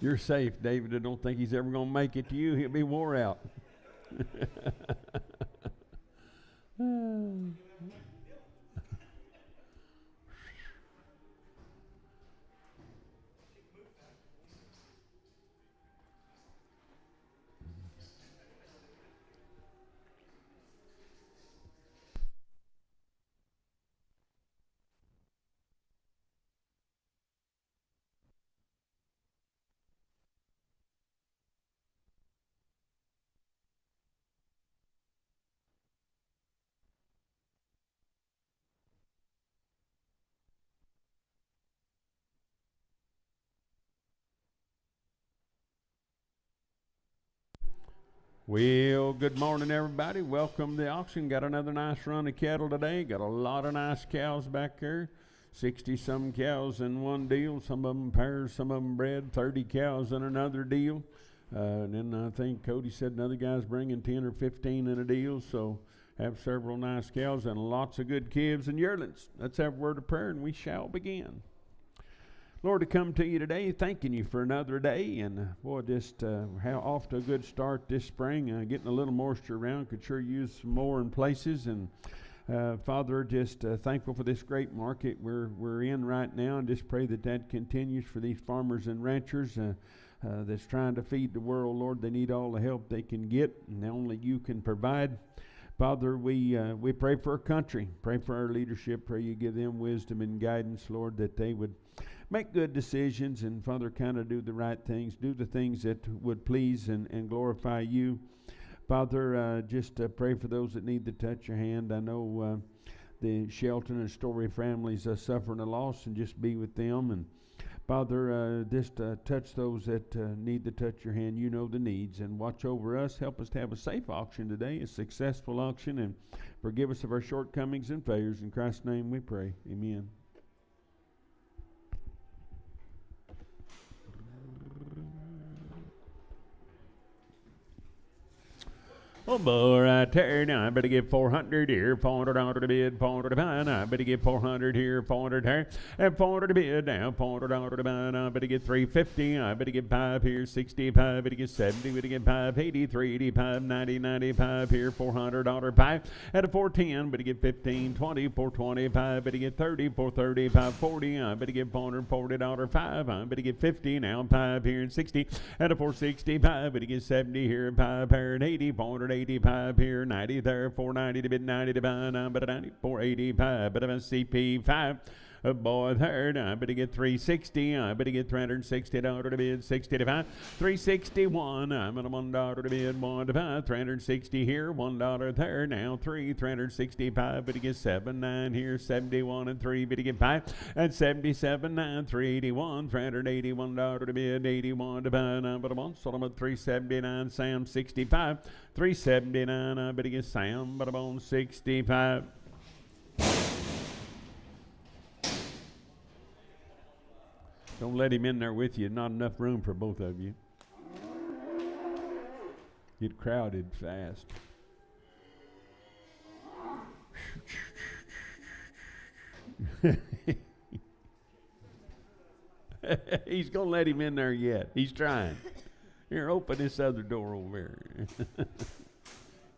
You're safe, David. I don't think he's ever going to make it to you. He'll be wore out. Well, good morning, everybody. Welcome to the auction. Got another nice run of cattle today. Got a lot of nice cows back there. 60-some cows in one deal. Some of them pairs, some of them bred. 30 cows in another deal. And then I think Cody said another guy's bringing 10 or 15 in a deal. So have several nice cows and lots of good calves and yearlings. Let's have a word of prayer and we shall begin. Lord, to come to you today, thanking you for another day, and boy, just how off to a good start this spring, getting a little moisture around, could sure use some more in places, and Father, just thankful for this great market we're in right now, and just pray that continues for these farmers and ranchers that's trying to feed the world. Lord, they need all the help they can get, and only you can provide. Father, we pray for our country, pray for our leadership, pray you give them wisdom and guidance, Lord, that they would make good decisions and, Father, kind of do the right things, do the things that would please and glorify you. Father, just pray for those that need to touch your hand. I know the Shelton and Story families suffering a loss, and just be with them. And Father, just touch those that need to touch your hand. You know the needs, and watch over us. Help us to have a safe auction today, a successful auction, and forgive us of our shortcomings and failures. In Christ's name we pray. Amen. Oh, boy, right there. Now, I better get 400 here, 400 out of the bid, 400 to buy. Now, I better get 400 here, 400 there, and 400 to bid. Now, 400 out of the buy. Now, I better get 350. I better get 5 here, 65. Better get 70. Better get 5, 80, 385, 90, 95 here, 400 out of 5. At a 410, better get 15, 20, 425. Better get 30, 435, 40. I better get 440 out of 5. I better get 50. Now, 5 here and 60. At a 465, better get 70 here, 5 here and 80, 485 here, 90 there, 490 to bid, 90 to buy, now, but 90, 485, but I'm a CP5. A boy there, I better get 360, I better get $360 to bid, 60 to 5, 361, I'm at a $1 to bid, 1 to 5, 360 here, $1 there, now 365, better get 7, 9 here, 71 and 3, better get 5, and 77, 9, 381, $381 to bid, 81 to buy, now but a 1, so I'm at 379, Sam 65, 379, I better get Sam, but I'm on 65. Don't let him in there with you. Not enough room for both of you. Get crowded fast. He's going to let him in there yet. He's trying. Here, open this other door over there.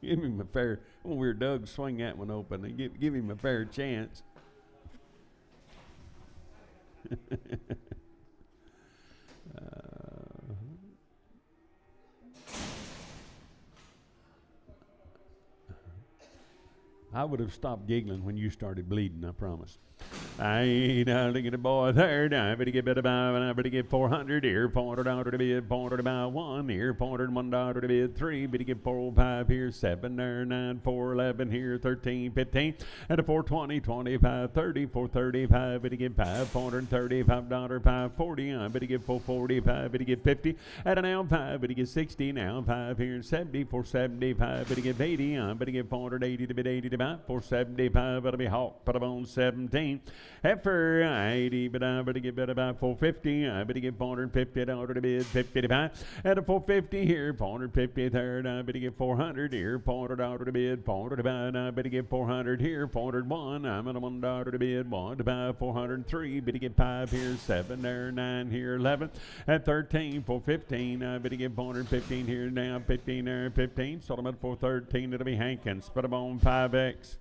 Give him a fair... Oh, we're Doug, swing that one open. And give him a fair chance. I would have stopped giggling when you started bleeding, I promise. I ain't look at the boy there. Now I better get better buy, and I better get 400 here, $400 to bid, $400 to buy 1 here, $401 to bid 3, better get 405 here, 7 there, 9, 411 here, 13, 15, and a 420, 25, 30, 435, better get 5, $435, 540, I better get 445, better get 50, at an now 5, better get 60, now 5 here, 70, 475, better get 80, I better get 480 to bid 80 to buy, 475, better be hawk, put up on 17. Heifer, 80, but I better get better by 450. I better get 450 to bid, 50 to buy. At a 450 here, 450 third. I better get 400 here, 400 to bid, 400 to buy. I better get 400 here, 401. I'm at a $1 to bid, 1 to buy, 403. Better get 5 here, 7 there, 9 here, 11. At 13, 415. I better get 415 here now, 15 there, 15. Sold them at 413. It'll be Hankins. Put them on 5X.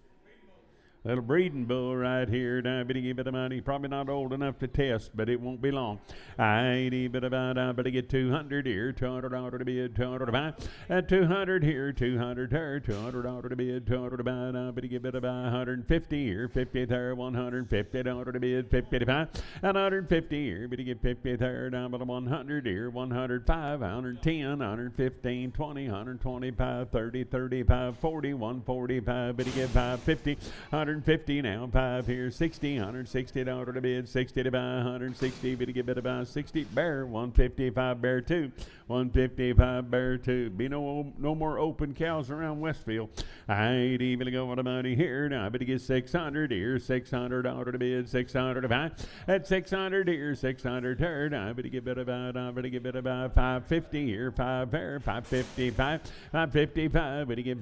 Little breeding bull right here. Now, better give it a money. Probably not old enough to test, but it won't be long. 80, but about I better get 200 here. $200 to bid, 200 to buy. At 200 here, 200 there, $200 to bid, 200 to buy. Now, better give it about 150 here, 50 there, $150 to bid, 50 to buy. At 150 here, better get 50 there, down by the 100 here, 105, 110, 115, 20, 125, 30, 35, 40, 145. Better get 550. 150 now, 5 here, 60, $160 to bid, 60 to buy, 160, but to get better by 60, bear, 155, bear 2, 155, bear 2. Be no more open cows around Westfield. I ain't even go with the money here. Now I better get 600 here, $600 to bid, 600 to buy. At 600 here, 600 third. I better get better by, 550 here, 5 bear, 555, 555, better get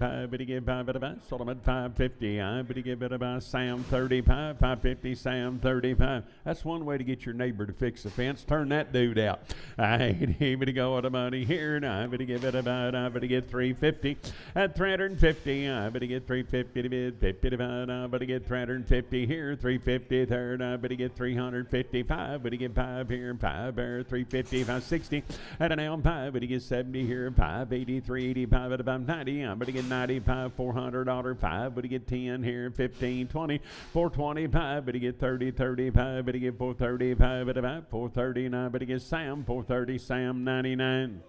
5, better buy. Sold them at 550. I better get better by Sam 35, 550, Sam 35. That's one way to get your neighbor to fix the fence. Turn that dude out. I ain't even to go with the money here. Now I better give it about, I better get 350. At 350, I better get 350 to bid, 50 to buy. I better get 350 here, 350 third. I better get 355. Better get 5 here, 5 there, 350, 560. At an L 5, better get 70 here, 580, 385 at about 90. I better get 95, $400, 5. Better get 10 here, 15, 20, 425, better get 30, 35, better get 435 at about 439, better get Sam, 430, Sam 99.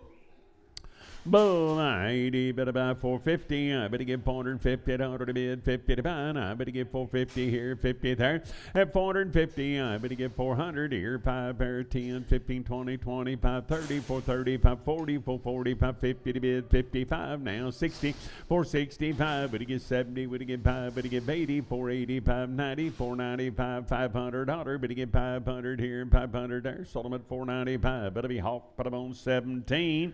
Bull 90, better buy 450. I better get $450 to bid, 50 to buy. I better get 450 here, 50 there. At 450, I better get 400 here, 5 pair, 10, 15, 20, 25, 30, 430, 540, 440, 550 to bid, 55 now, 60, 465, better get 70, better get 5, better get 80, 480, 590, 495, $500, better get 500 here and 500 there. Sold them at 495, better be Hawk, put them on 17.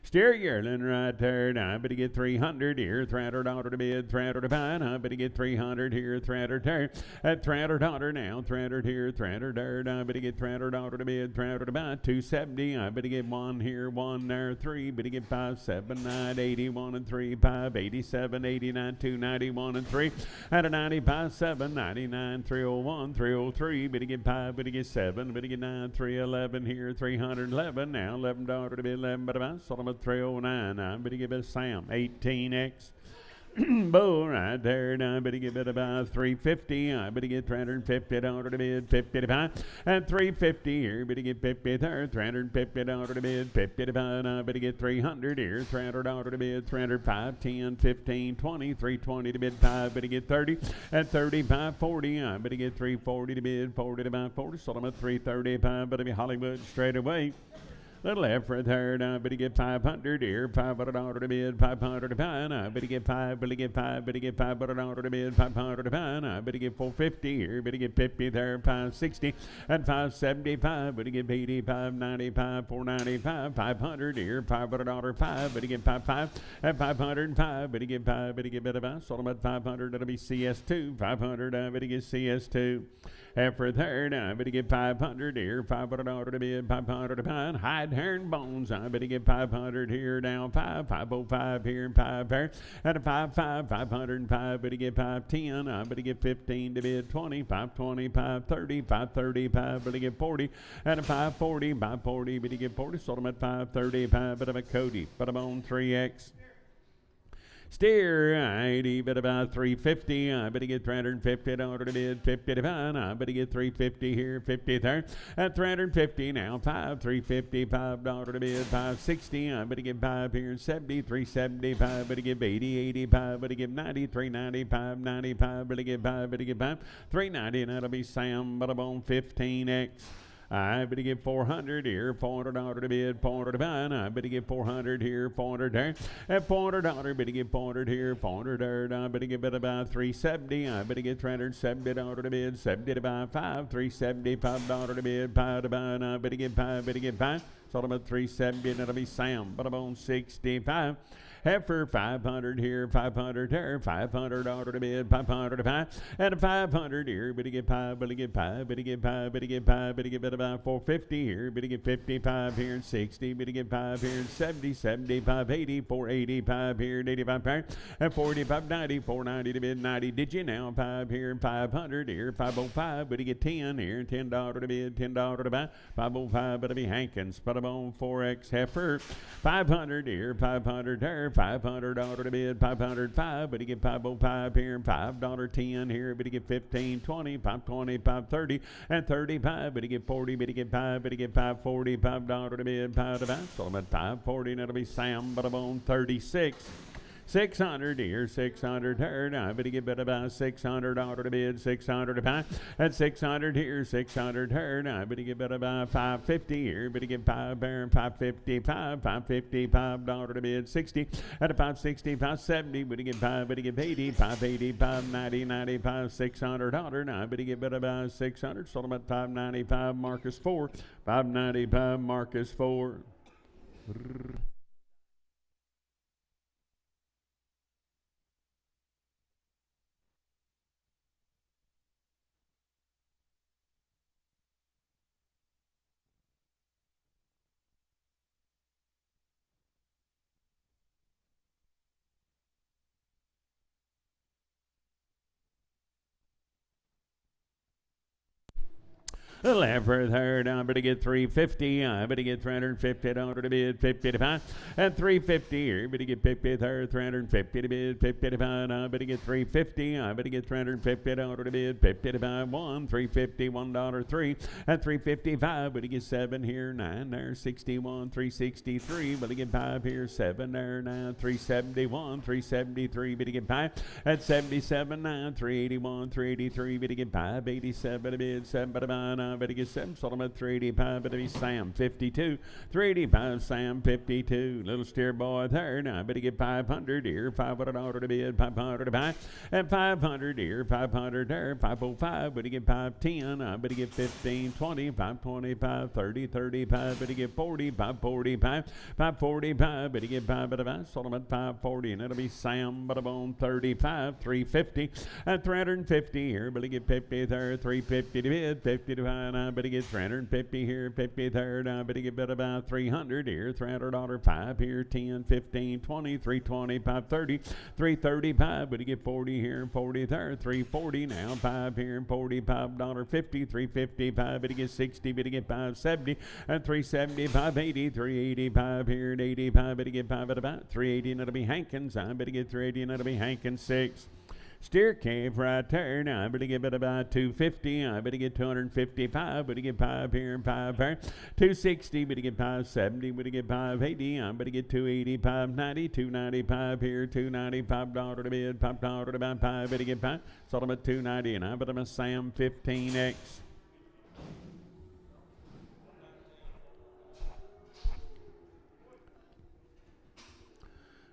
Steer yearling right there. Now I better get 300 here, $300 to bid, $300 to buy. Now I better get 300 here, $300 there. At $300 now, 300 here, 300 there. Now I better get $300 to bid, $300 to buy. 270. I better get 1 here, 1 there, 3. Better get 5, 7, 9, 80, 1 and 3, 5, 87, 89, 290, 1 and 3. At a 95, 7, 99, 301, 303. Better get 5, better get 7, better get 9, 311 here, 311. Now $11 to bid, 11 but about. Sold them at 309. I better give it a Sam 18X. Bull right there. Now I better get it about 350. I better get $350 to bid, 50 to buy. At 350 here, better get 50 there, $350 to bid, 50 to buy. I better get 300 here, $300 to bid, 305, 10, 15, 20, 320 to bid, 5. Better get 30. At 35, 40. I better get 340 to bid, 40 to buy, 40. Sold them at 335. Better be Hollywood straight away. Little effort there. Now I better get 500 here, $500 to bid, 500 to buy. Now I better get 5, better get 5, better get $500 to bid, 500 to buy. Now I better get 450 here, better get 50 there, 560 and 575. Better get 80, 595, 495, 500 here, $500, 5. Better get 55 at 505. Better get 5, better get better buy. Sold them at 500. That'll be CS2. 500. I better get CS2. After there, now I better get 500 here, $500 to bid, 500 to buy. Hide, hair, and bones. I better get 500 here, down 5, 505 here, and 5 there. At a 55, 505, better get 510. I better get 15 to bid, 20, 520, 530, 535, better get 40. At a 540, 540, better get 40. Sold them at 535, but I'm a Cody, but I'm on 3X. Steer, I better about 350. I better get $350 to bid, 50 to buy. I better get 350 here, 50 there. At 350 now, 5, 350, $5 to bid, 560. I better get 5 here, 70, 375. Better get 80, 85. Better get 90, 395, 95. Better get 5, better get 5, 390. And that'll be Sam, but I'm on 15X. I better get 400 here, $400 to bid, $400 to buy. I better get 400 here, 400 there. At $400, better get 400 here, 400 there. I better get better buy 370. I better get $370 to bid, 70 to buy, $375 to bid, pie to buy. I better get pie, Sold them at 370, and that'll be Sam. But I'm on 65. Heifer 500 here, 500 there, $500 to bid, 500 to buy, and a 500 here. Better get pie, better get pie, better get pie, better get pie, better get better buy 450 here, better get 55 here and 60, better get 5 here and 70, 75, 80, 485 here and 85 here, and 45, 90, 490 to bid, 90. Did you now 5 here and 500 here, 505, better get 10 here, $10 to bid, $10 to buy, 505, better be Hankins, put them on 4X heifer, 500 here, 500 there. $500 to bid, 505, but you get 505 here, $5.10 here, but you get 15, 20, 520, 30, and 35, but you get 40, but you get 5, but you get $545 to bid, 5 to buy. So I'm at 540, and it'll be Sam, but I'm on 36. 600 here, 600 there. Now, I better get better by $600 to bid, 600 to buy. At 600 here, 600 there. Now, I better get better by 550 here. Better get 5 there, 555, $555 to bid, 60. At a 560, 570, better get 5, better get 80, 580, 590, 95, $600. Now, I better get better by 600. Sold them at 595, Marcus 4. 595, Marcus 4. The heifer third, I better get 350. I better get $350 to bid, 50 to buy. At 350 here, better get 50 third, 350 to bid, 50 to buy. I better get 350. I better get $350 to bid, 50 to buy. 350, $1, 3. At 355, better get 7 here, 9 there, 61, 363. Better get 5 here, 7 there, 9, 371, 373. Better get 5. At 77, 9, 381, 383. Better get 587 to bid, 7 to buy. Better get 7, sold them at 385, better be Sam 52, 385, Sam 52, little steer boy there. Now I better get 500 here, $500 to bid, 500 to buy, and 500 here, 500 there, 505, better get 510, I better get 15, 20, 525, 30, 35, better get 40, 545, 545, better get 5, better buy, sold them at 540, and it'll be Sam, but I'm on 35, 350, and 350 here, better get 50 there, 350 to bid, 50 to buy. I better get 350 here, 50 third. I better get better about 300 here, $300, 5 here, 10, 15, 20, 320, 530, 335. Better get 40 here, 40 third, 340 now, 5 here, $45, 50, 355. Better get 60, better get 570, and 370, 580, 385 here, and 85. Better get 5 at about 380, and it'll be Hankins. I better get 380, and it'll be Hankins 6. Steer cave right there. Now I better get about 250. I better get 255. Better get 5 here and 5 there. 260. Better get 570. Better get 580. I better get 280, 590, 295 here, $295 to bid, $5 to buy 5. Better get 5. Sold them at 290, and I better my Sam 15X.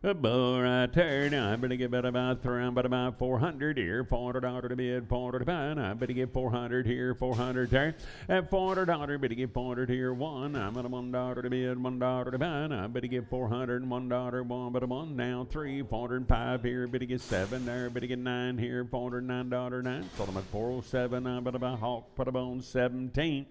A bull right there. Now I better get about 400 here, $400 to bid, $400 to buy. I better get 400 here, 400 there. At $400, better get 400 here, 1. I'm at $1 to bid, $1 to buy. I better get 400 and $1, 1 but a 1. Now 3, 405 here, better get 7 there, better get 9 here, $409, 9. Sold them at 407. I better buy Hawk, put them on 17.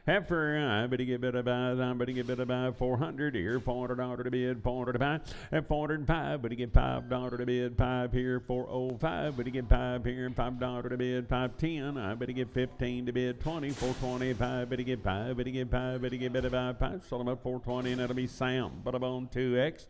Heifer, I better get about 400 here, $400 to bid, $400 to buy. At 405, better get $5 to bid, 5 here, 405. Better get 5 here, $5 to bid, 510. I better get 15 to bid, 20, 425. Better get 5, better get 5, better get better by 5. Sold them at 420, and that'll be Sam. But I'm on 2X.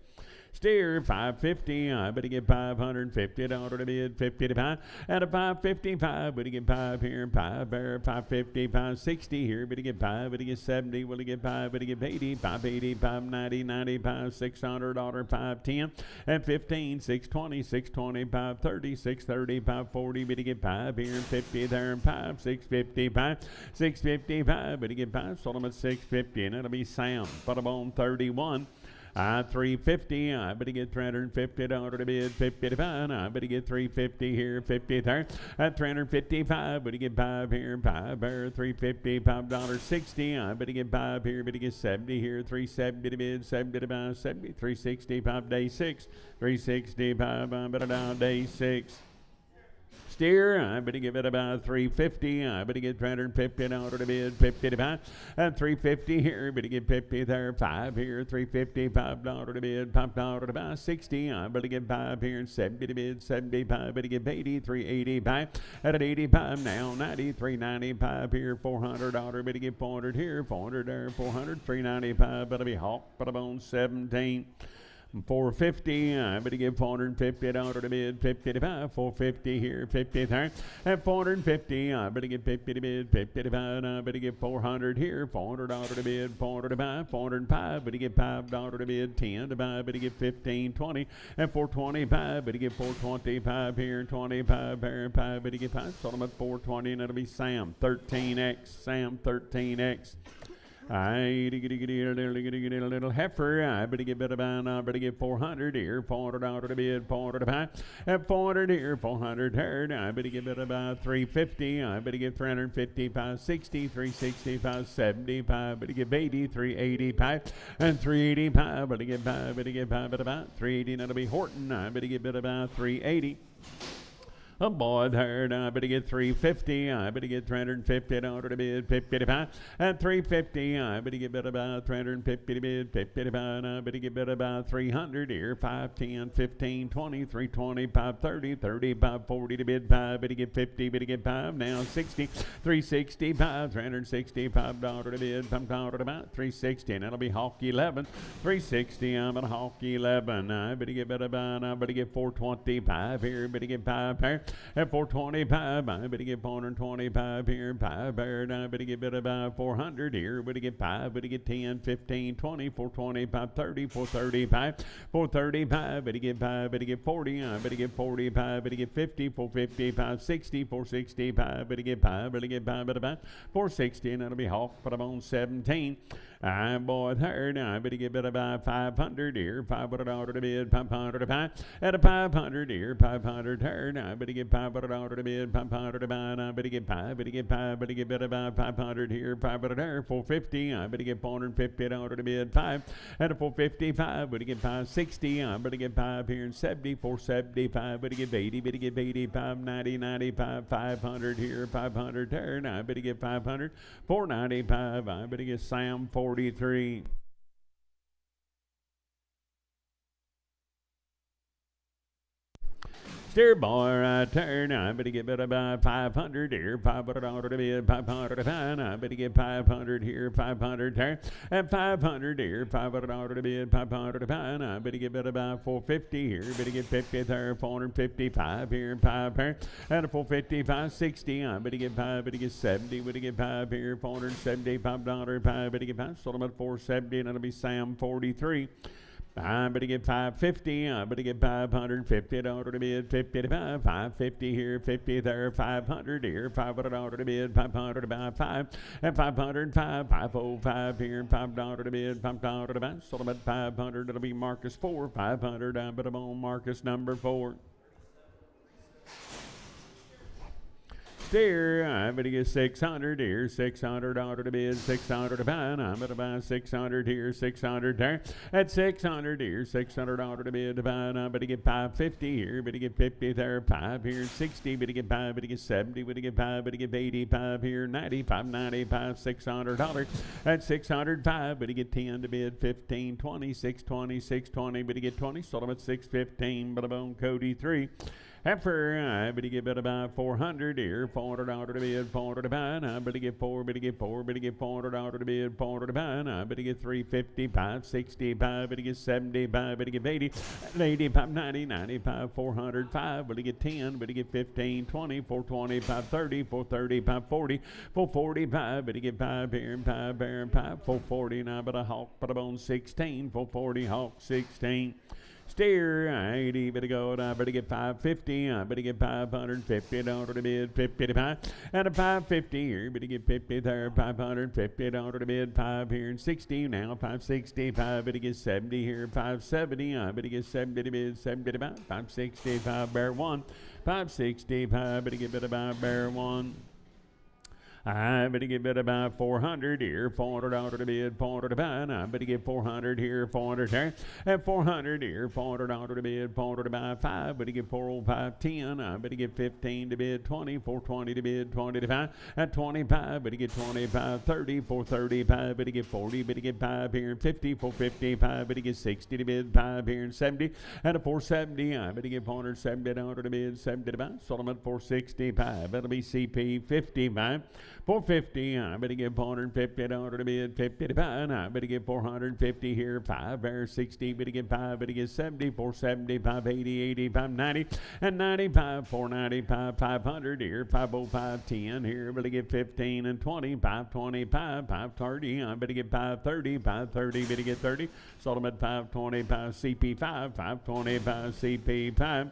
Steer 550, but he get $550 to bid, 50 to 5, at a 555, but he get 5 here, 5 there, 550, 560 here, but he get 5, but he get 70, will he get 5, but he get 80, 580, 590, 95, $600, 510, and 15, 620, 620, 530, 630, 540, but he get 5 here, 50 there, and 5, 655, 655, but he get 5, sold him at 650, and it'll be Sam, put him on 31. 350, but he get $350 to bid, 55, but he get 350 here, 50 there, at 355, but he get 5 here, 5 there, 350, $5.60, but he get 5 here, but he get 70 here, 370 to bid, 70 to buy, 70, 365 day 6, 365, but down day 6. Steer, I better give it about 350. I better get $350 to bid, 50 to buy, and 350 here. Better get 50 there, 5 here, 350, $5 to bid, $5 to buy, 60. I better get 5 here and 70 to bid, 75. Better get 80, 385 at an 85 now, 90, 395 here, $400. Better get 400 here, 400 there, 400, 395. Better be hawk, but I'm on 17. 450, I better give $450 to bid, 50 to 5, 450 here, 50 there, and 450, I better give 50 to bid, 50 to 5, I better give 400 here, $400 to bid, 400 to buy, 405, better give $5 to bid, 10 to buy, better give 15, 20, and 425, better give 425 here, 25 there, 5, better give 5, sold them at 420, and it'll be Sam, 13X, Sam, 13X. I get a little heifer. I better get better by now. Better get 400 here, $400 to bid, 400 to buy, and 400 here, 400 here. I better get better by 350. I better get 355, 60, 365, 75. Better get 80, 385, and 385. Better get 5, better get 5, better about 380. That'll be Horton. I better get better by 380. A boy there, I better get 350. I better get $350 to bid, 50 to buy, and 350. I better get better about 350 to bid, 50 to buy, and I better get better about 300 here, 5, 10, 15, 20, 320, 5, 30, 30, 5, 40 to bid, 5, better get 50, better get 5, now 60, 365, $365 to bid, $5 to buy, 360, and that'll be Hawk 11, 360, I'm at Hawk 11. I better get better by, and I better get 425 here, better get 5 here. At 425, I better get 425 here, 5 there, and I better get better by 400 here, better get 5, better get 10, 15, 20, 425, 30, 435, 435, better get 5, better get 40, I better get 45, better get 50, 455, 60, 465, better get 5, better get 5, better buy, 460, and that'll be Hawk, but I'm on 17. I boy there, now I better get better by 500 here, $500 to bid, 500 to buy, at a 500 here, 500 there, now I better get $500 to bid, 500 to buy, and I better get 5, better get 5, better get better by 500 here, 500 there, 450, I better get $450 to bid, 5, at a 455, better get 560, I better get 5 here and 70, 475, better get 80, better get 80, 590, 95, 500 here, 500 there, now I better get 500, 495, I better get Sam 43. Steer boy right there, now I better get better by 500 here, $500 to bid, 500 to buy, I better get 500 here, 500 there, and 500 here, $500 to bid, 500 to buy, I better get better by 450 here, better get 50 there, 455 here, 5 here, and a 455, 60, I better get 5, better get 70, better get 5 here, $475, 5, better get 5, sold them at 470, and it'll be Sam 43. I better get 550. I better get $550 to bid, 50 to buy, 550 here, 50 there, 500 here, $500 to bid, 500 to buy, 5, and 505, 505 here, $5 to bid, $5 to buy. Sold them at 500. It'll be Marcus 4, 500. I bet I'm on Marcus number 4. Steer, I better get 600 here, $600 to bid, 600 to buy, and I better buy 600 here, 600 there, at 600 here, $600 to bid to buy, and I better get 550 here, better get 50 there, 5 here, 60, better get 5, better get 70, better get 5, better get 85 here, 95, 95, $600, at 605, better get 10 to bid, 15, 20, 620, 620, better get 20, sold them at 615, but I'm on Cody 3. Heifer, I better get about 400 here, $400 to bid, 400 to buy, I better get better get $400 to bid, 400 to buy, I better get 350, 560, better get 70, better get 80, 85, 90, 95, 400, 5, better get 10, better get 15, 20, 420, 530, 430, 540, 445, better get 5 here and 5 there and 5, 440, now but a hawk, but a bone 16, 440, hawk 16. Steer, 80, better go, I better get 550, I better get $550 to bid, 50 to buy, and a 550 here, better get 50 there, $550 to bid, 5 here and 60, now 565, better get 70 here, 570, I better get 70 to bid, 70 to buy, 565, bear 1, 565, better get about bear 1. I better get bid about 400 here, $400 to bid, 400 to buy. I better get 400 here, 400 there, and 400 here, $400 to bid, 400 to buy. 5, better get 405, 10. I better get 15 to bid, 20, 420 to bid, 20 to buy, and 25, better get 25, 30, 435, better get 40, better get 5 here, and 50, 455, better get 60 to bid, 5 here, and 70, and a 470. I better get $470 to bid, 70 to buy. Solomon 465, that'll be CP 55. 450, I better get $450 to bid, 50 to buy, and I better get 450 here, 5 there, 60, better get 5, better get 70, 470, 580, 80, 590, and 95, 495, 500 here, 505, 10 here, better get 15 and 20, 525, 530, I better get 530, 530, better get 30, Solomon 525, CP5, 525, CP5.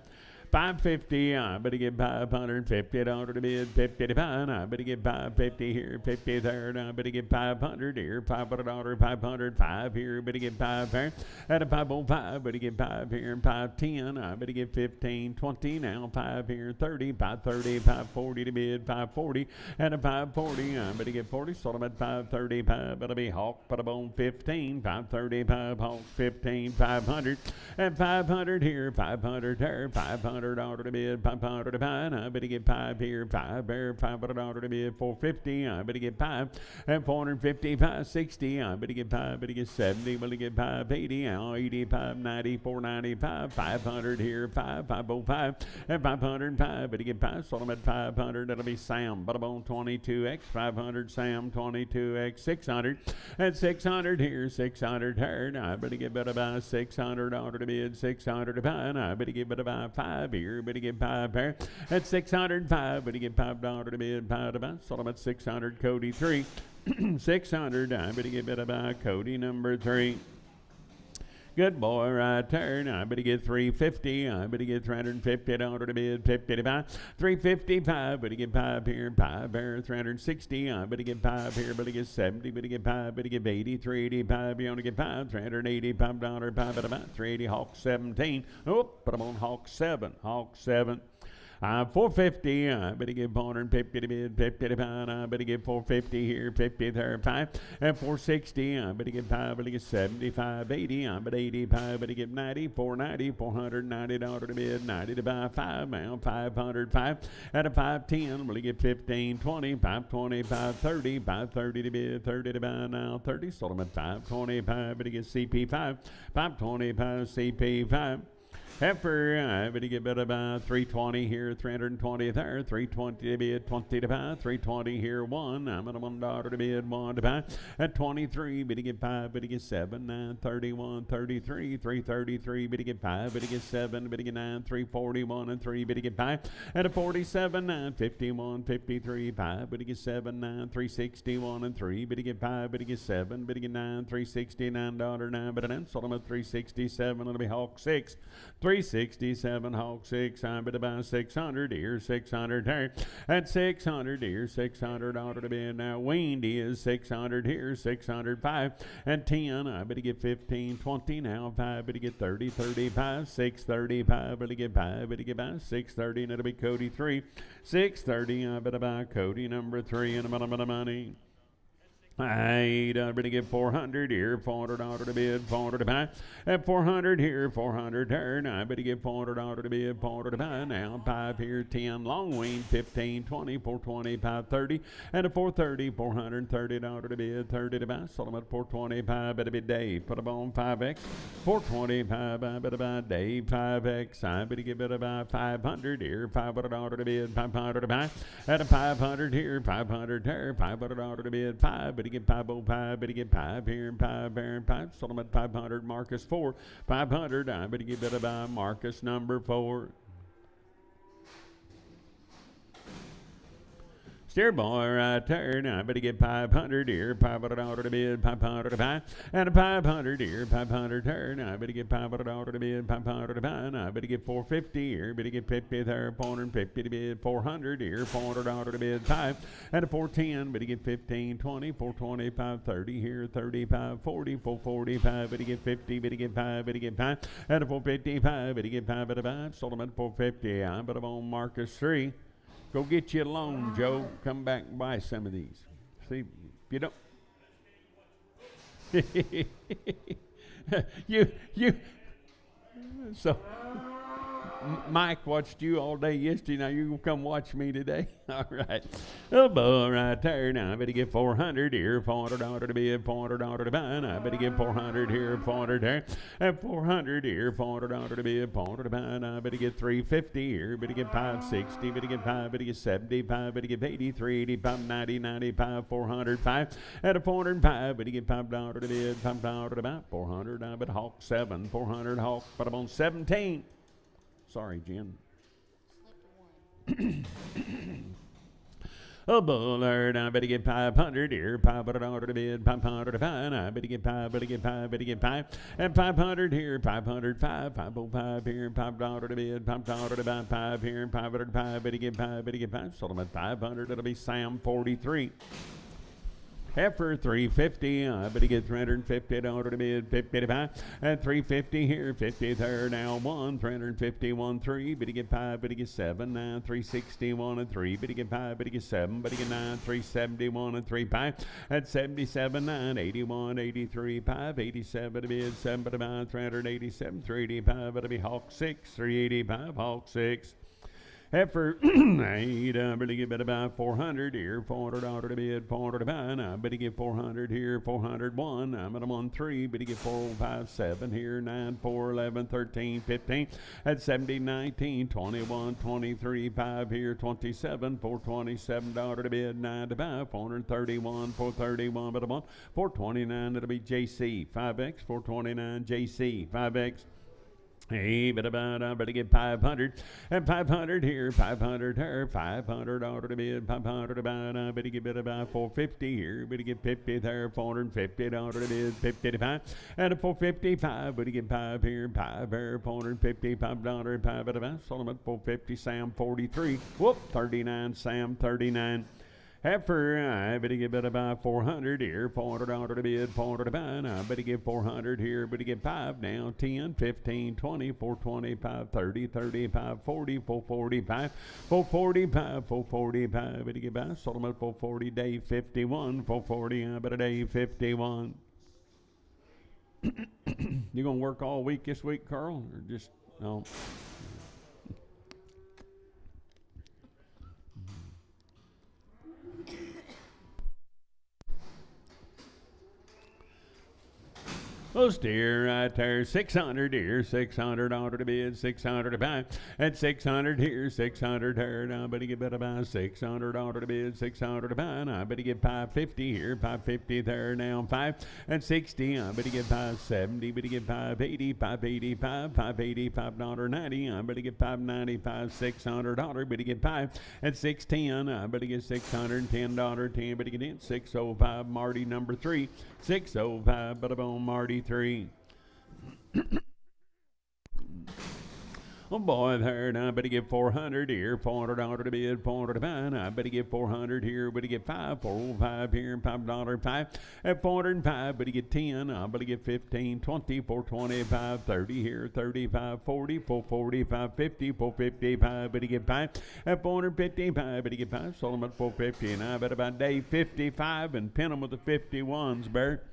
550, I better get $550 to bid, 50 to buy, I better get 550 here, 50 there, and I better get 500 here, $500, 500, 5 here, better get 5 there, at a 505, better get 5 here, and 510, I better get 15, 20, now 5 here, 30, 530, 540 to bid, 540, and a 540, I better get 40, sold them at 535, that'll be hawk, put a bone 15, 535, hawk 15, 500, and 500 here, 500 there, 500 $500 to bid, 500 to buy, and I better get 5 here, 5 there, $500 to bid, 450, I better get 5, and 450, 560, I better get 5, better get 70, better get 580, 85, 90, 495, 500 here, 5, 505, and 505, better get 5, sold them at 500, that'll be Sam, but I'm on 22X, 500, Sam, 22X, 600, and 600 here, 600 here, I better get better by $600 to bid, 600 to buy, and I better get better by 5 here, better get 5 there, at 605, better get $5 to bid, 5 to buy, sold them at 600, Cody 3, 600, I better get better by Cody number 3. Good boy right there. I better get 350. I better get $350 to bid, 50 to buy. 355. Better get 5 here, 5 there, 360. I better get 5 here. Better get 70. Better get 5. Better get 80, 385. You only get 5. $385. 5 at about 380. Hawk 17. Oh, but I'm on Hawk 7. Hawk 7. 450, I better get 450 to bid, 50 to buy, I better get 450 here, 50 there, 5, and 460, I better get 5, better get 75, 80, I better 85, better get 90, 490, $490 to bid, 90 to buy, 5, now 500, 5, at a 510, better get 15, 20, 520, 530, 530 to bid, 30 to buy, now 30, sold them at 525, better get CP5, 525, CP5. Heifer, I better get better by 320 here, 320 there, 320 to bid, 20 to buy, 320 here, 1, I'm at $1 to bid, 1 to buy, at 23, better get 5, better get 7, 9, 31, 33, 333, better get 5, better get 7, better get 9, 341, and 3, better get 5, at a 47, 9, 51, 53, 5, better get 7, 9, 361, and 3, better get 5, better get 7, better get 9, $369, 9, better then, sold them at 367, it'll be Hawk 6, 367, Hawk 6, I better buy 600 here, 600 there, at 600 here, $600 to bid. Now Wendy is 600 here, 605, and 10, I better get 15, 20, now 5, better get 30, 35, 635, better get 5, better get by 630, and it'll be Cody 3, 630, I better buy Cody number 3, and a bit of money. I better get 400 here, 400 to bid, 400 to buy, and 400 here, 400 turn. I better get 400 to bid, 400 to buy. Now 5 here, 10 long wing, 15, 20, 425, 30, and a 430, 430 to bid, 30 to buy. Sold them at 425, better be Dave. Put them on 5x, 425. I better buy Dave 5x. I better get better buy 500 here, 500 to bid, 500 to buy, and a 500 here, 500 turn, 500 to bid, 5. Better get 505, better get 5 here and 5 there and 5. Sold them at 500, Marcus 4. 500, I better get better by Marcus number 4. Steer boy, right turn. I better get 500 here, 500 to bid, 500 to buy, and a 500 here, 500 turn. I better get 500 to bid, 500 to buy, and I better get 450 here, better get 50 there, 450 to bid, 400 here, 400 to bid, 5, and a 410, better get 15, 20, 425, 30 here, 35, 40, 445, better get 50, better get 5, better get 5, and a 455, better get 5, better buy. Sold them at 450. I better on Marcus 3. Go get you a loan, Joe. Come back and buy some of these. See, you don't. So, Mike watched you all day yesterday. Now you gonna come watch me today? All right. Oh, boy, right there. Now I better get 400 here, 400 to bid, 400 to buy. I better get 400 here, 400 there, and 400 here, 400 to bid, 400 to buy. I better get 350 here, better get 560, better get 5, better get 75, better get 83, 85, 90, 95, 405, and a 405, better get $5 to bid, $5 to buy, 400. I better hawk 7, 400 hawk, but I'm on 17. Sorry, Jen. Oh, bullard, I better get 500 here, 500 to bid, 500 to buy, and I better get 5, better get 5, better get 5, and 500 here, 505, 505 here, $5 to bid, $5 to buy, 5 here, and 505, better get 5, better get 5, sold them at 500, it'll be Sam 43. Heifer 350, I better get $350 to bid, 50 to buy, and 350 here, 50 there, now 1, 351, 3, better get 5, better get 7, 9, 361 and 3, better get 5, better get 7, better get 9, 371 and 3, 5, at 77, 9, 81, 83, 5, 87 to bid, 7 to buy, 387, 385, it'll be Hawk 6, 385, Hawk 6. Heifer 8, I better get better buy 400 here, $400 to bid, 400 to buy, and I better get 400 here, 401, I'm at a 1, 3, better get 405, 7 here, 9, 4, 11, 13, 15, at 70, 19, 21, 23, 5 here, 27, $427 to bid, 9 to buy, 431, 431, but a 1, 429, it'll be JC, 5X, 429, JC, 5X. Hey, but about I better get 500 and 500 here, 500 here, 500 order to bid, 500 about I better get about 450 here, better get 50 there, 450 order to bid, 50 to 5, and a 455, better get 5 here, 5 here, $455, 5 at about Solomon 450, Sam 43, whoop, 39, Sam 39. Heifer, I better get about 400 here, $400 to bid, 400 to buy, and I better get 400 here, better get 5 now, 10, 15, 20, 425, 30, 35, 40, 445, 445, 445, better get by, Solomon 440, day 51, 440, I better day 51. You gonna work all week this week, Carl, or just, no? Oh, steer right there, 600 here, 600 order to bid, 600 to buy, and 600 here, 600 here, now I better get better buy, 600 order to bid, 600 to buy, now I better get 550 here, 550 there, now 5, and 60, I better get 570, better get 580, 585, 585, $90, I better get 595, 600 order, better get 5, and 610, I better get $610, 10, better get in, 605, Marty number 3, 605, but I'm on Marty 3. Oh boy, there, I better get 400 here, $400 to bid, $400 to buy. I better get 400 here, better get 405 here, $5 5. At 405, better get 10, I better get 15, 20, 425, 30 here, 35, 40, 445, 50, 455, better get 5. At 455, better get 5, sold them at 450, and I bet about day 55 and pin them with the 51s, Bert.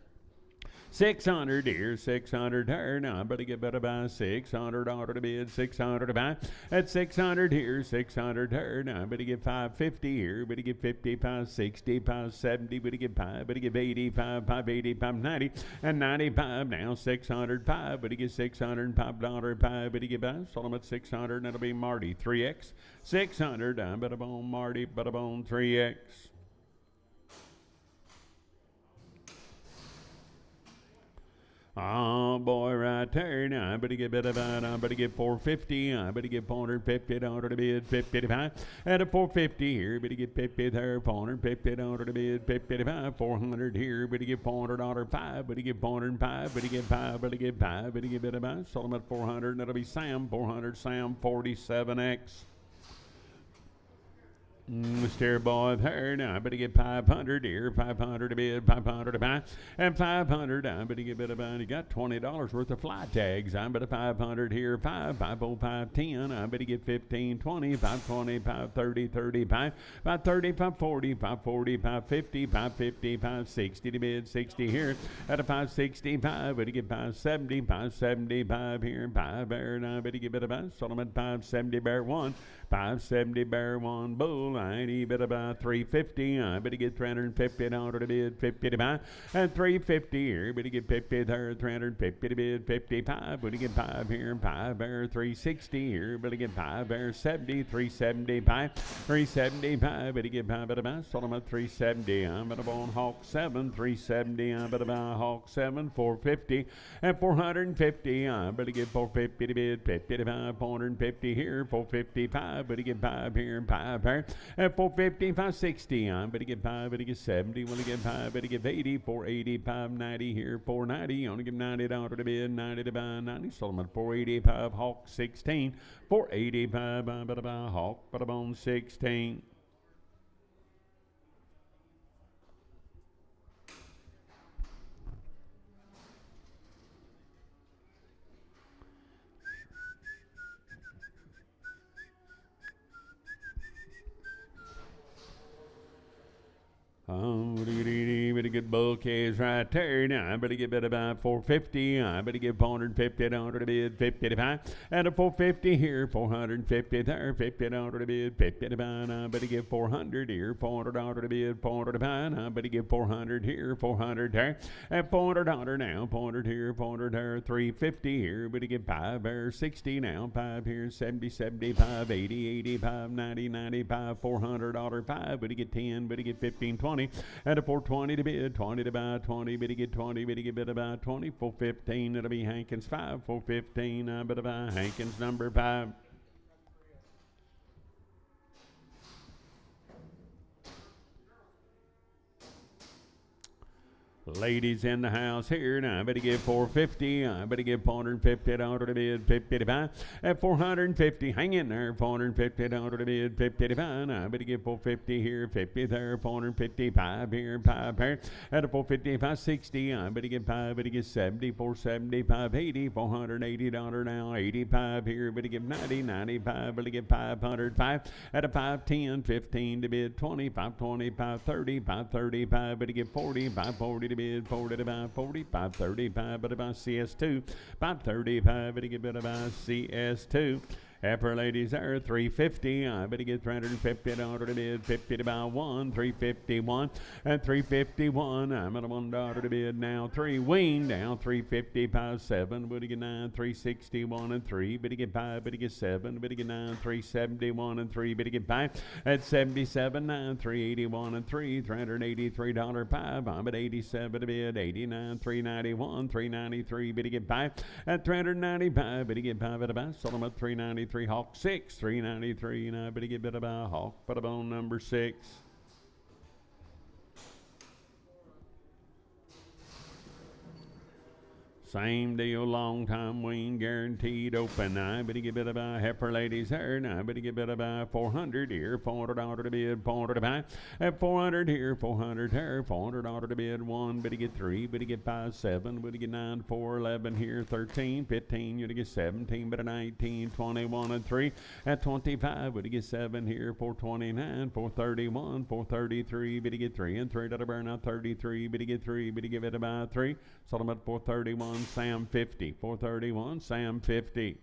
600 here, 600 here. Now I better get better by 600 order to bid, 600 to buy. At 600 here, 600 here. Now I better get 550 here, better get 55, 60, 70, better get 5, better get 85, 585, 90, and 95. Now 605, better get $605, 5, better get by. Sold them at 600, and that'll be Marty 3X. 600, I better bone Marty, better bone 3X. Oh boy, right there. Now I better get better about. I better get 450. I better get 450 to bid, 55. At a 450 here, better get 50 there, 450 to bid, 55. 400 here, better get $400 5. Better get 405. Better get 5. Better get 5. Better get better about. Sold them at 400. That'll be Sam 400. Sam 47X. Mr. Boy there. Now I better get 500 here, 500 to bid, 500 to buy, and 500. I better get better buy. You got $20 worth of fly tags. I better 500 here, 505, 10. I better get 15, 20, 520, 530, 35, 530, 540, 540, 550, 550, 560 to bid, 60 here. At a 565, better get 570, 575 here, 5 bear. And I better get better buy. Sold them at 570 bear 1, 570 bear 1 bull. I ain't better buy 350. I better get $350 to bid, 50 to buy, and 350 here. Better get 50 there, 350 to bid, 55. Better get 5 here, 5 bear 360 here. Better get 5 bear 70, 375, 375. Better get 5 better buy. Sold them at 370. I'm better buy Hawk 7, 370. I better buy Hawk 7, 450, and 450. I better get 450 to bid, 50 to buy, 450 here, 455. Better get 5 here, 5 here. At 450, 560, I better get 5, better get 70, want to get 5, better get 80, 480, 590 here, 490, you only give $90 to bid, 90 to buy, 90, sold them at 485, Hawk 16, 485, I better buy Hawk, but I'm on 16. Better get bouquets right there. Now I better get better by 450. I better get 450 to bid, 50 to buy. And a 450 here, 450 there, 50 to bid, 50 to buy. And I better get 400 here, $400 to bid, 400 to buy. And I better get 400 here, 400 there, and $400 now, 400 here, 400 there, 350 here. Better get 5 there, 60 now, 5 here, 70, 75, 80, 85, 90, 95, $400 5. Better get 10, better get 15, 20. And a 420 to bid, 20 to buy, 20, better get 20, better get better buy 20, 415, it'll be Hankins 5, 415, I better buy Hankins number 5. Ladies in the house here, now I better get 450. I better get $450 to bid, 50 to buy. At 450, hang in there, $450 to bid, 50 to buy. Now I better get 450 here, 50 there, 455 here, 5 here. At a 450, 560, I better get 5, better get 70, 470, 580, $480 now, 85 here, better get 90, 95, better get 500, 5. At a 510, 15 to bid, 20, 520, 530, 535, better get 40, 540 to bid, 40 to buy, 40, 535, better buy CS2, 535, better get better buy CS2. Heifer ladies there, 350. I better get $350 to bid, 50 to buy 1, 351, and 351. I'm at a $1 to bid now. 3 wing down, 355, 7. Better get 9, 361 and 3. Better get 5, better get 7. Better get 9, 371 and 3. Better get 5 at 77, 9, 381 and 3. $383 5. I'm at 87 to bid, 89, 391, 393. Better get 5 at 395. Better get 5 at a buy. Sold them at 393. Hawk 6, 393, and I better get better by Hawk, but I'm on number 6. Same deal, long time wean, guaranteed open. I better get better by heifer ladies here. I better get better by 400 here, $400 to bid, 400 to buy. At 400 here, 400 here, $400 to bid. One, better get three, better get 5, 7, better get 9, 4, 11 here, 13, 15, you to get 17, better 19, 21 and 3. At 25, better get 7 here, 429, 431, 433, better get 3 and 3 to burn out 33, better get 3, better give it about 3. Sold them at 431. Sam 50, 431, Sam 50.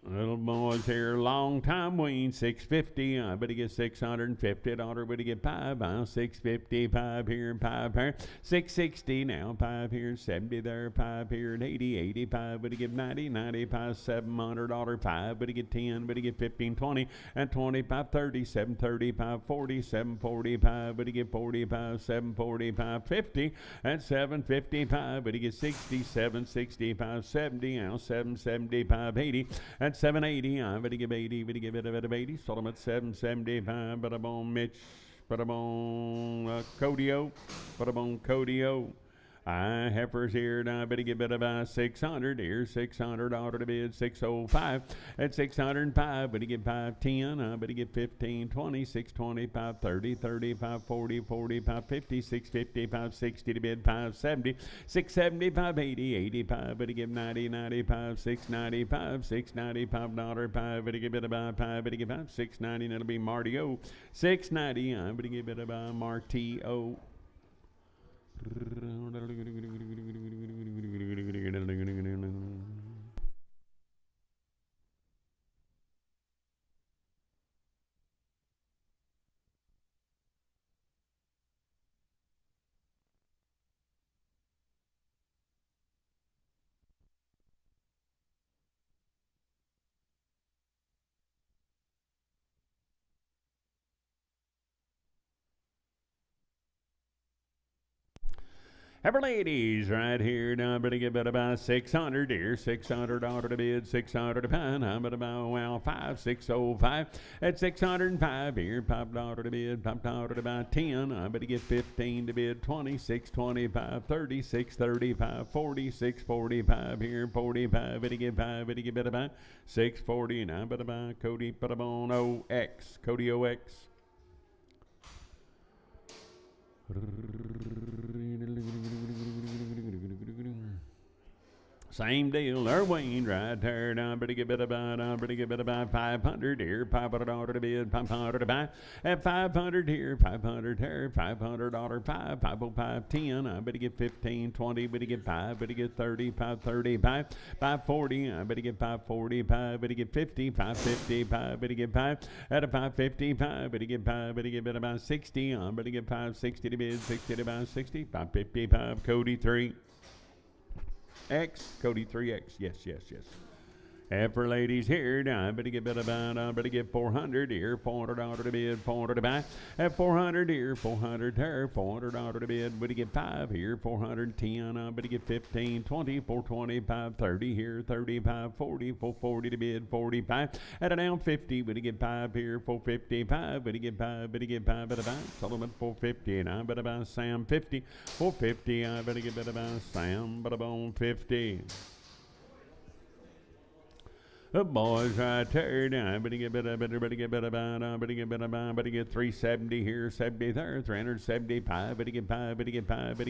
Little boys here, long time wean, 650. I better get $650. Better get 5. 655 here and 5 here. 660 now, 5 here, 70 there, 5 here, and 80, 85. Better get 90, 95, $700. 5. Better get 10. Better get 15, 20, and 25, 30, 735, 40, 745. Better get 45, 745, 50, and 755. Better get 60, 765, 70, now 775, 80, and 780. I better give 80. Better give it a bit of 80. Sold them at 775. But I'm on Mitch. But I'm on Codio. But I'm on Codio. Heifers here, and I better get better by 600 here, $600 to bid, 605 at 605, better get 510, I better get 15, 20, 625, 30, 35, 40, 45, 50, 650, 560 to bid, 570, 675, 80, 85, better get 90, 95, 695, $695, 5, better get better by 5, better get 5, 690, and it'll be Marty O, 690, I better get better by Marty O. Ever ladies, right here, now better get better by 600 here, $600 to bid, 600 to pound, I'm better by 5, 605 at 605 here, $5 to bid, $5 to buy 10, I better get 15 to bid, 20, 625, 30, 635, 40, 645 here, 45, better get 5, better get better by 640, and I better buy Cody, put 'em on OX, Cody OX. Same deal, they're weaned right there. Now, better get better by 500 here, $500 to bid, $500 to buy. At 500 here, 500 here, $500, 5, 505, 10. I better get 15, 20, better get 5, better get 30, 535, 540. I better get 545, better get 50, 555, better get 5. At a 555, better get 5, better get better by 60. I better get 560 to bid, 60 to buy 60, 555, Cody 3. X, Cody 3X, yes. For ladies here, now I better get better about, I better get 400 here, $400 to bid, 400 to buy. At 400 here, 400 here, $400 to bid, better get 5 here, 410, I better get 15, 20, 425, 30 here, 35, 40, 440 to bid, 45. At a down 50, better get 5 here, 455, better get 5, better buy. Sold them at 450, and I better buy Sam 50, 450, I better get better buy Sam, better bone 50. The boys right there now, better get 370 here, 70 there, 375, better get 5, better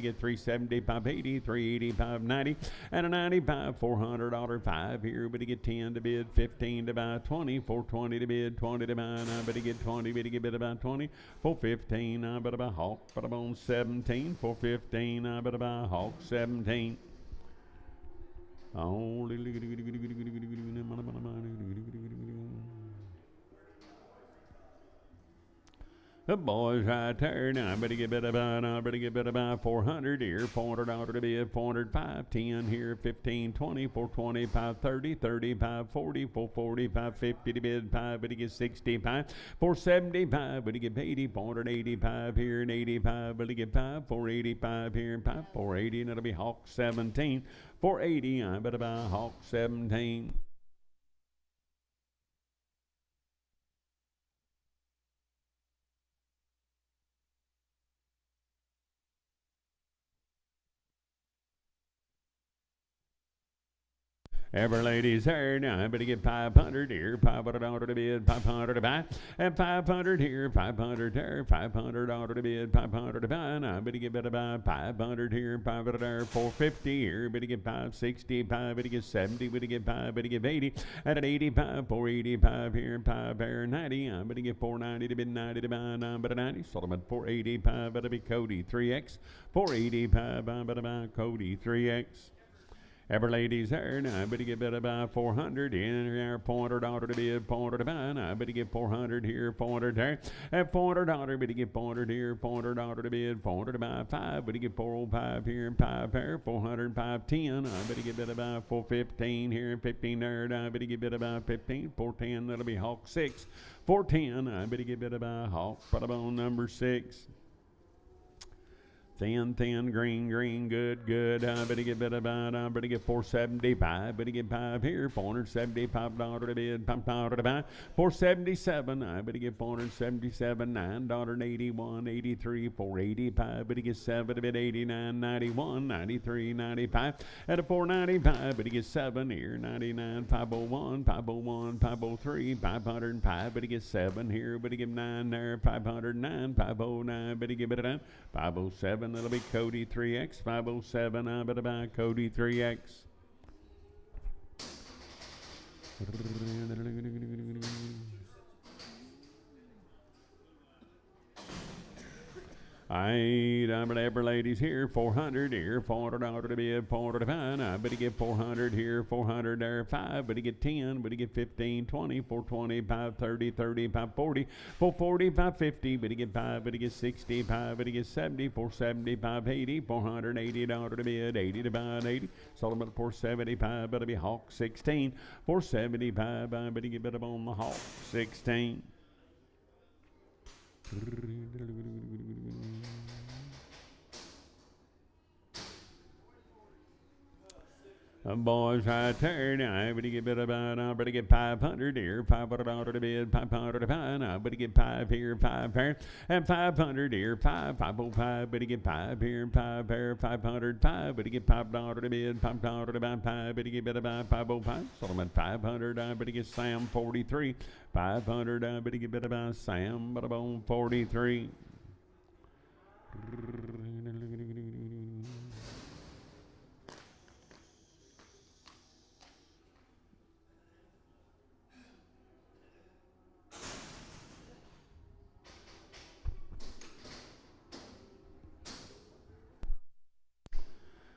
get 375, 80, 385, 90, and a 95, $400, 5 here, better get 10 to bid, 15 to buy, 20, 420 to bid, 20 to buy, and I better get 20, better get about 20, 415, I better buy Hawk, better on 17, 415, I better buy Hawk 17. Oh, the boys right there now, better get better about 400 here, $400 to bid, 405, 10 here, 15, 20, 425, 30, 35, 40, 445, 50 to bid, 5, better get 65, 475, better get 80, 485 here, and 85, better get 5, 485 here, and 5, 480, and it'll be Hawk 17, 480, I better buy Hawk 17. Every lady's there now, better get 500 here, $500 to bid, 500 to buy, and 500 here, 500 there, $500 to bid, 500 to buy. Now better get better buy 500 here, 500 there, 450 here, better get 560, better get 70, better get 5, better get 80, at an 85, 485 here, 5 there, 90. I better get 490 to bid, 90 to buy, 9 better 90. Solomon 485, better be Cody 3X, 485, better buy Cody 3X. Every lady's there now. I better get better by 400 in there. $400 to bid, 400 to buy. Now I better get 400 here, 400 there. At $400, better get 400 here, $400 to bid, 400 to buy 5. Better get 405 here and 5 there, 400, 510. I better get better by 415 here and 15 there. I better get better by 15, 410. That'll be Hawk 6. 410. I better get better by Hawk. Put up on number 6. Thin, green, good. I better get better about. I better get 475. Better get 5 here. $475 to bid. $5 to buy. 477. I better get 477. $9.81. 83. 485. Better get 7 to bid. 89. 91. 93. 95. At a 495. Better get 7 here. 99. 501. 501. 503. 505. Better get 7 here. Better get 9 there. 509. 509. Better get better down. 507. That'll be Cody 3X. 507. I better buy Cody 3X. I'm at every lady's here, 400 here, $400 to bid, 400 to buy. I better get 400 here, 400 there, 5, better get 10, better get 15, 20, 420, 530, 30, 540, 440, 550, better get 5, better get 60, 5, better get 70, 470, 580, $480 to bid, 80 to buy, 80, sold them at 475, better be Hawk 16, 475, I better get better on the Hawk 16. Boys right there now, I better get better about. I better get 500 here, $500 to bid, 500 to buy. I better get 5 here, 5 there, and 500 here, 505. Better get 5 here, 5 there, 500, 5. Better get $5 to bid, $5 to buy, 5. Better get better by 505. Sold them at 500. I better get Sam 43, 500. I better get better by Sam, but I'm 43.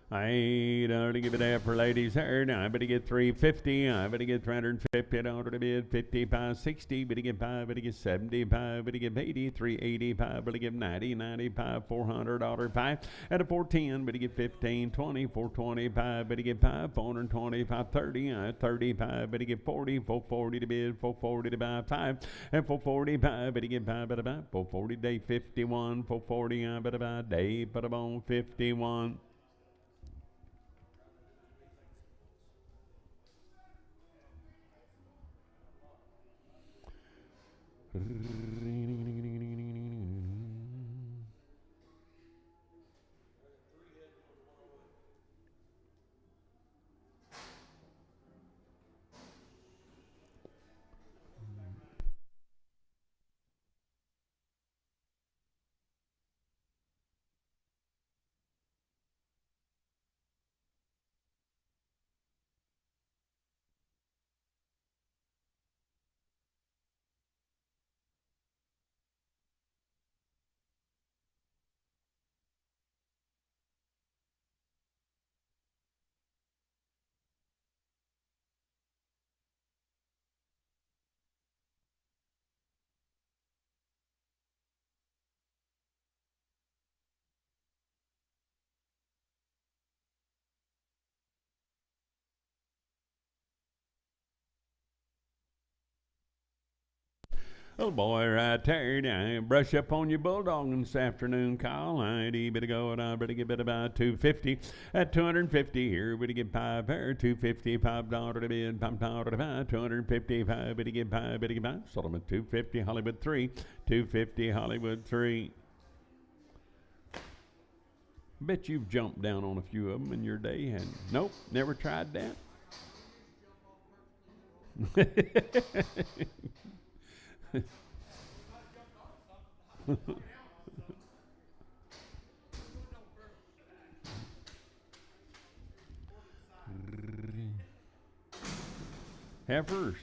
I don't give it up for ladies here. Now I better get 350. I better get 350 $1 to bid, 55, 60. Better get 5. Better get 75. Better get 80, 385. Better get 90, 95, $400 5. At a 410. Better get 15, 20, 425. Better get 5, 425, 30. 35. Better get 40, 440 to bid, 440 to buy 5. At 445. Better get 5. Better buy 440 day 51, 440. I better buy day. Put them on 51. Oh boy, right there. Now, brush up on your bulldogging this afternoon, Kyle. I better go and I better get better about 250. At 250 here, better get 5 there. 250, $5 to bid, $5 to buy. 255, better get 5, better get 5. Sold them at 250, Hollywood 3. 250, Hollywood 3. Bet you've jumped down on a few of them in your day. And nope, never tried that. Heifers.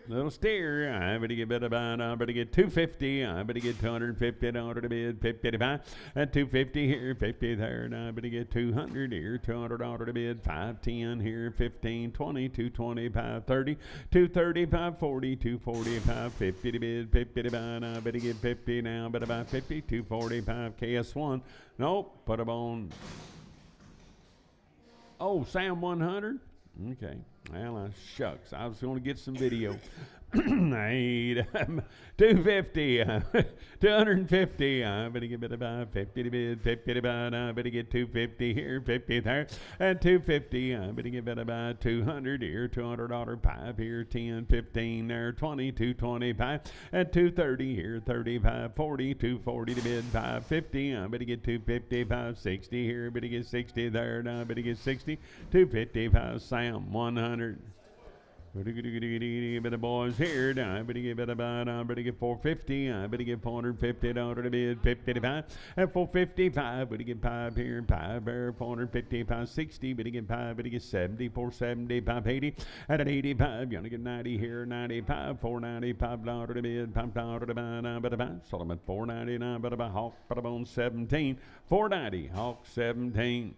Little steer, I better get better by, I better get 250, I better get 250 order to bid, 55, and 250 here, 50 there, and I better get 200 here, 200 order to bid, 510 here, 15, 20, 225, 30, 235, 40, 245, 50 to bid, 50 to buy, and I better get 50 now, better buy 50, 245, KS1, nope, put them on, oh, Sam 100, okay. Well, shucks. I was going to get some video. 250, 250. I better get about 50 to bid, 50 to buy. I better get 250 here, 50 there, and 250. I better get about 200 here, $200 pipe here, 10, 15 there, 20, 225, and 230 here, 35, 40, 240 to bid, 550. I better get 250, 560 here, better get 60 there, and I better get 60, 255. Sam 100. But the boys here, I better get about, I better get 450, I better get $450 to bid, 55, and 455, better get 5 here, 5 there, 450, 560, better get 5, better get 70, 470, 580, and an 85, you're gonna get 90 here, 95, $495 to bid, $5 to buy, I better buy, Solomon 499, better buy, Hawk, better bone 17, 490, Hawk 17.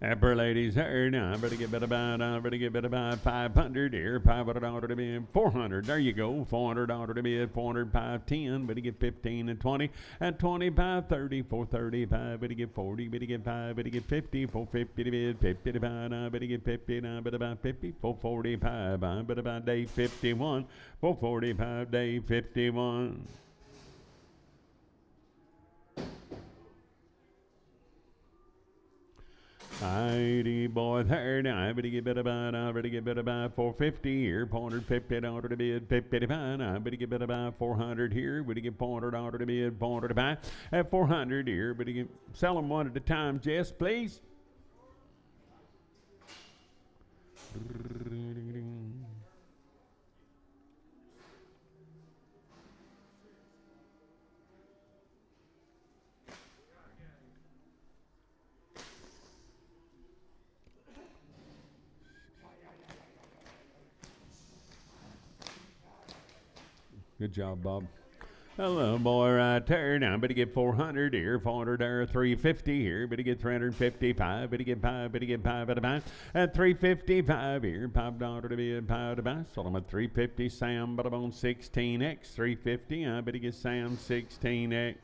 Upper ladies here, now I better get better about, I better get better about 500 here, $500 to bid, 400, there you go, $400 to bid, 400, 510, better get 15 and 20, and 25, 30, 435, better get 40, better get 5, better get 50, 450 to bid, 50 to buy, I better get 50, now better buy 50, 445, I better buy day 51, 445, day 51. Mighty boy there now, I better get better by, I better get better by 450 here, $450 to bid, 50 to buy, I better get better by 400 here, better get $400 to bid, 400 to buy, at 400 here, better get, sell them one at a time, Jess, please. Good job, Bob. Hello, boy, right there. Now, better get 400 here, 400 there, 350 here, better get 355, better get 5, better get 5 at a buy, and 355 here, $5 to be a 5 to buy. Sold them at 350, Sam, but I'm on 16X, 350, I better get Sam 16X.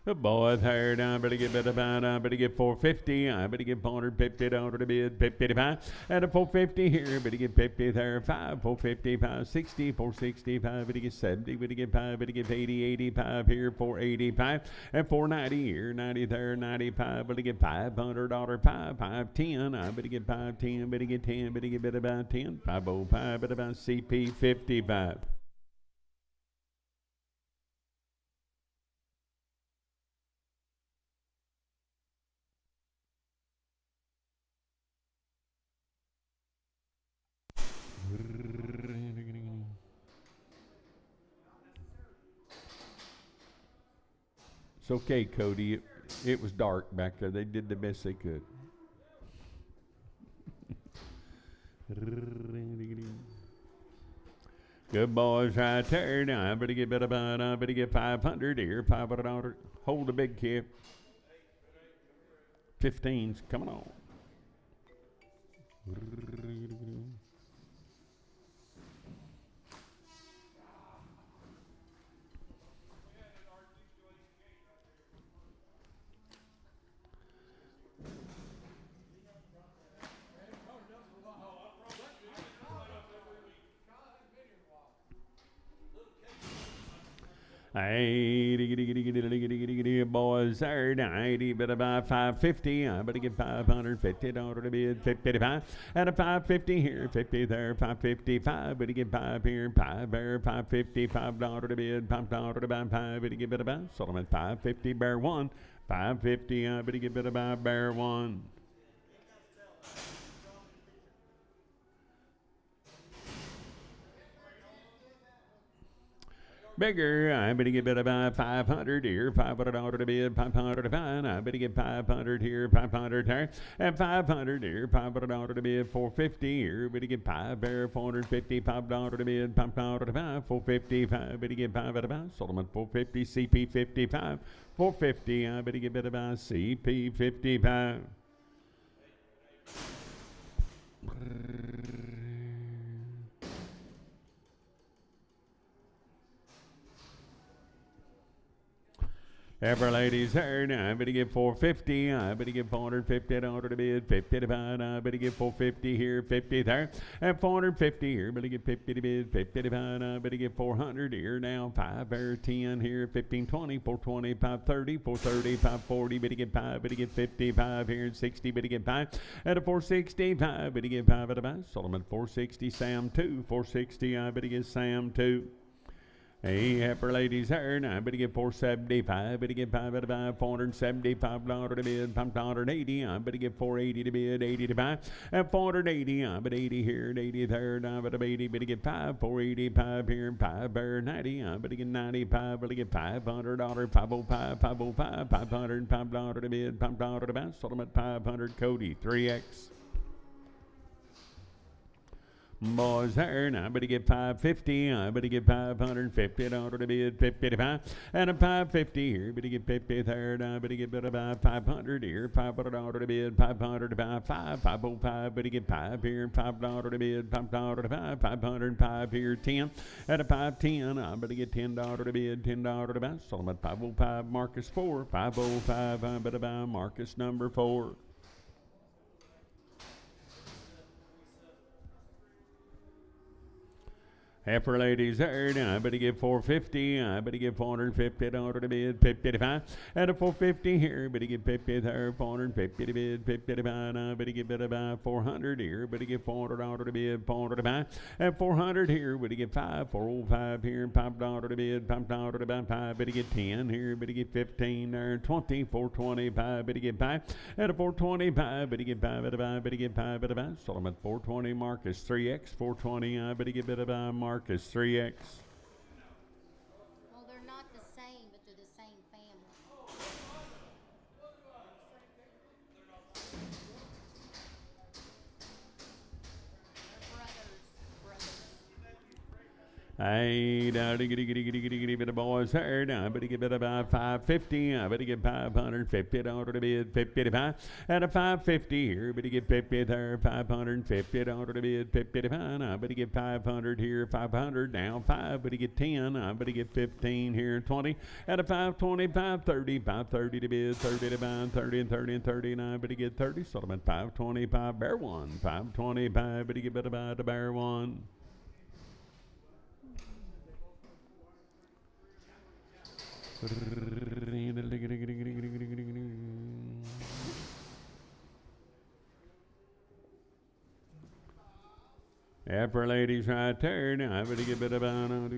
The boy there, I better get better about, I better get 450, I better get $450 to bid, 55, and a 450 here, better get 50 there, 5, 450, 560, 465, better get 70, better get 5, better get 80, 85 here, 485, and 490 here, 90 there, 95, better get $500, 5, 510, I better get 510, better get 10, better get better about 10, 505, better about CP 55. It's okay, Cody. It was dark back there. They did the best they could. Good boys right there. Now I better get better about. I better get 500 here. $500. Hold the big kip. 15's coming on. Hey, boys, there, 90, better buy 550. I better get $550 to bid, 55. And a 550 here, 50 there, 555. Better get 5 here, 5 there, 550, $5 to bid, $5 to buy 5. Better get better buy. Sold 550, bear 1. 550, I better get better buy, bear 1. Bigger, I better get better by 500 here, $500 to bid, 500 to buy. I better get 500 here, 500 there, and 500 here, $500 to bid, 450 here. Better get 5 there, $450, $5 to bid, $5 to buy, 455. Better get 5 at a buy. Sold them at 450, CP 55, 450. I better get better by CP 55. Ever ladies here, I better get 450. I better get 450 in order to bid, 50 to buy. I better get 450 here, 50 there, and 450 here. Better get 50 to bid, 50 to buy. I better get 400 here now. 5 there, 10 here, 15, 20, 420, 530, 430, 540. Better get 5. Better get 55 here, 60. Better get 5 at a 465. Better get 5 at a buy. Sold them at 460. Sam 2, 460. I better get Sam 2. Hey, happy ladies here. Now I better get 475. Better get 5 out of 5. $475 to bid. $580. I better get 480 to bid. 80 to buy. At 480. I bet 80 here. 80 there. I bet 80. Better get 5. 485 here. 5 there. 90. I better get 95. Better get $500. 505. 505. $505 to bid. $5 to buy. Sold them at 500. Cody 3X. Boys there, and I better get 550. I better get $550 to bid, 55, and a 550 here. Better get 50 there, and I better get better buy 500 here, $500 to bid, 500 to buy 5, 505. Better get 5 here, $5 to bid, $5 to buy 505 here, 10, at a 510. I better get $10 to bid, $10 to buy. Sold them at 505. Marcus 4, 505. I better buy Marcus number 4. Heifer ladies there, now I better get 450. I better get $450 to bid, 55. At a 450 here, better get 50 there, 450 to bid, 50 to buy. I better get better buy 400 here, better get $400 to bid, 400 to buy. At 400 here, better get 5, 405 here, $5 to bid, $5 to buy 5. Better get 10 here, better get 15 there, 20, 425. Better get 5. At a 425, better get 5 at a buy, better get 5 at a buy. Sold them at 420. Marcus 3X, 420. I better get better buy Marcus 3X. Well, they're not the same, but they're the same family. Hey, bit of boys here. Now I better get better by 550. I better get $550 to bid, 55. At a 550 here, better get 50 there, $550 to bid, 55. I better get 500 here, 500 now, 5. Better get 10. I better get 15 here, 20. At a 520, 530, 530 to bid, 30 to buy, 30 and 30 and 30. And I better get 30. Sold them at 525. Bear 1, 525. Better get better by the bear 1. After ladies right there, now I better get better by now.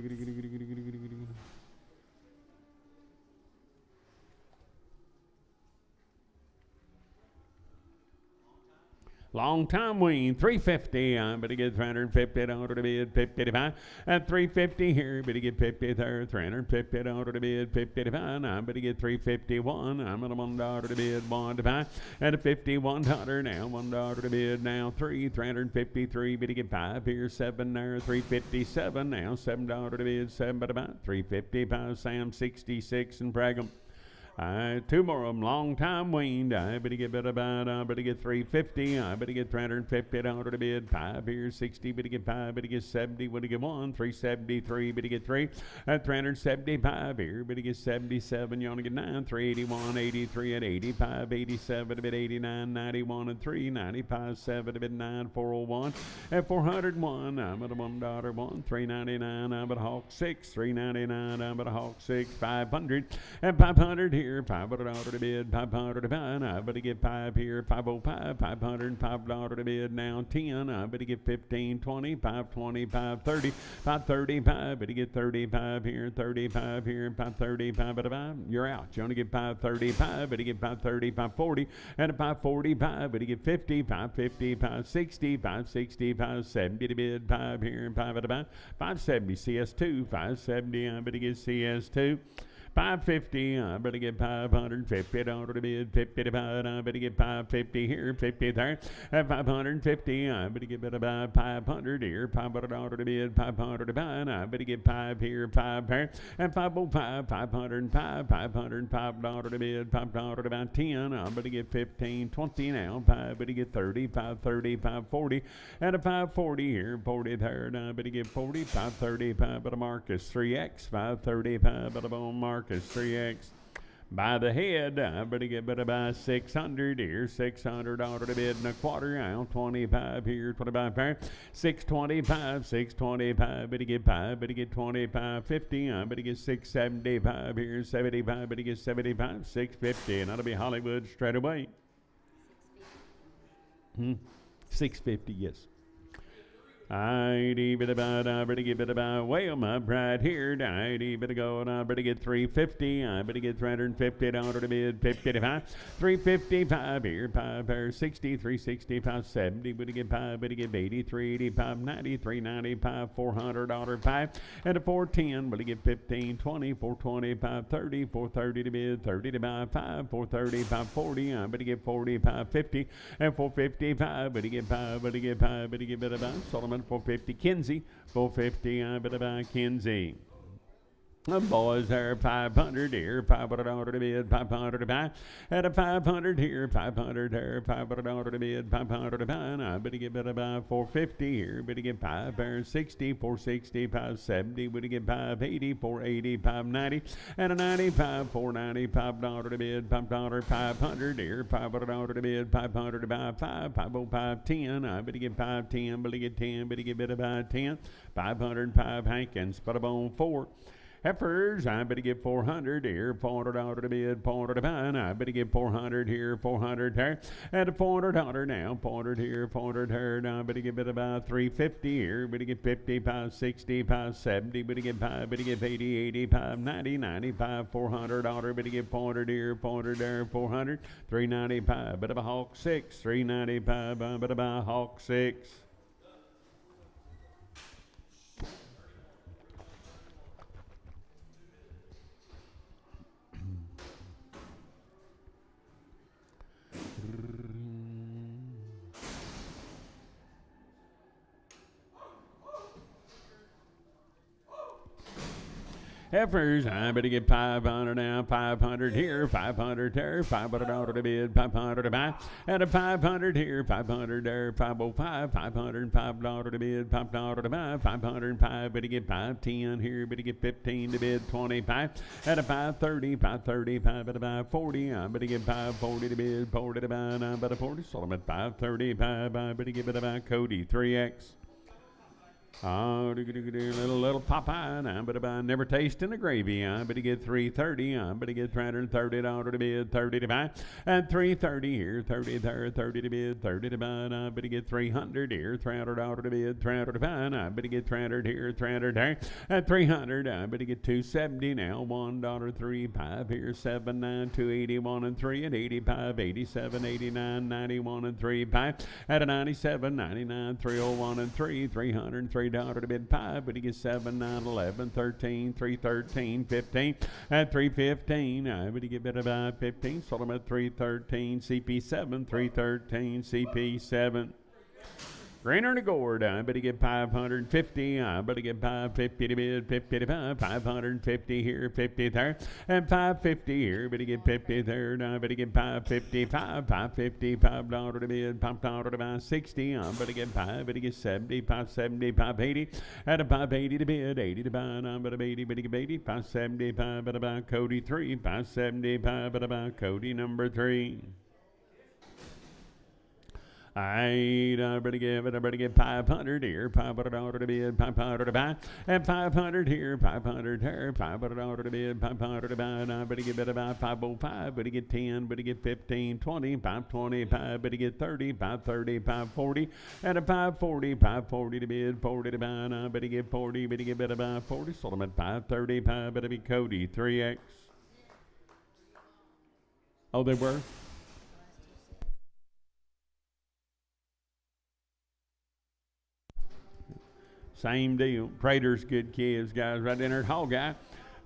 Long time wean, 350. I'm going to get 350 down to the bid, 55. At 350 here, but to get 50 there, 350 down to the bid, 55. I'm going to get 351. I'm going to $1 to the bid, 1 to 5. At a $51 now, $1 to the bid now, 353. But to get 5 here, 7 there, 357 now, $7 to the bid, 7 but about 355. Sam 66 and Brigham. Two more of them, long time weaned. I better get about, better get 350. I better get 350 down to the bid. 5 here, 60. Better get 5. Better get 70. Better get 1. 373. Better get 3. 375 here. Better get 77. You want to get 9. 381. 83 at 85. 87 a bit 89. 91 and 3. 95. 7 a bit 9. 401 at 401. I'm at a $1 1. 399. I'm at a Hawk 6. 399. I'm at a Hawk 6. 500 and 500 here. $500 to bid, 500 to buy. I better get 5 here, 505, $505 to bid. Now 10. I better get 15, 20, 525, 30, 535. Better get 35 here, 35 here, 535. Better buy. You're out. You only get 535. Better get 530, 540, and a 545. Better get 50, 550, 560, 560, 570 to bid. 5 here, 5 at a buy. 570 CS2, 570. I better get CS2. 550, I better get 550 down to the bid, 55, I better get 550 here, 50 there, at 550, I better get about 500 here, $500 to the bid, 500 to buy, I better get 5 here, 5 there, at 505, 505, $505 to the bid, $5 to buy 10, I better get 15, 20 now, 5, better get 30, 530, 540, at a 540 here, 40 there, I better get 40, 535, but a Marcus 3X, 535, but a bone Marcus 3X. By the head, I better get better by 600 here, $600 to bid and a quarter. Now 25 here, 25 there, 625, 625. Better get 5, better get 25, 50. I better get 675 here, 75. Better get 75, 650, and that'll be Hollywood straight away. 650, yes. I better about, I better get better about, well, my pride here, I better go, and I better get 350, I better get 350 down to the bid, 55, 355 here, 5 there, 60, 365, 70, better get 5, better get 80, 385, 90, 395, $400, 5, and a 410, better get 15, 20, 425, 30, 430 to bid, 30 to buy, 5, 430, 540, I better get 40, 550, and 455, better get 5, better get 5, better get better about, Solomon, 450, Kinsey, 450, I better buy Kinsey. The boys there, 500 here, $500 to bid, 500 to buy. At a 500 here, 500 there, $500 to bid, 500 to buy. And I better get better buy 450 here, better get 5 there, 60, 460, 570, better get 580, 480, 590, and a 95, $495 to bid, $500, 500 here, $500 to bid, 500 to buy 5, 505, 10. I better get 510, better get 10, better get better buy 10, 505 Hankins, but a bone 4. Heifers, I better get 400 here, $400 to bid, $400 to buy. I better get 400 here, 400 there, and a $400 now, 400 here, 400 there. Now I better get about 350 here, better get 50, 560, 570, better get 5, better get 80, 85, 90, 95, $400, better get 400 here, 400 there, 400, 395, better buy Hawk 6, 395, better buy Hawk 6. Heifers, I better get 500 now, 500 here, 500 there, $500 to bid, 500 to buy, and a 500 here, 500 there, 505, $505 to bid, $5 to buy, 505, better get 510 here, better get 15 to bid, 25, and a 530, 535, better buy 40, I better get 540 to bid, 40 to buy, and I better 40, Solomon 535, I better get better buy Cody 3X. Oh, little Popeye, but never tasting the gravy. But he get 330. But he get $330 to bid, 30 to buy, and 330 here, 30 there, 30 to bid, 30 to buy. But he get 300 here, $300 to bid, 300 to buy. But he get 300 here, 300 there, and 300. But he get 270 now, $1.35 here, 79, 281 and 3 at 85, 87, 89, 91 and 3 5 at a 97, 99, 301 and 3, $303 to bid 5, but he gets 7, 9, 11, 13, 313, 15 at 315. But he get better by 15, sold him at 313, CP7, 313, CP7. Greener and a gourd, but he get 550, but he get 550 to bid, 50 to 550 here, 50 there, and 550 here, but he get 50 there, but he get 555, $555 to bid, $5 to buy, 60, but he get 5, but he get 70, 570, 580, at a 580 to bid, 80 to buy, but a 80, but he get 80, 575, but about Cody 3, 575, but about Cody number 3. I better give 500 here, $500 to bid, $500 to buy, and 500 here, 500 here, $500 to bid, $500 to buy, and I better give it about 505, but he get 10, but he get 15, 20, 525, but he get 30, 530, 540, and a 540, 540 to bid, 40 to buy, and I better get 40, but he get better about 40, sold him at 535, better be Cody, 3X. Oh, they were? Same deal. Prater's good kids, guys. Right in there at Hog Guy.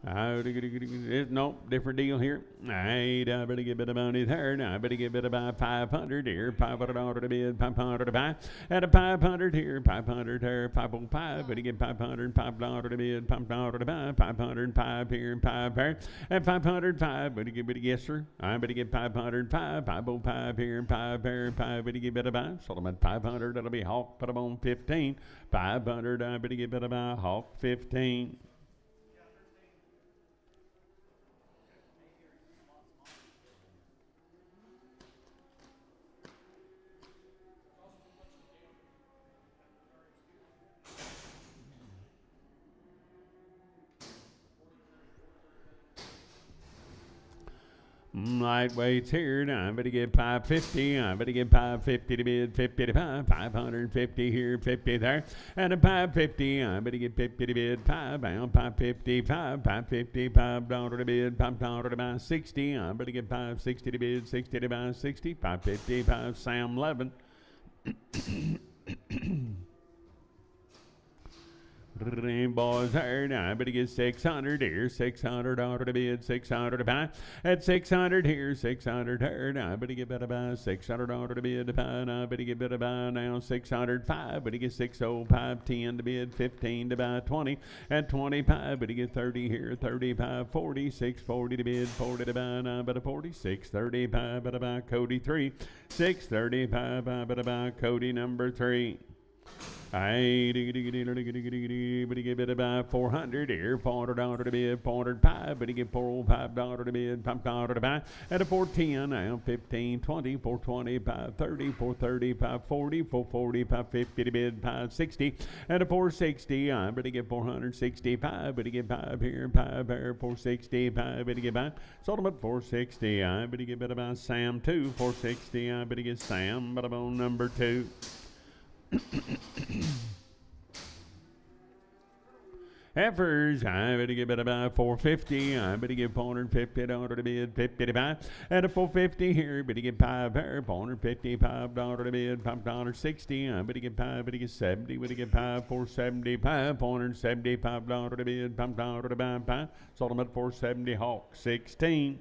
Nope, different deal here. I better get a bit of money there. I better get a bit about 500 here. $500 to bid, 500 to buy. And a 500 here, 500 there, 505. Better get $505 to bid, $5 to buy. 505 here and 5 there. And 505. Better get yes, sir. I better get 505. 505 here and 5 there. 5. Better get a bit of buy. Sold them at 500. That'll be Hawk. Put them on 15. 500. I better get a bit of buy. Hawk 15. Lightweights here. Now I better get 550. I better get 550 to bid, 50 to 550 here, 50 there, and a 550. I better get 50 to bid, 5 down, 555, $555 to bid, $5 to buy, 60. I better get 560 to bid, 60 to buy, 60, 555. Sam 11. Boys here now, I better get 600 here, $600 to bid, 600 to buy, at 600 here, 600 here, now I better get better buy, $600 to bid to buy, now I better get better buy now, 605, but he get 605, 10 to bid, 15 to buy, 20, at 25, but he get 30 here, 35, 40, 640 to bid, 40 to buy, now but a 40, 635, but about Cody 3, 635, but about Cody number 3. But he get bid about 400 here, $400 to bid, 405, but he get $405 to bid, $5 to buy, at a 410 now, 15, 20, 420, 530, 430, 540, 440, 550 to bid, 560, at a 460, but he get 465, but he get 5 here, 5 here, 465, but he get 5, sold him at 460, but he get bid about Sam 2, 460, but he get Sam, but I'm on number 2. Heifers, I better get about 450. I better get $450 to bid, 50 to buy. At a 450 here, better get 5 here, $455 to bid, $5.60. I better get 5, better get 70, better get 5, $475, $475 to bid, $5 to buy, 5. Sold them at 470. Hawk 16.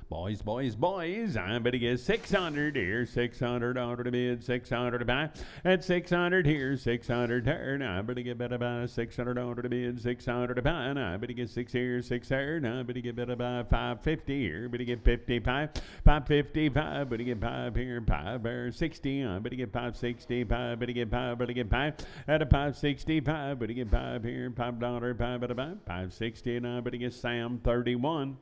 Boys, I better get 600 here, $600 to bid, 600 to buy, at 600 here, 600 there, now I better get better buy, $600 to bid, 600 to buy, now I better get 6 here, 6 there, now I better get better buy, 550 here, better get 55, 555, better get 5 here, 5 there, 60, I better get 565, better get 5, at a 565, better get 5 here, $5, 5 better buy, 560, now I better get Sam 31.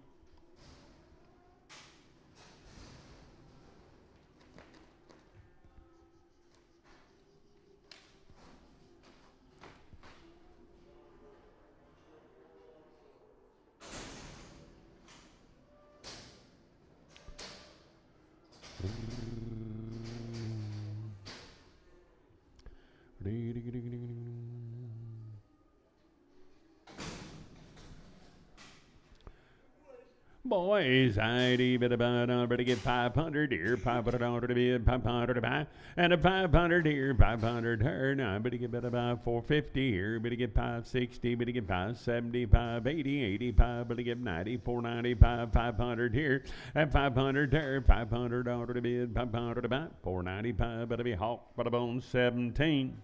Boys, I'd bit about to get 500 here, 500 to be 500 to buy, and a 500 here, 500 her. Now, better get about 450 here, better get 560, better get 570, 580, 85, better get 90, 495, 500 here, and 500 there, 500 to be 500 to buy, 495, better be hawk, but a bone 17.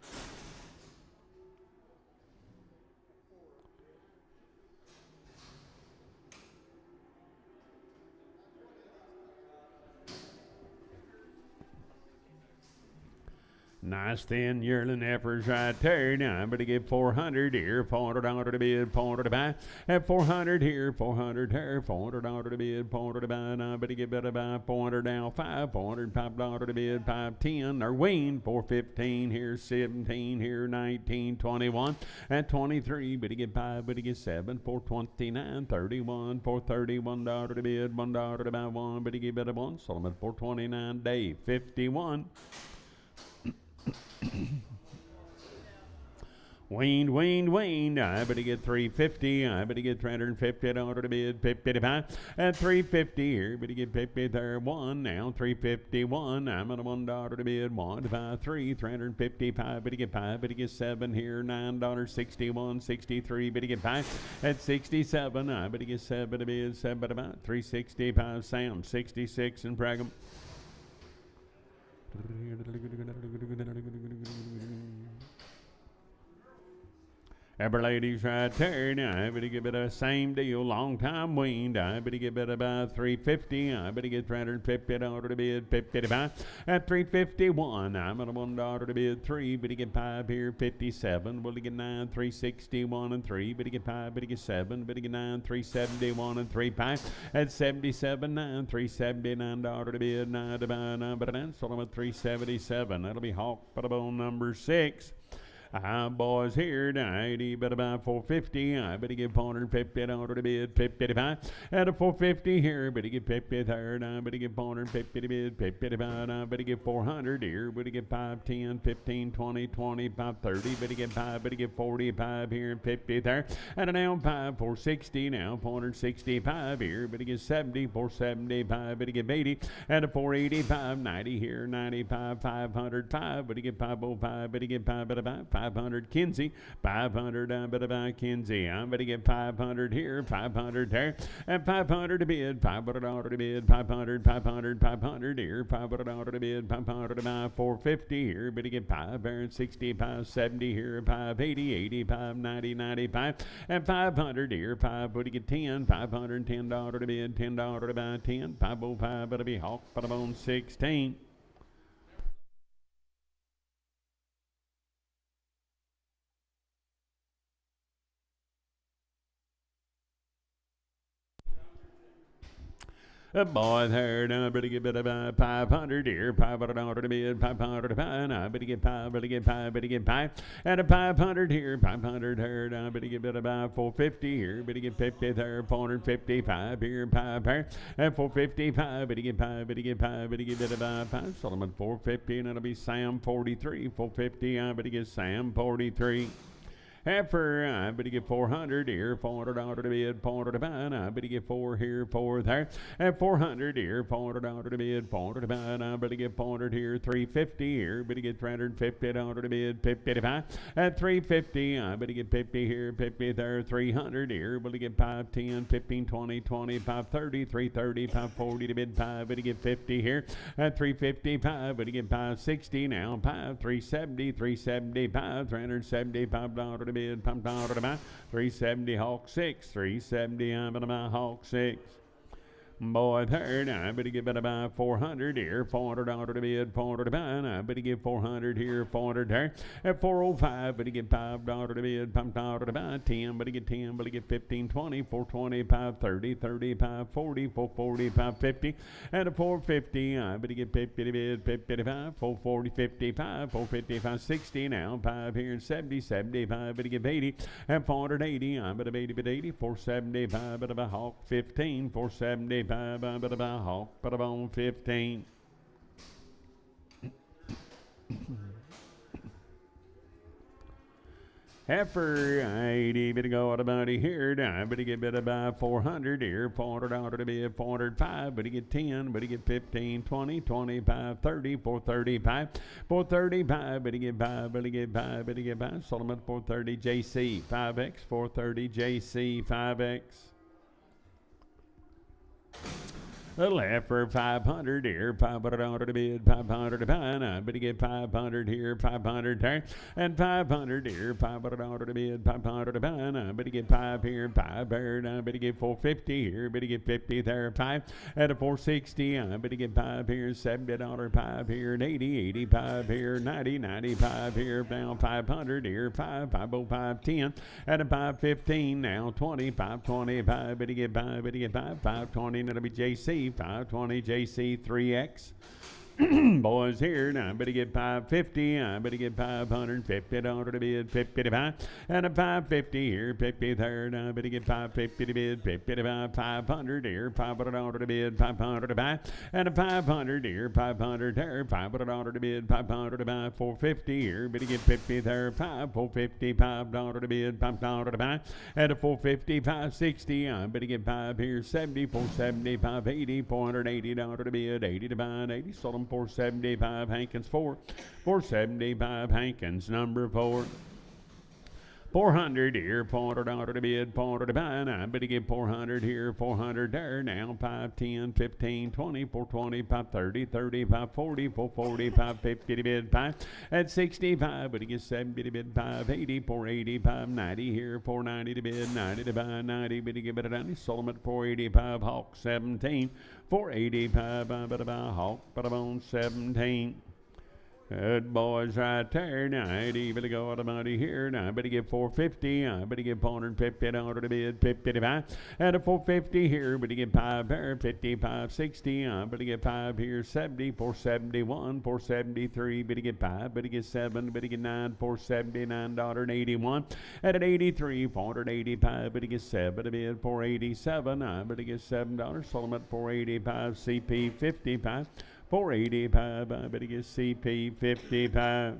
Nice thin yearling heifers right there. Now I'm going to get 400 here, 400 to bid, 400 to buy, and 400 here, 400 here, 400 to bid, 400 to buy. Now I'm going to get better by 400 down, 5, $405 to bid, 510. Or wean, 415 here, 17 here, 19, 21, and 23. But to get 5, but to get 7, 429, 31, $431 to bid, $1 to buy 1, but to get better 1. Solomon 429 day, 51. Weaned. I better get 350. I better get $350 to bid, 55. And 350 here. Better get 50 there. 1 now. 351. I'm at $1 to bid. 1 to buy 3. 355. Better get 5. Better get 7 here. $9.61. 63. Better get 5. At 67. I better get 7 to bid. 7 to buy 365. Sam 66 and Brigham. Every lady's right there. Now, I better get the same deal. Long time weaned. I better get better about 350. I better get $350 to bid, 55. At 351, I'm at $1 to bid, 3. Better get 5 here, 57. Will get 9, 361 and 3. Better get 5. Better get 7. Better get 9, 371 and 3. 5 at 77, 9, $379 to bid, 9 to buy, 9 but 9. So I'm at 377. That'll be hawk, but a bone number 6. Boys here tonight, he better buy 450. I better get $450 to bid, 55. At a 450 here, better get 50 third. I better get $450 to bid, 55. I better get 400 here. Better get 5, 10, 15, 20, 25, 30. Better get 5. Better get 45 here and 50 there. And now 5, 460 now, 465 here. Better get 70, 475. Better get 80. And a 485, 90 here, 95, 505. Better get 505. Better get 5. Better buy 500 Kinsey, 500 I better buy Kinsey. I'm better get 500 here, 500 there, and 500 to bid, $500 to bid, 500, 500, 500 here, $500 to bid, 500 to buy 450 here. Better get 5 there, 65, 70 here, 580, 85, 90, 95, and 500 here, 5. Better get 10, $510 to bid, $10 to buy 10, 505 better be hawk, but I'm on 16. A boy there, now better get about 500 here, $500 to bid, 500 to buy. Now better get 5, better get 5, better get 5, and a 500 here, 500 there. Now better get about 450 here, better get 50 there, 455 here, 5 here, and 455. Better get 5, better get 5, better get about 5. Solomon 450, and it'll be Sam 43, 450. I better get Sam 43. Heifer, I better get 400 here, $400 to bid, $400 to buy. I better get 4 here, 4 there, and 400 here, $400 to bid, $400 to buy. I better get 400 here, 350 here, better get $350 to bid, 50 to buy. At 350, I better get 50 here, 50 there, 300 here, better get 5, 10, 15, 20, 25, 30, 330, 540 to bid, 5, better get 50 here, at 355, better get 560 now, 5, 370, 375, $375 to bid, $5 to buy, 370 hawk 6, 370 I'm gonna buy hawk 6. Boy, third, I better get about 400 here, $400 to bid, $400 to buy. I better get 400 here, 400 there. At 405, better get $5 to bid, $5 to buy. 10, better get 10, better get 15, 20, 425, 30, 35, 40, 440, 550. At a 450, I better get 50 to bid, 55, 440, 55, 455, 60 now. 5 here, 70, 75, better get 80. At 480, I better 80, but 80, 475, better buy hawk 15, 470. But about hawk, but about 15. Heifer, 80, bit to go out about here, down, but he get bit about 400 here, $400 to be at 405, but he get 10, but he get 15, 20, 25, 30, 435, 435, but he get 5, but he get 5, but he get 5, sold him at 430, JC, 5X, 430, JC, 5X. Little heifer, 500 here, $500 to bid, 500 to buy, but he get 500 here, 500 there, and 500 here, $500 to bid, 500 to buy, but he get 5 here, 5 there, but he get 450 here, but he get 50 there, 5 at a 460, but he get 5 here, $70, 5 here, and 80, 85 here, 90, 95 here, now 500 here, 5, 505, 10, at a 515, now 20, 525, but he get 5, but he get 5, 520, and it'll be JC. 520 JC 3X. Boys here now, but he get 550, but he get $550 to bid, 50 to buy, and a 550 here, 50 there, but he get 550 to bid, 50 to buy, 500 here, $500 to bid, 500 to buy, and a 500 here, 500 there, $500 to bid, 500 to buy, 450 here, but he get 50 there, 450, $5 to bid, $5 to buy, and a 450, 560, but he get 5 here, 70, 470, 580, $480 to bid, 80 to buy, and 80, sold him 475, Hankins 4, 475, Hankins number 4. 400 here, $400 to bid, $400 to buy, but he get 400 here, 400 there, now 5, 10, 15, 20, 420, 530, 30, 540, 440, 550 to bid, 5 at 65, but he gets 70 to bid, 580, 480, 590 here, 490 to bid, 90 to buy, 90, but he get it down, he sold him at 485, Hawk 17, 485, but about Hawk, but about 17. Good boys right there. Now, 80, but he go out of money here. Now, but he get 450. But he get $450 to bid, 50 to buy. And a 450 here, but he get 5 there, 55, 60. But he get 5 here, 70, 471, 473. But he get 5, but he get 7, but he get 9, $479.81. And at 83, 485, but he gets 7 to bid, 487. But he gets $7. Sold him at 485, CP 55. 485, but he gets CP 55.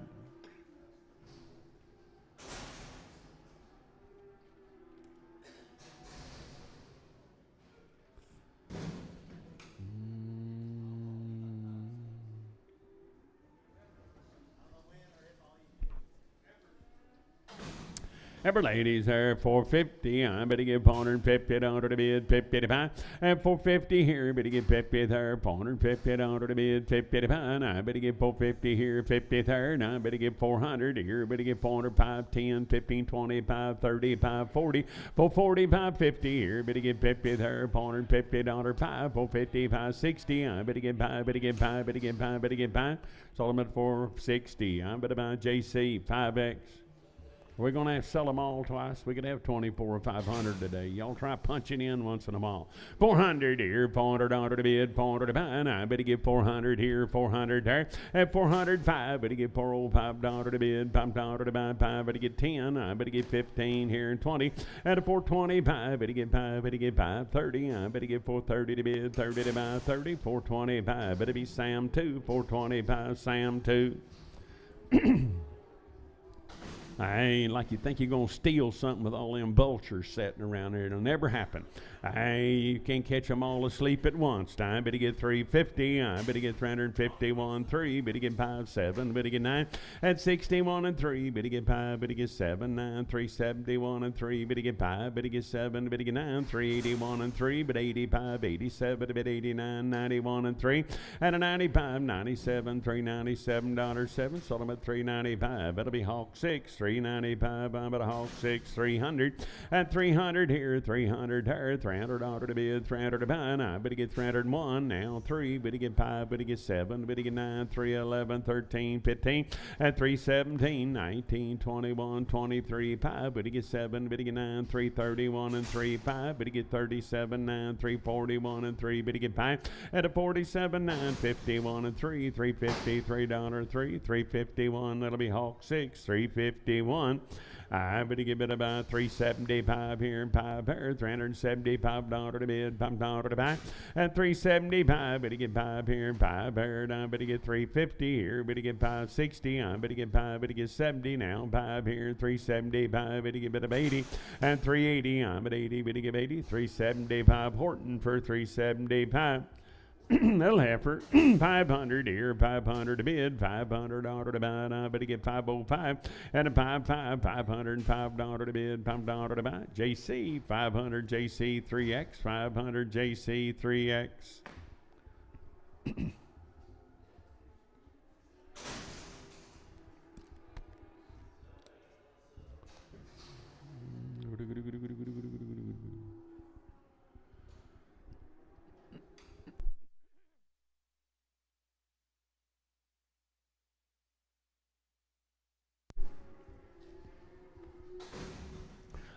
Every ladies there, 450, but he get $450 to bid, 50 to buy, and 450 here, but he get 50 there, $450 to bid, 50 to buy, but he get 450 here, 50 there, but he get 400 here, but he get 405, 10, 15, 25, 30, 540, 440, 550 here, but he get 50 there, $450, 5, 450, 560, but he get 5, but he get 5, but he get 5, but he get 5, sold him at 460, but about JC, 5X. We're going to have to sell them all twice. We could have 24 or 500 today. Y'all try punching in once in a while. 400 here, $400 to bid, 400 to buy. I bet he get 400 here, 400 there. At 405, but he get $405 to bid, $5 to buy, 5, but he get 10. I bet he get 15 here and 20. At a 425, but he get 5, but he get 5, 30. I bet he get 430 to bid, 30 to buy, 30, 425. But it be Sam 2, 425, Sam 2. I ain't like you think you're going to steal something with all them vultures sitting around there. It'll never happen. You can't catch them all asleep at once time. But he get 350. But he get 351, 3. But he get 5, 7. But he get 9. At 61 and 3. But he get 5. But he get 7, 9, 371 and 3. But he get 5. But he get 7. But he get 9, 381 and 3. But 85, 87. But 89, 91 and 3. At a 95, 97, $397, 7. Sold him at 395. That'll be Hawk 6, 395. But a Hawk 6, 300. At 300 here, 300 there. $300 to bid, 300 to buy. But he get 301, now 3, but he get 5, but he get 7, but he get 9, 311, 13, 15, at 317, 19, 21, 23, 5, but he get 7, but he get 9, 331 and 3, 5, but he get 37, 9, 341 and 3, but he get 5, at a 47, 9, 51 and 3, $350, $3, 3, 351, that'll be Hawk 6, 350. 571. I better give it about 375 here and five here, $375 to bid, $5 to buy. At 375, better get five here and five here. I better get 350 here, better get 560. I better get five, better get 70 now. Five here, 375, better get a bit of 80. At 380, I'm at 80, better give 80. 375 Horton for 375. Little heifer, 500 here, 500 to bid, $500 to buy. I better get 505 and a 55, $505 to bid, $5 to buy. JC, 500 JC 3X, 500 JC 3X.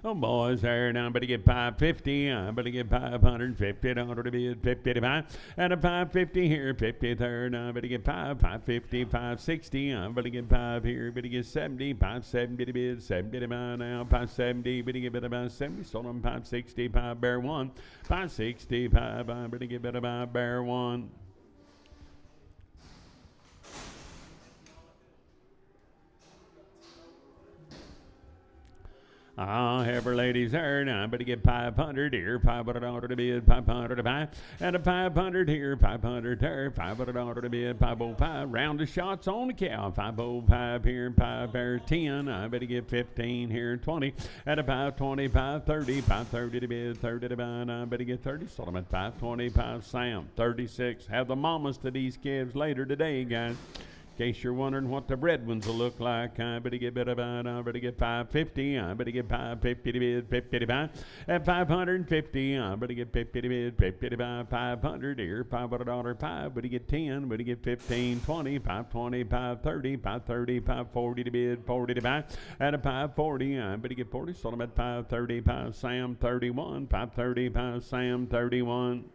Oh, boys, there now, better get 550. I better get $550 to bid, 55. And a 550 here, 53rd. I better get 550, 560. I better get 5 here, better get 70, 570 to bid, 70 to buy now, 570. Better get about 70. Sold them 565, bear one. 565, I better get about bear one. Have her ladies there. Now I better get 500 here, $500 to bid, 500 to buy, and a 500 here, 500 there, $500 to bid, 505. Round of shots on the cow, 505 here, 5 there, 10. I better get 15 here, 20, and a 525, 30, 530 to bid, 30 to buy, and I better get 30. Sold them at 525. Sam, 36. Have the mamas to these calves later today, guys. In case you're wondering what the red ones will look like, I better get better about. I better get 550. I better get 550 to bid, 50 to buy. At 550, I better get 50 to bid, 50 to buy. 500 here, $500, 5. Better get 10. Better get 15, 20, 520, 530, 530, 540 to bid, 40 to buy. At a 540, I better get 40. Sold them at 535. Sam, 31. 535. Sam, 31.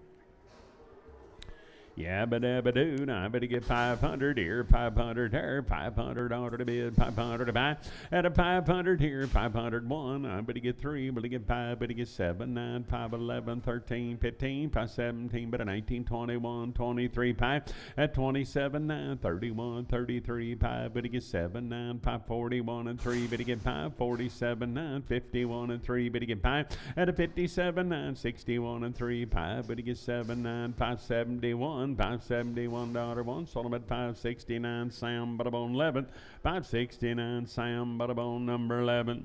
Yeah, but dude, I better get 500 here, 500 there, $500 to bid, 500 to buy. At a 500 here, 501. I better get 3, better get 5, better get 7, 9, 5, 11, 13, 15, 5, 17, better 19, 21, 23, 5. At 27, 9, 31, 33, 5, better get 7, 9, 5, 41 and 3, better get 5, 47, 9, 51 and 3, better get 5. At a 57, 9, 61 and 3, 5, better get 7, 9, 5, 71. $571 one. Sold them at 569. Sam, bada-bone 11. 569. Sam, bada-bone number 11.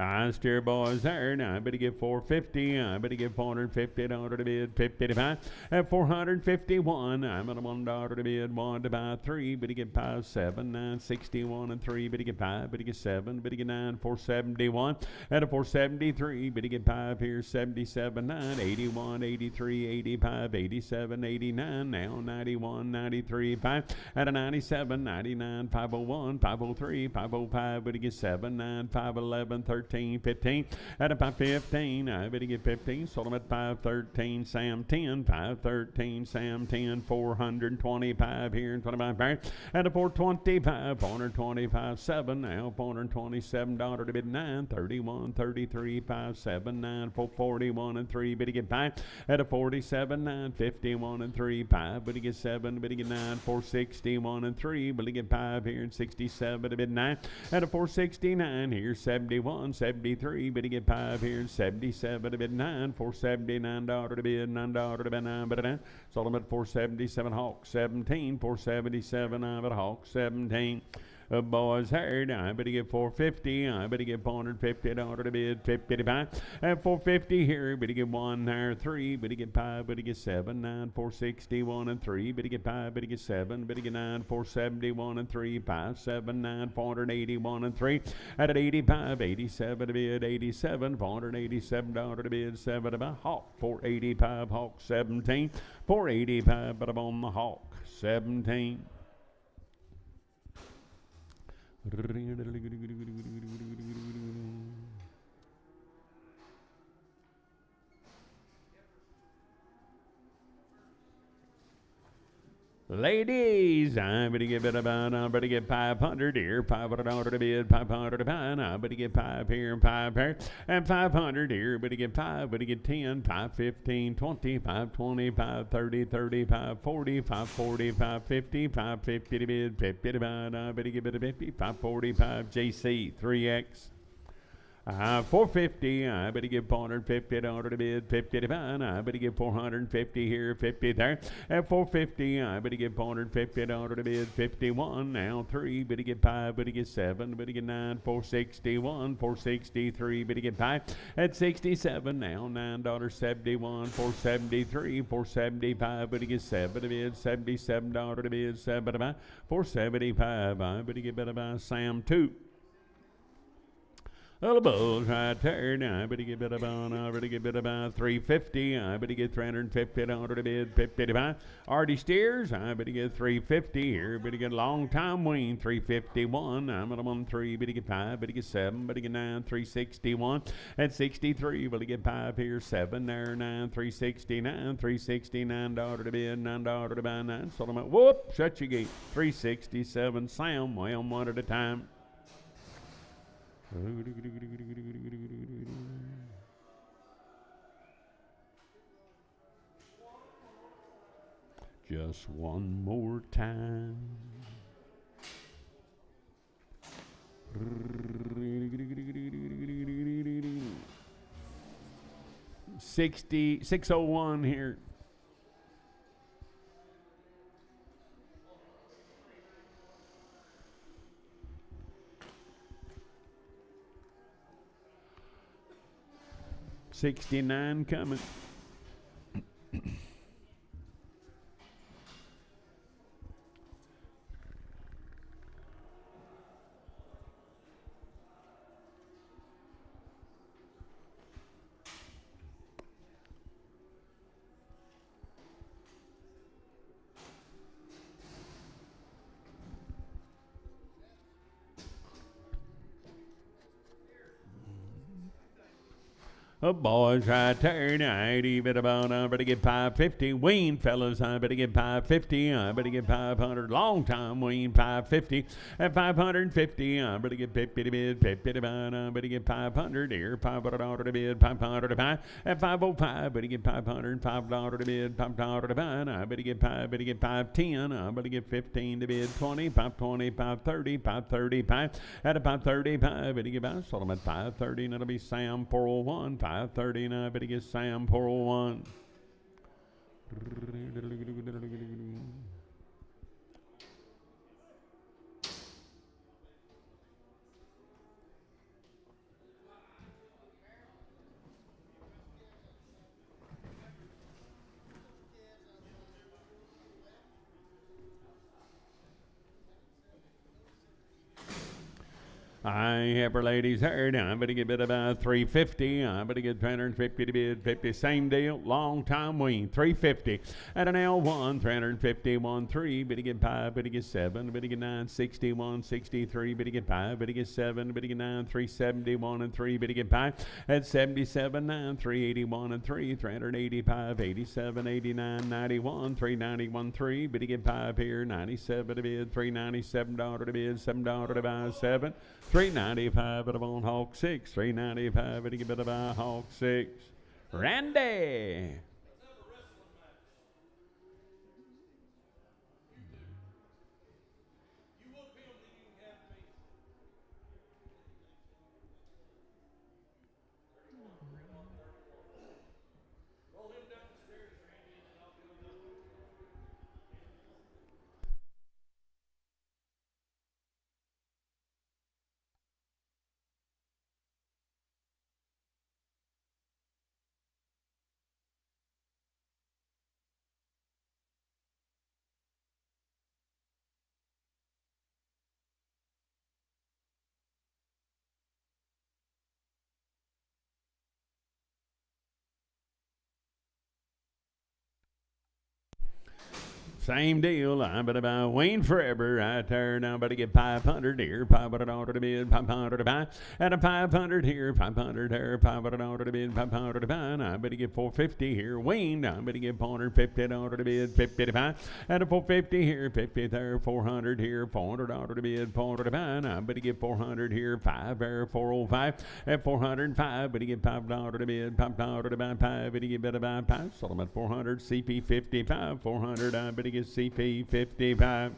I steer boys there. Now I better get 450. I better get $450 to bid, 55. At 451, I'm at $1 to bid, 1 to buy, 3. Better get 5, 7, 9, 61 and 3. Better get 5. Better get 7. Better get 9, 471. At a 473, better get 5 here, 77, 9, 81, 83, 85, 87, 89. Now 91, 93, 5. At a 97, 99, 501, 503, 505. Better get 7, 9, 511, 13. 15. At a 515, I better get 15. Sold them at 513. Sam 10. 513. Sam 10. 425 here and 25 there. At a 425. 425. 7. Now $427 to bid 9. 31. 33. 579. 441 and 3. Better get 5. At a 47. 9. 51 and 3. 5. Better get 7. Better get 9. 461 and 3. Better get 5 here and 67 to bid 9. At a 469 here. 71. 73, better get 5 here, 77 to bid 9, $479 to bid, $9 to bid 9, but 9. Sold them at 477, Hawk 17, 477, but Hawk 17. Boys heard, I better get 450, I better get $450 to bid, 55. At 450 here, better get 1 there, 3, better get 5, better get 7, 9, 461 and 3, better get 5, better get 7, better get 9, 471 and 3, 5, 7, 9, 481 and 3. At 85, 87 to bid, 87, $487 to bid, 7 to buy. Hawk 485, Hawk 17, 485, but I'm on the Hawk 17. Ladies, I better get about, I better get 500 here, 500 to bid, 500 to buy, I better get 5 here and 5 here, and 500 here, better get 5, better get 10, 5, 15, 20, 5, 20, 5, 30, 35, 40, 5, 40, 5, 50, 5, 50 to bid, 50 to buy, I better get 50, 545, JC, 3X. 450, I better give 450 to bid, 50 to buy, I better give 450 here, 50 there. At 450, I better give 450 to bid, 51. Now 3, better get 5, better get 7, better get 9, 461, 463, better get 5. At 67, now $9.71, 473, 475, better get 7 to bid, $77 to bid, 7 to buy, 475, I better get better buy Sam 2. Well, the bulls right there. Now I better get bit about, I better get bit about 350. I better get 350 to bid, 55. Artie Steers, I better get 350 here. Better get a long time wing, 351. I'm at 1 3, better get 5, better get 7, better get 9, 361. At 63, better get 5 here, 7 there, 9, 369, $369 to bid, $9 to buy, 9. So I'm at, whoop, shut your gate. 367, Sam, well, 1 at a time. Just one more time. 601 here. $69 coming. Oh, boys, right there, I better get 550. Ween, fellas, I better get 550. I better get 500. Long time, Ween, 550. At 550, I better get 50 to bid, 50 to buy. I better get 500 here, $500 to bid, 500 to buy. At 505, better get 500, $5 to bid, $5 to buy. I better get 5, better get 510. I better get 15 to bid, 20, 520, 530, 535. At a 535, better get by. So I'm at 530, and it'll be Sam 401. 530, and I better get Sam 401. I have her ladies heard. I better get bid about 350. I better get 350 to bid 50. Same deal. Long time wing. 350. At an L1, 351 3. Better get 5. Better get 7. Better get 9. 61 63. Better get 5. Better get 7. Better get 9. 371 and 3. Better get 5. At 77 9. 381 and 3. 385 87 89 91. 391 3. Better get 5 here. 97 to bid. $397 to bid. $7 to buy 7. $395 at a bone Hawk 6. $395 at a bit of a Hawk 6. Randy. Same deal. I bet about Wayne forever right there. Now, better get 500 here. 500 order to bid. 500 to buy. And a 500 here. 500 there. 500 order to bid. 500 to buy. I better get 450 here. Wayne. I better get 450 order to bid. 50 to buy. And a 450 here. 50 there. 400 here. 400 order to bid. 400 to buy. I better get 400 here. 5 there. 405. And 405. Better get $5 to bid. $5 to buy. 5. Better get better buy. 5. Sold them at 400. CP 55. 400. I better get CP 55.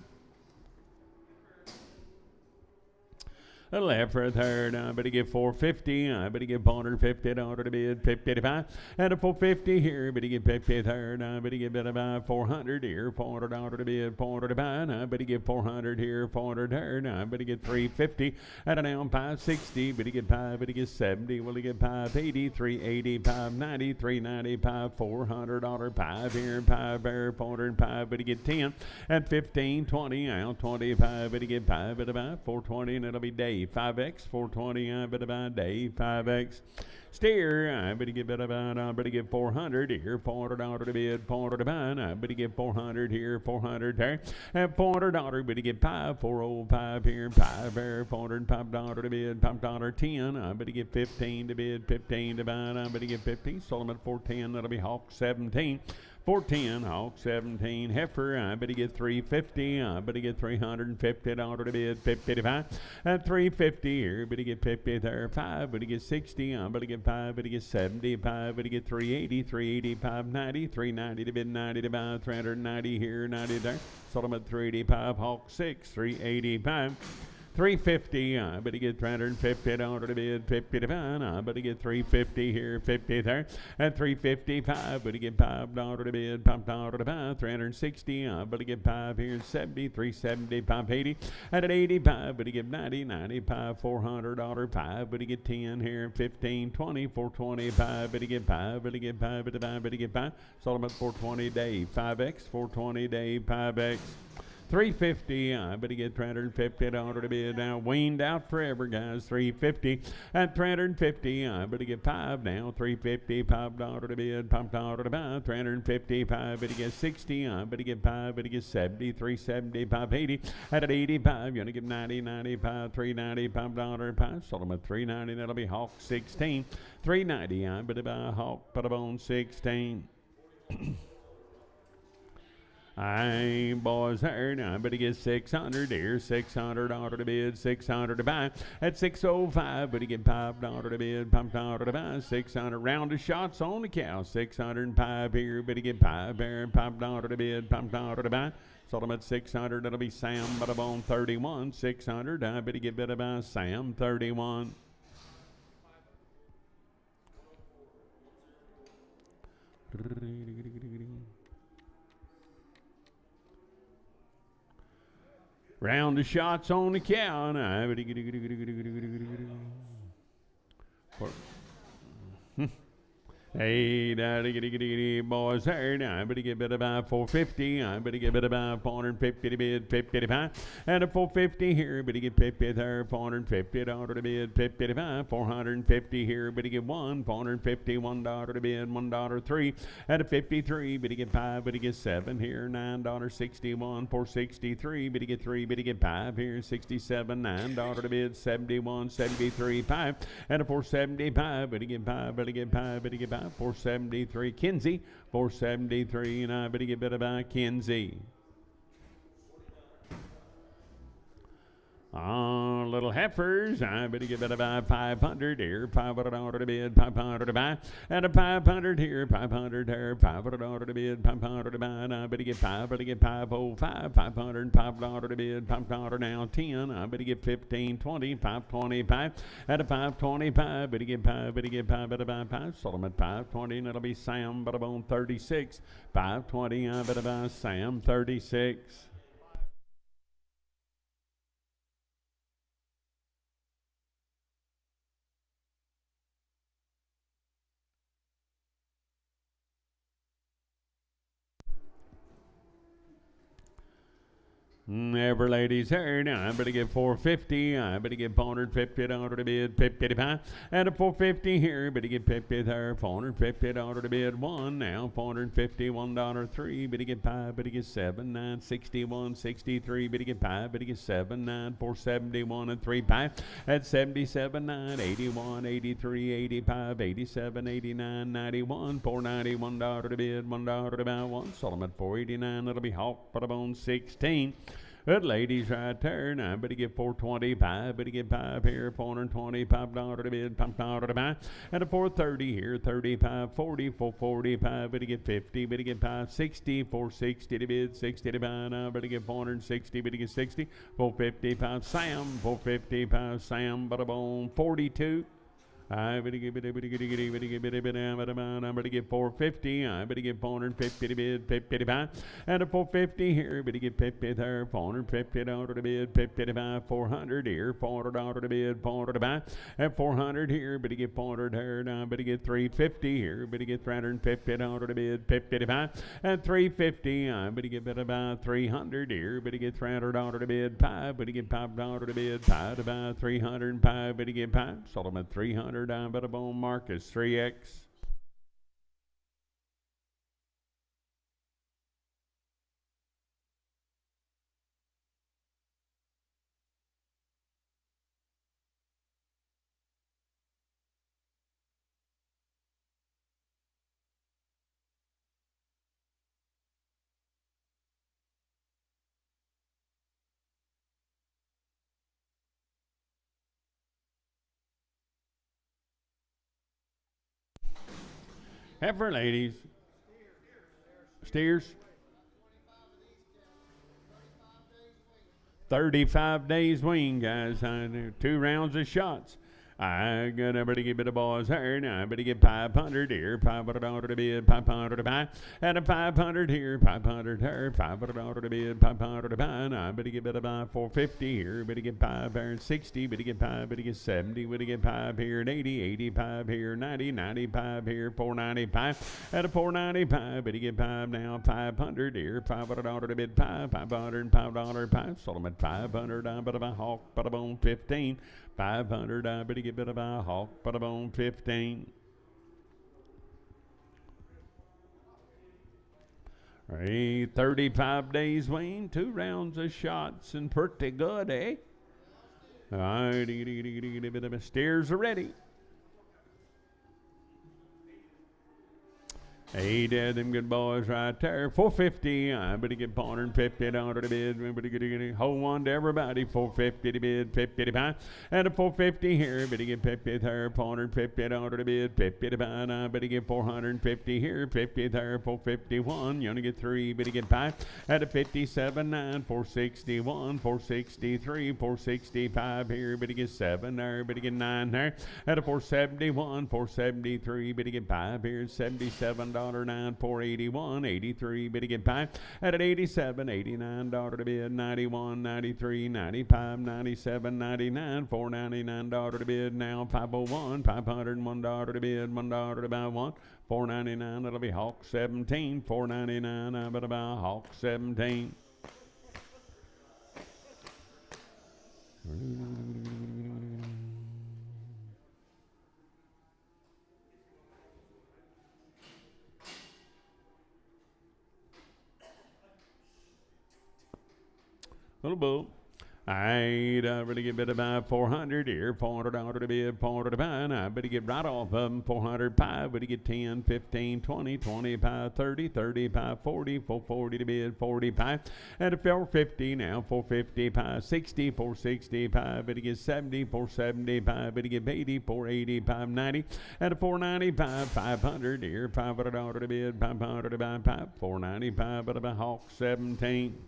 A left for a third. I better get 450. I better get 450 order to bid 55. And a 450 here. Better get 50 third. I better get better buy 400 here. 400 order to bid 400 to buy. I better get 400 here. 400 third. I better get 350. And a down 560. Better get 5. Better get 70. Will he get 580? 380. 590. 390. 400 order 5 here. 5 there. 405. Better get 10. And 15. 20. Out 25. Better get 5. Better buy 420. And it'll be day 5X 420. I better buy day 5X. Steer. I better get better buy. I better get 400 here. 400 order to bid. 400 to buy. I better get 400 here. 400 there. And 400 order. Better get 5. 405 here. 5 there. $405 to bid. $5 10. I better get 15 to bid. 15 to buy. I better get 50. Sold them at 410. That'll be Hawk 17. 410, Hawk 17, Heifer, I better get 350, I better get $350 to bid, 55, and 350 here, better get 50 there, 5, better get 60, I better get 5, better get 75, better get 380, 380, 590, 390 to bid, 90 to buy, 390 here, 90 there, sold them at 385, Hawk 6, 385. 350, I better get $350 to bid, 50 to buy. I better get 350 here, 50 there, and 355. Better get $5 to bid, $5 to buy, 360. I better get 5 here, 70, 370, 580, and at 85. Better get 90, 95, $400, 5. Better get 10 here, 15, 20, 425. Better get 5, better get 5, better buy, better get 5. Sold them at 420 day, 5X, 420 day, 5X. 350, I better get $350 to bid. Now weaned out forever, guys. 350 and 350. I better get 5 now. 350, $5 to bid, $5 to buy. 355, better get 60. I better get 5, better get 70, 370, 580. At 85, you're gonna get 90, 95, 390, $5 5. Sold them at 390. That'll be Hawk 16. 390. I better buy Hawk, put them on 16. Aye, boys, heard. I better get 600 here. $600 to bid, 600 to buy. At 605, better get $5 to bid, $5 to buy. 600 round of shots on the cow. 605 here. Better get 5 there, $5 to bid, $5 to buy. Sold them at 600. That'll be Sam, but I'm on 31. 600. I better get better by Sam, 31. Round of shots on the cow, and I better get hey, boys, there. I better get better by 450. I better get better by 450 to bid, 50 to buy. And a 450 here, better get 50 there, 450 to bid, 50 to buy. 450 here, better get 1, 450, $1 to bid, $1 3. And a 53, better get 5, better get 7 here, $9.61, 463, better get 3, better get 5 here, 67, $9 to bid, 71, 73, 5. And a 475, better get 5, better get 5, better get 5. 473 Kinsey, 473, and I better get better by Kinsey. Little heifers, I better get better by 500 here, $500 to bid, 500 to buy, and a 500 here, 500 there, $500 to bid, 500 to buy, and I better get 5, better get 505, $505 to bid, $5 now 10, I better get 15, 20, 525, and a 525, better get 5, better buy 5, sold them at 520, and it'll be Sam, but I'm on 36, 520, I better buy Sam, 36. Every lady's here now. I better get 450. I better get 450 dollar to bid 55. And a 450 here. Better get 50 there. 450 dollar to bid 1 now. 450 $1 3. Better get 5. Better get 7 9 61 63. Better get 5. Better get 7 9 471 and 3 5. At 77 9 81 83 85 87 89 91 491 dollar to bid $1 to buy 1. Sold them at 489. It'll be hawk for the bone 16. Good ladies right there. Now, better get 425. Better get 5 here. $425 to bid. $5 to buy. And a 430 here. 35, 40, 445. Better get 50. Better get 560. 460 to bid. 60 to buy. Now, better get 460. Better get 60. 455 Sam. 455 Sam. Bada boom. 42. I better get 450. I better get 450 to bid, 50 to buy. And a 450 here, better get 50 there, $450 to bid, 50 to buy, 400 here, $400 to bid, 400 to buy. And 400 here, better get 400 here, now better get 350 here, better get $350 to bid, 50 to buy. And 350, I better get better buy 300 here, better get $300 to bid, 5, better get $5 to bid, 5 to buy, 305, better get 5, sold them at 300. Down by the bone Marcus 3X. Heifer ladies. Steers. 35 days wean, guys. 2 rounds of shots. I got everybody get a bit of boys here. Now I better get 500 here, $500 to bid, 500 to buy, and a 500 here, 500 here, $500 to bid, 500 to buy. Now I better get better buy 450 here, better get 5 here and 60, better get 5, better get 70, better get 5 here and 80, 85 here, 90, 95 here, 495, and a 495, better get 5 now, 500 here, $500 to bid, 5, $500 and $5, 5, sold them at 500, I better buy hawk, better bone 15. 500, I better get better by hawk, but I'm on 15. Hey, 35 days wean, 2 rounds of shots, and pretty good, eh? All right, steers are ready. Hey, Dad, them good boys right there. 450. I better get $450 to bid. Better get hold on to everybody. 450 to bid, 50 to buy. And a 450 here. Better get 50 there. $450 to bid, 50 to buy. And I better get 450 here. 50 there. 451. You only get 3. Better get 5. At a 57, 9, 461, 463, 465 here. Better get 7 there. Better get 9 there. At a 471, 473. Better get 5 here. $77. $9, 481, 83, better get 5 at an 87, $89 to bid, 91, 93, 95, 97, 99, $499 to bid, now 501, $501 to bid, $1 to buy 1, $499, that'll be hawk 17, $499, I better buy hawk 17. Little bull. I better get better buy 400 here, $400 to bid, 400 to buy, and I better get right off of them, 405, better get 10, 15, 20, 25, 30, 35, 40, 440 to bid, 45, and a 450 now, 455, 60, 465, better get 70, 475, better get 80, 485, 90, and a 495, 500 here, $500 to bid, 500 to buy, 495, better buy hawk 17.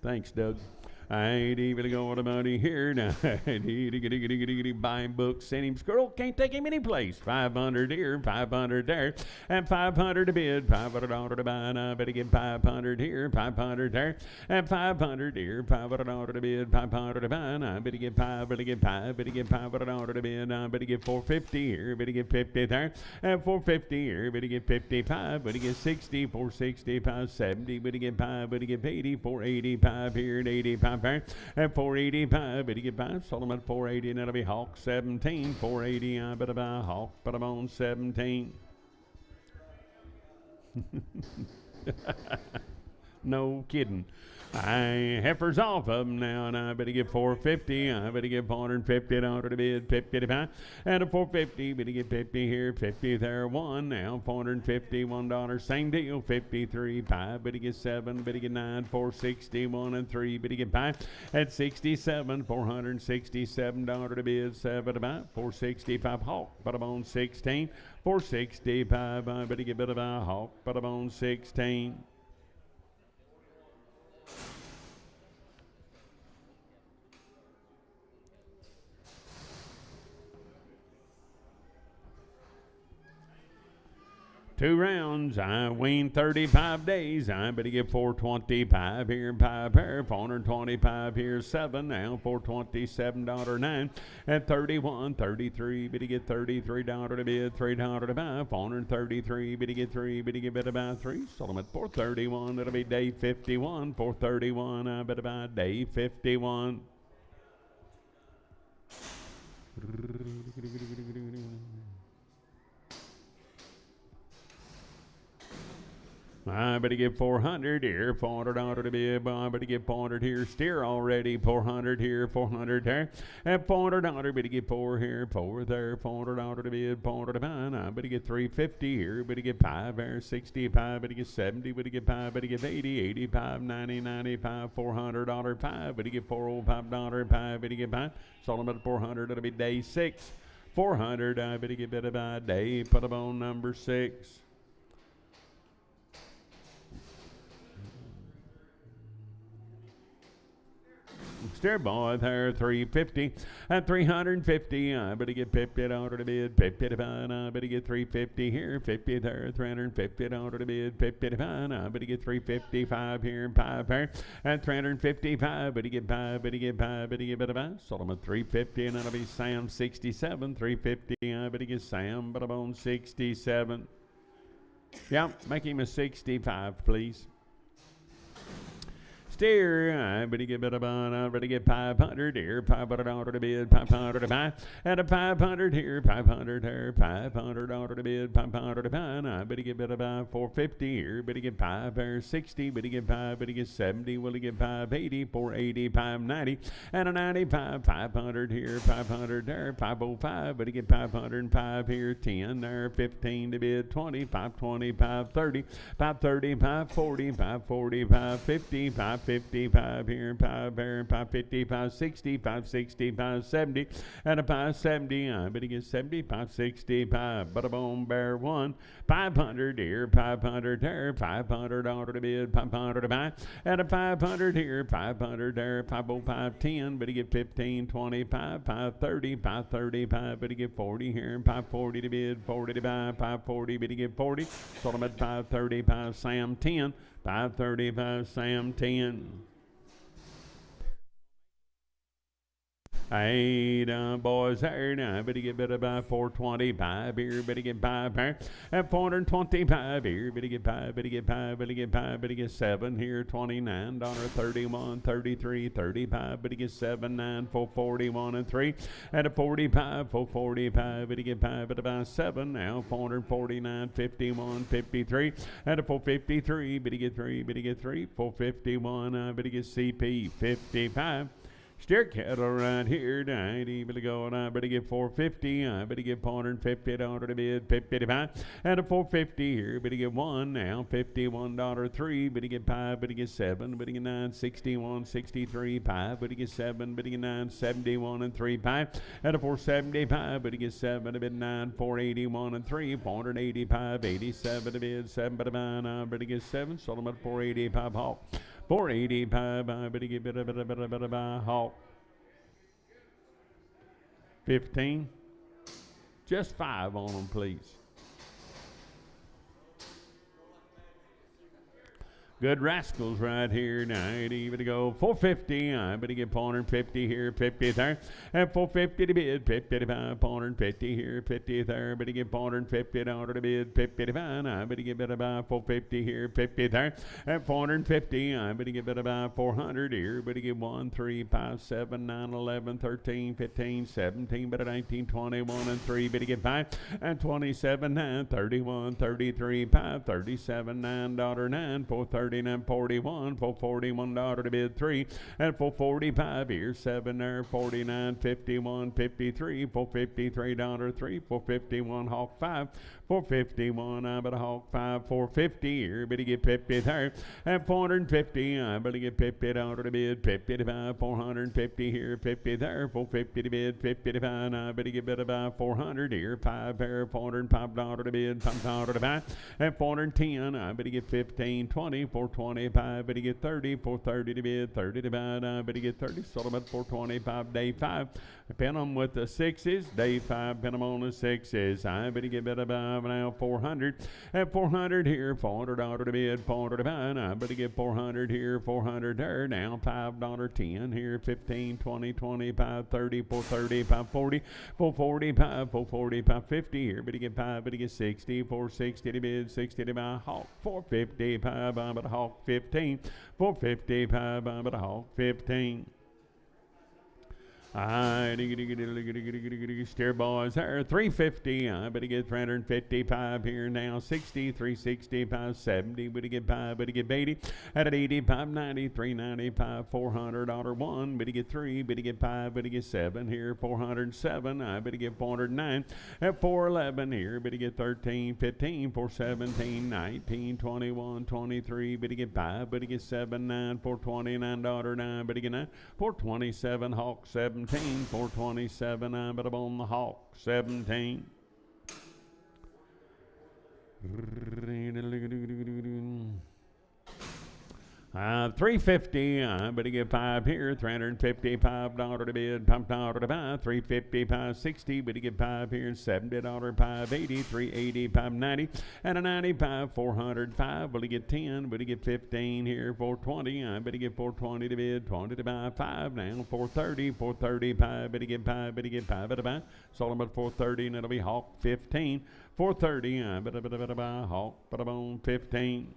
Thanks, Doug. I ain't even going about here now. Buying books, send him squirrel, can't take him any place. 500 here, 500 there, and 500 to bid. $500 to buy, and I better get 500 here, 500 there, and 500 here, $500 to bid, 500 to buy, and I better get $500 to bid. I better get 450 here, better get 50 there, and 450 here, better get 55, better get 60, 460, 570, better get 5, better get 80, 485 here, and 85 there, and 485, better get 5, sold them at 480, and that'll be Hawk 17, 480, I better buy Hawk, but I'm on 17. No kidding. Heifers off of them now, and I better get 450. I better get $450 to bid, 50 to buy, and a 450. Better get 50 here, 50 there, one now, $450, $1. Same deal, 53, 5. Better get 7. Better get 9, 460, 1 and 3. Better get 5 at 67, $467 to bid, 7 to buy, 465 Hawk, but I'm on 16, 465. I better get better buy Hawk, but I'm on 16. Two rounds, I wean 35 days. I better get 425 here, 5 here, 425 here, 7 now, $427, 9 at 31, 33. Better get $33 to bid, $3 to buy, 433. Better get 3, better get better buy 3. Sold them at 431. That'll be day 51, 431. I better buy day 51. I better get 400 here, $400 to bid. I better get 400 here, steer already, 400 here, 400 there, and $400. Better get 4 here, 4 there, $400 to bid, 400 to buy. I better get 350 here, better get 5 there, 65, better get 70, better get 5, better get 80, 85, 90, 95, $400, 5, better get $405, 5, better get 5. Sold them at 400. That'll be day 6, 400. I better get better by day. Put them on number 6. Steer boy there, 350 and 350. I better get $50 to bid, 50 to buy. I better get 350 here, 50 there, $350 to bid, 50 to buy. I better get 355 here, 5 there, and 355. Better get 5, better get 5, better get better buy. Sold them at 350, and that'll be Sam 67, 350. I better get Sam, but I'm on 67. Yeah, make him a 65, please. Steer, I better get better bun, I better get 500 here, $500 to bid, 500 to buy, and a 500 here, 500 there, $500 to bid, 500 to buy. I better get better buy, 450 here, better get 5 there, 60, better get 5, better get 70, will he get 580, 480, 590, and a 95, 500 here, 500 there, 505, better get 505 here, 10 there, 15 to bid, 20, 520, 530, 530, 540, 540, 550, 555 here, 5 there, 550, 560, 560, 570, and a 570. I better get 70, 565. But a bone bear 1, 500 here, 500 there, $500 to bid, 500 to buy, and a 500 here, 500 there, 505, 10. Better get 15, 25, 530, 535. Better get 40 here, 540 to bid, 40 to buy, 540. Better get 40. Sold them at 535. Sam 10. 535, Sam 10. Hey, boys, here now. Better get better by 425 here. Better get 5 here. At 425 here. Better get 5. Better get 5. Better get 5. Better get 7 here. $29, 31, 33, 35. Better get 7, 9, 441 and 3. At a 45, 445. Better get 5. Better buy 7 now. 449, 51, 53. At a 453. Better get 3. Better get 3. 451. Better get CP 55. Steer cattle right here, 90, better go, and I better get 450, I better get $450 to bid, 55, and a 450 here, better get 1 now, $51, 3, better get 5, better get 7, better get 9, 61, 63, 5, better get 7, better get 9, 71 and 3, 5, and a 475, better get 7, a bid 9, 481 and 3, 485, 87 to bid, 7, better buy, I better get 7, sold them at 485 Hawk. 485, I better get better, Hawk. 15. Just 5 on them, please. Good rascals right here tonight. Even to go 450. I better get 450 here, 50 there. And 450 to bid, 55, 450 here, 50 there. Better get 450 to bid, 55. I better get better by 450 here, 50 there. And 450. I better get better by 400 here. Better get 1, 3, 5, 7, 9, 11, 13, 15, 17, better 19, 21, and 3. Better get 5 and 27, 9, 31, 33, 5, 37, 9, $9, 430. 41, 441 to bid 3, and 445 here, 7 there, 49, 51, 53, 453 $3, 451 Hawk 5, 451, I better Hawk 5, 450 here, better get 50 there, and 450, I better get 50 to bid, 55, 450 here, 50 there, 450 to bid, 55, I better get better by 400 here, 5 there, $405 to bid, $5 to buy, and 410, I better get 15, 20, 425, better get 30, 430 to bid, 30 to buy, I better get 30, sold them at 425, day 5, pin them with the 6s, day 5, pin them on the 6s, I better get better by now 400, and 400 here, $400 to bid, 400 to buy, I better get 400 here, 400 there, now $5.10 here, 15, 20, 25, 30, 430, 540, 445, 440, 550 here, better get 5, better get 60, 460 to bid, 60 to buy, Hawk 455, I'm at Hawk 15, 455, I'm at Hawk 15. Steer boys there, 350. I better get 355 here now. 60, 365, 70. Better get 5, better get 80. At 85, 90, 395, $400 1. Better get 3, better get 5, better get 7 here. 407. I better get 409. At 411 here, better get 13, 15, 417, 19, 21, 23. Better get 5, better get 7, 9, $429 9. Better get 9, 427, Hawk 7. 427, I bet I'm on the Hawk 17. $350, I better get 5 here, $355 to bid, $5 to buy, 355, 60, better get 5 here, $70, 580, 380, 590, and a 95, 405, better get 10, better get 15 here, 420, I better get 420 to bid, 20 to buy, 5 now, 430, 435, better get 5, better get 5 to buy, sold them at 430, and it'll be Hawk 15, 430, I better buy, Hawk, but I'm on 15.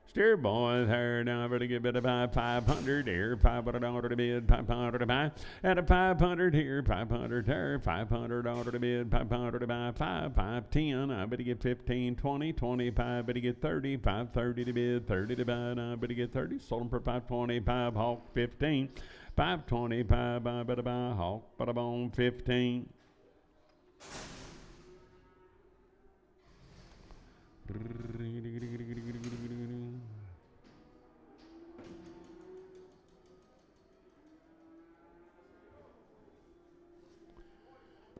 Steer boys here now, better get better by 500 here, $500 to bid, $500 to buy, and a 500 here, 500 there, $500 to bid, $500 to buy, 5, 510, I better get 15, 20, 25, better get 30, 530 to bid, 30 to buy, and I better get 30, sold them for 525, Hawk 15, 525, I better buy, Hawk, but I'm on 15.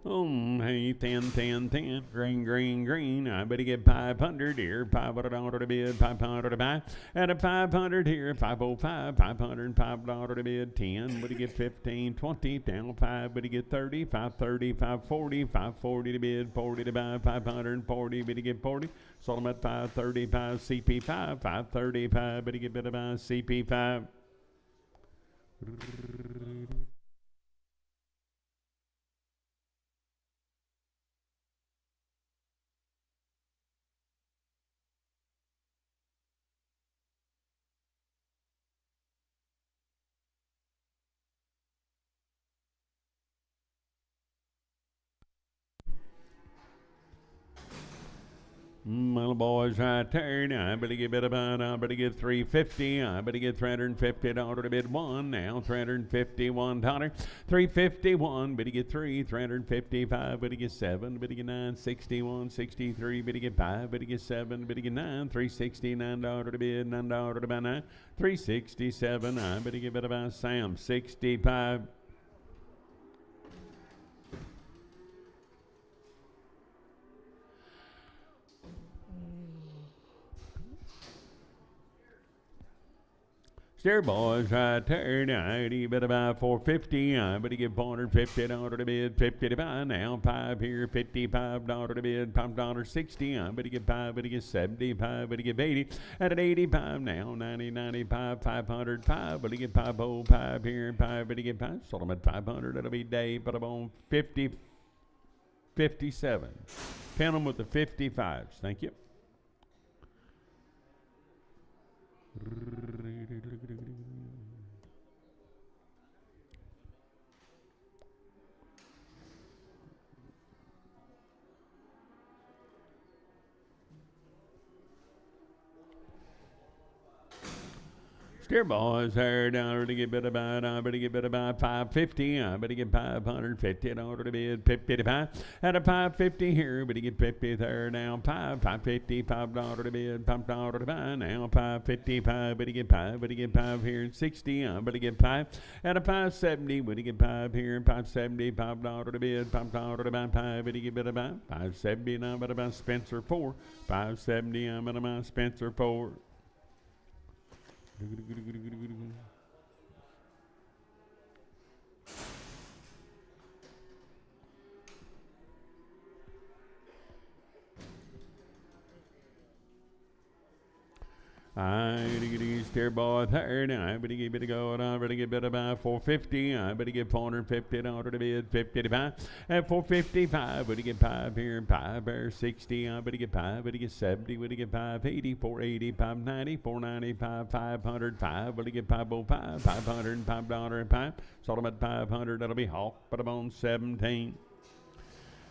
Hey, 10, 10, 10, green, green, green. I better get 500 here, $500 to bid, $500 to buy, and a 500 here, 505, $505 to bid, 10, better get 15, 20, down 5, better get 30, 530, 540, 540 to bid, 40 to buy, 540, better get 40, sold them at 535, CP5, 535, better get better buy, CP5. Little boys right there. Now I better get better about, I better get 350. I better get $350 to bid 1. Now $351. 351. Better get 3. 355. Better get 7. Better get 9. 61. 63. Better get 5. Better get 7. Better get 9. $369 to bid. $9 to buy 9. 367. I better get better by Sam. 65. Steer boys right there now. You better buy 450. I better give $450 to bid. 50 to buy now. Pipe here. $55 to bid. $5.60. I better give 5. Better give 75. Better give 80. At an 85 now. 90, 95, 500. 5. Better give 5. Oh, 5 here. 5. Better give 5. Sold them at 500. That'll be Dave. Put them on 50. 57. Pin them with the 55s. Thank you. Steer boys there down to get bit about. I better get bit about 550. I better get $550 in order to bid 55. At a 550 here, better get 50 there now. 550, $5 to bid, $5 to buy now. 555, better get 5, better get 5 here. 60, I better get 5. At a 570, better get 5 here. 570, $5 to bid, $5 to buy 5, better get bit about 570. Now better buy Spencer 4. 570, I'm gonna buy Spencer 4. I better steer boy third. I better give it a go. I better give it about 450. I better give $450 to bid 55. At 455, better get 5 here. 5 there 60. I better get 5. Better get 70. Better get 580. 480. 590. 495. 500. 5. Better get 505. $505 and 5. Sold them at 500. That'll be Hawk. Put them on 17.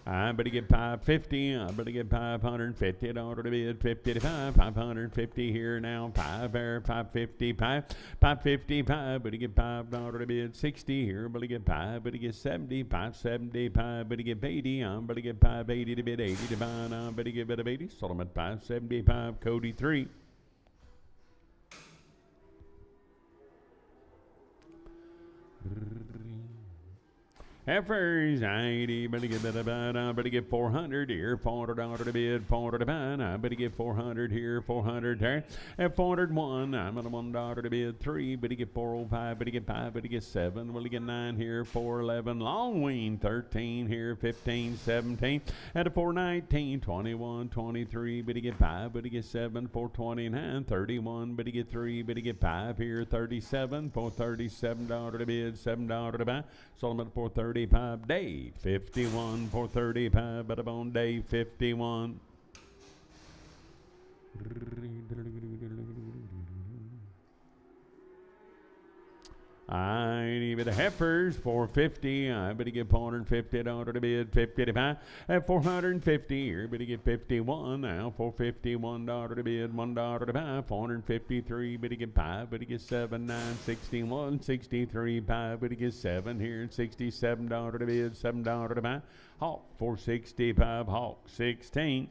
I better get 550. I better get $550 in order to bid 55. 550 here now. 5 there. 555. 555. Better get $5 to bid 60 here. Better get 5. Better get 70. 575. Better get 80. I better get 580 to bid 80 to buy. I better get bid of 80. Sold them at 575. Cody 3. Heifers, 80, better get that about. I better get 400 here, $400 to bid, 400 to buy. I better get 400 here, 400 there. At 401, I'm at $1 to bid, 3, better get 405, better get 5, better get 7, better get 9 here, 411. Long wing, 13 here, 15, 17. At a 419, 21, 23, better get 5, better get 7, 429, 31, better get 3, better get 5 here, 37, $437 to bid, $7 to buy. Sold them at 435. Day 51 435. But on day 51. I need the heifers 450. I better get $450 to bid 55. At 450 here, better get 51 now. $451 to bid, $1 to buy. 453, better get 5, better get 7, 9, 61, 63, 5, better get 7 here. $67 to bid, $7 to buy. Hawk 465, Hawk 16.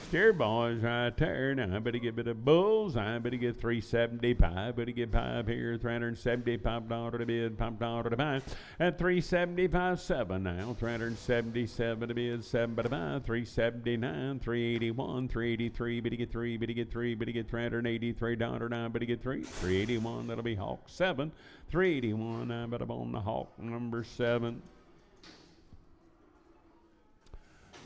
Steer boys right there. Now I better get a bit of bulls. I better get 375. Better get 5 here. $375 to bid, $5 to buy. At 375, 7 now. 377 to bid, 7 to buy. 379, 381, 383. Better get 3. Better get 3. Better get $383 now. Better get 3. 381. That'll be Hawk 7. 381. I better on the Hawk number 7.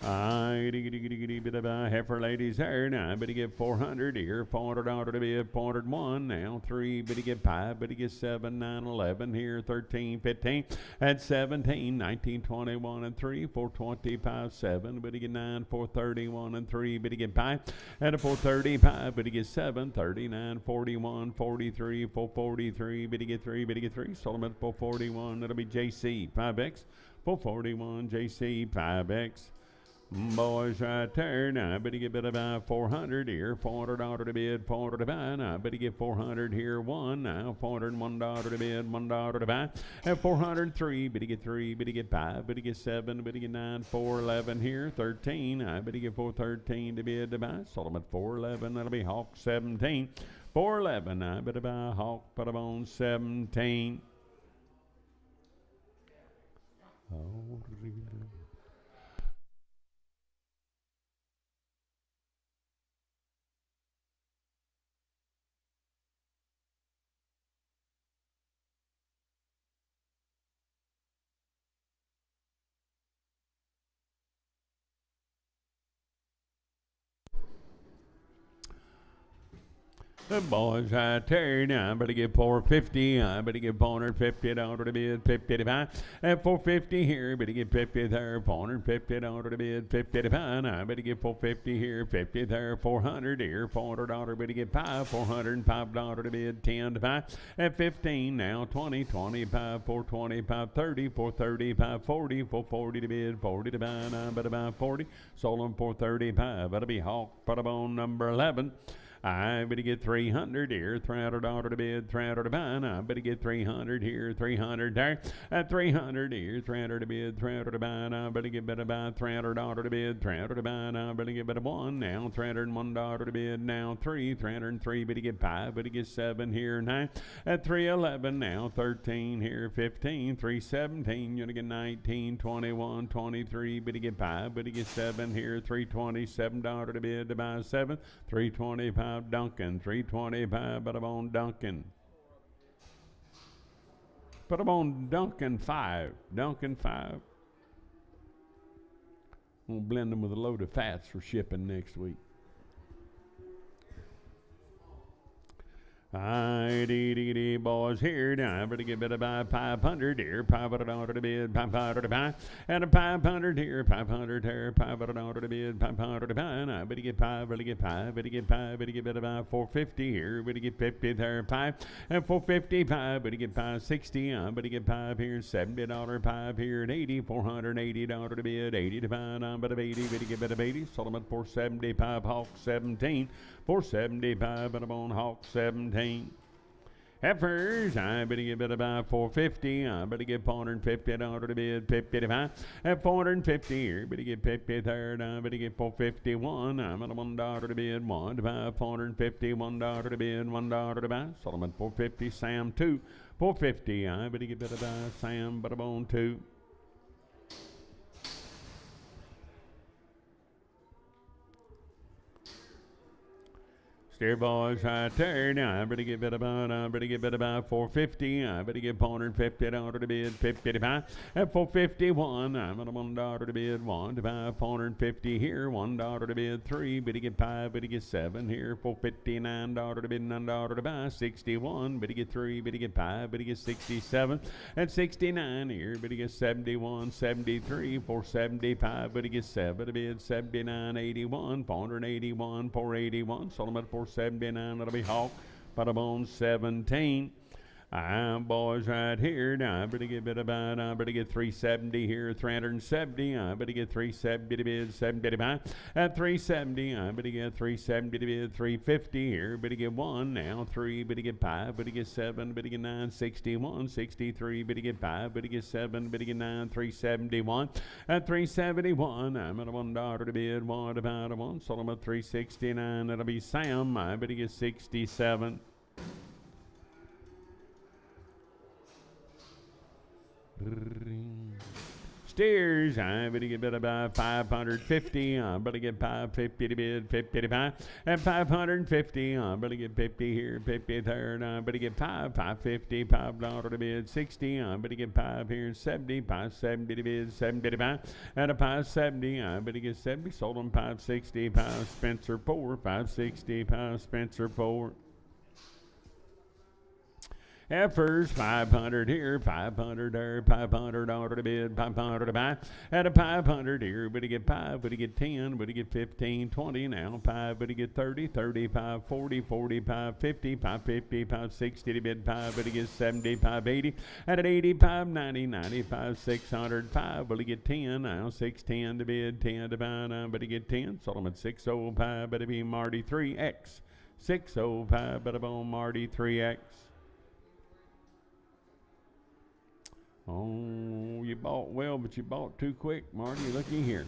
Bit of a heifer ladies there. Now I better get 400 here, $400 to bid, 401 now. 3, better get 5, better get 7, 9, 11 here, 13, 15. At 17, 19, 21 and 3, 425, 7, better get 9, 431 and 3, better get 5. At a 435, better get 7, 39, 41, 43, 443, better get 3, better get 3. Sold them at 441. That'll be JC 5X. 441 JC 5X. Boys right there. Now I better get bit about 400 here, $400 to bid, $400 to buy. Now I better get 400 here, 1 now, $401 to bid, $1 to buy. At 403, better get 3, better get 5, better get 7, better get 9, 411 here, 13. I better get 413 to bid to buy. Sold them at 411. That'll be Hawk 17. 411. I better buy Hawk, put them on 17. Oh, The boys right there now, better get 450. I better get 450 dollars to bid, 55. At 450 here, better get 50 there, 450 dollars to bid, 55. I better get 450 here, 50 there, 400 here, $400 better get 5, $405 to bid, 10 to 5. At 15 now, 20, 25, 425, 30, 435, 40, 440 to bid, 40 to buy. I better buy 40. Sold them 435. That'll be Hawk. Put 'em on number 11. I better get 300 here, $300 to bid, 300 to buy. I better get 300 here, 300 there. At 300 here, 300 to bid, 300 to buy. I better get better buy, $300 to bid, 300 to buy. I better get better one now, $301 to bid, now 303 better get 5, better get 7 here, 9. At 311 now, 13 here, 15, 317, you're gonna get 19, 21, 23, better get 5, better get 7 here, $327 to bid to buy 7, 325. Duncan, 325, put 'em on Duncan. Put 'em on Duncan 5. Duncan 5. We'll blend them with a load of fats for shipping next week. Aye, boys here now. Better get better by 500 here. $500 to bid, 500 to buy. And a 500 here, 500 here, $500 to bid, 500 to buy. Now better get 5, better get 5, better get 5, better get better by 450 here. Better get 50 there, 5. And 455, better get 560. Better get 5 here, $70, 5 here, and 80, $480 to bid, 80 to buy. Now better 80, better get better 80. Sold them at 475, Hawk 17. 475, but I'm on Hawk 17. Heifers, I better get better by 450. I better get $450 to bid, 55. At 450 here, better get 53rd. I better get 451. I'm at $1 to bid, 1 to buy, $450, $1 to bid, $1 to buy. Sold them at 450. Sam 2, 450. I better get better by Sam, but I'm on 2. Steer boys right there. Now I better get better about 450. I better get $450 to bid, 55. At 451, I'm at $1 to bid, 1 to buy, 450 here, $1 to bid, 3. Better get 5, better get 7 here, $459 to bid, $9 to buy, 61. Better get 3, better get 5, better get 67. At 69 here, better get 71, 73, 475. Better get 7 to bid, 79, 81, 481, 481. Sold them at 479. That'll be Hawk. Put 'em on 17. Boys right here. Now I better get better about. I better get 370 here, 370. I better get 370 to bid, 70 to buy. At 370, I better get 370 to bid, 350 here. Better get 1 now, 3. Better get 5. Better get 7. Better get 9, 61, 63. Better get 5. Better get 7. Better get 9, 371. At 371, I'm at $1 to bid, 1 to buy, 1. Sold them at 369. That'll be Sam. I better get 67. Steers, I better get better by 550. I better get 550 to bid, 50 to buy. At 550, I better get 50 here, 50 there. I better get 550, $5 to bid, 60. I better get 5 here, 70, 570 to bid, 70 to buy. At a 570, I better get 70. Sold them 560, 5 Spencer 4, 560, 5 Spencer 4. Heifers, 500 here, 500 there, $500 to bid, 500 to buy. At a 500 here, better get 5, better get 10, better get 15, 20 now, 5, better get 30, 35, 40, 45, 50, 550, 560 to bid, 5, better get 70, 580. At an 85, 90, 95, 600, 5, better get 10 now, 610 to bid, 10 to buy now, better get 10. Sold them at 605, better be Marty 3X. 605, better be Marty 3X. Oh, you bought well, but you bought too quick, Marty. Looky here.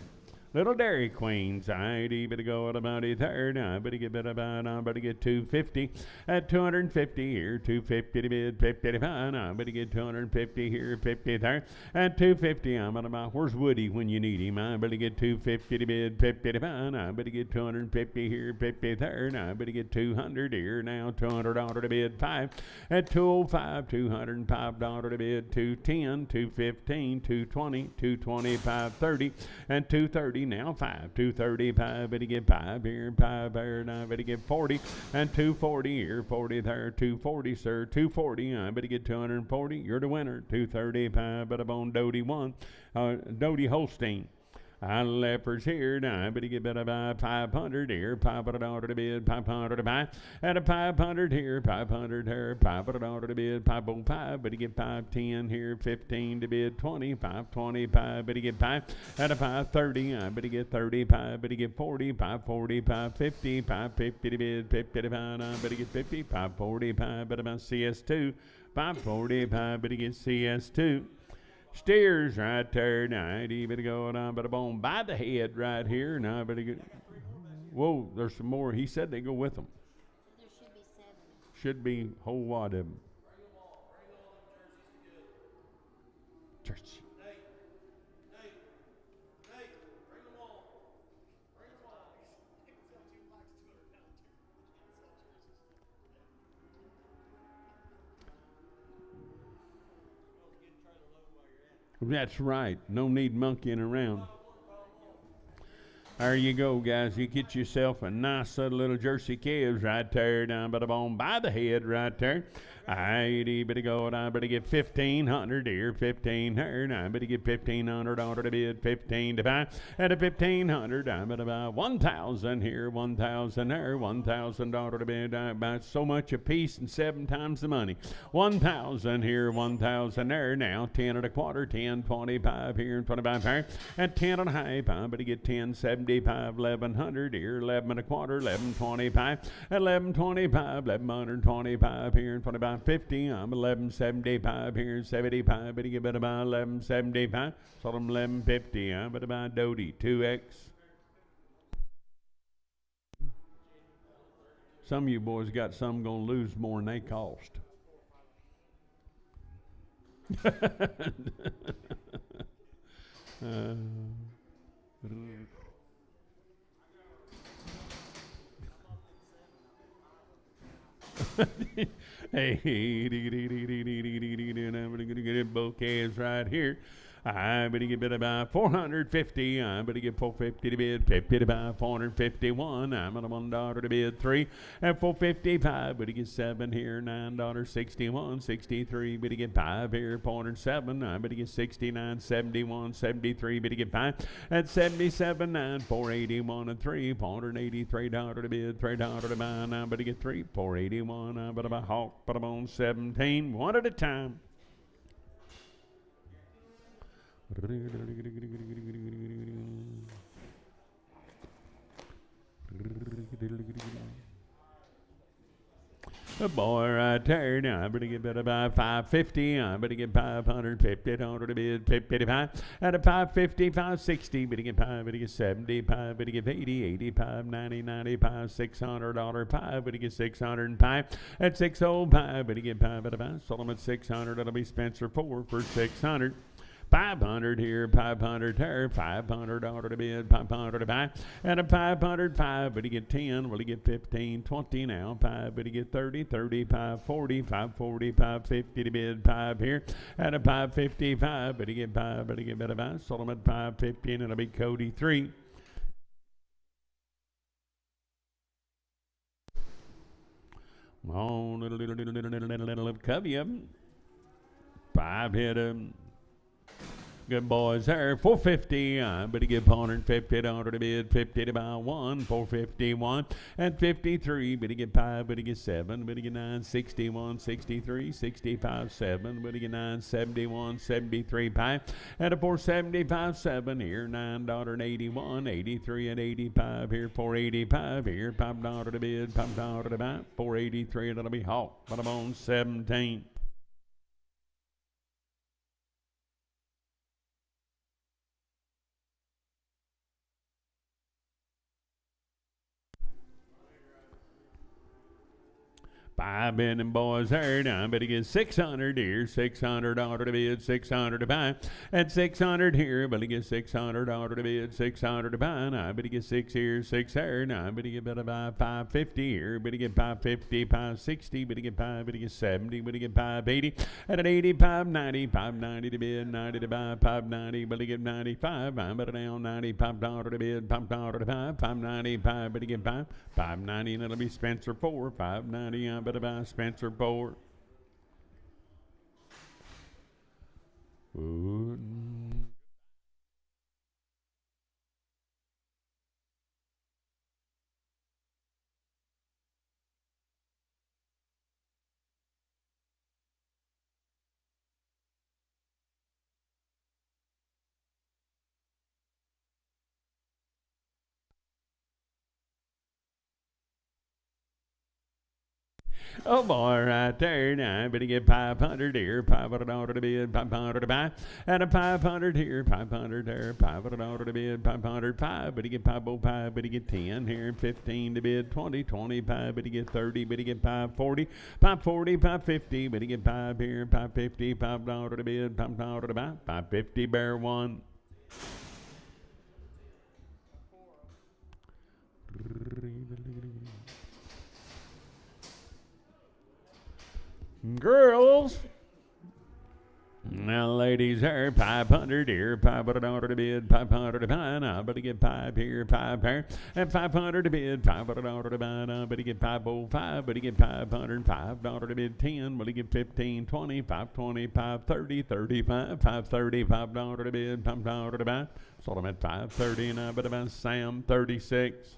Little Dairy Queens, I better go at about a third. I better get better about. I better get 250 at 250 here, 250 to bid, 50 to buy. I better get 250 here, 50 there. At 250, I'm at about. Where's Woody when you need him? I better get 250 to bid, 50 to buy. I better get 250 here, 50 there. I better get 200 here now, $200 to bid, 5. At 205, $205 to bid, 210, 215, 220, 225, 30, and 230. 230 now, 5, 235, but he get 5 here, 5 there, now, but he get 40, and 240 here, 40 there, 240, sir, 240, but he get 240, you're the winner, 235, but I'm on Doty 1, Doty Holstein. Leopards here now, but he get better by 500 here, 500 order to bid, 500 to buy, and a 500 here, 500 here, 500 order to bid, 505, but he get 510 here, 15 to bid, 20, 525, but he get 5, and a 530, but he get 35, but he get 40, 540, 550, 550 to bid, 50 to buy, but he get 50, 545, but about CS2, 545, but he gets CS2. Steers right there, now, but going on, but a bone by the head right here. Now, but whoa, there's some more. He said they go with them. There should be 7. Should be a whole lot of them. Church. That's right. No need monkeying around. There you go, guys. You get yourself a nice little Jersey calves right there, down by the bone, by the head right there. But go down, but get 1,500 here, 15 here, now, but get 1,500 order to bid, 15 to buy, and a 1,500 down, but about 1,000 here, 1,000 there, 1,000 order to bid, about so much a piece and 7 times the money. 1,000 here, 1,000 there, now 10 and a quarter, 10, 25 here, 25 here, and 10 and a half, but get 1075, 1,100 here, 11 and a quarter, 1125, 1125, 1,125 here, 25. 50, I'm 1175 here, 75, but he get about 1175, sold him 1150, but about Doty, 2X. Some of you boys got some gonna lose more than they cost. Hey, I'm gonna get both calves right here. I bet he get bid about 450. I bet he get 450 to bid, 50 to buy, 451. I'm on $1 to bid 3 at 455. But he get 7 here, $9.61, 63. But he get 5 here, 407. I bet he get 69, 71, 73. But he get 5 at 77, 9, 481 and 3, $483 to bid, $3 to buy. Now, but he get 3, 481. I bet about Hawk, but I'm on 17, one at a time. A boy right there now, I better get better by 550. I better get 550 order to bid 55 at a 550, 560. Better get 5, better get 75, better get 80, 85, 90, 95, $600 5. Better get 605 at 605. Better get 5 at a 5. Sold him at 600. That'll be Spencer 4 for 600. 500 here, 500 there, 500 order to bid, 500 to buy, and a 505, but he get 10, will he get 15, 20 now, 5, but he get 30, 35, 40, 540, 550 to bid, 5 here, and a 555, but he get 5, but he get better buy, sold him at 550, and it'll be Cody 3. Oh, little covey of them. 5 hit him. Good boys there, 450, but he give 150 to bid, 50 to buy 1, 451, and 53, but he get 5, but he get 7, but he get 9, 61, 63, 65, 7, but he get 9, 71, 73, 5, and a 475, 7 here, $9.81, 83 and 85 here, 485 here, $5 to bid, $5 to buy, 483, and it'll be Hawk, but I'm on 17. Five Benton boys herd. I better get 600 here, 600 order to bid, 600 to buy, and 600 here. Better get 600 order to bid, 600 to buy. I better get 6 here, 6 here. I better get better buy 550 here. Better get 550, 560. Better get 5. Better get 70. Better get 580. At an 80, 590, 590 to bid, 90 to buy, 590. Better get 95. I better down 90, $5 to bid, $5 to buy, 595. Better get 5, 590, and it'll be Spencer 4, 590. I better buy Spencer 4. Ooh. Oh boy, right there. Now I better get 500 here, $500 to bid, 500 to buy, and a 500 here, 500 there, $500 to bid, 505. Better get 505. Better get 10 here, 15 to bid, 20, 25. Better get 30. Better get 540, 540, 550. Better get 5 here, 550, $5 to bid, $5 to buy, 550. Bear 1. Girls. Now, ladies, here, 500 here, $500 to bid, 500 to buy. Now, better get 5 here, 5 here, and 500 to bid, $500 to buy. Now, better get 505, better get 500, $5 to bid, 10, better get 15, 20, 525, 30, 35, 530, $5 to bid, $5 to buy. Sold them at 530, and I better buy Sam 36.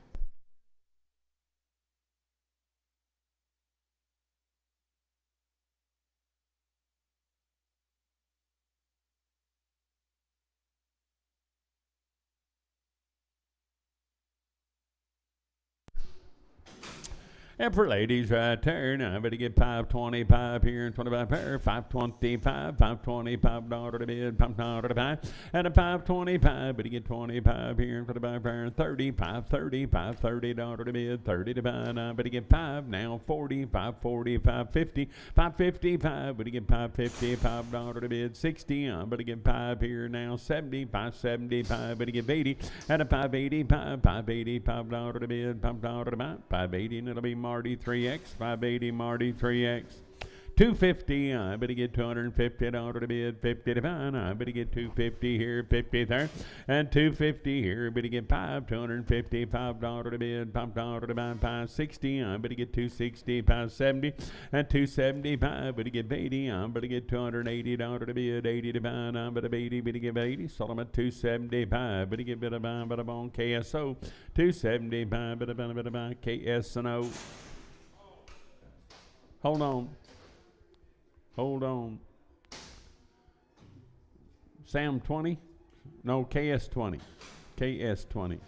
And for ladies right there, now I better get 525 here and 25 here, 525, $525 to bid, $5 to buy, and a 525, better get 25 here and 25 here, 30, 530, $530 to bid, 30 to buy. Now I better get 5, now 40, 540, 550, 555, better get 550, $5 to bid, 60, I better get 5 here now, 70, 575, better get 80, and a 585, $585 to bid, $5 to buy, 580, and it'll be Marty 3X, 580 Marty 3X. 250, I better get $250 to bid, 50 to buy. I better get 250 here, 50 there, and 250 here. Better get $255 to bid, $5 to buy, 560. I better get 260, 570, and 275. Better get 80. I better get $280 to bid, 80 to buy. I better 80, better get 80. Sold them at 275. Better get better buy, better on KSO, 275. Better buy KSO. Hold on. Hold on. Sam 20? No, KS 20. KS 20.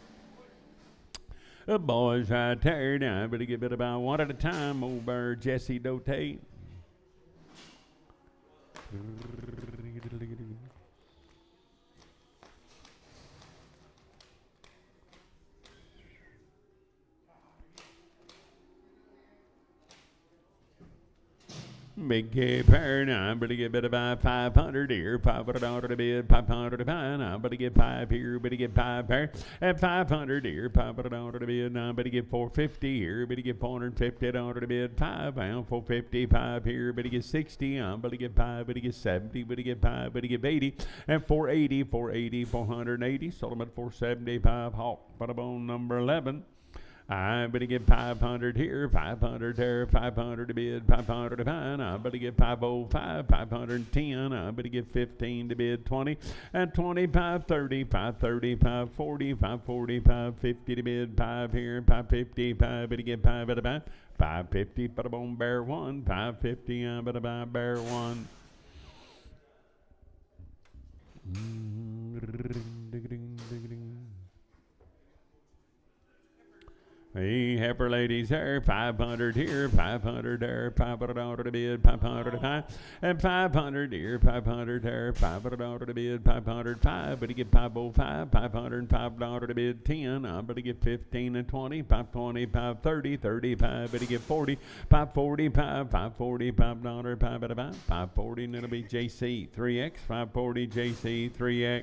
The boys right there now. Better get bit about one at a time. Old bird Jesse Dotate. Big K pair now, better get better buy 500 here, $500 to bid, 500 to buy. Now better get 5 here, better get 5 pair, and 500 here, $500 to bid. Now better get 450 here, better get $450 to bid, 5 pound, 455 here, better get 60, better get 5, better get 70, better get 5, better get 80, and 480, 480, 480. Sold them at 475. Hawk, bada bone number 11. I better get 500 here, 500 there, 500 to bid, 500 to buy. I better get 505, 510. I better get 15 to bid, 20, and 25, 30, 530, 540, 540, 550 to bid, 5 here, 550, 5 better get 5 at a buy, 550, bada boom, bear 1, 550, I better buy, bear 1. Hey, heifer ladies there, 500 here, 500 there, 500 out of the bid, 500 to 5, and 500 here, 500 there, 500 out of the bid, 505, but you get 505, 505 out of the bid, 10, but you get 15 and 20, 525, 30, 35, but you get 40, 545, 545 dollar, 540, and it'll be JC 3X, 540 JC 3X.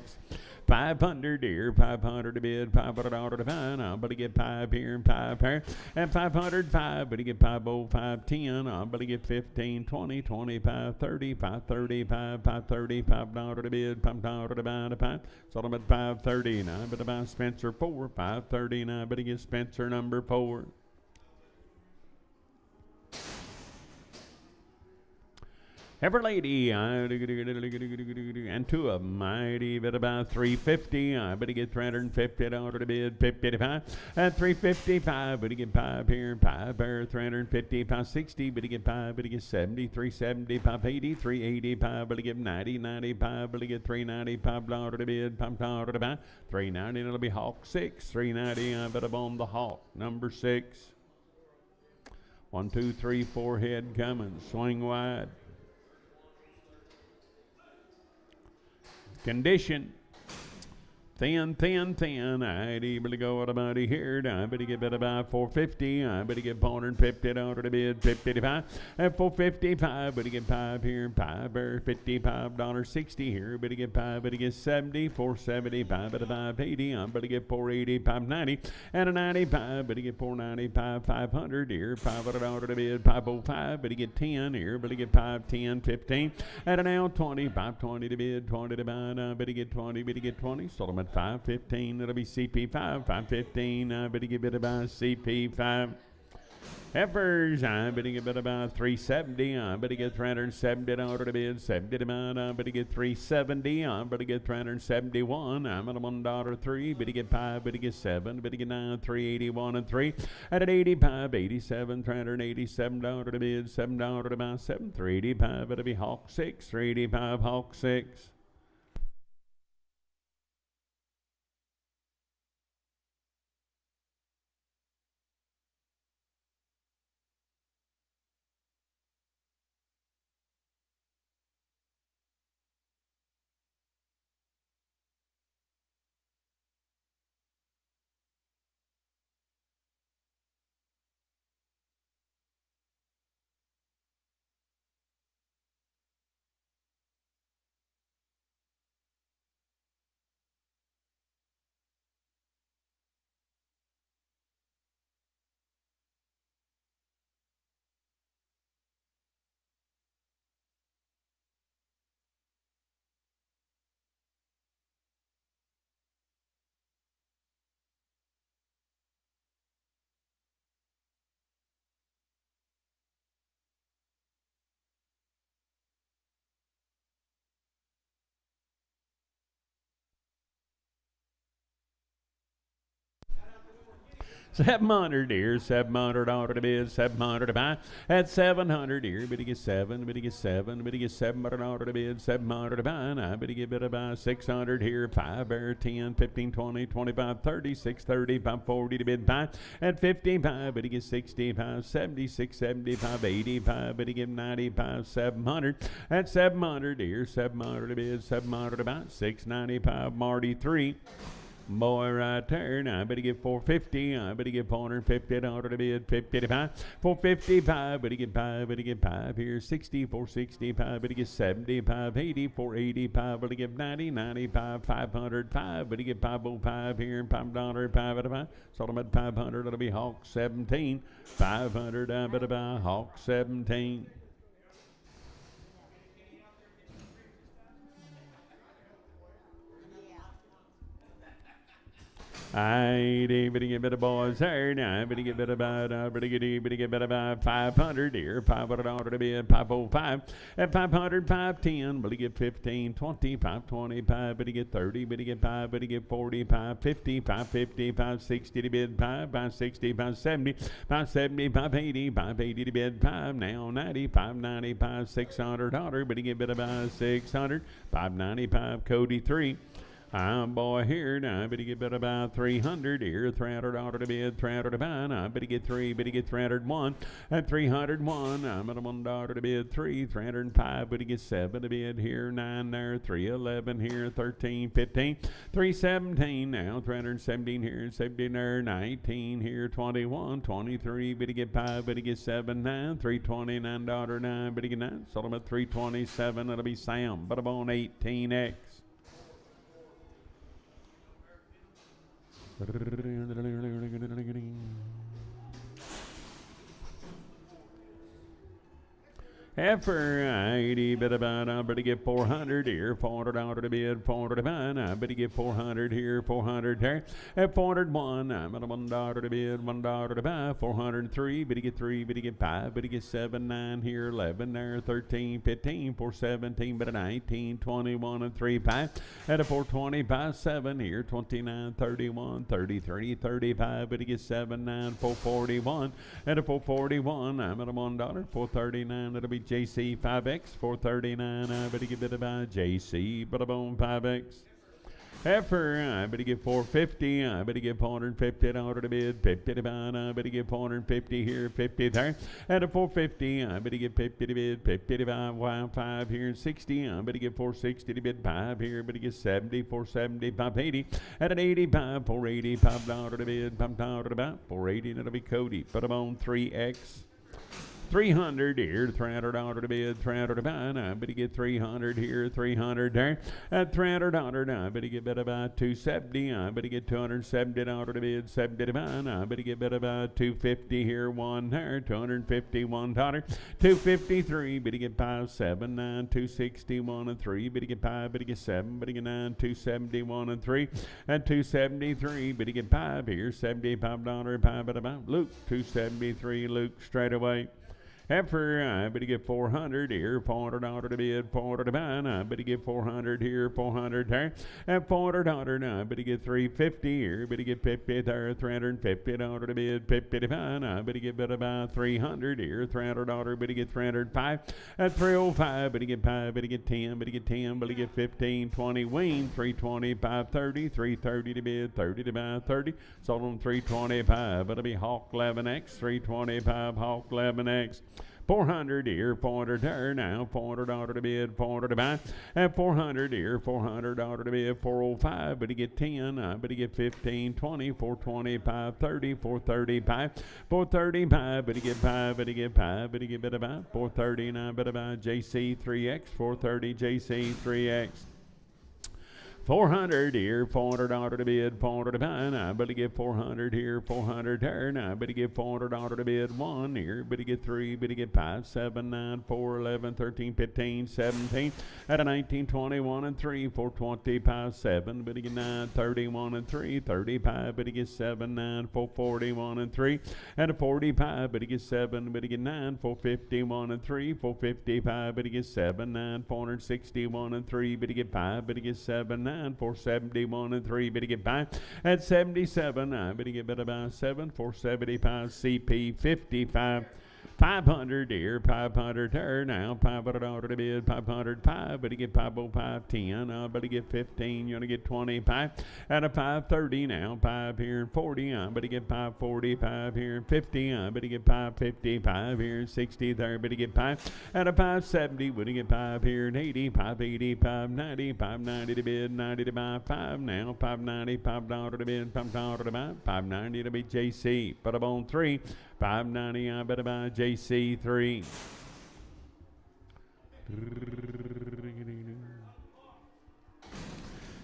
500 here, 500 to bid, 500 out of 5, I'm going to get 5 here and 5 here, and 505, but you get 505, 10, I'm going to get 15, 20, 25, 30, 535, 535 dollar to bid, 5 dollar to buy to 5, so I'm at 530, now I'm going to buy Spencer 4, 530, now I'm going to get Spencer number 4. Heifer lady, and two of them, mighty bit about 350. I better get 350 out of the bid, 55, and 355. Better get 5 here, 5 there, 350, 560. Better get 5, better get 70, 370, 580, 385. Better get 90, 95. Better get 395 out of the bid, 5 out of the buy, 390. It'll be Hawk 6, 390. I better on the Hawk number 6. 1, 2, 3, 4 head coming, swing wide. Condition. Thin. I'd able to go out about here. I better get about 450. I better get 450 out of the bid, 55. At 455, better get 5 here, 5 there, $55.60 here. Better get 5, better get 70, 475 at a 580. I better get 480, 590, and a 95. Better get 495, 500 here, 500 out of the bid, 505. Better get 10 here. Better get 5, 10, 15, and a now 20, 520 to bid, 20 to buy. Better get 20, better get 20. Solomon 515, it'll be CP5, 515, I better get bit about CP5. Heifers, I better get bit about 370, I better get 370 out of the bid, 70 to mine, I better get 370, I better get 371, I'm at a $1.03, better get 5, better get 7, better get 9, 381 and 3, at 85, 87, 387 out of the bid, $7 to about 7, 385, it'll be Hawk 6, 385, Hawk 6. $700 here, $700 out of the bid, $700 to buy. At $700 here, better get 7, better get 7, better get $700 out of the bid, $700 to buy. Now better get better buy $600 here, 5 there, 10, 15, 20, 25, 30, 630, 540 to bid buy. At 55, better get 65, 76, 75, 85, better get 95, 700. At 700 here, 700 to bid, 700 to buy, 695, Marty 3. Boy, right there. Now, I better get 450. I better get 450 out of the bid. 55. 455. Better get 5. Better get 5 here. 60. 465. Better get 75. 80. 485. Better get 90. 95. 505. Better get 505 here. $5. 5 out of 5. Sold them at 500. That'll be Hawk 17. 500. I better buy Hawk 17. I better get better boys there. Now I better get better about better get better about 500 here. 500 out of the bid, 505 at 500, 510. Better get 15, 20, 525. Better get 30. Better get 5. Better get 40, 550, 550, 560 to bid 5, 560, 570, 570, 580, 580 to bid 5. Now 90, 595, $600. Better get better about 600, 595. Cody 3. Boy here, now better get about 300 here, 300 order to bid, 300 to buy, now better get 301, at 301, I'm at a $1 to bid, 305, better get 7 to bid here, 9 there, 311 here, 13, 15, 317 now, 317 here, 17 there, 19 here, 21, 23, better get 5, better get 7, 9, 329 daughter 9, better get 9, sold them at 327, it'll be Sam, but I'm on 18X. Heifer 80, bit about I better get 400 here, $400 to bid, 400 to buy. I better get 400 here, 400 there, at 401. I'm at a $1 to bid, $1 to buy, 403. Better get 3, better get 5, better get 7, 9 here, 11 there, 13, 15, 417, but a 19, 21 and 3, 5. At a 425, 7 here, 29, 31, 33, 35. Better get 7, 9, 441. At a 441, I'm at a $1, 439. It'll be JC 5X 439. I better get bit about JC, but a bone 5X. Heifer, I better get 450. I better get 450 in order to bid, 50 to buy. I better get 450 here, 50 there. At a 450, I better get 50 to bid, 50 to buy. Wow, 5 here, 60. I better get 460 to bid, 5 here. Better get 70, 470, 580. At an 85, 480, $5 to bid, $5 to buy, 480. And it'll be Cody. Put them on 3X. 300 here, $300 to bid, $300 to buy. Now I better get 300 here, 300 there. At $300, now I better get better about 270. I better get $270 to bid, 70 to buy. Now I better get better about 250 here, 1 there, $251. 253, better get 5, 7, 9, 261 and 3. Better get 5, better get 7, better get 9, 271 and 3. At 273, better get 5 here, $75, 5 at about. Luke, 273, Luke, straight away. Heifer, I better get 400 here, $400 to bid, 400 to buy. I better get 400 here, 400 there. At $400, now I better get 350 here, better get 50 there, $350 to bid, 50 to buy. I better get about 300 here, $300, better get 305. At 305, better get 5, better get 10, better get 10, better get 15, 20, wing, 325, 30, 330 to bid, 30 to buy, 30. Sold on 325, it'll be Hawk 11X, 325, Hawk 11X. 400 here, 400 there now, $400 to bid, 400 to buy. At 400 here, $400 to bid, 405, but you get 10, but you get 15, 20, 425, 30, 435, 435, but you get 5, but you get 5, but you get better buy, 439, better buy, JC 3X, 430, JC 3X. 400 here, $400 to bid, 400 to buy. Now I better get 400 here, 400 there. Now I better get $400 to bid, 1 here. Better get 3, better get 5, 7, 9, 4, 11, 13, 15, 17. At a 19, 21 and 3, 425, 7. Better get 9, 31 and 3, 35. Better get 7, 9, 441 and 3. At a 45, better get 7, better get 9, 451 and 3, 455. Better get 7, 9, 461 and 3. Better get 5, better get 7, 9. 471 and 3, better get by. At 77, I better get better by 7, 475, CP 55. 500 here, 500 there now, $500 to bid, 505, better get 505, 10, I better get 15, you're gonna get 25, at a 530 now, 5 here and 40, I better get 545 here and 50, I better get 555 here and 60 there, better get 5, at a 570, better get 5 here and 80, 580, 590, 590 to bid, 90 to buy, 5 now, 590, $5 to bid, $5 to buy, 590 to be JC, put up on 3, 590, I better buy JC 3.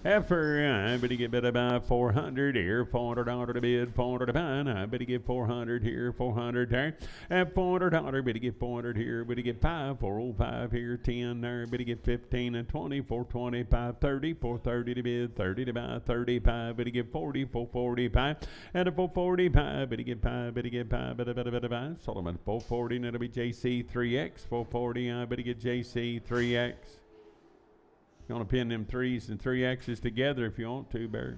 Heifer, I better get better by 400 here, $400 to bid, 400 to buy. I better get 400 here, 400 there. At $400, better get 400 here, better get 5, 405 here, 10 there, better get 15 and 20, 425, 30, 430 to bid, 30 to buy, 35, better get 40, 445. At a 445, better get 5, better get 5, better buy. Solomon 440, and it'll be JC 3X, 440, I better get JC 3X. You want to pin them 3s and 3X's together if you want to, Barry.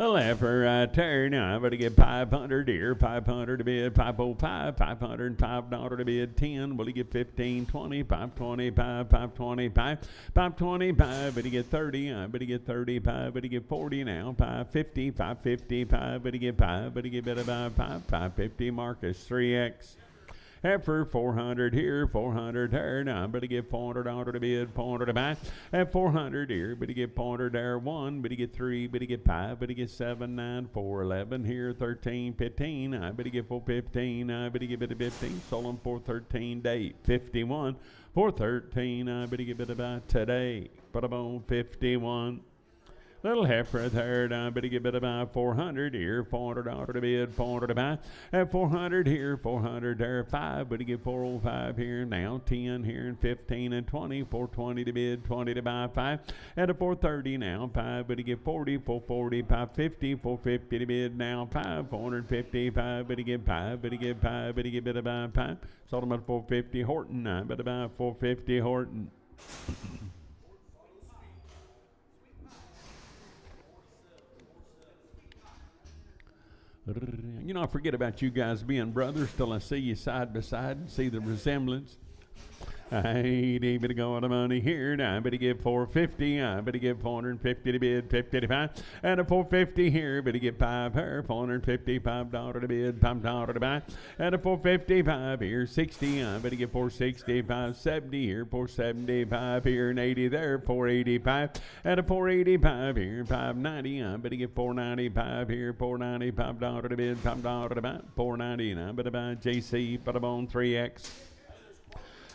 A leper right there now, but to get 500 here, 500 to bid, 505, $505 to bid, 10, will he get 15, 20, 525, 525, 525, but he get 30, but he get 35, but he get 40 now, 550, 555, but he get 5, but he get better by 5, 550, Marcus, 3X. For 400 here, 400 there. Now, but he get 400 to bid, 400 to buy. At 400 here, but he get 400 there, 1, but he get 3, but he get 5, but he get 7, 9, 4, 11 here, 13, 15. But he get 415, but he get bit of 15. Sold him 413 day, 51. 413, but he get bit about today. Put him on 51. Little heifer there, but he get bit about 400 here, $400 to bid, 400 to buy. At 400 here, 400 there, 5, but he get 405 here, now 10 here, and 15 and 20, 420 to bid, 20 to buy, 5. At a 430 now, 5, but he get 40, 440, 550, 450 to bid, now 5, 455, but he get 5, but he get 5, but he get bit about 5. Sold him at 450 Horton, but about 450 Horton. You know, I forget about you guys being brothers till I see you side by side and see the resemblance. I ain't able to go on the money here now, but he get 450, but he get 450 to bid, 55, and a 450 here, but he get 5 here, $455 to bid, $5 to buy, and a 455 here, 60, but he get 465, 70 here, 475 here, and 80 there, 485, and a 485 here, 590, but he get 495 here, $495 to bid, $5 to buy, 490, but about JC, but I'm on 3X.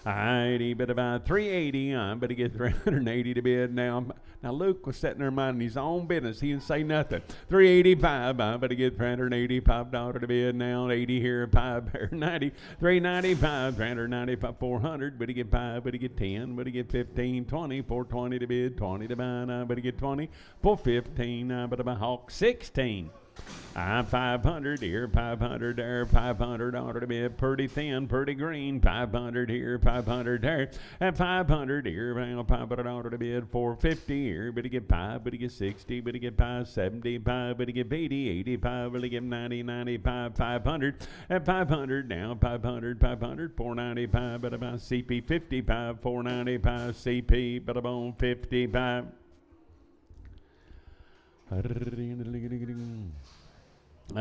Alrighty, but about 380, but he gets 380 to bid now. Now Luke was sitting there minding his own business. He didn't say nothing. 385, but he gets $385 to bid now. 80 here, 5 here, 90, 395, 395, 400, but he get 5, but he get 10, but he get 15, 20, 420 to bid, 20 to buy, but he get 20, 415, but about Hawk 16. 500 here, 500 there, $500 to bid, pretty thin, pretty green, 500 here, 500 there, and 500 here, $500 to bid, 450 here, but he get 5, but he get 60, but he get 5, 75, but he get 80, 85, but he get 90, 95, 500, and 500 now, 500, 500, 495, but about CP 55, 495, CP, but about 55. A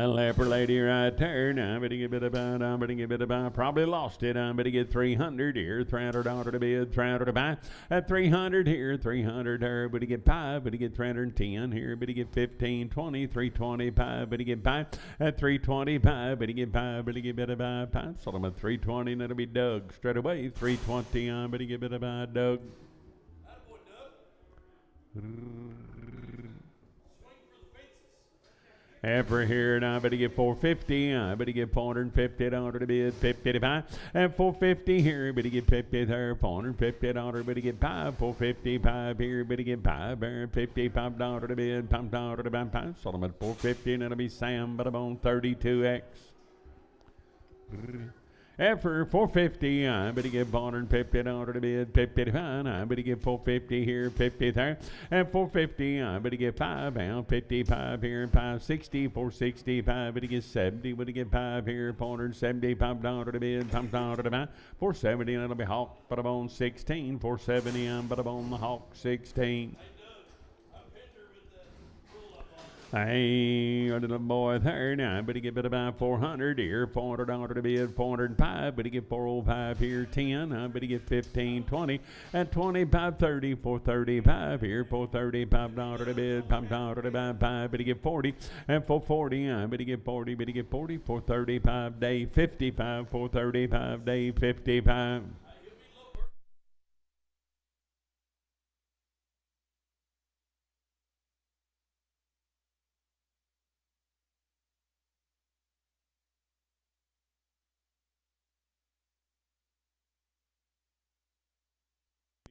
leper lady right there now, but he get bit about, probably lost it, but he get 300 here, $300 to bid, $300 to buy, at 300 here, 300 there, but he get 5, but he get 310 here, but he get 15, 20, 325, but he get 5, at 325, but he get 5, but he get bit about 5, sold him at 320, and that'll be Doug straight away, 320, but he get bit about Doug. Ever here now, but he get 450, but he get $450 to bid, 50 to buy, and 450 here, but he get 50 there, $450, but he get 5, 455 here, but he get 5 there, $55 to bid, $5 to buy, 5, sold him at 450, and it'll be Sam, but I'm on 32X. For 450, but he get $450 to bid, 55, but he get 450 here, 50 there, and 450, but he get 5 now, 55 here, 560, 465, but he get 70, but he get 5 here, $475 to bid, $5 to buy, 470, and it'll be Hawk, but I'm on 16, 470, but I'm on the Hawk 16. Hey, a little boy there now, but he get bit about 400 here, $400 to bid, 405, but he get 405 here, 10, but he get 15, 20, and 25, 30, 435 here, $435 to bid, $5 to buy, 5, but he get 40, and 440, but he get 40, but he get 40, 435 day, 55, 435 day, 55.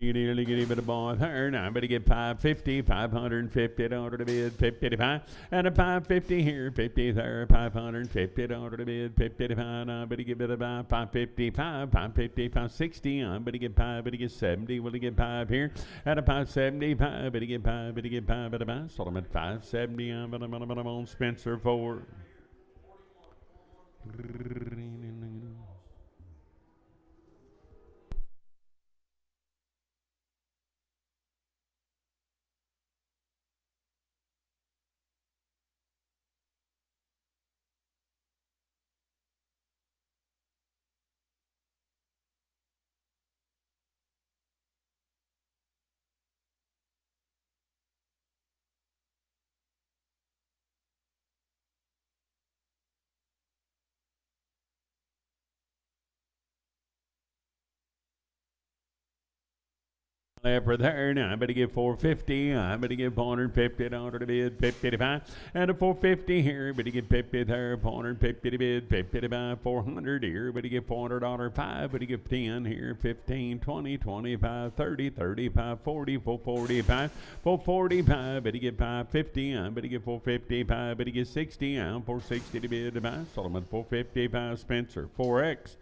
Get bit of boy there. Now I better get 550, 550 order to bid, 55, and a 550 here, 50 there, 550 order to bid, 55. Now I better get bit of 555, 550, 560. I better get 5, better get 70. Will he get 5 here? At a 575, better get 5, better get 5, better buy. Sold him at 570. I'm on Spencer 4. For there, now I better get 450. I better get 450 order to bid, 55, and a 450 here. Better get 50 there, 450 to bid, 50 to buy, 400 here. Better get $400 5. Better get 10 here, 15, 20, 25, 30, 35, 40, 445, 445. Better get 550. I better get 455. Better get 60. I'm 460 to bid to buy. Solomon 455. Spencer 4X.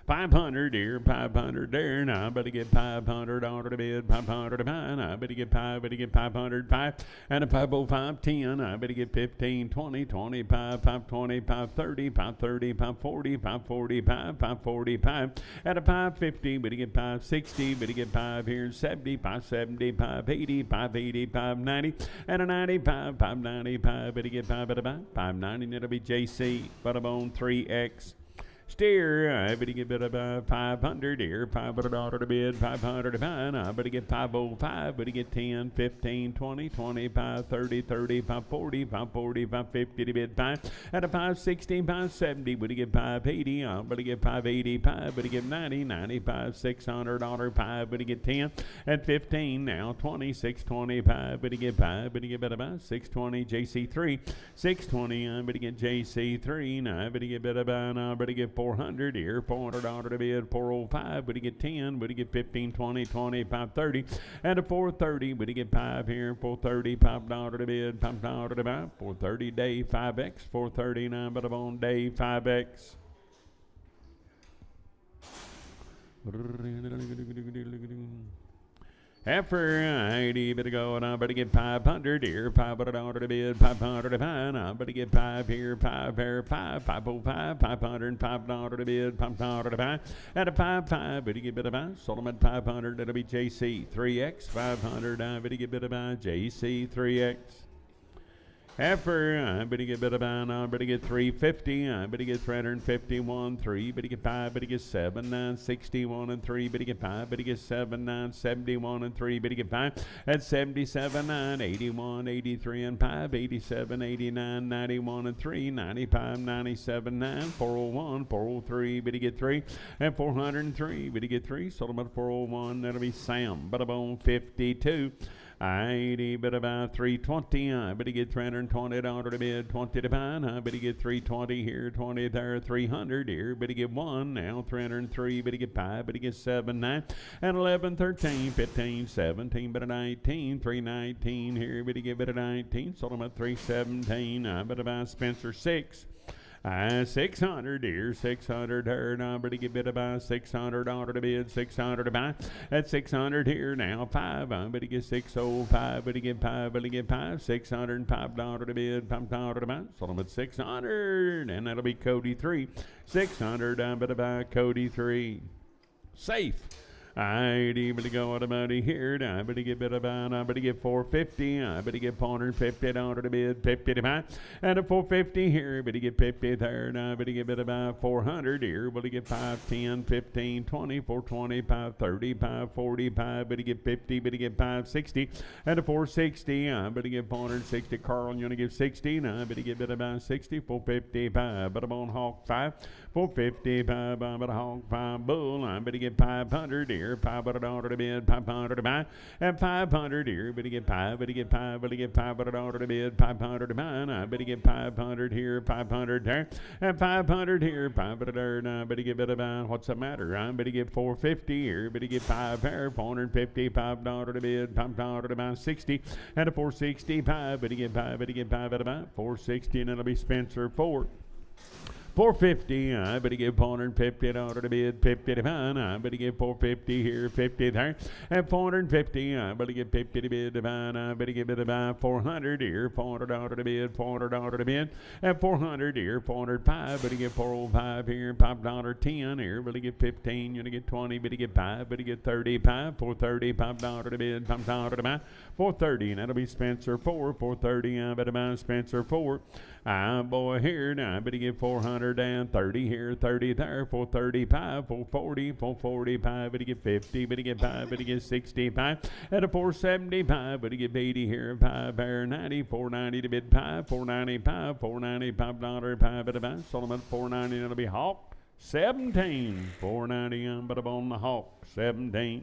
500 here, 500 there. Now I better get 500 order to bid, 500 to buy. I better get 500, 5, and a 505, 10. I better get 15, 20, 25, 525, 30, 530, 540, 545, 545, and a 550. Better get 560. Better get 5 here, 70, 570, 580, 580, 590, and a 95, 595. Better get 5 at a buy, 590. And it'll be JC. Butterbone 3X. Steer, I better get bid about 500 here, 500 order to bid, 500 to buy. I better get 505, better get 10, 15, 20, 25, 30, 30, 540, 540, 550 to bid 5, at a 560, 570, better get 580, I better get 585, better get 90, 95, 600 order 5, better get 10, at 15, now 20, 625, better get 5, better get bid about 620, JC3, 620, I better get JC3, now I better get bid about, I better get 400 here, 400 order to bid, 405, but he get 10, but he get 15, 20, 25, 30, and a 430, but he get 5 here, 430, $5 to bid, $5 to buy, 430 day 5X, 439, but I'm on day 5X. After 80, better go, and I better get 500 here, $500 to bid, 500 to find. I better get 5 here, 5 here, 5, 505, 500, $5 to bid, $5 to buy. At a 5, better get bid of buy. Sold them at 500, that'll be JC 3X, 500. I better get bid of buy, JC 3X. After I better get bit of buy, I better get 350. I better get 351, 3. Better get 5. Better get 7, 9, 61 and 3. Better get 5. Better get 7, 9, 71 and 3. Better get 5 at 77, 9, 81, 83 and 5. 87, 89, 91 and 3. 95, 97, 9. 401, 403. Better get 3 and 403. Better get 3. Sold them at 401. That'll be Sam. Butterbone 52. 80, but about 320. I better get $320 to bid, 20 to buy. I better get 320 here, 20 there, 300 here. Better get 1 now, 303. Better get 5. Better get 7, 9, and 11, 13, 15, 17. Better 19, 319 here. Better get better 19. Sold them at 317. I better buy Spencer 6. 600 here, 600 here. Now better get bid about 600 order to bid, 600 to buy. At 600 here now, 5. I better get 605. Better get 5. Better get 5. $605 to bid, $5 to buy. Sold them at 600, and that'll be Cody 3. 600. I better buy Cody 3. Safe. I better go out of money here. I better get bid about. I better get 450. I better get 450 order to bid, 50 to buy, and a 450 here. Better get 50 there. I better get bid about 400 here. Better get 5, 10, 15, 20, 425, 35, 45. Better get 50. Better get 560 and a 460. I better get 460. Carl, you want to give 60? I better get bid about 60, 455. But I'm on Hawk 5, 455. I'm at a Hawk 5 bull. I better get 500 here. here, $500 to bid, $500 to buy, and $500 here, but to get $5, but to get $5, but to get $500 to bid, $500 to buy, now, but to get $500 here, $500 there, and $500 here, $500 there, now, but to get better buy, what's the matter, but to get $450 here, but to get $5 here, $450, $5 to bid, $5 to buy, 60, and a $465, but to get $5, but to get $5 to buy, $460, and it'll be Spencer 4. $450, I better give $450 to bid, 50 to buy, I better give $450 here, 50 there, and $450, I better give 50 to bid to buy, I better give it to buy, $400 here, $400 to bid, $400 to bid, and $400 here, $405, better give $405 here, $5.10 here, better get 15, you're gonna get 20, better get 5, better get 35, $430, $5 to bid, $5 to buy, $430, and that'll be Spencer 4, $430, I better buy Spencer 4, boy here, now I better get 400 and 30 here, 30 there, 435, 440, 445, but to get 50, but to get 5, but to get 65, at a 475, but to get 80 here, 5 there, 90, 490 to bid 5, 495, $495, 5 at a buy, Solomon 490, that'll be Hawk 17, 490, but on the Hawk 17.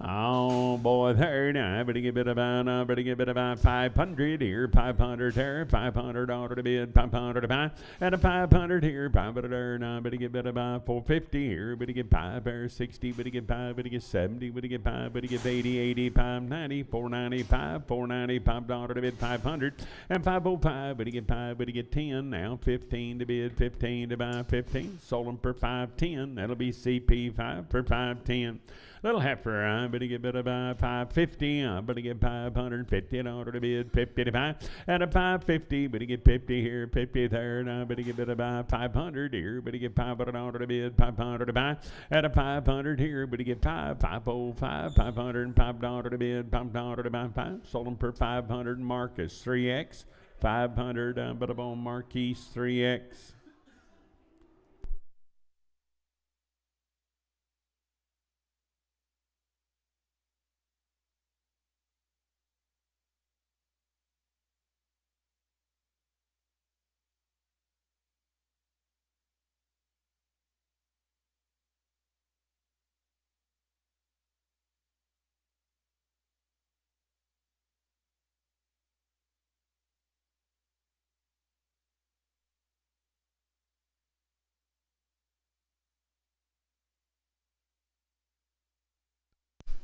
Oh boy, there now, better get bit about, better get bit about 500 here, 500 there, $500 to bid, 500 to buy, and a 500 here, 500 there, now better get bit about 450 here, better get 5 there, 60, better get 5, better get 70, better get 5, better get 80, 85, 90, 495, $495 to bid, 500, and 505, better get 5, better get 10, now 15 to bid, 15 to buy, 15, sold them for 510, that'll be CP5 for 510. Little heifer, I better get better by 550, I better get $550 to bid, 50 to buy, and a 550, better get 50 here, 50 there, and I better get better by 500 here, better get $500 to bid, 500 to buy, and a 500 here, better get 505, $505 to bid, $5 to buy, 5, sold them for 500, Marcus 3X, 500, but on Marquise 3X.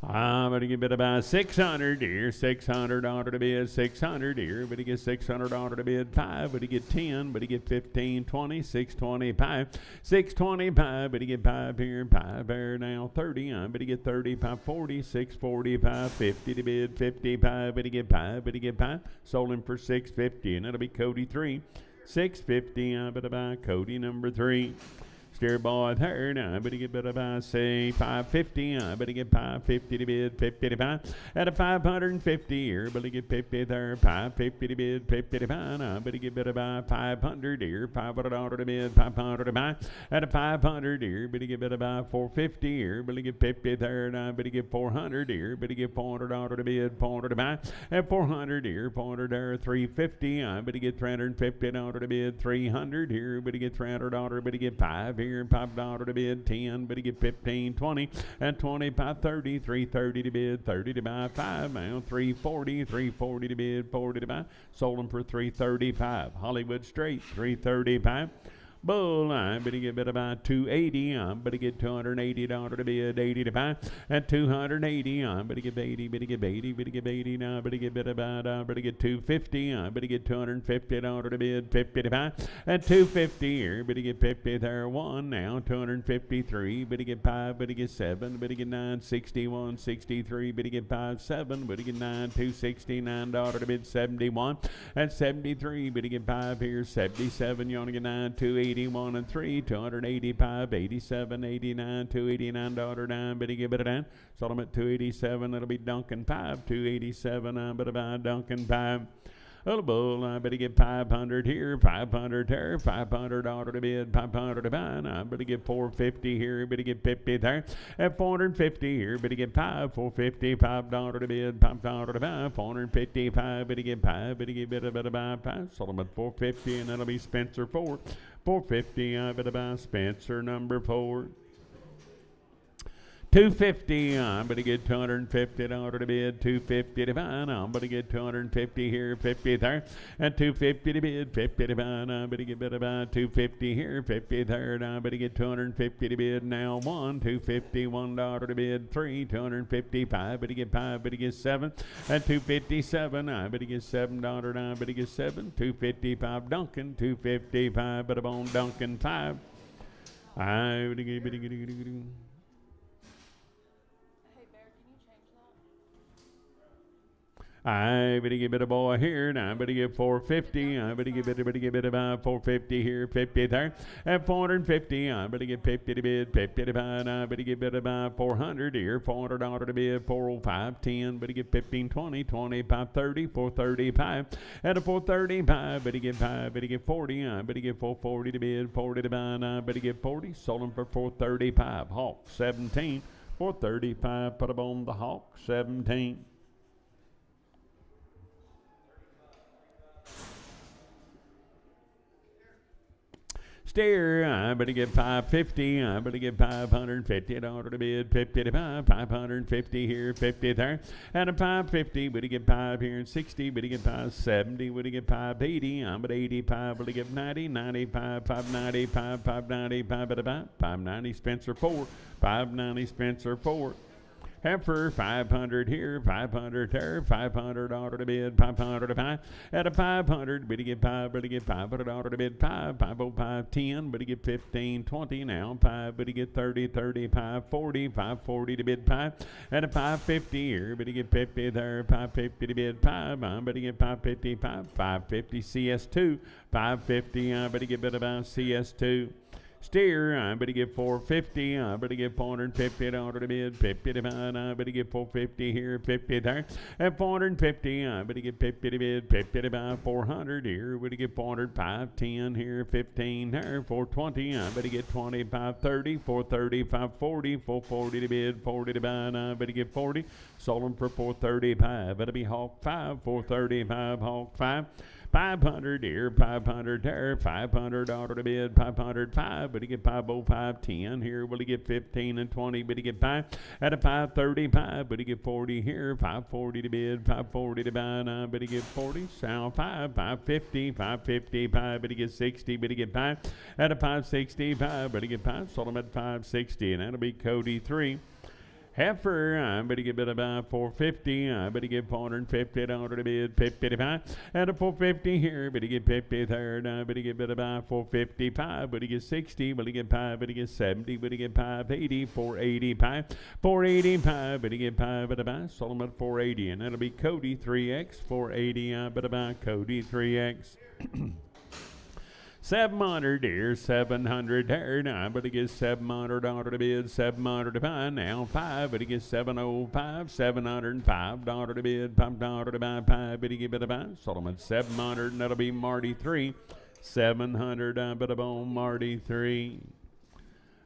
I'm going to give it about 600 here, $600 to bid, 600 here, but he gets $600 to bid, 5, but he get 10, but he get 15, 20, 625, 625, but he get 5 here, 5 there now, 30, but he get 35, 40, 645, 50 to bid, 55, but he get 5, but he get 5, sold him for 650, and that'll be Cody 3, 650, but about Cody number 3. Steer boy there now, but he get better by say 550, but he get 550 to bid, 50 to buy, at a 550 here, but he get 50 there, 550 to bid, 50 to buy, but he get better by 500 here, $500 to bid, 500 to buy, at a 500 here, but he get better by 450 here, but he get 50 there, but he get 400 here, but he get $400 to bid, 400 to buy, at 400 here, 400 there, 350, but he get $350 to bid, 300 here, but he get $300, but he get 5 here. $5 to bid, 10, but he get 15, 20, and 25, 30, 330 to bid, 30 to buy, 5 now, 340, 340 to bid, 40 to buy, sold them for 335. Hollywood Straight, 335. Bullline, but he get bid about 280, but he get $280 to bid, 80 to buy, and 280, but he get 80, but he get 80, but he get 80 now, but he get bid about, but he get 250, but he get $250 to bid, 50 to buy, and 250 here, but he get 50 there, 1 now, 253, but he get 5, but he get 7, but he get 9, 61, 63, but he get 5, 7, but he get 9, $269 to bid, 71, and 73, but he get 5 here, 77, you only get 9, 280. 81 and 3, 285, 87, 89, 289, $9, biddy give it a down. Sold them at 287, it'll be Duncan 5, 287, but about Duncan 5. Little bull, I better get 500 here, 500 there, $500 to bid, 500 to buy. I better get 450 here, better get 50 there, at 450 here, better get 450, $5 to bid, $5 to buy, 455, better get 5, better get better buy 5. Sold them at 450, and that'll be Spencer 4, 450. I better buy Spencer number 4. 250, I'm going to get $250 to bid, 250 to buy. I'm going to get 250 here, 50 there, and 250 to bid, 50 to buy. I'm going to get better buy, 250 here, 50 there. I'm going to get 250 to bid. Now $250, $1 to bid, 3, 255, but to get 5, but to get 7, and 257. I'm going to get $7. I'm going to get 7, 255 Duncan, 255, but I'm on Duncan 5. I'm going to get. I better get a boy here, and I better get 450. I better get about 450 here, 50 there, and 450. I better get 50 to bid, 50 to buy. I better get about 400 here, $400 to bid, 405, 10. Better get 15, 20, 25, 30, 435, and a 435. Better get 5, better get 40. I better get 440 to bid, 40 to buy. I better get 40. Sold them for 435. Hawk 17, 435. Put them on the Hawk 17. Steer, I better get 550. I better get $550 to bid, 50 to buy, 550 here, 50 there, and a 550. Better get 5 here and 60. Better get 570. Better get 580. I'm at 85. Better get 90, 95, 595, 595. Better buy 590. Spencer 4, 590. Spencer 4. Heifer 500 here, 500 there, $500 to bid, 500 to buy. At a 500, better get 5, better get $500 to bid, 5, 505, 10, better get 15, 20 now, 5, better get 30, 35, 40, 540 to bid 5. At a 550 here, better get 50 there, 550 to bid 5, better get 555, 550 CS2, 550, better get better about CS2. Steer, I better get 450. I better get $450 to bid, 50 to buy. I better get 450 here, 50 there, and 450. I better get 50 to bid, 50 to buy. 400 here. Better get 400, 510 here, 15 there, 420. I better get 20, 530, 430, 540, 440 to bid, 40 to buy. I better get 40. Sold them for 435. That'll be Hawk 5, 435 Hawk 5. 500 here, 500 there, $500 to bid, 505, but he get 505, 10 here, will he get 15 and 20, but he get 5 at a 535, but he get 40 here, 540 to bid, 540 to buy, but he get 40, South 5, 550, 555, but he get 60, but he get 5 at a 565, but he get 5, sold him at 560, and that'll be Cody 3. Heifer, I better get bid about 450. I better get $450 to bid, 55. And a 450 here, better get 50 third. I better get bid about 455. Better get 60. Better get 5. Better get 70. Better get 580. 485. 485. Better get 5. Better buy. Sold them at 480. And that'll be Cody 3X. 480. I better buy Cody 3X. 700 here, 700 there. Now I better get $700 to bid, 700 to buy. Now 5, better get 705, $705 to bid, $5 to buy, 5, better get better buy. Sold them at 700, and that'll be Marty 3. 700, I better bone Marty 3.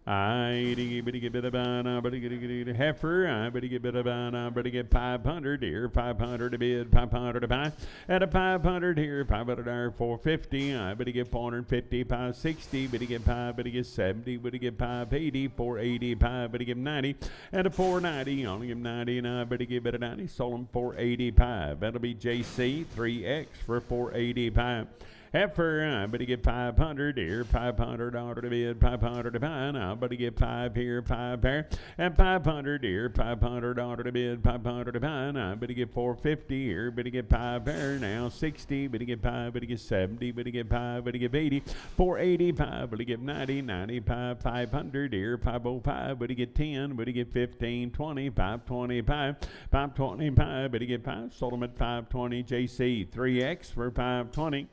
I better get bit about, I better get a heifer, I better get bit about, I better get 500 here, 500 to bid, 500 to buy, at a 500 here, 500 there, 450, I better get 450, 560, better get 5, better get 70, better get 580, 485, better get 90, at a 490, only give 90, and I better get better 90, sold them 485, that'll be JC 3X for 485. Heifer, I better get 500 here, $500 to bid, 500 to buy. I better get 5 here, 5 there, and 500 here, $500 to bid, 500 to buy. I better get 450 here, better get 5 there. Now 60, better get 5, better get 70, better get 5, better get 80, 485, better get 90, 95, 500 here, 505, better get 10, better get 15, 20, 525, 525, better get 5. Sold them at 520. JC 3X for 520.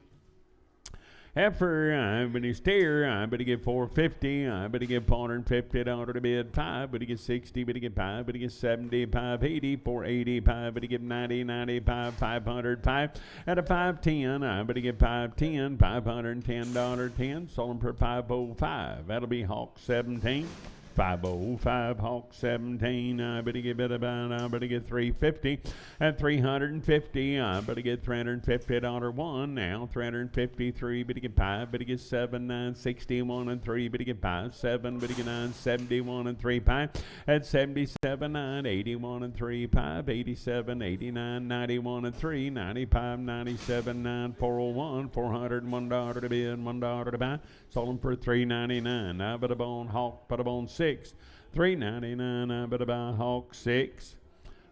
Heifer, I better steer, I better get 450, I better get $450 to bid 5, better get 60, better get 5, better get 70, 580, 480, 5, better get 90, 95, 500, 5, at a 510, I better get 510, $510, 10, sold them for 505, that'll be Hawk 17. 505 Hawk 17. I better get I better get 350 at 350. I better get $350 one now. 353. Better get 5. Better get 7 961 and 3. Better get 5 7. Better get 971 and 3 5 at 77 981 and 3 5 87 89 91 and 3 95 97 9 401 $401 to bid $1 to buy. Sold them for $399. I better bone Hawk. Better bone 6. $399. I better buy Hawk 6.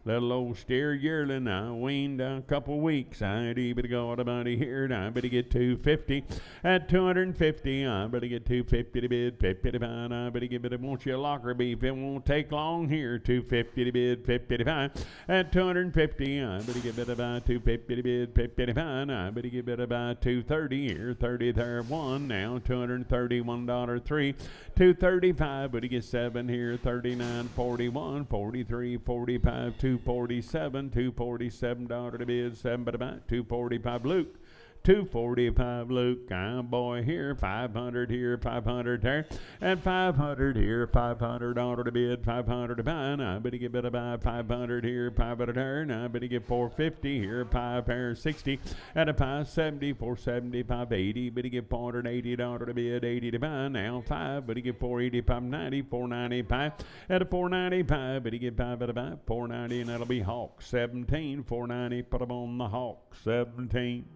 Little old steer yearling, I weaned a couple weeks. I better go to buddy here. I better get 250 at 250. I better get 250 to bid, 50 to buy. I better get it. Want you a locker beef? It won't take long here. 250 to bid, 50 to buy at 250. I better get better buy 250 to bid, 50 to buy. I better get better buy 230 here. 30 there one now. $231 3. 235. Better get 7 here. 39 41 43 45 247 $247 to bid 7 but about 245 Luke 245 Luke, boy here, 500 here, 500 there, and 500 here, $500 to bid, 500 to buy. I better get better buy 500 here, 500 there, and I better get 450 here, 5 pair 60, at a 570, 470, 580, better get $480 to bid, 80 to buy. Now 5, better get 480, 590, 495, at a 495, better get 5 at a buy, 490, and that'll be Hawk 17, 490, put them on the Hawk 17.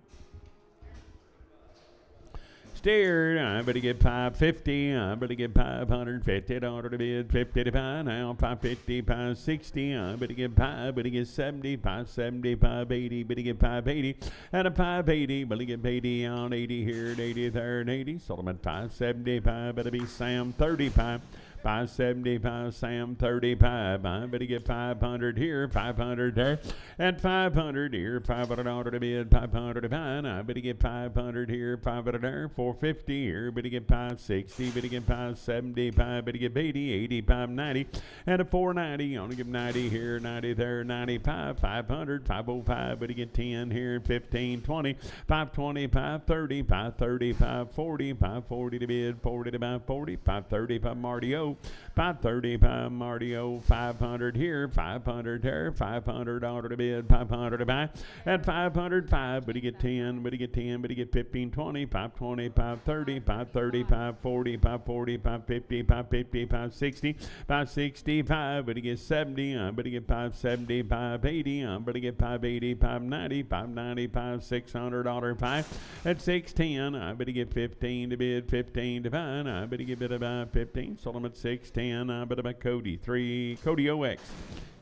Steer, I better get 550, I better get $550 to bid, 50 to buy. Now 550, 560, I better get 5, better get 70, 570, 580, better get 580, and a 580, better get 80 on 80 here, 80 there, and 80, sold them at 575, better be Sam 35. 575 Sam 35. I better get 500 here, 500 there, and 500 here, $500 to bid, 500 to buy. I better get 500 here, 500 there, 450 here, better get 560, better get 575, better get 80, 85, 90, and a 490. Only give 90 here, 90 there, 95, 500, 505, better get 10 here, 15, 20, 525, 30, 530, 540, 540 to bid, 40 to buy, 40, 535 Marty O. 535 Marty 500 here, 500 there, $500 to bid, 500 to buy, at 505, but you get 10, but you get 10, but you get 15, 20, 520, 530, 530, 540, 540, 550, 550, 560, 565, but you get 70, but you get 570, 580, but you get 580, 590, 590, $600, 5 at 610, but you get 15 to bid, 15 to buy, but you get bid about 15, sold them at 610, but about Cody 3, Cody OX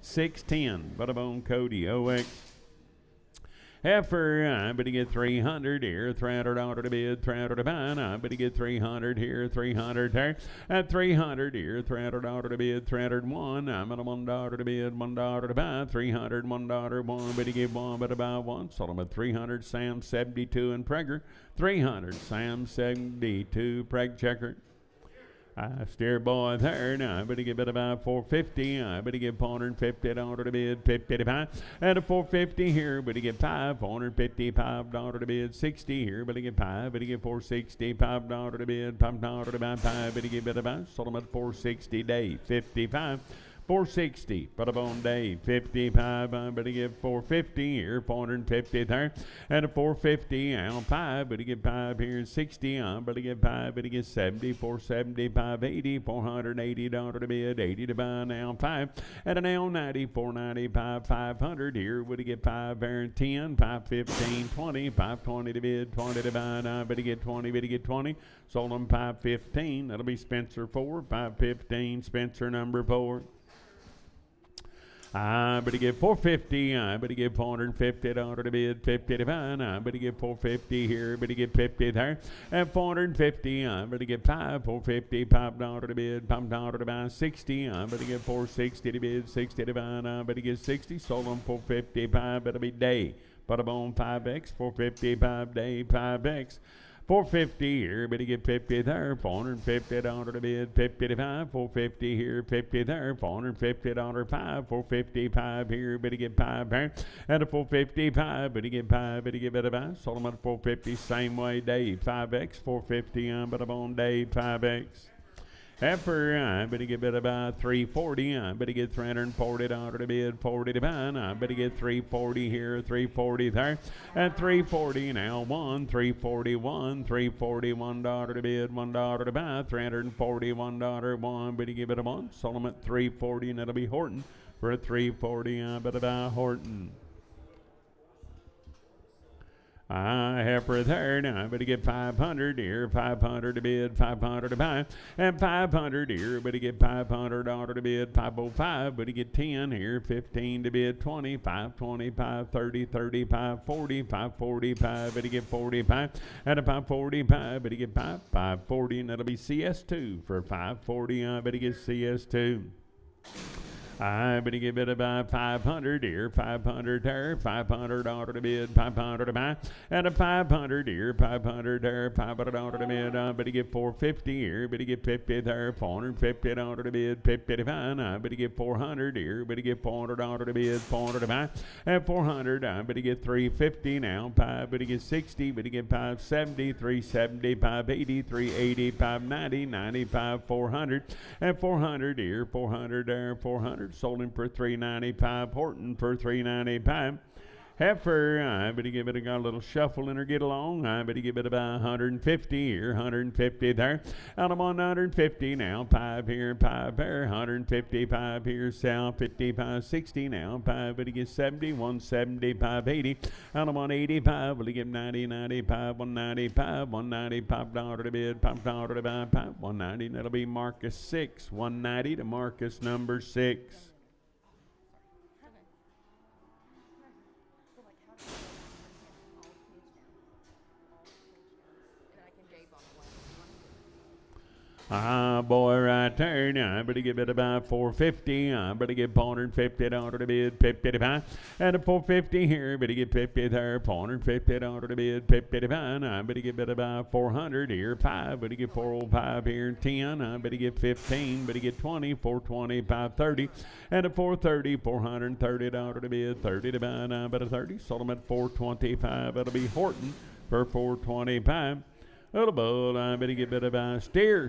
610, but about Cody OX. Heifer, but you get 300 here, $300 to bid, 300 to buy, but you get 300 here, 300 there, at 300 here, $300 to bid, 301, I'm at $1 to bid, $1 to buy, 300, $1, 1, but you get 1, but about 1, sold them at 300, Sam 72 and Prager, 300, Sam 72, Preg checker. I steer boy there now. I better get about 450. I better get $450 to bid, 50 to buy. And a 450 here, better get $455 to bid, 60 here, better get 5, better get $465 to bid, $5 to buy, 5, better get about, sold them at 460 day, 55. 460, put up on day 55, I better give 450 here, 450 there, and a 450 on 5, better get 5 here, 60, I better get 5, better get 70, 470, 580, $480 to bid, 80 to buy, now 5, and a now 90, 495, 500 here, better get 5 there, 10, 515, 20, 520 to bid, 20 to buy, now better get 20, better get 20, sold them 515, that'll be Spencer 4, 515, Spencer number 4. I better get 450, I better get $450 to bid, 50 to buy, I better get 450 here, better get 50 there, and 450, I better get 450, $5 to bid, $5 to buy, 60, I better get 460 to bid, 60 to buy, I better get 60, sold them 455, better be day, put them on 5X, 455 day, 5X. 450 here, but he get 50 there, $450 to bid, 50 to 5, 450 here, 50 there, $450 5, 455 here, but he get 5 there, and a 455, but he get 5, but he get better buy, sold him at 450, same way, Dave, 5X, 450, but I'm on Dave, 5X. Heifer, but he get bid about 340, but he get $340 to bid, 40 to buy, but he get 340 here, 340 there, and 340 now, 341, $341 to bid, $1 to buy, $341 1, but he give it a 1, sold him at 340, and it'll be Horton for a 340, but about Horton. Heifer there now, but he get 500 here, 500 to bid, 500 to buy, and 500 here, but he get $500 to bid, 505, but he get 10 here, 15 to bid, 20, 525, 30, 35, 40, 545, but he get 45, and a 545, but he get 540, and that'll be CS2 for 540, but he gets CS2. But he give it about 500 here, 500 there, $500 to bid, 500 to buy, and a 500 here, 500 there, $500 to bid, but he get 450 here, but he get 50 there, $450 to bid, 50 to buy, but he get 400 here, but he get $400 to bid, 400 to buy, and 400, but he get 350 now, but he get 60, but he get 570, 370, 580, 380, 590, 95, 400, and 400 here, 400 there, 400. Sold him for $395. Horton for $395. Heifer, but he give it a little shuffle in her get along. But he give it about 150 here, 150 there. Out of 150 now, 5 here, 5 there, 155 here, south, 55, 60 now, 5, but he gets 70, 175, 80. Out of 185, will he get 90, 95, 195, $195 to bid, $5 to buy, 190, and that'll be Marcus 6, 190 to Marcus number 6. Boy, right there now, but he give it about 450, but he get $450 to bid, 50 to buy, and a 450 here, but he get 50 there, $450 to bid, 50 to buy, but he give it about 400 here, 5, but he get 405 here, 10, but he get 15, but he get 20, 420, 530, and a 430, $430 to bid, 30 to buy, but a 30, sold him at 425, it'll be Horton for 425. Little bull, but he get bit of a steer,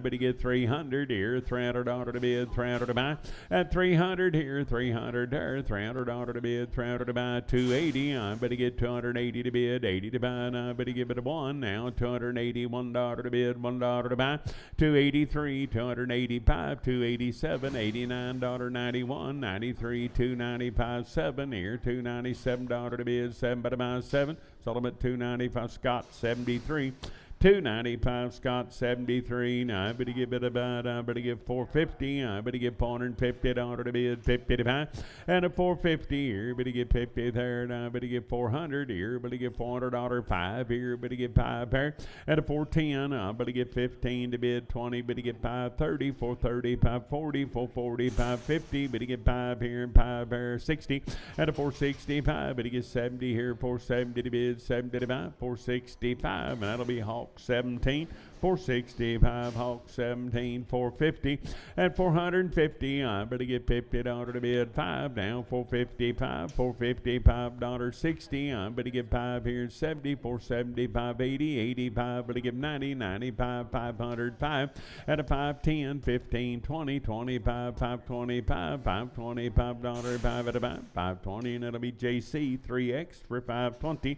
but he get 300 here, $300 to bid, 300 to buy, and 300 here, 300 there, $300 to bid, 300 to buy, 280, but he get 280 to bid, 80 to buy, but he give it a 1 now, $281 to bid, $1 to buy, 283, 285, 287, $89.91, 93, 295, 7 here, $297 to bid, 7 to buy, 7. Sold him at $295. Scott 73. $295. Scott 73. But he give it about, but he give $450. But he give $450 to bid, 50 to buy, and a $450 here. But he give 50 there. But he give $400 here. But he give $400 5 here. But he give 5 there, and a $410. But he give 15 to bid, 20. But he give 530, 430, 540, 440, 550. But he give 5 here and 5 there, 60, and a $465. But he gets 70 here, 470 to bid, 70 to buy, 465, and that'll be Hawk 17, 465, Hawk 17, 450, and 450, but he get $50 to bid, 5 down, 455, $455, 60, but he get 5 here, 70, 475, 80, 85, but he get 90, 95, 500, 5, and a 510, 15, 20, 25, 525, $525, 5 at about 520, and it'll be JC 3X for 520.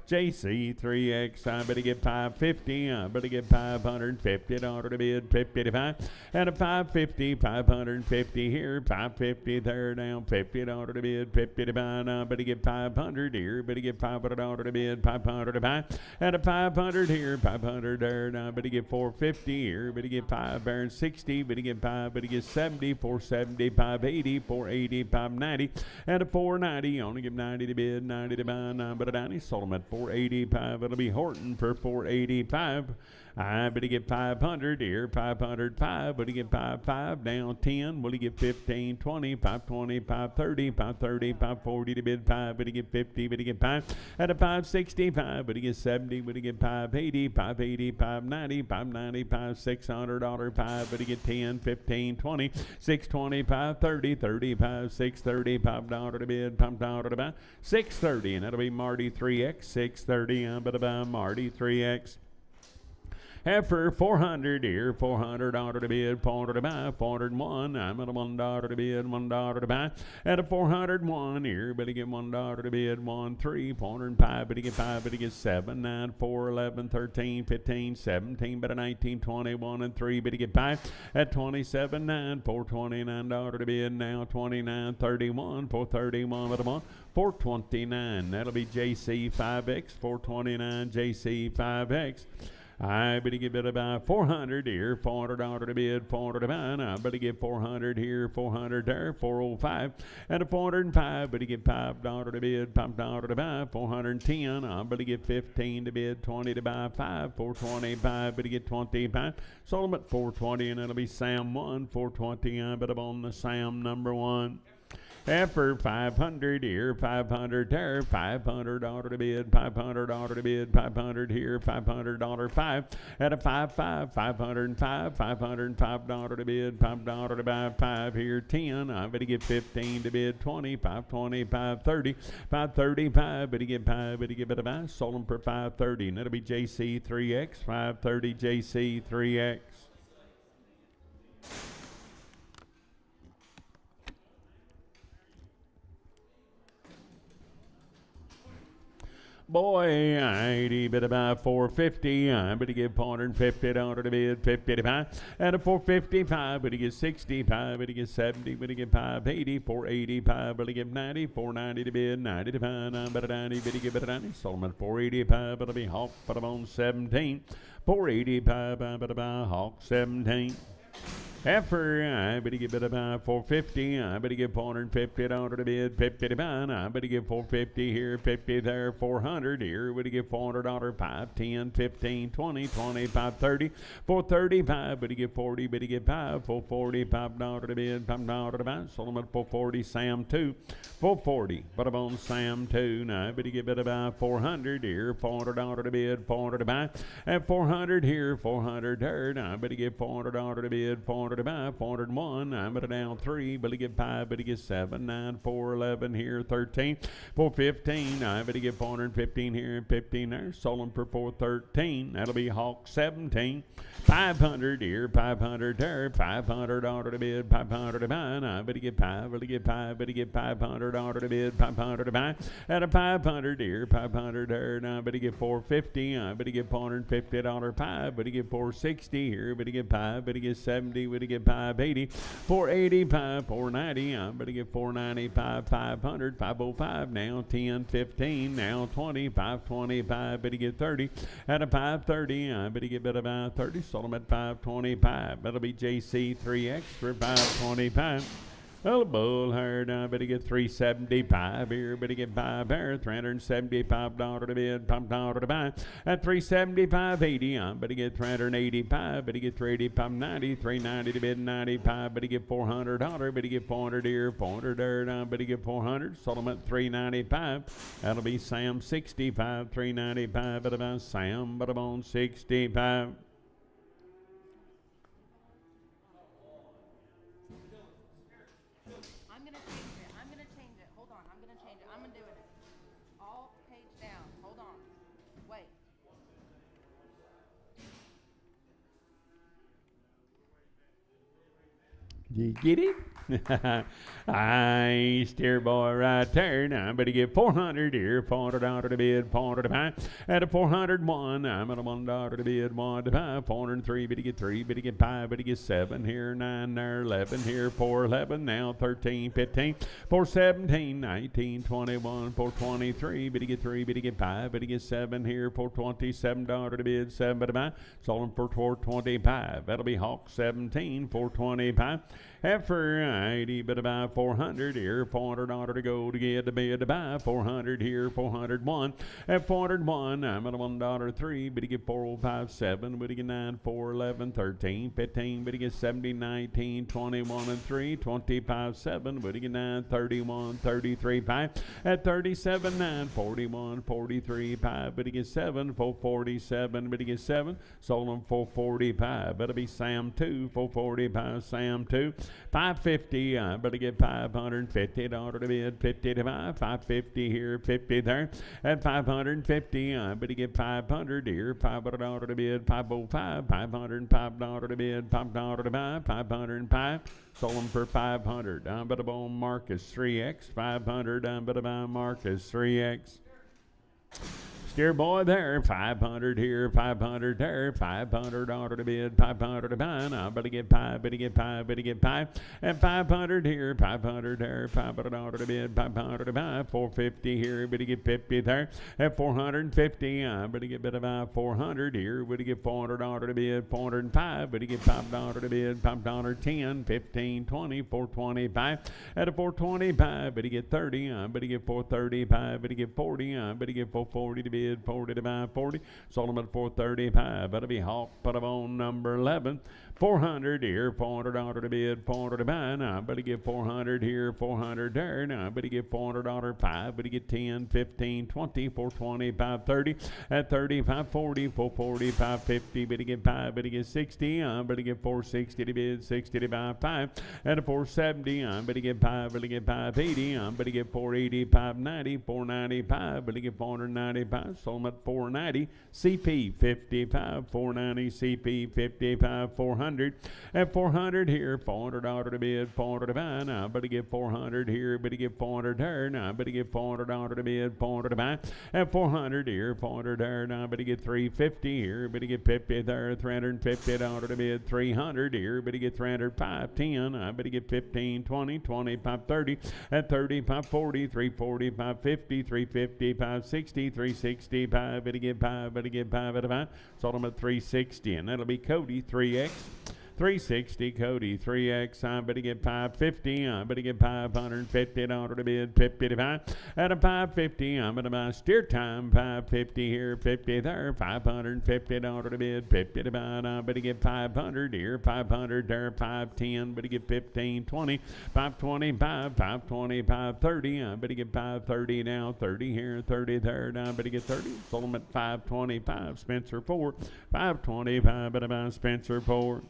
JC 3X, but he get 550, but he get $550 to bid, 50 to 5, and a 550, 550 here, 550 there down, $50 to bid, 50 to buy, but he get 500 here, but he get $500 to bid, 500 to buy, and a 500 here, 500 there down, but he get 450 here, but he get 5 there and 60, but he get 5, but he get 70, 470, 580, 480, 590, and a 490, only give 90 to bid, 90 to buy, but a 90, sold him at 485. It'll be Horton for 485. I better get 500 here, 505, but he get 5, down 10, will he get 15, 20, 520, 530, 530, 540 to bid 5, but he get 50, but he get 5, at a 565, but he get 70, but he get 580, 580, 590, 590, $600, 5, but he get 10, 15, 20, 620, 530, 35, 630, $5 to bid, $5 to buy, 630, and that'll be Marty 3X, 630, I'm going to buy Marty 3X. Heifer 400 here, $400 to bid, 400 to buy, 401. I'm at a $1 to bid, $1 to buy. At a 401 here, but he get $1 to bid, 1, 3, 405, but he get 5, but he get 7, 9, 4, 11, 13, 15, 17, but a 19, 21, and 3, but he get 5. At 27, 9, $429 to bid, now 29, 31, 431, but a 1, 429. That'll be JC 5X, 429 JC 5X. I better get bid about 400 here, $400 to bid, 400 to buy. I better get 400 here, 400 there, 405. At a 405, better get $5 to bid, $5 to buy, 410. I better get 15 to bid, 20 to buy, 5, 425. Better get 25. Sold them at 420, and it'll be Sam 1, 420. I bet I'm on the Sam number 1. Heifer 500 here, 500 there, $500 to bid, $500 to bid, 500 here, $500 5. At a 55, 505, $505 to bid, $5 to buy, 5 here, 10. I better get 15 to bid, 20, 520, 530, 535. Better get 5, better get better buy. Sold them for 530, and that'll be JC 3X, 530 JC 3X. Boy, I'd bid about 450. I better give $450 to bid, 50 to buy. At a 455, better get 65, better get 70, better get 580, 485, better get 90, 490 to bid, 90 to buy. I better 90, better get better 90. Sold them at 485, better be Hawk, but I'm on 17. 485, I better buy Hawk 17. Heifer, I better get bid about 450. I better get $450 to bid, 50 to buy. I better get 450 here, 50 there, 400 here. Better get $400, 5, 10, 15, 20, 25, 30, 435. Better get 40, better get 5, 440, $5 to bid, $5 to buy. Sold them at 440, Sam 2, 440. But I'm on Sam 2. Now I better get bid about 400 here, $400 to bid, 400 to buy. At 400 here, 400 there. Now I better get $400 to bid, 400 to buy, 401. I'm at a down 3, but he get 5, but he get 7, 9, 4, 11 here, 13, 415. I better get 415 here and 15 there. Sold them for 413. That'll be Hawk 17. 500 here, 500 there, $500 to bid, 500 to buy. I better get 5, better get 5, better get $500 to bid, 500 to buy. At a 500 here, 500 there. Now I better get 450. I better get $450, 5, better get 460 here, better get 5, better get 70, better get 580, 485, 490. I better get 495, 500, 505. Now 10, 15, now 20, 525. Better get 30. At a 530, I better get about 30. Sold them at 525. That'll be JC 3X for 525. Well, bull herd, I better get 375 here, better get 5 there, $375 to bid, $5 to buy. At 375.80, I better get 385, better get 385.90, 390 to bid, 95, better get $400, better get 400 here, 400 there, I better get 400, sold them at 395. That'll be Sam 65, 395, but about Sam, but I'm on 65. You get it? I steer boy right there. Now I better get 400 here, $400 to bid, 400 to buy. At a 401, I'm at a $1 to bid, 1 to buy. 403, better get 3, better get 5, better get 7 here, 9 there, 11 here, 411, now 13, 15, 417, 19, 21, 423, better get 3, better get 5, better get 7 here, $427 to bid, 7 to buy. Sold them for $425. That'll be Hawk 17, 425. For 80, but about 400 here, $400 to go to get the bid to buy, 400 here, 401. At 401, I'm at $1.03, but you get 4057, but you get 9, 4, 11, 13, 15, but you get 70, 19, 21, and 3, 25, 7, but you get 9, 31, 33, 5. At 37, 9, 41, 43, 5, but you get 7, 447, but you get 7. Sold them 445, better be Sam 2, 445, Sam 2. 550, better get $550 to bid, 50 to buy, 550 here, 50 there. At 550, better get 500 here, $500 to bid, 505, $505 to bid, $5 to buy, 505. Sold them for 500. Better buy Marcus 3X, 500. Better buy Marcus 3X. Steer boy there, 500 here, 500 there, $500 to bid, 500 to buy. Now better get 5, better get 5, better get 5. And 500 here, 500 there, $500 to bid, 500 to buy. 450 here, better get 50 there. At 450, better get better buy 400 here, better get $400 to bid, 405, better get $5 to bid, $5 10, 15, 20, 425. At a 425, better get 30, better get 435, better get 40, better get 440 to bid. 40 to buy 40. Sold them at 435. That'll be Hawk. Put them on number 11. 400 here, $400 to bid, 400 to buy. Now, better get 400 here, 400 there. Now, better get $400 5. Better get 10, 15, 20, 425, 30. At 35, 40, 440, 550. Better get 5. Better get 60. Better get 460 to bid, 60 to buy 5. At a 470, better get 5. Better get 580. Better get 480, 590, 495. Better get 495. Sold them at 490. CP 55, 490. CP 55, 400. At 400 here, $400 to bid, 400 to buy. Now, better get 400 here, better get 400 there. Now, better get $400 to bid, 400 to buy. At 400 here, 400 there. Now, better get 350 here, better get 50 there. $350 to bid, 300 here, better get 305, 10. I better get 15, 20, 25, 30. At 35, 40, 340, 550, 350, 560, 365. Better get 5, better get 5 at a buy. Sold them at 360, and that'll be Cody 3X. 360 Cody 3X. I better get 550. I better get $550 to bid, 50 to buy. At a 550, I'm gonna buy Steer Time 550 here, 50 there, $550 to bid, 50 to buy. I better get 500 here, 500 there, 510. Better get 15, 20, 525, 525, 30. I better get 530 now, 30 here, 30 there. Now I better get 30. Sold them at 525. Spencer 4, 525. Better buy Spencer 4.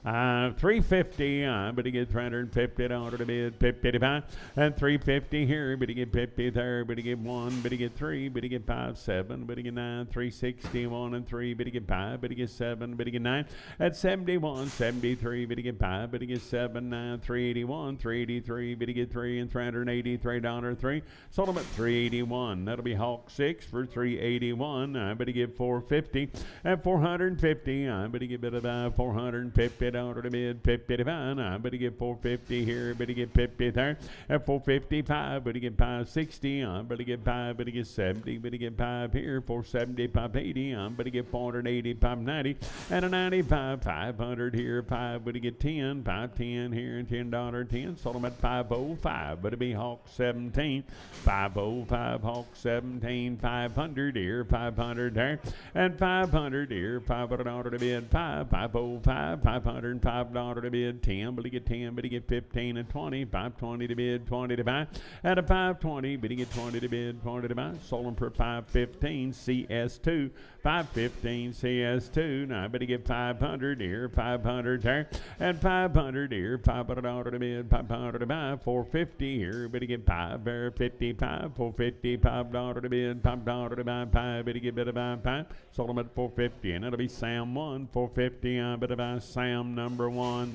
350, but he gets $350 to bid, 50 to buy. And 350 here, but he get 50 there, but he get 1, but he get 3, but he get 5, 7, but he get 9, 360, 1 and 3, but he get 5, but he get 7, but he get 9. At 71, 73, but he get 5, but he get 7, 9, 381, 383, but he get 3 and $383, 3. Sold him at 381. That'll be Hawk 6 for 381, but he get 450. At 450, but he get bit of $450 to bid, 50 to buy. But he get 450 here, but he get 50 there. At 455, but he get 560, but he get 5, but he get 70, but he get 5 here, 470, 580, but he get 480, 590, and a 95, 500 here, 5, but he get 10, 510 here, and $10, 10. Sold him at 505, but it'd be Hawk 17, 505, Hawk 17, 500 here, 500 there, and 500 here, $500 to bid, 505, 505 to bid, 10, but he get 10, but he get 15 and 20, 520 to bid, 20 to buy. At a 520, but he get 20 to bid, 20 to buy. Sold him for 515 CS2, 515 CS2. Now I bet he get 500 here, 500 there, and 500 here, $500 to bid, 500 to buy. 450 here, but he get 5 there, 55, 450, $5 to bid, $5 to buy, 5, but he get better buy 5. Sold him at 450, and it'll be Sam 1, 450, better buy Sam number 1.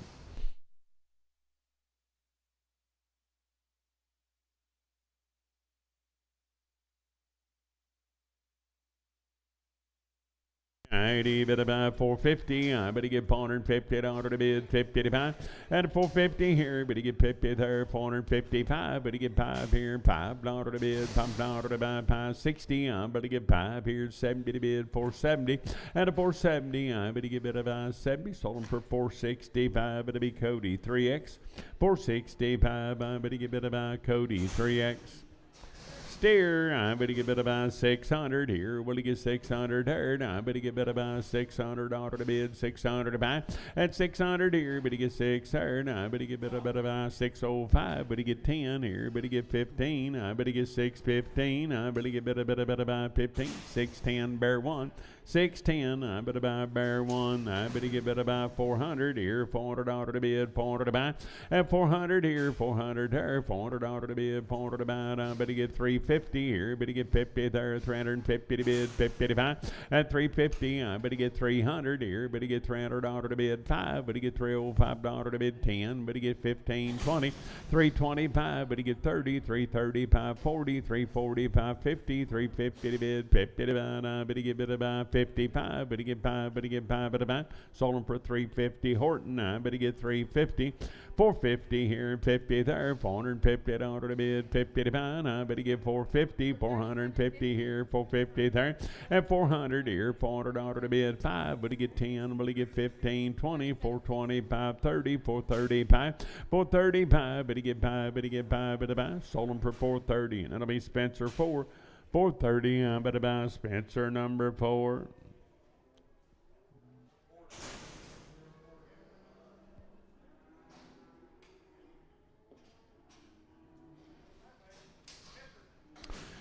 80 bid about 450. I better get $450 to bid 55. And 450 here, better get 50 there, 455. Better get 5 here, $5 to bid, $5 to buy, 560. I better get 5 here, 70 to bid, 470. And a 470, I better get bid about 70. Sold them for 465. Better be Cody 3X. 465. I better get bid about Cody 3X. Steer, I better get bid about 600 here. Will he get 600 here? I better get bid about $600 to bid, 600 to buy. At 600 here, better get 600. I better get bid about 605. Better get 10 here. Better get 15. I better get 615. I better get bid about 15. 610, bear 1. 610, I better buy bear 1. I better get bid about 400 here. $400 to bid, 400 to buy. At 400 here, 400 there, $400 to bid, 400 to buy. I better get 350 here. Better get 50 there, 350 to bid, 50 to buy. At 350, I better get 300 here. Better get $300 to bid, 5. Better get $305 to bid, 10. Better get 15, 20. 325, better get 30, 330, 540, 340, 550, 350 to bid, 50 to buy. I better get bid about 55, better get 5, better get 5 at a buy. Sold them for 350. Horton, I better get 350. 450 here, 50 there, $450 to bid, 50 to buy. I better get 450, 450 here, 450 there, and 400 here, $400 to bid, 5, better get 10, better get 15, 20, 420, 530, 435, 435, better get 5, better get 5 at a buy. Sold them for 430, and that'll be Spencer 4. 430, I better buy Spencer number 4.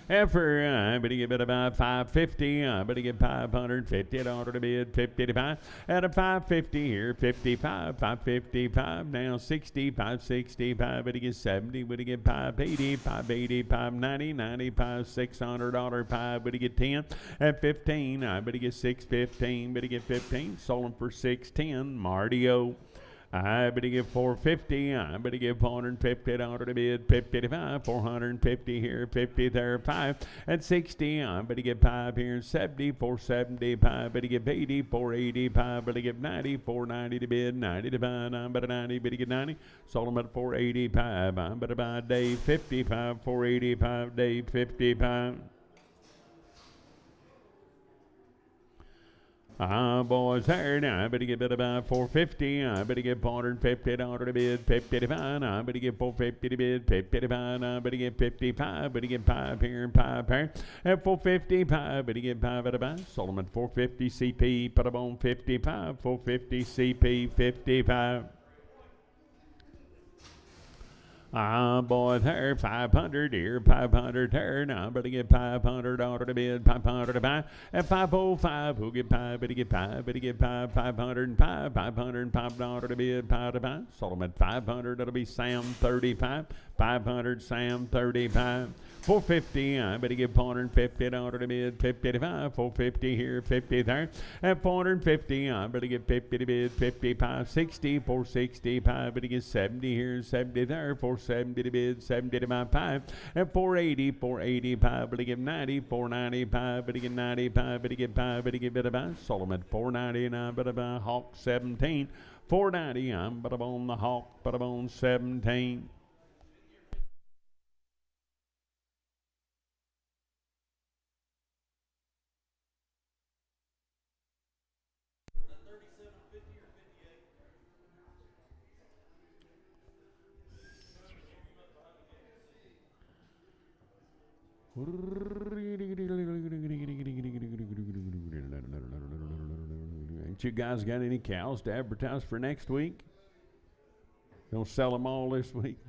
Effort, I better get bid about 550. I better get $550 to bid, 55. At a 550 here, 55, 555. Now 60, 565. Better get 70. Better get 580, 580, 590, 95, $600. 5. Better get 10. At 15, I better get 615. Better get 15. Sold them for 610. Marty O. I better give 450. I better give $450 to bid, 55, 450 here, 50 there, 5 at 60. I better give 5 here, 70, 475. Better give 80, 485. Better give 90, 490 to bid, 90 to buy. I better 90. Better get 90. Sold them at 485. I better buy Dave 55, 485. Dave 55. Boys, there now. I better get bid about 450. I better get $450 to bid, 55. I better get 450 to bid, 55. I better get 55. Better get 5 here and 5 here. At 455, better get 5 at a buy. Sold them at 450 CP. Put them on 55. 450 CP, 55. Boys, there, 500 here, 500 there. Now, better get $500 to bid, 500 to buy. At 505, who'll get 5? Better get 5, better get 5, 505, $505 to bid, 5 to buy. Sold them at 500, that'll be Sam 35, 500, Sam 35. 450, I better get $450 to bid, 55, 450 here, 50 there. At 450, I better get 50 to bid, 55, 60, 465, better get 70 here, 70 there, 470 to bid, 70 to buy 5. At 480, 485, better get 90, 495, better get 95, better get 5, better get better buy. Sold them at 490, and I better buy Hawk 17, 490, I'm better on the Hawk, better on 17. Ain't you guys got any cows to advertise for next week? Gonna sell them all this week?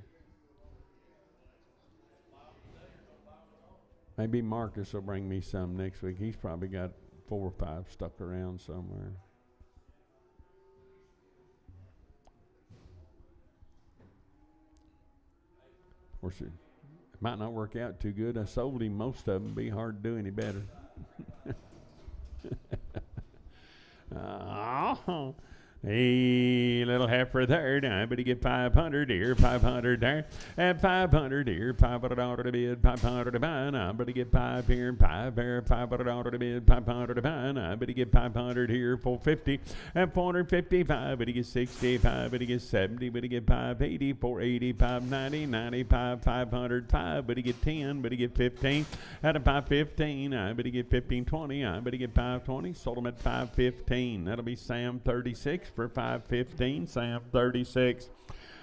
Maybe Marcus will bring me some next week. He's probably got 4 or 5 stuck around somewhere. Of course, it might not work out too good. I sold him most of them. Be hard to do any better. A little heifer there, now, but he get 500 here, 500 there, and 500 here, $500 to bid, 500 to buy, now, but he get 5 here, 5 here, $500 to bid, 500 to buy, now, but he get 500 here, 450, and 455, but he get 65, but he get 70, but he get 580, 480, 590, 95, 505, but he get 10, but he get 15, at a 515, but he get 1520, but he get 520, sold him at 515. That'll be Sam 36 for 515. Sam 36.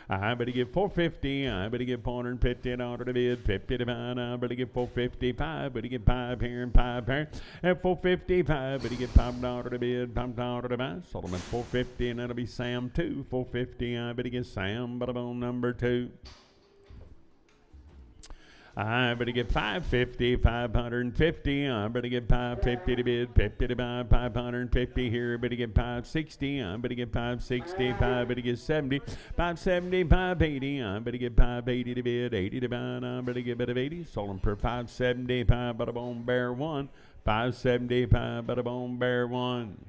I better get 450. I better get $450 to bid. 50 to buy. I better get 455. Better get 5 here and 5 here. At 455. Better get $5 to bid. $5 to buy. Sold them at 450, and that'll be Sam 2. 450. I better get Sam, but I'm on number 2. I better get 550, 550. I better get 550 to bid, 50 to buy, 550 here. Better get 560. I better get 560, 5 better get 70, 570, 580. I better get 580 to bid, 80 to buy. I better get bit of 80. Sold them for 575. But a bone bear 1. 575. But a bone bear 1.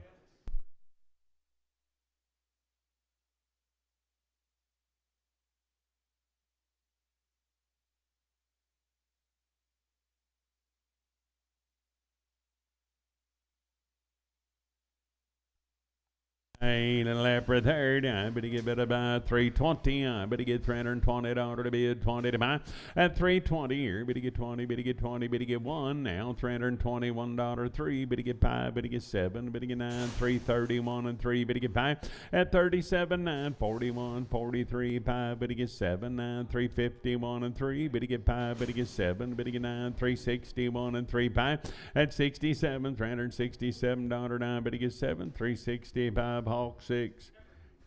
A little after third, I better get better by 320. I better get $320 to bid, 20 to buy. At 320 here, better get 20, better get 20, better get 1. Now $321, 3, better get 5, better get 7, better get 9, 331 and 3, better get 5. At 37, 9, 41, 43, 5, better get 7, 9, 351 and 3, better get 5, better get 7, better get 9, 361 and 3, 5. At 67, $367, 9, better get 7, 365. Hawk 6,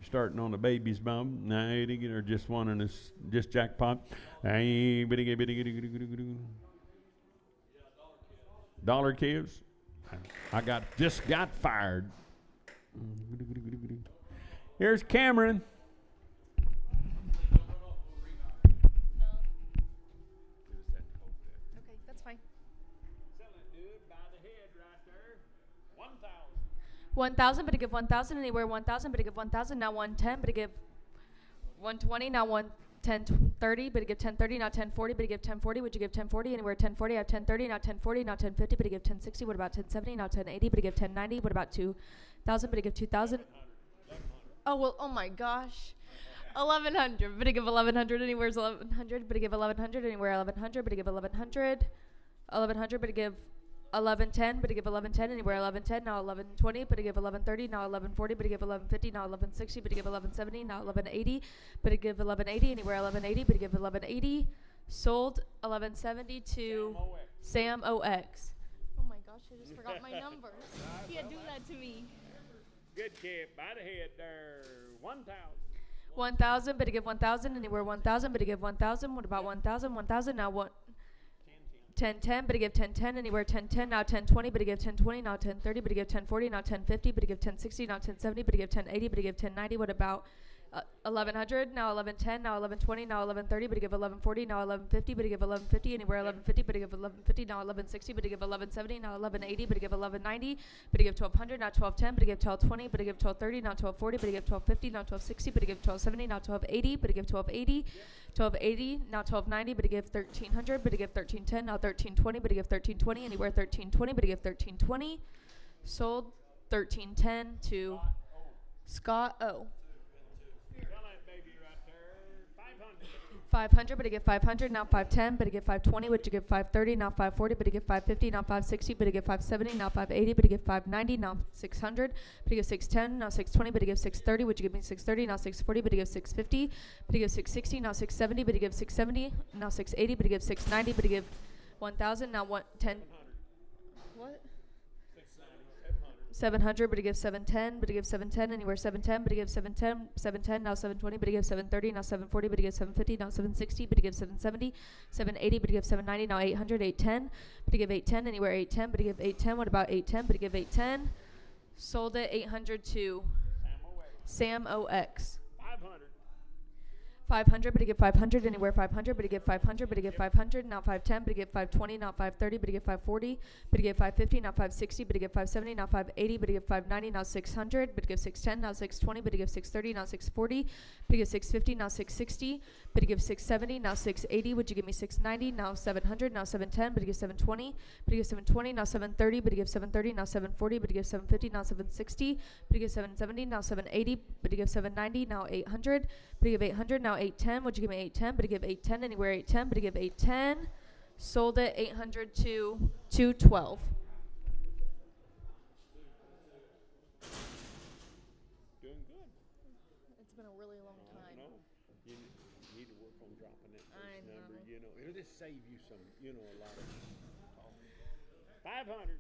starting on the baby's bum. Nah, or just one in this, just jackpot. Dollar kids. I just got fired. Here's Cameron. Okay, that's fine. 1,000, but to give 1,000 anywhere. 1,000, but to give 1,000. Now 110, but to give 120. Now 110.30, but to give 10.30. Now 10.40, but to give 10.40. Would you give 10.40 anywhere? 10.40. I have 10.30. Now 10.40. Now 10.50, but to give 10.60. What about 10.70? Now 10.80, but to give 10.90. What about 2,000, but to give 2,000? Oh well. Oh my gosh. 1,100, but to give 1,100 anywhere is 1,100, but to give 1,100 anywhere. 1,100, but to give 1,100. 1,100, but to give 1110, but to give 1110 anywhere. 1110. Now 1120, but to give 1130. Now 1140, but to give 1150. Now 1160, but to give 1170. Now 1180, but to give 1180 anywhere. 1180, but to give 1180. Sold 1170 to Sam OX. Oh my gosh, I just forgot my number. He had do that to me. Good kid, by the head there. 1,000. 1,000, but to give 1,000 anywhere. 1,000, but to give 1,000. What about 1,000? 1,000. Now what? 1010, but to give 1010 anywhere. 1010. Now 1020, but to give 1020. Now 1030, but to give 1040. Now 1050, but to give 1060. Now 1070, but to give 1080, but to give 1090. What about 1,100? Now 1110. Now 1120. Now 1130, but to give 1140. Now 1150, but to give 1150 anywhere. 1150, but to give 1150. Now 1160, but to give 1170. Now 1180, but to give 1190, but to give 1,200. Now 1,210, but to give 1,220, but to give 1,230. Now 1,240, but to give 1,250. Now 1,260, but to give 1,270. Now 1,280, but to give 1,280. 1,280. Now 1,290, but to give 1,300, but to give 1,310. Now 1,320, but to give 1,320 anywhere. 1,320, but to give 1,320. Sold 1,310 to Scott O. 500, but to give 500. Now 510, but to give 520. Would you give 530? Now 540, but to give 550. Now 560, but to give 570. Now 580, but to give 590. Now 600, but to give 610. Now 620, but to give 630. Would you give me 630? Now 640, but to give 650. But to give 660. Now 670, but to give 670. Now 680, but to give 690. But to give 1,000. Now 110. What? 700, but to give 710, but to give 710 anywhere. 710, but to give 710. 710. Now 720, but to give 730. Now 740, but to give 750. Now 760, but to give 770. 780, but to give 790. Now 800. 810, but to give 810 anywhere. 810, but to give 810. What about 810? But to give 810. Sold it 800 to Sam OX. 500. 500, but to give 500 anywhere 500, but to give 500, but to give 500, not 510, but to give 520, not 530, but to give 540, but to give 550, not 560, but to give 570, not 580, but to give 590, not 600, but to give 610, not 620, but to give 630, not 640, but to give 650, not 660, but to give 670, now 680, would you give me 690, now 700, now 710, but to give 720, but to give 720, now 730, but to give 730, now 740, but to give 750, now 760, but to give 770, now 780, but to give 790, now 800, but to give 800, now 810, would you give me 810, but to give 810, anywhere 810, but to give 810, sold it 800 to 212. Doing good. It's been a really long time. No, you need to work on dropping that first I number. know. You know, it'll just save you some, a lot of talking. 500.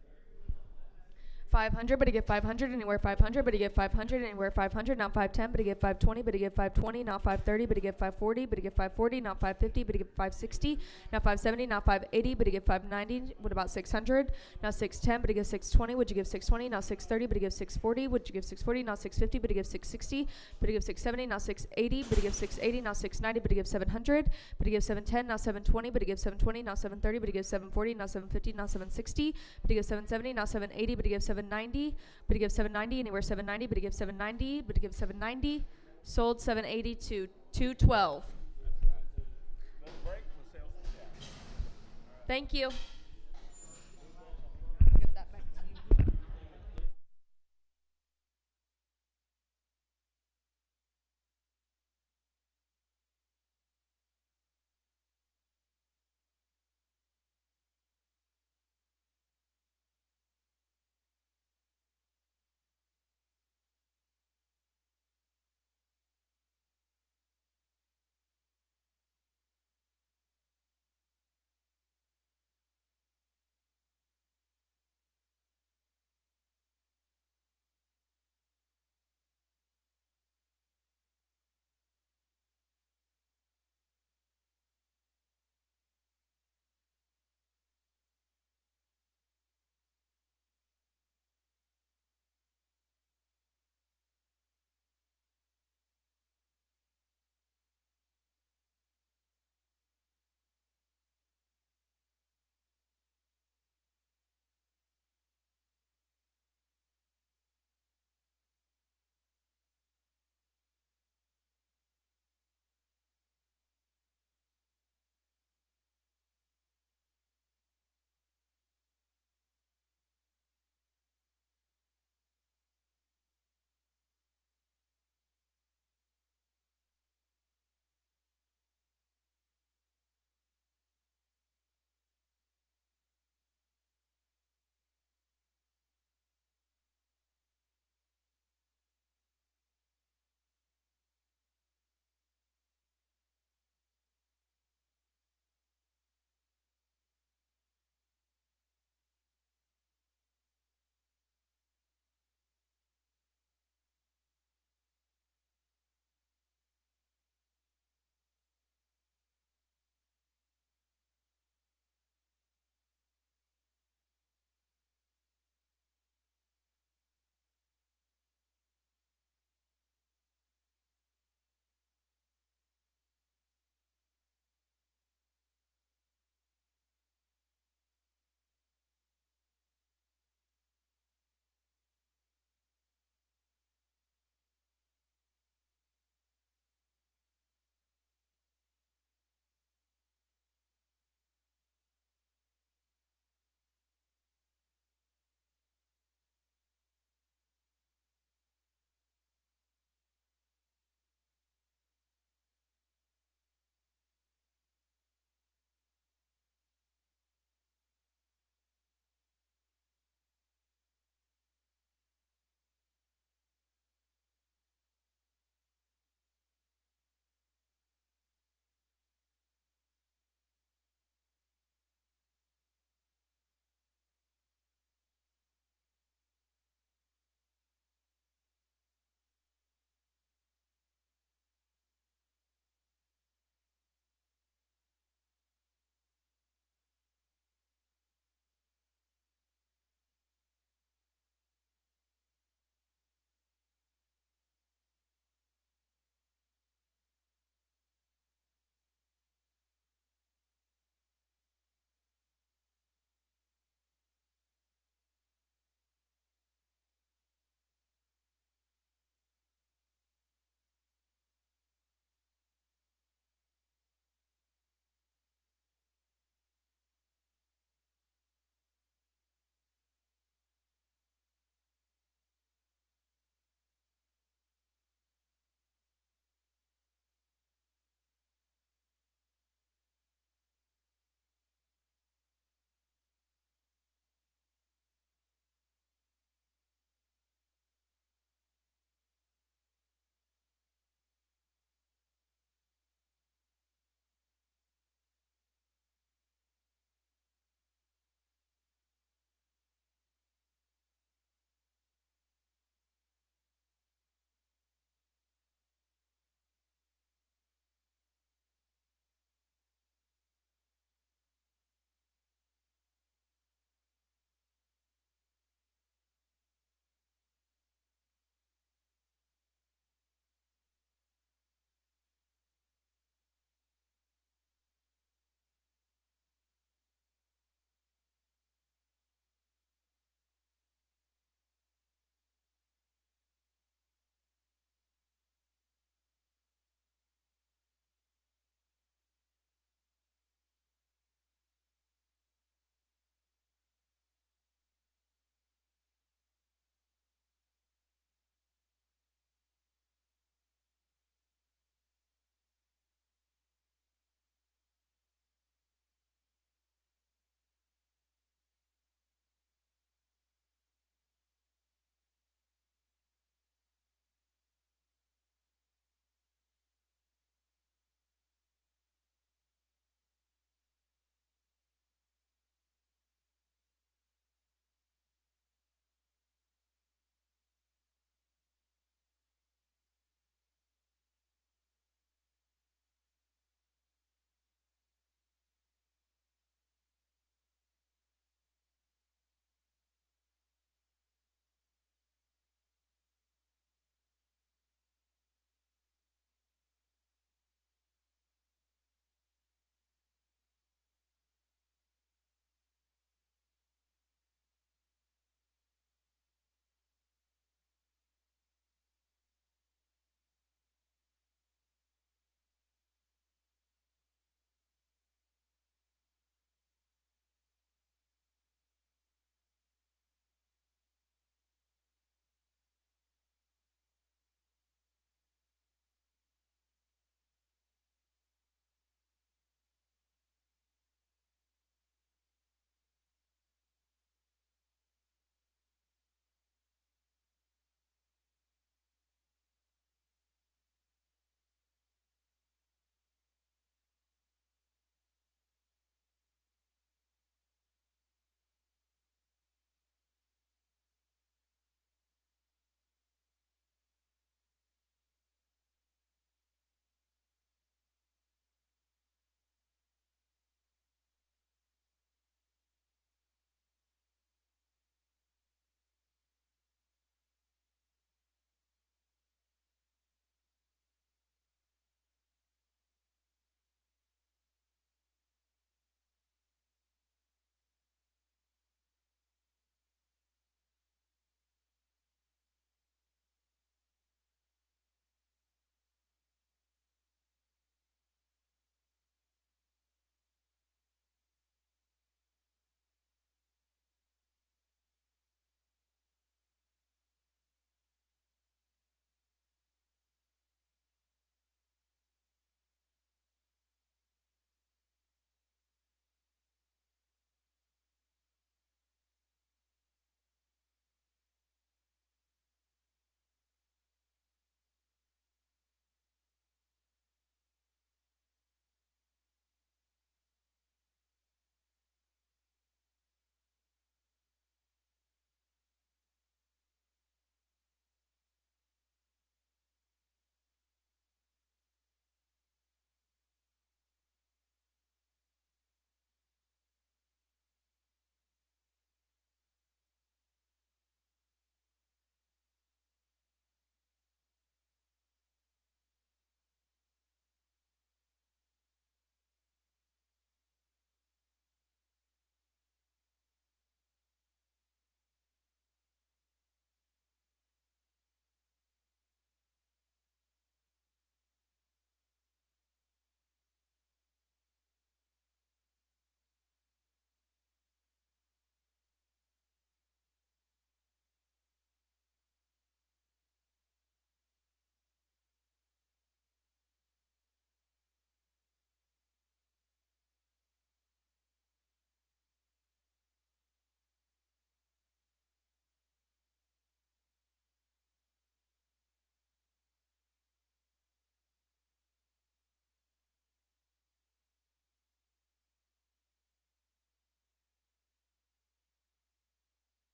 500, but to give 500, anywhere 500, but to give 500, anywhere 500, not 510, but to give 520, but to give 520, not 530, but to give 540, but to give 540, not 550, but to give 560, not 570, not 580, but to give 590, what about 600, now 610, but to give 620, would you give 620, now 630, but to give 640, would you give 640, now 650, but to give 660, but to give 670, now 680, but to give 680, now 690, but to give 700, but to give 710, now 720, but to give 720, now 730, but to give 740, now 750, now 760, but to give 770, now 780, but to give 790, but to give 790, anywhere 790, but to give 790, but to give 790, sold 780 to 212. Thank you. Give that back to you.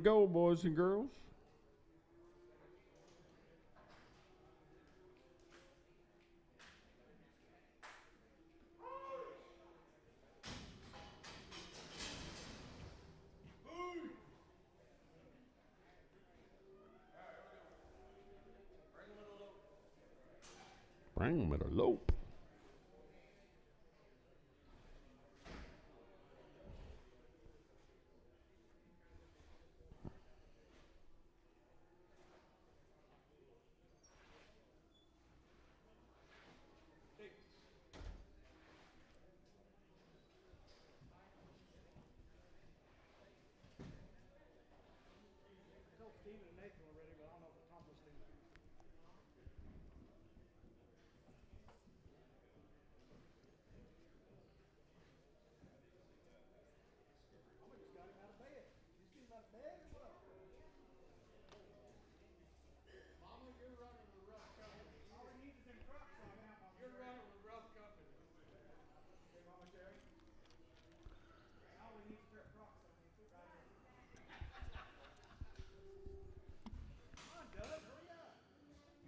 go, boys and girls. Bring them at a lope.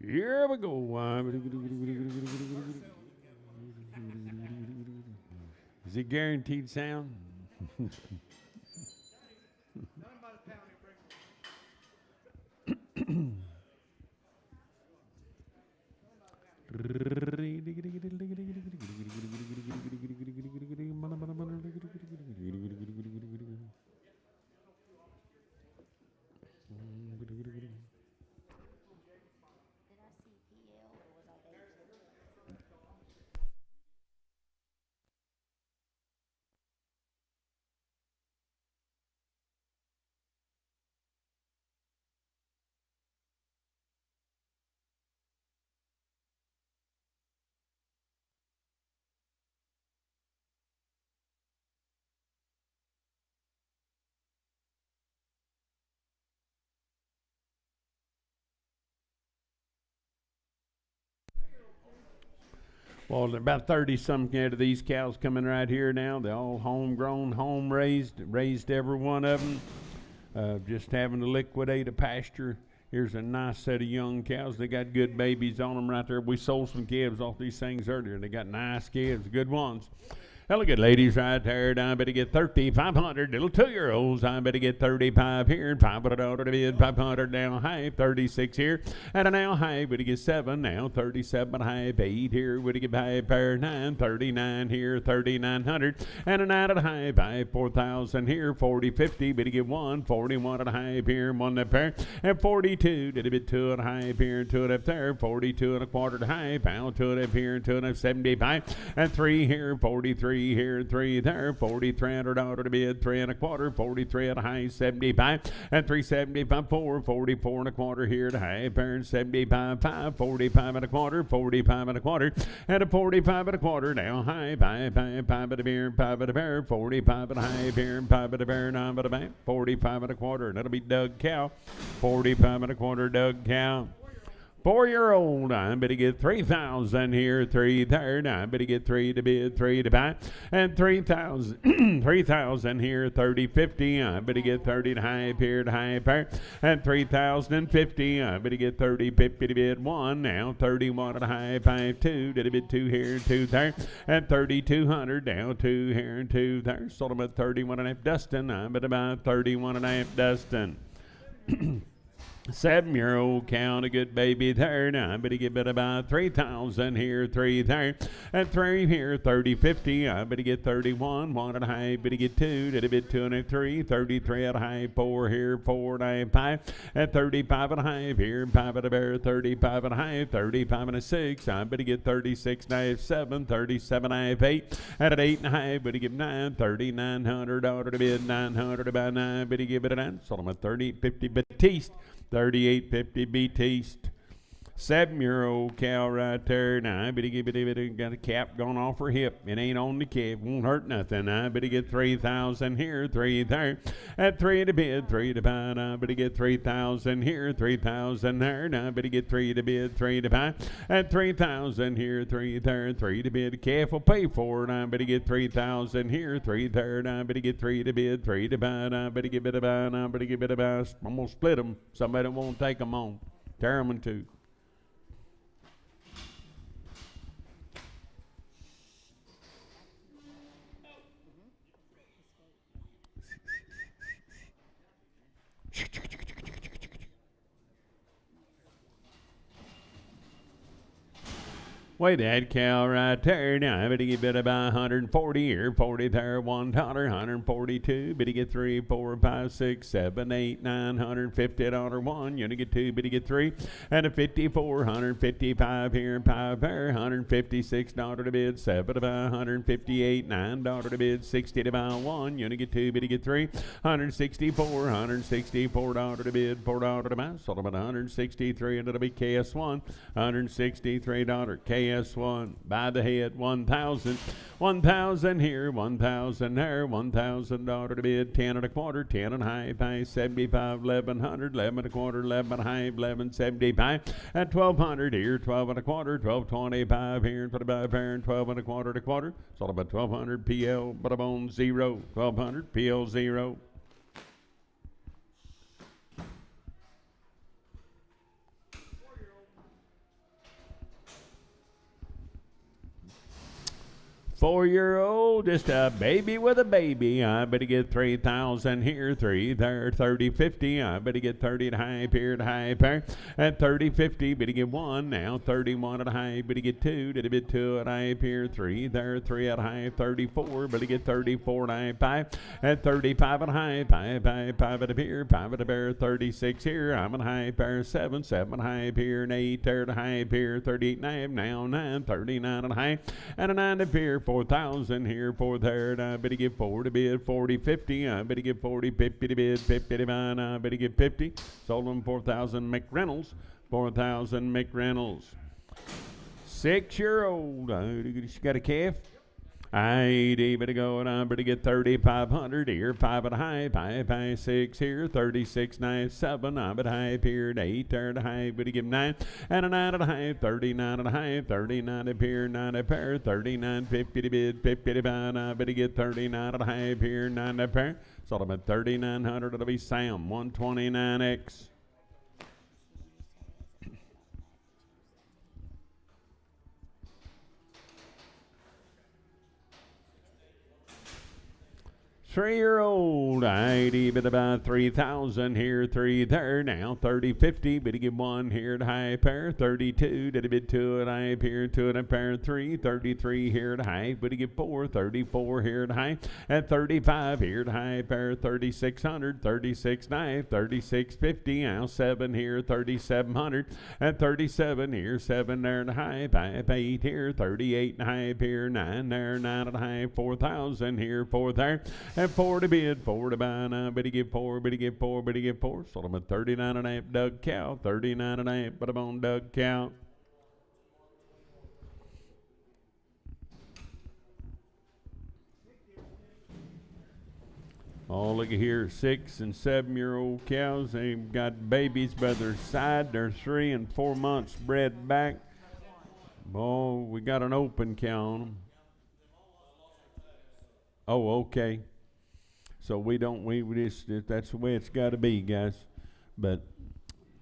Here we go. Is it guaranteed sound? Well, there are about 30-some of these cows coming right here now. They're all homegrown, raised every one of them. Just having to liquidate a pasture. Here's a nice set of young cows. They got good babies on them right there. We sold some calves off these things earlier, and they got nice calves, good ones. Hello, good ladies right there. I better get 3,500 little 2-year-olds. I better get 35 here and 500 out of the bid. 500 now high, 36 here. And now high, better get 7 now, 37 high, 8 here. Better get high, pair 9, 39 here, 3,900. And a 9 at a high, 5, 4,000 here, 40, 50. Better get 1, 41 at a high here, 1 at pair. And 42, did a bit 2 at a high here, 2 at up there, 42 and a quarter at high, pound 2 at up here, 2 at 75. And 3 here, 43. Here, 3 there, 4,300 out of the bid, 3 and a quarter, 43 at a high, 75, and 375, 4, 44 and a quarter here at a high, parent 75, 5, 45 and a quarter, 45 and a quarter, and a 45 and a quarter, now high, 5, 5, 5 at a beer, 5 at a bear, 45 at a high, beer, 5 at a bear, 9 at a bank, 45 and a quarter, and that'll be Doug Cow, 45 and a quarter, Doug Cow. 4-year-old, I better get 3,000 here, 3 there. I better get 3 to bid, 3 to buy, and 3,000, 3,000 here, 30, 50. I better get 30 to high here to high pair, and 3,050. I better get 30, 50 to bid 1 now, 31 at a high 5, 2 to bid 2 here, 2 there, and 3,200 now, 2 here and 2 there. Sold them at 31 and a half Dustin. I better buy 31 and a half Dustin. 7-year-old cow, a good baby there. Now I better get about 3,000 here, 3 there, and 3 here, 30, 50. I better get 31, 1 at a high, better get 2, did a bit 2 and a 3, 33 at a high, 4 here, 4 and a 5, and 35 at a high here, 5 at a bear, 35 at a high, 35 and a 6. I better get 36 and a half, 7, 37 and a half, 8, and at 8 and a half, better give 9, 3,900 out of the bid, 900 about 9, better give it a 9. Sold them at 30, 50 Batiste. 38.50 Batiste. 7-year-old cow right there. Now, I better give it got a cap going off her hip. It ain't on the calf, won't hurt nothing. I better get 3,000 here, 3 there. At 3 to bid, 3 to buy. I better get 3,000 here, 3,000 there. Now, I better get 3 to bid, 3 to buy. At 3,000 here, 3 there, 3 to bid. Calf will pay for it. I better get 3,000 here, 3 there. Now, I better get 3 to bid, 3 to buy. I better give it a buy. I better give it a buy. I'm gonna split them. Somebody won't take them on. Tear them in two. Way that cow right there. Now I better get better by 140 here, 40 there, $1, 142. Better get 3, 4, 5, 6, 7, 8, 9, $150 one. You get 2, better get 3, and a 54, 155 here, 5 there, $156 to bid, 7 to buy, 158, $9 to bid, 60 to buy one. You get 2, better get 3, 164, $164 to bid, $4 to buy. Sold about 163, and it'll be KS1, $163 KS1 by the head, 1,000, 1,000 here, 1,000 there, $1,000 to bid, 10 and a quarter, 10 and a half, by 75, 1,100, 11 and a quarter, 11 and a half, 11.75 at 1,200 here, 12 and a quarter, 12.25 here, 25 here, and 12 and a quarter to quarter. It's all about 1,200 PL, but I'm on 0, 1,200 PL 0. Four-year-old, just a baby with a baby. I better get 3,000 here, 3 there, 30, 50. I better get 30 and a half here, and a half there. At 30, 50, better get 1 now, 31 and a half. Better get 2, did a bit 2 and a half here, 3 there, 3 and a half, 34. Better get 34 and a half, 5. At 35 and a half, 5 at a here, 5 at a bear, 36 here. I'm and a half, bear, 7, 7 and a half here, and 8 there and a half here, 38 and a half, now 9, 39 and a half, and a 9 to here. 4,000 here, 4 there, and I better get 4 to bid, 40, 50. I better get 40, 50 to bid, 50 to buy, and I better get 50. Sold them 4,000 McReynolds, 4,000 McReynolds. 6-year-old, she got a calf. I better go, and I better get 3,500 here, 5 and a half, 5, 6 here, 36, 9, 7, I better half here, and 8 there and a half, better give 9, and a 9 and a half, 39 and a half, 39 up here, 9 up here, 39, 50 to bid, 50 to buy, and I better get 39 and a half here, 9 up here, so I'm at 3,900, it'll be Sam, 129X. Three-year-old, I'd bit about 3,000 here, 3 there, now 30, 50, better give 1 here to high pair, 32, did a bit 2 and I here, 2 and a pair, 3, 33 here to high, better give 4, 34 here to high, at 35 here to high pair, 3,600, 36 knife, 36.50, now 7 here, 3,700, at 37 here, 7 there to high, 5, 8 here, 38 and a half here, 9 there, 9 and a half, 4,000 here, 4 there, and 4 to bid, 4 to buy, now better give 4, better give 4, better give 4. Sold them at 39 and a half, Doug Cow, 39 and a half, but I'm on Doug Cow. Oh, look at here, 6 and 7-year-old cows. They've got babies by their side. They're 3 and 4 months bred back. Oh, we got an open cow on them. Oh, okay. So we just, that's the way it's got to be, guys. But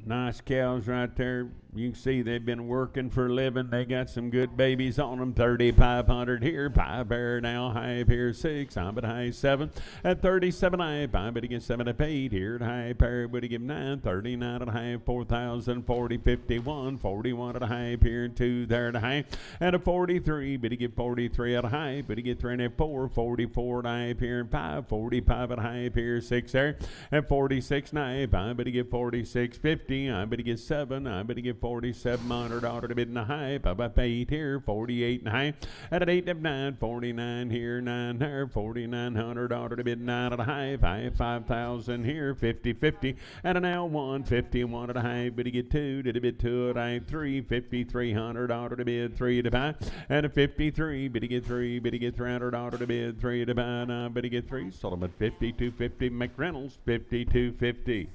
nice cows right there. You can see they've been working for a living. They got some good babies on them. 3,500 here, 5 there now, high here 6, I'm at high 7. At 37 high, 5 but against 7 up 8 here, high pair would give 9, 39 and a half, 4,000, 40, 51, 41 and a half here, 2 there and a half, and a 43, but he get 43 at a high, but he get 3 and a 4, 44 and a half here, and 5, 45 and a half here, 6 there, and 46 and a half, but he get 46, 50. 50. I better get 7. I better get 4700 out of the bid in the high. Up 8 here, 48 and a high. At an 8 of 9, 49 here, 9 there, 4900 out of the bid 9 at a high. 5,000 here, 50 50. At an L 151 at a high. Better get 2. Did a bid 2 at a 3, 5300 out of the bid 3 to buy. At a 53, better get 3, better get 300 out of the bid 3 to buy. Now better get 3. Sold them at 5250. McReynolds 5250.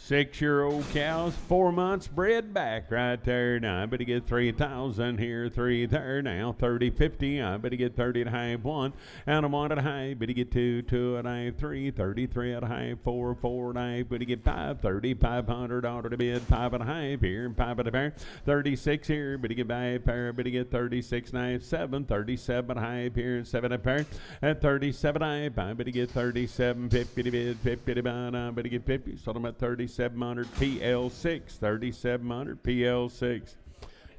Six-year-old cows, 4 months bred back right there. Now I better get 3,000 here, 3 there. Now 30, 50. I better get 30 at a high 1. And I'm 1 at a high. Better get 2, 2 at a high 3, 33 at a high 4, 4 at a high. Better get 5, 3,500 out of the bid. 5 at a high here, 5 at a pair. 36 here. Better get 5 pair. Better get 36 knife 7, 37 at a high here, 7 at a pair. At 37 high, I better get 37, 50 to bid, 50 to buy. I better get 50. Sold them at 37. 3700 PL6, 3700 PL6.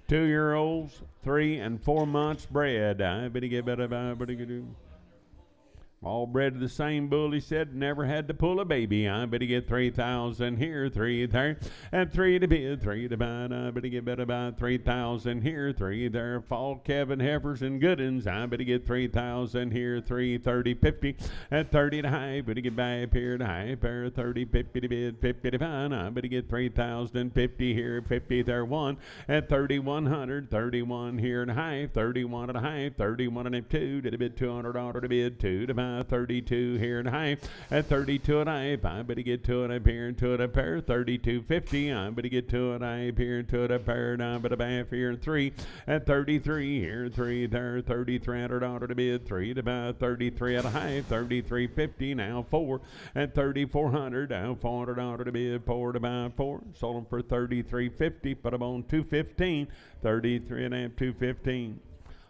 2-year-olds, 3 and 4 months bred. I better get better. All bred to the same bull, he said, never had to pull a baby. I better get 3,000 here, 3 there, and 3 to bid, 3 to buy. I better get better by 3,000 here, 3 there. Fall Kevin Heifers and Goodens. I better get 3,000 here, 3, 30, 50, and 30 to high. Better get back up here to high, pair 30, 50 to bid, 50 to buy. I better get 3,050 here, 50 there, 1, and 3,100, 31 here and a high, 31 and a high, 31 and a 2, did a bid 200 out of the bid, 2 to buy. 32 here and a high, at 32 and a half. I better get 2 and a pair and 2 and a pair. 32.50. I better get 2 and a half here and 2 and a pair. And I better half here and 3 at 33 here, 3 there. 3,300 out of the bid. 3 to buy. 33 at a high. 33.50 now 4 at 3,400. Now 400 out of the bid. 4 to buy 4. Sold them for 33.50. Put them on 215. 33 and a half. 215.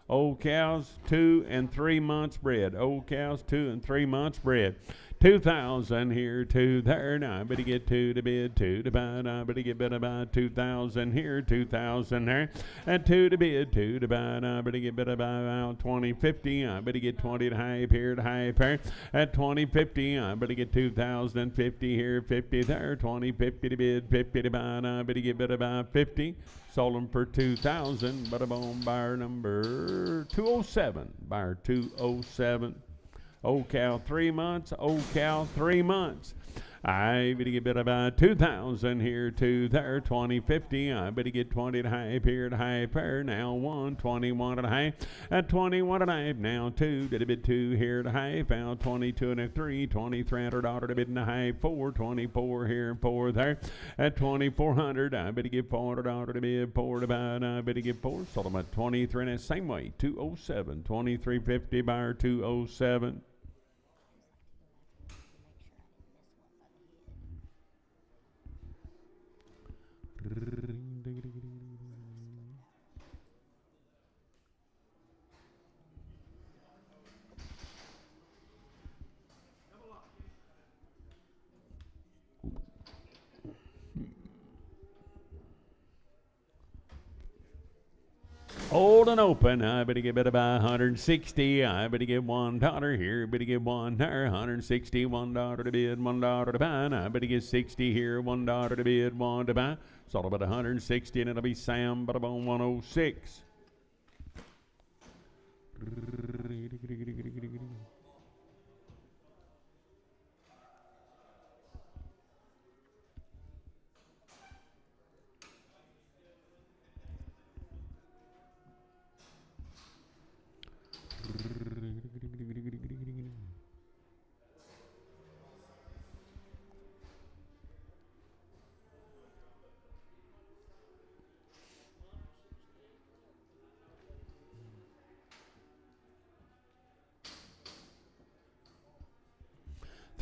Old cows, 2 and 3 months bred. Old cows, 2 and 3 months bred. 2,000 here, 2 there. Now I better get 2 to bid, 2 to buy. Now I better get better by 2,000 here, 2,000 there. And 2 to bid, 2 to buy. Now I better get better by about 20.50. I better get 20 to high here, to high pair. At 20.50, I better get 2,050 here, 50 there. 20.50 to bid, 50 to buy. Now I better get better by 50. Sold them for 2,000. But I'm on buyer number 207. Buyer 207. Old cow 3 months. Old cow 3 months. I better get about 2,000 here, 2 there, 20.50. I better get 20 to high here, to high pair. Now 1, 21 and a half, at 21 and a half. Now 2, did a bit 2 here to high. Found 22 and a 3, 2,300 order to bid in the high 4, 24 here and 4 there. At 2,400, I better get 400 order to bid 4 to buy. I better get 4. Sold them at 23 and the same way, 207, 23.50 buyer 207. Old and open, I better get better by 160. I better get $1 here, better get $1 there, 160, $1 to bid, $1 to buy. I better get 60 here, $1 to bid, 1 to buy. Sold about 160, and it'll be Sam, but about 106.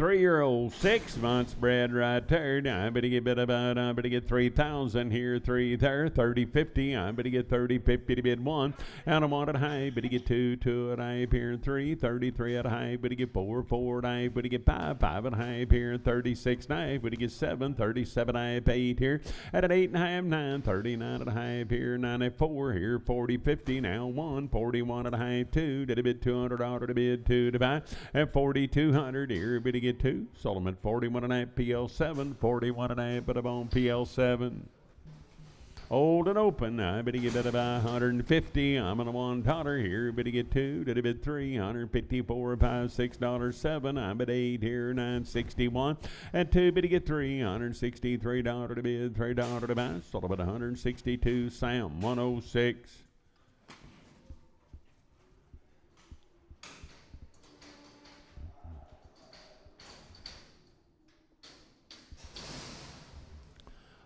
3-year-old, 6 months bred right there. I better get bid about, I better get 3,000 here, 3 there, 30, 50. I better get 30, 50 to bid 1. Out of 1 at high, better get 2, 2 at high here, 3, 33 at high, better get 4, 4 at high, better get 5, 5 at high here, 36 at high, better get 7, 37 at high, 8 here, at an 8 and a half, 9, 39 at high here, 94 here, 40, 50, now 1, 41 at high, 2, did a bid $200 to bid 2 to buy, at 4,200 here, better get 2, sold them at 41 and a half, PL7, 41 and a half, but I'm on PL7. Old and open, I better get that about 150. I'm on a $1 here. Better get 2. Did a bid 3. 154, 5, $6, 7. I'm at 8 here, 961. And 2, better get 3. $163 to bid, $3 to buy. Sold about 162. Sam 106.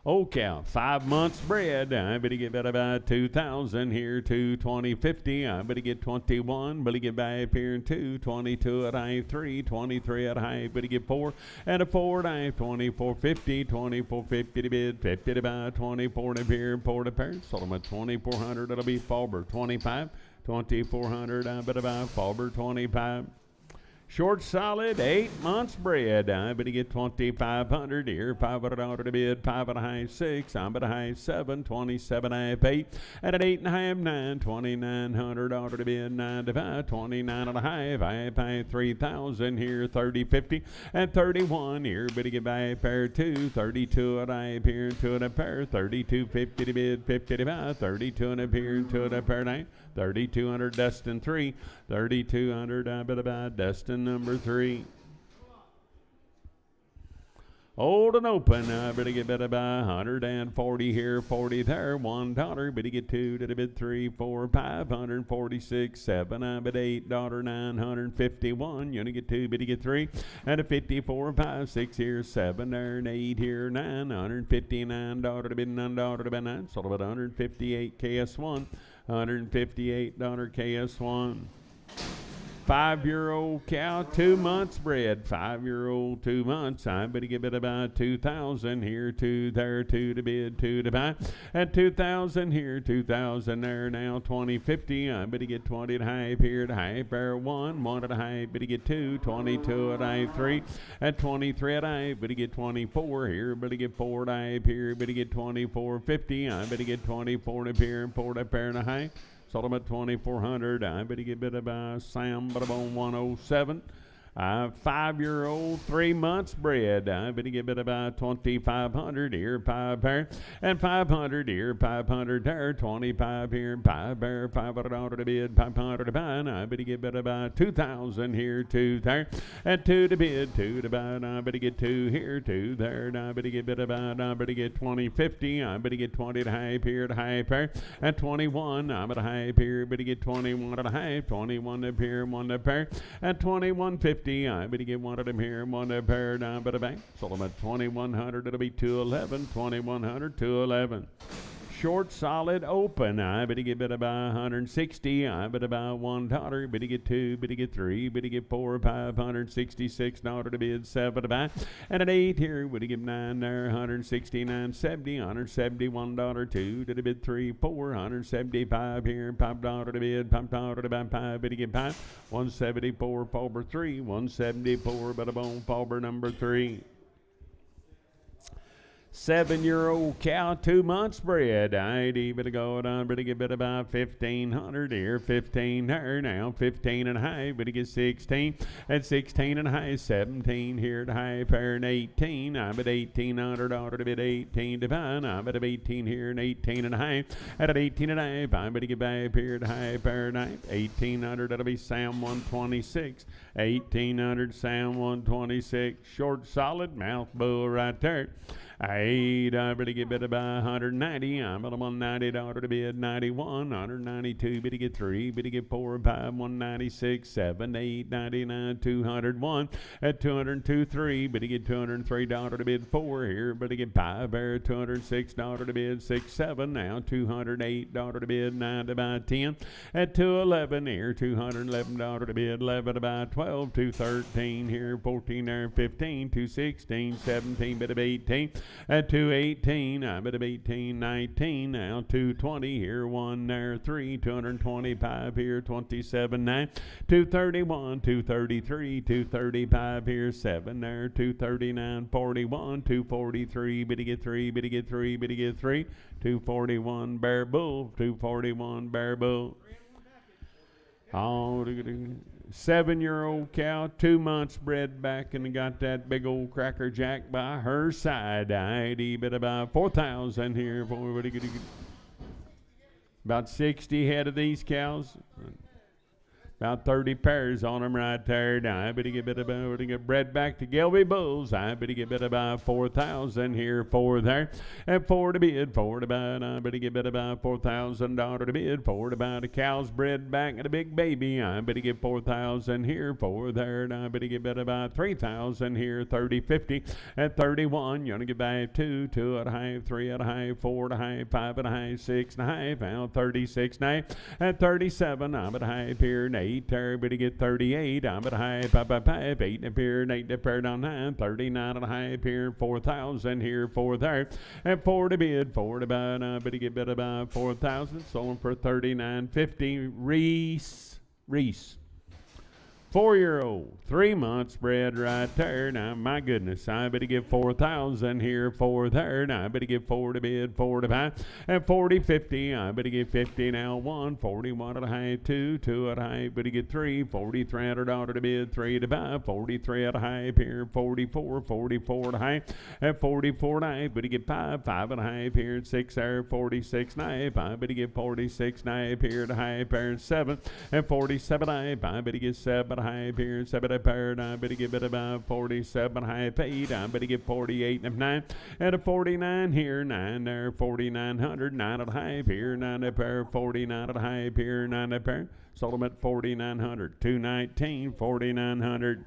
Old cow, 5 months bred. I better get that about 2,000 here, 2, 20, 50. I better get 21. Better get back here in 2, 22 at I 3, 23 at I better get 4, and a 4 at I 24, 50, 24, 50 to bid, 50 to buy, 24 to here, 4 to pair. Sold them at 2,400. It'll be Faulber 25, 2,400. I better buy Faulber 25. Short solid, 8 months bred. I better get 2,500 here. $500 to bid, 5 at a high 6. I'm at a high 7, 27 and a half 8. And at 8 and a half 9, $2,900 to bid, 9 to 5, 29 and a half. I pay 3,000 here, 30, 50, and 31 here. Better get by a pair 2, 32 at a here, 2 and a pair, 32, 50 to bid, 50 to buy, 32 and a pair, 2 and a pair 9. 3,200 Dustin 3, 3,200 I better buy Dustin number 3. Old and open, I better get better by 140 here, 40 there, $1, better get 2, did a bid 3, 4, 546, 7, I bid $8, 951, you only get 2, better get 3, and a 54, 5, 6 here, 7 there, and 8 here, 9, $159 to bid $9 to bid 9, sold about 158 KS1, $158 KS1. 5-year-old cow, 2 months bred. 5-year-old, 2 months. I better get bid about 2,000 here, 2 there, 2 to bid, 2 to buy, and 2,000 here, 2,000 there. Now 2050. I better get 20 at hype here, to hype there 1 at a hype. Better get 2, 22 at hype 3, and 23 at hype. Better get 24 here. Better get 4 at hype here. Better get 24.50. I better get 24 at here and 4 at pair and a hype. Sold them at 2,400. I better get bid about Sam, but I'm on 107. 5-year-old, 3 months bred. I better get bid about 2,500 here, 5 pair, and 500 here, 500 there, 25 here, 5 pair, $500 to bid, 500 to buy. I better get bid about 2,000 here, 2 there, and 2 to bid, 2 to buy. I better get 2 here, 2 there. I better get bid about, I better get 20.50. I better get 20 to hype here, to hype pair, and 21. I'm at a hype here, better get 21 at a hype, 21 up here, 1 to pair, and 21.50. I better get 1 of them here, 1 to pair down, but a bank. Sold them at 2,100. It'll be 211. 2,100, 211. Short solid open. I better get bid about 160. I better buy $1. Better get 2. Better get 3. Better get 4. $566 to bid, 7 to buy. And at 8 here, better get 9 there. 169.70. $171 2. Did a bid 3, 4. 175 here. $5 to bid. $5 to buy 5. Better get 5. 174. Faulber 3. 174. But a bone Faulber number 3. 7-year-old cow, 2 months bred. I better go down, better get bid about 1,500 here, 15 here now, 15 and a half, better get 16, and 16 and a half, 17 here to high pair and 18. I'm at $1,800 to bid 18 to buy. I'm at 18 here and 18 and a half. At 18 and a half, I'm better get back here to high pair and 1,800. That'll be Sam 126. 1,800 Sam 126. Short solid mouth bull right there. 8, I better get better by 190. I'm at 190 dollar to bid 91, 192, better get 3, better get 4, 5, 196, 7, 8, 99, 201. At 202, 3, better get $203 to bid 4 here, better get 5 there, $206 to bid 6, 7. Now $208 to bid 9 to buy 10. At 211 here, $211 to bid 11 to buy 12, 213 here, 14 there, 15, 216, 17, bit of 18. At 218, I bit of 18, 19. Now 220 here, 1 there, 3, 225 here, 27, 9, 231, 233, 235 here, 7 there, 239, 41, 243, bit of get 3, bit of get 3, bit of get 3, 241 Bear Bull, 241 Bear Bull. Oh, 7-year-old cow, 2 months bred back, and got that big old cracker jack by her side. ID bit about 4,000 here. About 60 head of these cows. About 30 pairs on them right there. Now I better get bred back to Gelby Bulls. I better get about 4,000 here, 4 there, and 4 to bid, 4 to buy. I better get about $4,000 to bid, 4 to buy. The cows bred back and a big baby. I better get 4,000 here, 4 there, and I better get about 3,000 here, 30, 50, and 31. You're gonna get back 2, 2 and a half, 3 and a half, 4 and a half, 5 and a half, 6 and a half, now 36 and a half, and 37. I'm at a half here, and 8, everybody get 38. I'm at a high, 5, 8 and a pair, and 8 and a pair down 9, 39 and a half here, 4,000 here, 4 there, and 4 to bid, 4 to buy. I better get bid about 4,000. Sold them for 39.50. Reese. 4-year-old, 3 months bred right there. Now, my goodness, I better give 4,000 here, 4 there. Now, I better give 4 to bid, 4 to buy, and 40, 50. I better give 50 now, 1, 41 and a half, 2, 2 and a half. Better get 3, $4,300 to bid, 3 to buy, 43 and a half here, 44, 44 and a half, and 44 and a half. Better get 5, 5 and a half here, 6 there, 46 and a half. I better get 46 and a half here, and a half there, and 7, and 47 and a half. I better get 7 and a half here, 7 and a pair, and I better give it about 47 and a half, 8. I better get 48 and a 9, and a 49 here, 9 there, 4,900, 9 and a half here, 9 and a pair, 49 and a half here, 9 and a pair. Sold them at 4,900, 219, 4,900.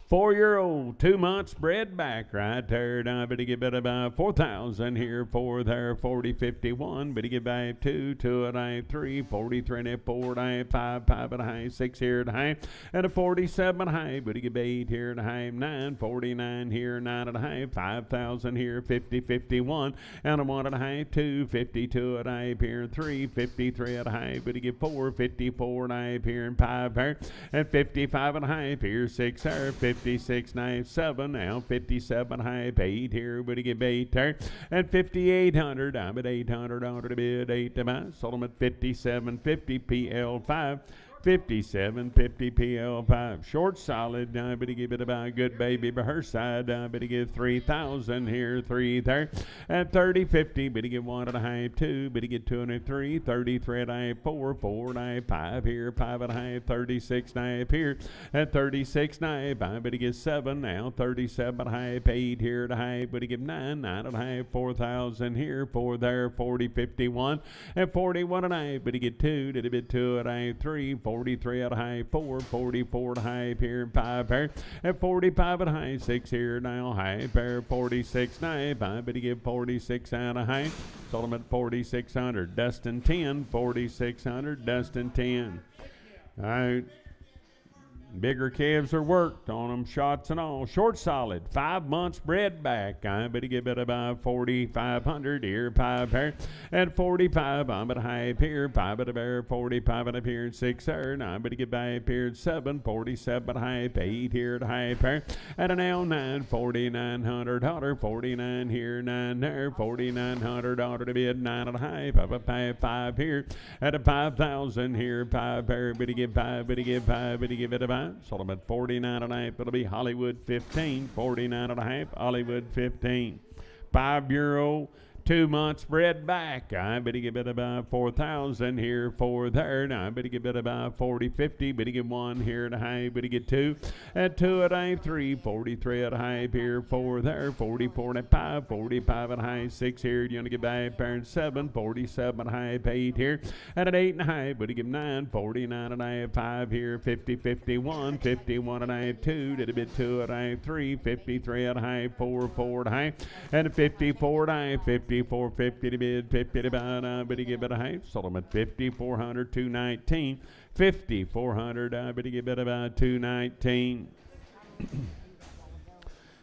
4-year-old, 2 months bred back right there. Now I better get about 4,000 here, 4 there, 40, 51. Better get back 2, 2 and a half, 3, 43 and a half, 4 and a half, 5, 5 and a half, 6 here and a half, and a 47 and a half. Better get 8 here and a half, 9, 49 here, 9 and a half, 5,000 here, 50, 51, and a 1 and a half, 2, 52 and a half here, 3, 53 and a half. Better get 4, 54 and a half here, and 5 here, and 55 and a half here, 6 there, 56 and a half, 7 now, 57 and a half, 8 here, would he give 8 there, and 5,800. I'm at $800 to bid, 8 to buy. Sold them at 57.50 PL5. 57.50 PL5. Short solid. I better give it about a good baby by her side. I better give 3,000 here, 3 there. At 30.50, better get 1 and a half, 2. Better get 2 and a 3. 33 and a half, 4. 4 and a half, 5 here, 5 and a half. 36 and a half here. At 36 and a half, I better get 7 now. 37 and a half, 8 here and a half. Better get 9, 9 and a half, 4,000 here, 4 there. 40, 51 and 41 and a half. Better get 2. Did a bit 2 and a half, 3. 43 and a half, 4, 44 and a half here, and 5 pair, and 45 and a half, 6 here now, half pair, 46 and a half. I better give 46 and a half. Sold them at 4,600. Dustin 10, 4,600. Dustin 10. All right. Bigger calves are worked on them, shots and all. Short solid, 5 months bred back. I better give it about 4,500 here, 5 pair, and 45. I'm at a half here, 5 at a pair, 45 and a pair, 6 there. And I better get back here at 7, 47 and a half, 8 here at a half pair, and an L9, $4,900, 49 here, 9 there, $4,900 to bid, 9 and a half. Up a 5 here, at a 5,000 here, 5 pair. Better give 5, better give 5, better give it about. Sold them at 49 and a half. It'll be Hollywood 15, 49 and a half, Hollywood 15. 5-year-old, 2 months spread back. I better give it about 4,000 here, 4 there. I better give it about 40, 50. Better get 1 here at a high. Better get 2 at 2 at a 3, 43 at a high here, 4 there, 44 at 5, 45 at a high, 6 here. You want to get back pair 7, 47 at a high, 8 here at an 8 and a high. Better give 9, 49 at a high, 5 here, 50, 51, 51 at a high, 2. Did a bit 2 at a high, 3, 53 at a high, 4, 4 at a high, and a 54 at a high, 54, 50 to bid, 50 to buy. Better give it a high. Sold them at 5,400, 219. 5,400. I better give it about 219.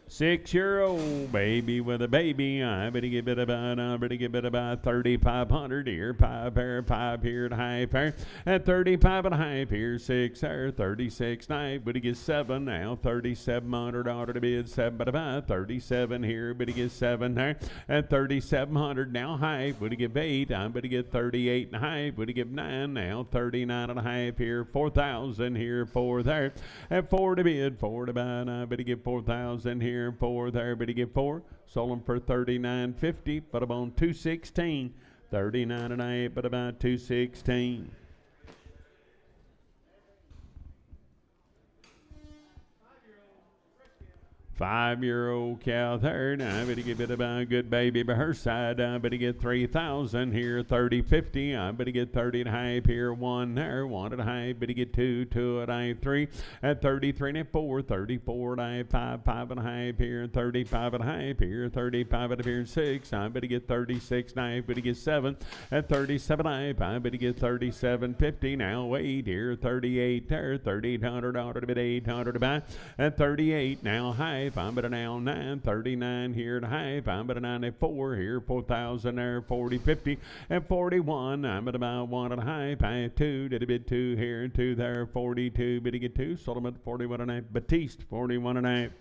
6-year-old baby with a baby. I better give it about 3,500 here. 5 pair, 5 here at high pair. At 35 and a half here. 6 there, 36 knife. Better get 7 now. 3,700 order to bid. 7 but about 37 here. Better get 7 there. At 3,700 now high. Better give 8. I better get 38 and a half. Better give 9 now. 39 and a half here. 4,000 here. 4 there. At 4 to bid. 4 to buy. I better get 4,000 here. 4 there, but he get 4. Sold them for $39.50, but about $216. 39 and a half, but about $216. 5-year-old cow there. Now I better give it about a good baby by her side. I better get 3,000 here, 30.50. I better get 30 and a half here, 1 there, 1 and a half. Better get 2, 2 and a half, 3 at 33 and a 4, 34 and a half, 5, 5 and a half here, 35 and a half here, 35 and a half here, 6. I better get 36 and a half. Better get 7 at 37 and a half. I better get 37.50 now. 8 here, 38 there, 3,800 order to bid 800 to buy at 38 now high. I'm at a now 9, 39 here and a half. I'm at a 94 here, 4,000 there, 40, 50 and 41. I'm at about 1 and a half. I have 2, did a bid 2 here and 2 there, 42. Bid to get 2, sold them at 41 and a half. Batiste, 41 and a half.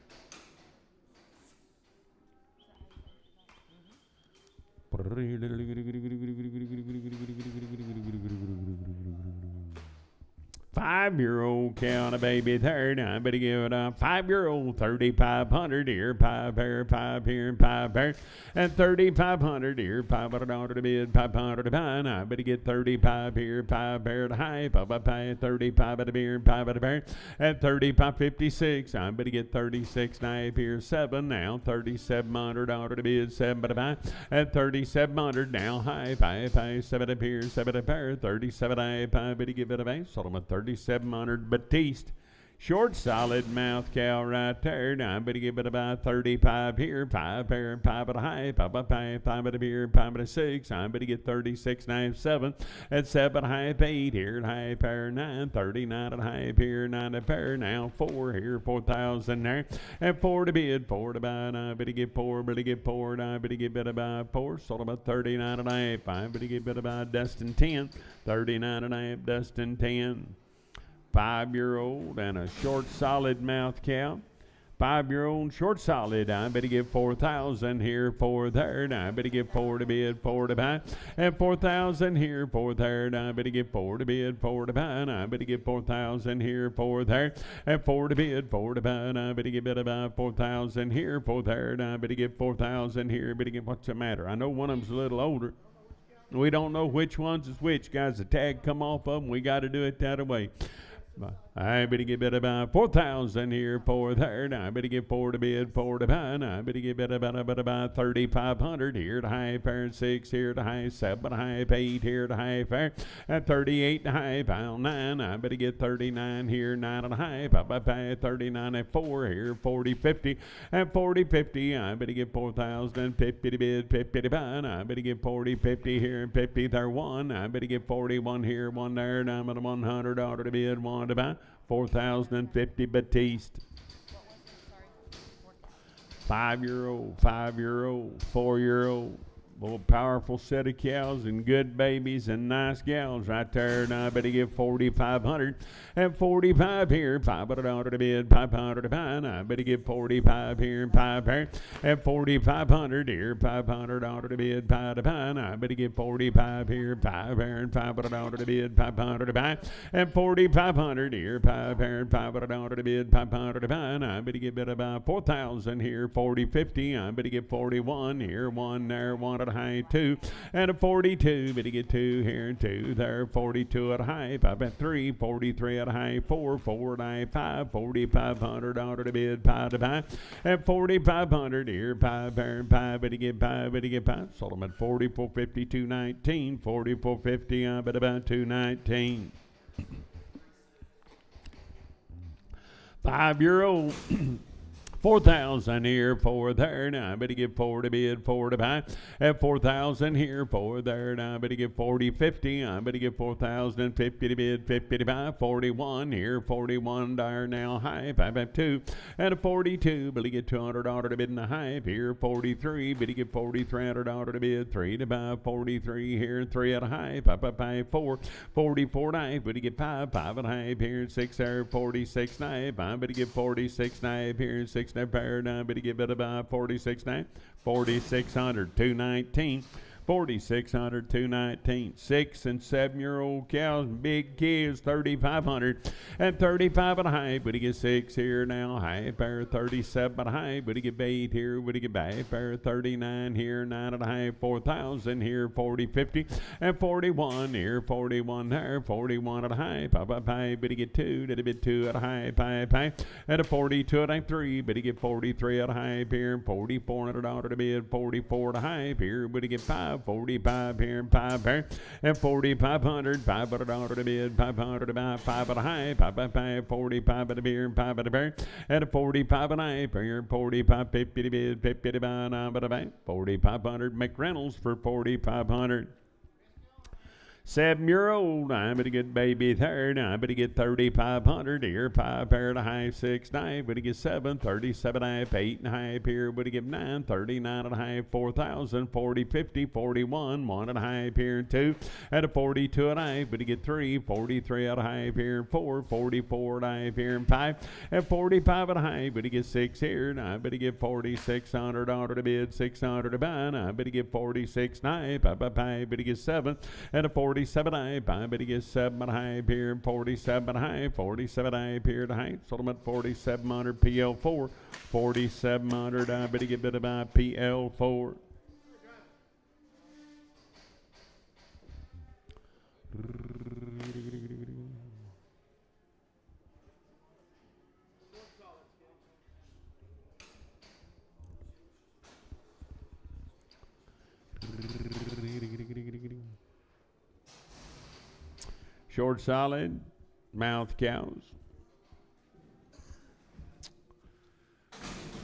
Five-year-old cow and a baby there. Now I better give it a 5-year-old 3,500 here, 5 pair, 5 here, and 5 pair, and 3,500 here, 500 to bid, 500 to buy. Now I better get 35 here, 5 pair to high, 5 35 at a beer, 5 at a pair, and 35.56. I better get 36 knife here, 7 now, 3,700 order to bid, 7 at a buy, and 3,700 now high, 5 7 at a pair, 7 at a pair, 37 I better give it a base. Sold them at 3,700. Batiste, short solid mouth cow right there. Now I better give it about 35 here, 5 pair, 5 at a high, 5 at a 5 at a beer, 5 at a 6. I better get 36 knife, 7 at 7 at a half, 8 here at high pair, 9, 39 at a half here, 9 at a pair, now 4 here, 4,000 there, and 4 to bid, 4 to buy. I better get 4, better get 4, I better give it about 4, sold about 39 and a half. I better give it about Dustin 10, 39 and a half, Dustin 10. 5-year-old and a short solid mouth cow. 5-year-old short solid. I better give 4,000 here, 4 there. Now I better give 4 to bid, 4 to buy, and 4,000 here, 4 there. Now I better give 4 to bid, 4 to buy. Now I better give 4,000 here, 4 there, and 4 to bid, 4 to buy. Now I better give it about 4,000 here, 4 there. Now I better give 4,000 here. Better give, what's the matter? I know one of them's a little older. We don't know which ones is which, guys. The tag come off of them. We got to do it that way. I better give it about 4,000 here, 4 there. Now I better give 4 to bid, 4 to buy. Now I better give it about 3,500 here to high pair, 6 here to high, 7 to high, 8 here to high pair, at 38 to high, pound 9. I better get 39 here, 9 and a half, up 39 at 4 here, 40, 50, and 40, 50. I better give 4,000, 50 to bid, 50 to buy. Now I better give 40, 50 here, and 50 there, 1. I better give 41 here, 1 there. Now I'm at 100 order to bid, 1 to buy. 4,050 Batiste. 5-year-old, 5-year-old, 4-year-old. Well, powerful set of cows and good babies and nice gals right there. Now I better give 4,500 and 45 here, 500 to bid, 500 to buy. Now I better give 45 here, 5 here, and 4,500 here, 500 to bid, 5 to buy. Now I better give 45 here, 5 here, and 500 to bid, 500 to buy, and 4,500 here, 5 here, and 500 to bid, 500 to buy. Now I better give it about 4,000 here, 40, 50. I better give 41 here, 1 there, 1 at a a high 2, and a 42, but you get 2 here and 2 there, 42 at a high, 5 at 3, 43 at a high 4, 4 at a high 5, 4,500 order to bid, pie to pie, at 4,500 here, pie, bear, pie, but you get pie, but you get pie, sold them at 44.50, 219, 44.50, but about 219. 5-year-old 4,000 here, 4 there, now I better give 4 to bid, 4 to buy, at 4,000 here, 4 there, now I better give 40, 50, I better give 4,050 to bid, 50 to buy, 41 here, 41 there, now high, 5 at 2, and a 42, better get $200 to bid in the high, here, 43, better get $4,300 to bid, 3 to buy, 43 here, 3 at a high, 5 at 5, 4, 44 knife, better get 5, 5 at a high, here, 6 there, 46 knife, I better get 46 knife, here, 6 now paradigm, but give it about 46 now, 4,600, 219, 4,600, 219, 6 and 7-year-old cows, big kids, 3,500, and 35 at a high, but he get 6 here now, high pair, 37 at a high, but he get 8 here, but he get back pair, 39 here, 9 at a high, 4,000 here, 40, 50, and 41 here, 41 there, 41 at a high, pie, but he get 2, did a bit 2 at a high, pie, and a 42 at a 3, but he get 43 at a high, here, $4,400 to bid, 44 at a high, here, but he get 5, 45 here and 5 here, and 4,500, $500 to bid, 500 to buy, 5 at a high, 5, 45 at a beer, 5 at a beer, and a 45 at a high, here, 45, 50 to bid, 50 to buy, 9 at a buy, 4,500, McReynolds for 4,500. 7-year-old, I'm going to get baby third, I'm going to get 3,500 here, 5 pair and a high, 6 knife, but to get 7, 37 and a half, 8 and a half here, but to get 9, 39 and a half, 4,000, 40, 50, 41, 1 and a half here, 2, and a 42 and a half, but to get 3, 43 and a half here, 4, 44 and a half here, and 5, and 45 and a half, but to get 6 here, and I'm going to get 4,600 order to bid, 600 to buy, and I'm going to get 46 knife, but to get 7, and a 47 and a half, I better get 7 and a half here, 47 and a half, 47 and a half here to height, sold them at 4,700 PL4, 4,700, I better get bit about PL4. Short solid, mouth cows.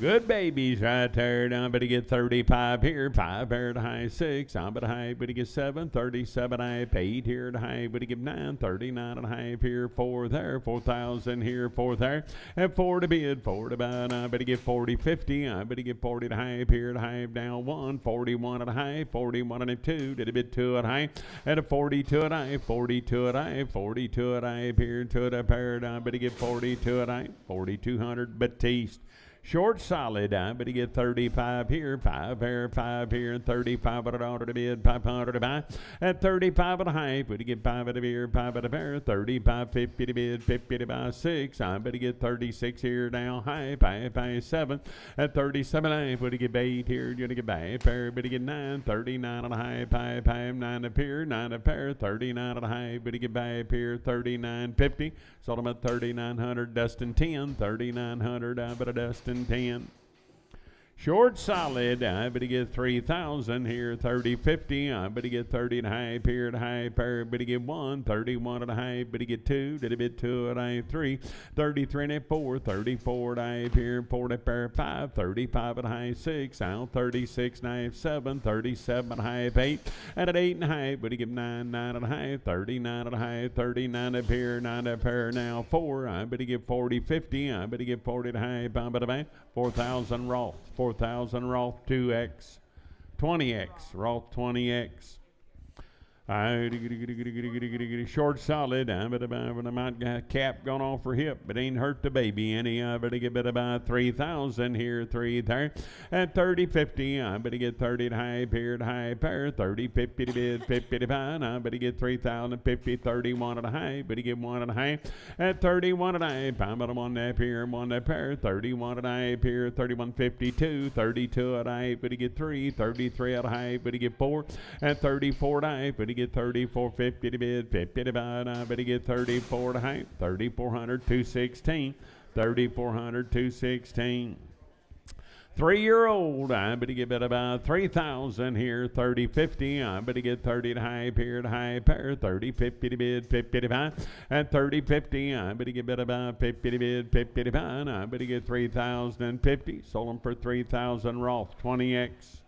Good babies right there. I'm going to get 35 here, 5 here to high, 6. I'm going to high, but to get 7, 37 and a half, 8 here to high, but to get 9, 39 and a half here, 4 there, 4,000 here, 4 there, and 4 to bid, 4 to buy. I'm going to get 40, 50. I'm going to get 40 to high here to high, down 1, 41 and a high, 41 and a 2, did a bit 2 at high, and a 42 at high, 42 at high, 42 at high here, 2 at a pair. I'm going to get 42 at high, 4,200 Batiste. Short solid, I'm going to get 35 here, 5 here, 5 here, and 35 at a dollar to bid, 500 to buy, at 35 at a half, would you get 5 at a beer, 5 at a bear, 35, 50 to bid, 50 to buy, 6, I'm going to get 36 here now, high, 5, 7, at 37 and a half, would you get 8 here, you're going to get back, pair, but you get 9, 39 and a half, 5, 9 a pair, 9 a pair, 39 and a half, but you get back here, 39, 50, sold them at 3,900, Dustin 10, 3,900, I bet a Dustin 10. Short solid, I better get 3,000 here, 30, 50. I better get 30 and a half here, and a half pair, better get 1, 31 and a half, better get 2, did a bit 2 and a half, 3, 33 and a 4, 34 and a half here, 40 pair, 5, 35 and a half, 6, out 36 and a half, 7, 37 and a half, 8, and at 8 and a half, better get 9, 9 and a half, 39 and a half, 39 up here, 9 up here, now 4, I better get 40, 50, I better get 40 and a half, I'm better buy 4,000 Roth. 4,000 Roth 2X, 20X, Roth 20X. Short solid, but I might got a cap gone off her hip, but ain't hurt the baby any. I better get about 3,000 here, 3 there, and 30, 50. I better get 30 to high pair to high pair, 30, 50 to bid, 50 to pound. I better get 3,000, 50, 31 at a high, better get 1 at a high, and 31 at a high. Pound but 1 that pair, 1 that pair, 31 at a high pair, 31, 52, 32 at a high, better get 3, 33 at a high, better get 4, and 34 at a high, better get 34, 50 to bid, 50 to buy. I better get 34 to high, 3,400, 216, 3,400, 216. 3-year-old, I better get about 3,000 here, 30, 50. I better get 30 to high pair to high pair, 30, 50 to bid, 50 to buy, and 30, 50. I better get about 50 to bid, 50 to buy. I better get 3,050. Sold them for 3,000 Roth, 20X.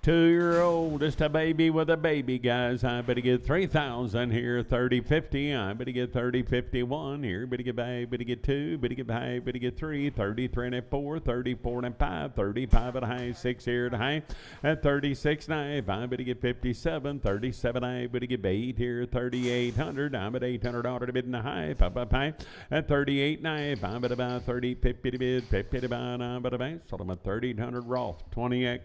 Two-year-old, just a baby with a baby, guys. I better get 3,000 here, 30, 50. I better get 30, 51 here. Better get back, better get 2, better get back, better get 3, 33 and 4, 34 and 5, 35 at a high, 6 here at a high, and 36 knife. I better get 57, 37. I better get 8 here, 3,800. I'm at 800 order to bid in the high, high, and 38 knife. I'm at about 30, 50 to bid, 50 to buy. I'm at about, sold them at 3,800 Roth, 20X.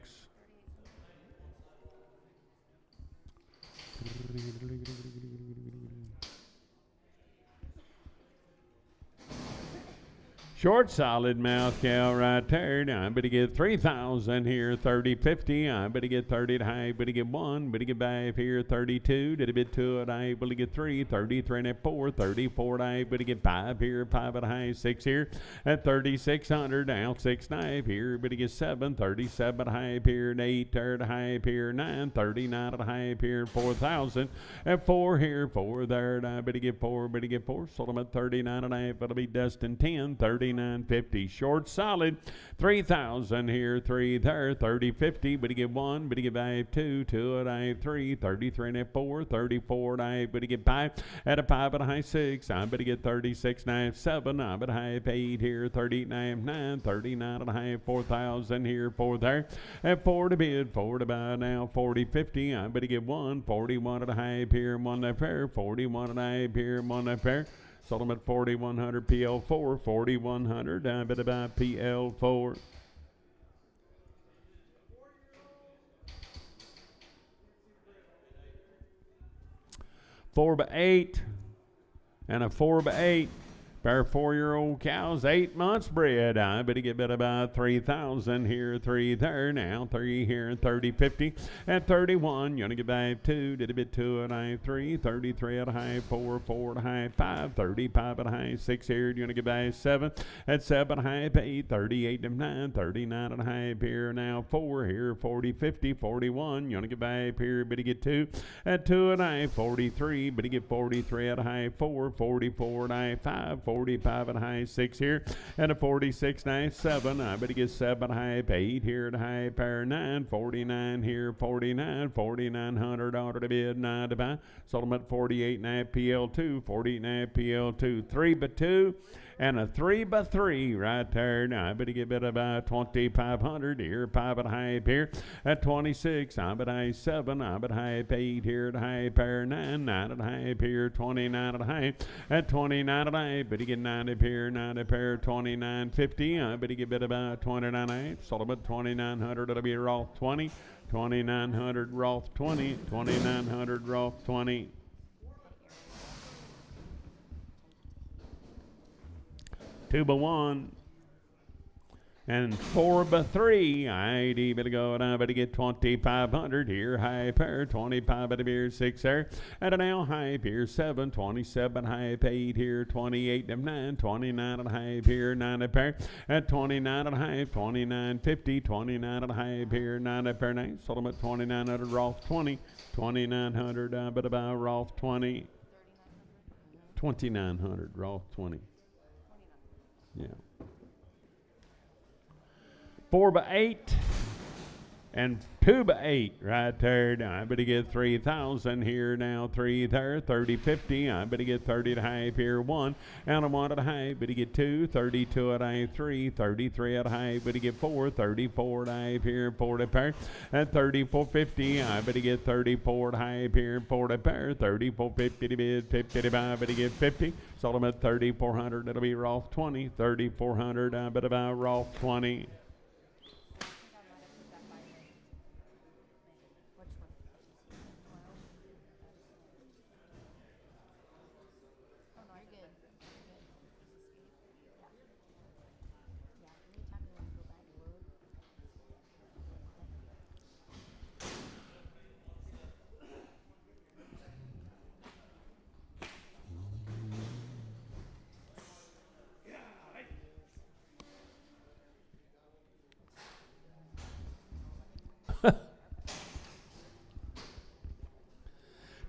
Short solid mouth cow right there. Now I better get 3,000 here, 30, 50. I better get 30 to high, better get 1, better get 5 here, 32. Did a bit 2 at high, better get 3, 33 and 4, 34 at high, better get 5 here, 5 at high, 6 here, at 3,600. Now 6 knife here, better get 7, 37 at high here, and 8 at high here, 9, 39 at high here, 4,000, and 4 here, 4 there. And I better get 4, better get 4. Sold them at 39 and a half. It'll be Dustin 10, 39.50. Short solid, 3,000 here, 3 there, 30, 50. Better get 1, better get 5, 2, 2 at I 3, 33 and a 4, 34 at I, better get 5, at a 5 at a high 6. I better get 36 and a half, 7. I better high 8 here, 39, 9, 39 and a half, 4,000 here, 4 there, and 4 to bid, 4 to buy now, 40, 50. I better get 1, 41 at a high here, 1 at fair, 41 at a high here, 1 at fair. Sold them at 4,100 PL4, 4,100. I bet about PL4. 4x8 and a 4x8. Pair of 4-year-old cows, 8 months bred. I better get about 3,000 here, 3 there now, 3 here, 30, 50, and 31. You want to get back 2, did a bit 2 at high 3, 33 at a high 4, 4 at a high 5, 35 at a high 6 here. You want to get back 7, at 7 at a high 8, 38 and 9, 39 at a high here now 4 here, 40, 50, 41. You want to get back here, better get 2, at 2 at a high 43, better get 43 at a high 4, 44 at a high 5, 45 at a high 6 here, and a 46 knife 7. I better get 7 high 8 here at a high pair 9, 49 here, 49, 4,900 order to bid 9 to buy. Sold them at 48 knife PL2, 48 knife PL2, 3x2. And a 3x3 right there. Now I better get about 2,500 here, 5 at a high here at 26. I'm at high 7. I'm at high 8 here at high pair 9, 9 at high here, 29 at high at 29 at high. Better get 9 up here, 9 up here, 29.50. I better get about 29 sold them at 2,900. It'll be Roth 20, 2,900 Roth 20, 2,900 Roth 20. 2x1 and 4x3. I better go and I better get 2,500 here. High pair 25 at a beer 6 there. At a now high beer 7, 27 high 8 here, 28 and 9, 29 at a high here, 9 a pair at 29 at a high, 29.50, 29 at a high here, 9 a pair 9. Sold them at 2,900 Roth 20, 2,900. I better buy Roth 20, 2,900 Roth 20. Yeah. 4 by 8 and 2 by 8 right there. Now I better get 3,000 here now. 3 there. 30, 50. I better get 30 to high here. 1 and I 1 at high. Better get 2. 32 at high. 3. 33 at high. Better get 4. 34 at high here. 4 to pair. And 34, 50. I better get 34 at high here. 4 to pair. 34, 50 to bid. 50 to buy. Better get 50. Sold them at 3,400. That'll be Rolf 20. 3,400. I better buy Rolf 20.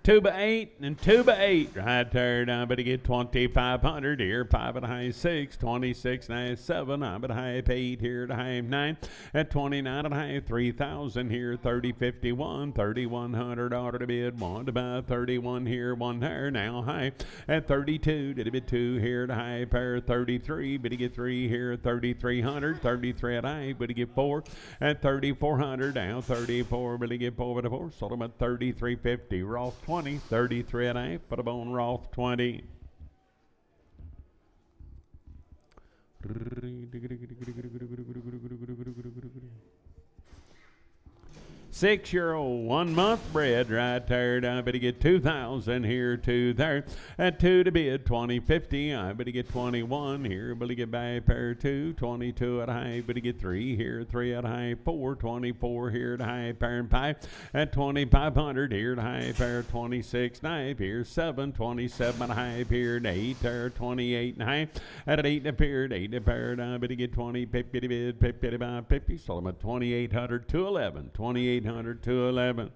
Two by 8 and 2 by 8 right there. Now I better get 2,500 here. 5 at high 6, 26 and high 7. I'm at high 8 here to high 9. At 29 at high 3,000 here. 30, 51, 3,100 order to bid. 1 to buy 31 here, 1 there. Now high at 32. Did a bit 2 here to high pair 33. Better get 3 here. 3,300. 33 at high. Better get 4 at 3,400. Now 34. Better get 4 at 4. Sold them at 33.50. Rolf 20, 33 and a half. Put them on Rolf 20. Six-year-old, 1 month bred right there. I better get 2,000 here, 2 there. At 2 to bid, 20.50. I better get 21 here. Better get by pair 2, 22 at high. Better get 3 here, 3 at high 4, 24 here at high pair and 5. At 2,500 here at high pair 26 knife here 7, 27 at high here 8 there 28 and high. At 8 to pair 8 to pair. I better get 20, 50 to bid, 50 to buy 50. Sold them at 2,800 to 11, 2,800 to 11.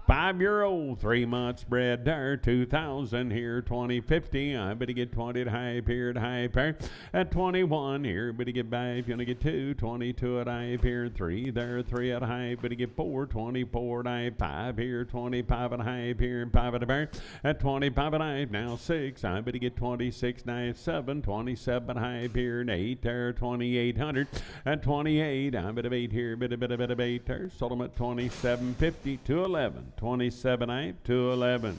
5-year-old, 3 months bred there, 2,000 here, 20.50. I better get 20 to high here, to high pair. At 21 here, better get by if you're gonna get 2, 22 at high here, 3 there, 3 at high, better get 4, 24 at high, 5 here, 25 at high here, and 5 at a pair. At 25 at high, now 6, I better get 26, 9, 7, 27 at high here, and 8 there, 2,800. At 28, I better 8 here, better 8 there, sold them at 27.50 to 11. 27.8 to 11.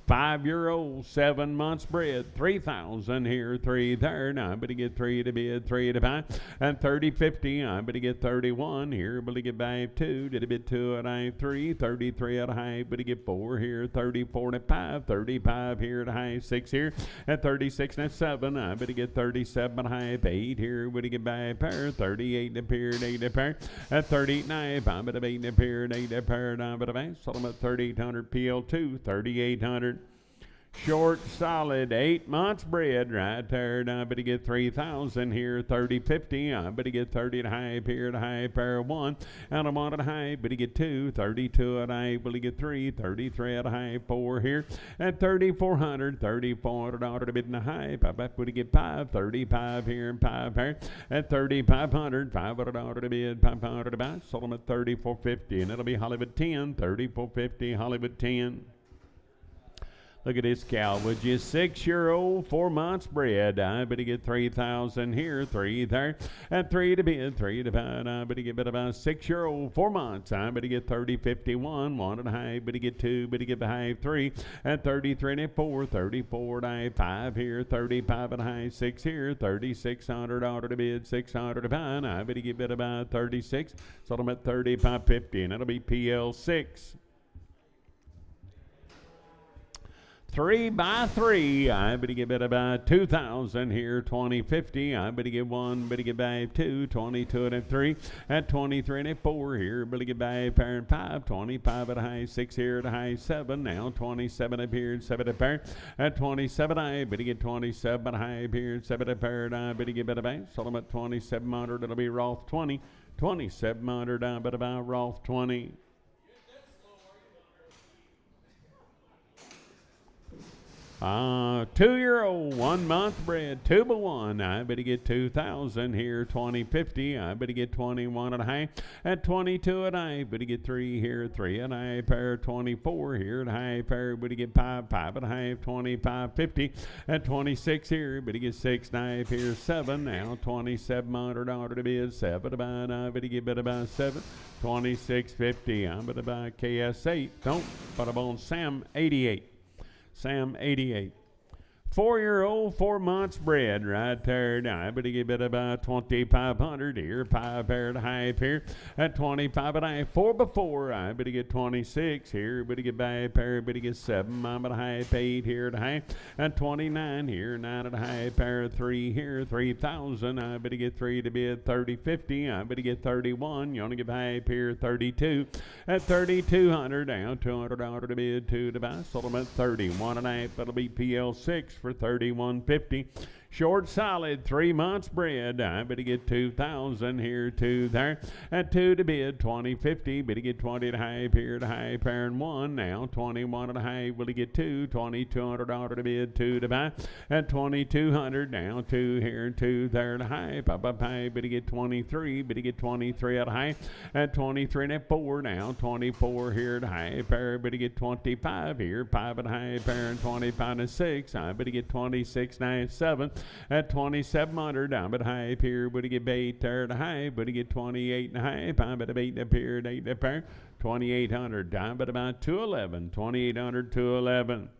5-year-old, 7 months bred, 3,000 here, 3 there. Now I better get 3 to bid, 3 to buy. And 30.50, I better get 31 here, better get by 2, did a bid 2 at high 3, 33 at high, better get 4 here, 34 at 5, 35 here at high 6 here. At 36 and 7, I better get 37 at high 8 here, better get by a pair, 38 a pair, 8 a pair. At 39, I better 8 a pair, 8 a pair, I better buy. Sold them at 3,800 PL2, 3,800. Short, solid, 8 months bred right there. Now I better get 3,000 here, 30.50. I better get 30 at high here, to high pair 1. And I want at high, better get 2, 32 at high, better get 3, 33 at high 4 here. At 3,400, 3,400 order to bid in the high. I better get 5, 35 here and 5 here. At 3,500, 500 order to bid, 500 to buy. Sold them at 34.50, and it'll be Hollywood 10, 34.50, Hollywood 10. Look at this cow, would you? 6-year-old, 4 months bred. I better get 3,000 here, 3 there. At 3 to bid, 3 to buy. I better get about 6-year-old, 4 months. I better get 30.51, 1 at high. Better get 2, better get behind 3. At 33 and 4, 34 at high, 5 here, 35 at high, 6 here, 3,600 order to bid, 600 to buy. I better get bid about 36. Sold them at 35.50, and that'll be PL6. 3 by 3, I better get bid about 2,000 here, 20.50. I better get 1, better get by 2, 22 and 3. At 23 and 4 here, better get by a pair and 5, 25 at a high, 6 here at a high 7. Now 27 up here, 7 at a pair. At 27, I better get 27 at a high here, 7 at a pair. I better get bid about. Sold them at 2,700. It'll be Rolf 20. 2,700. I better buy Rolf 20. 2-year-old, 1 month bred, 2-1. I better get 2,000 here, 2050. I better get 21 and a half at 22 and I better get 3 here, 3 and a half pair, 24 here at high pair, better get 5, 5 and a half, 25.50 at 26 here, better get 6 and a half here, 7 now, $2,700 to bid, 7 to buy, I better get better by 7. 26.50. I'm going to buy KS8. Don't, but I'm on Sam 88. Sam 88. 4-year-old, 4 months bred right there. Now, I better get about 2,500 here. 5 pair to half here at 25 and a half. 4 before. I better get 26 here. Better get by a pair. Better get 7. I'm at a half. 8 here to half at 29 here. 9 and a half pair. 3 here. 3,000. I better get 3 to bid. 30.50. I better get 31. You want to get half here. 32 at 3,200. Down $200 to bid. 2 to buy. Sold them at 31 and a half. That'll be PL6 for 31.50. Short solid, 3 months bred. I better get 2,000 here, 2 there. At 2 to bid, 20.50. Better get 20 to half here to half pair and 1 now. 21 and a half. Will he get 2? $2,200 to bid, 2 to buy. At 2,200 now. 2 here, 2 there to half. Up. Better get 23. Better get 23 at half. At 23 and at 4 now. 24 here to half pair. Better get 25 here. 5 and a half pair and 25 and 6. I better get 26 and a half, 7. At 2,700, I'm at half here. Would he get 8 there to half? Would he get 28 and a half? I'm at 8 up here, 8 up there. 2,800. I'm at about 211. 2,800, 211.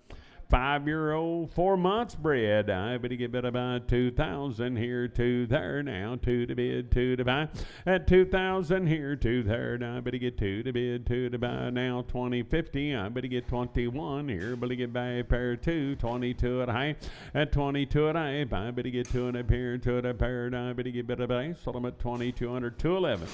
5-year-old, 4 months bred. I better get about 2,000 here, 2 there now, 2 to bid, 2 to buy. At 2,000 here, 2 there. Now I better get 2 to bid, 2 to buy. Now 20.50. I better get 21 here. Better get by a pair of 2, 22 at half. At 22 at half. I better get 2 and up here, 2 and up here. I better get better by. Sold them at 2,200, 211.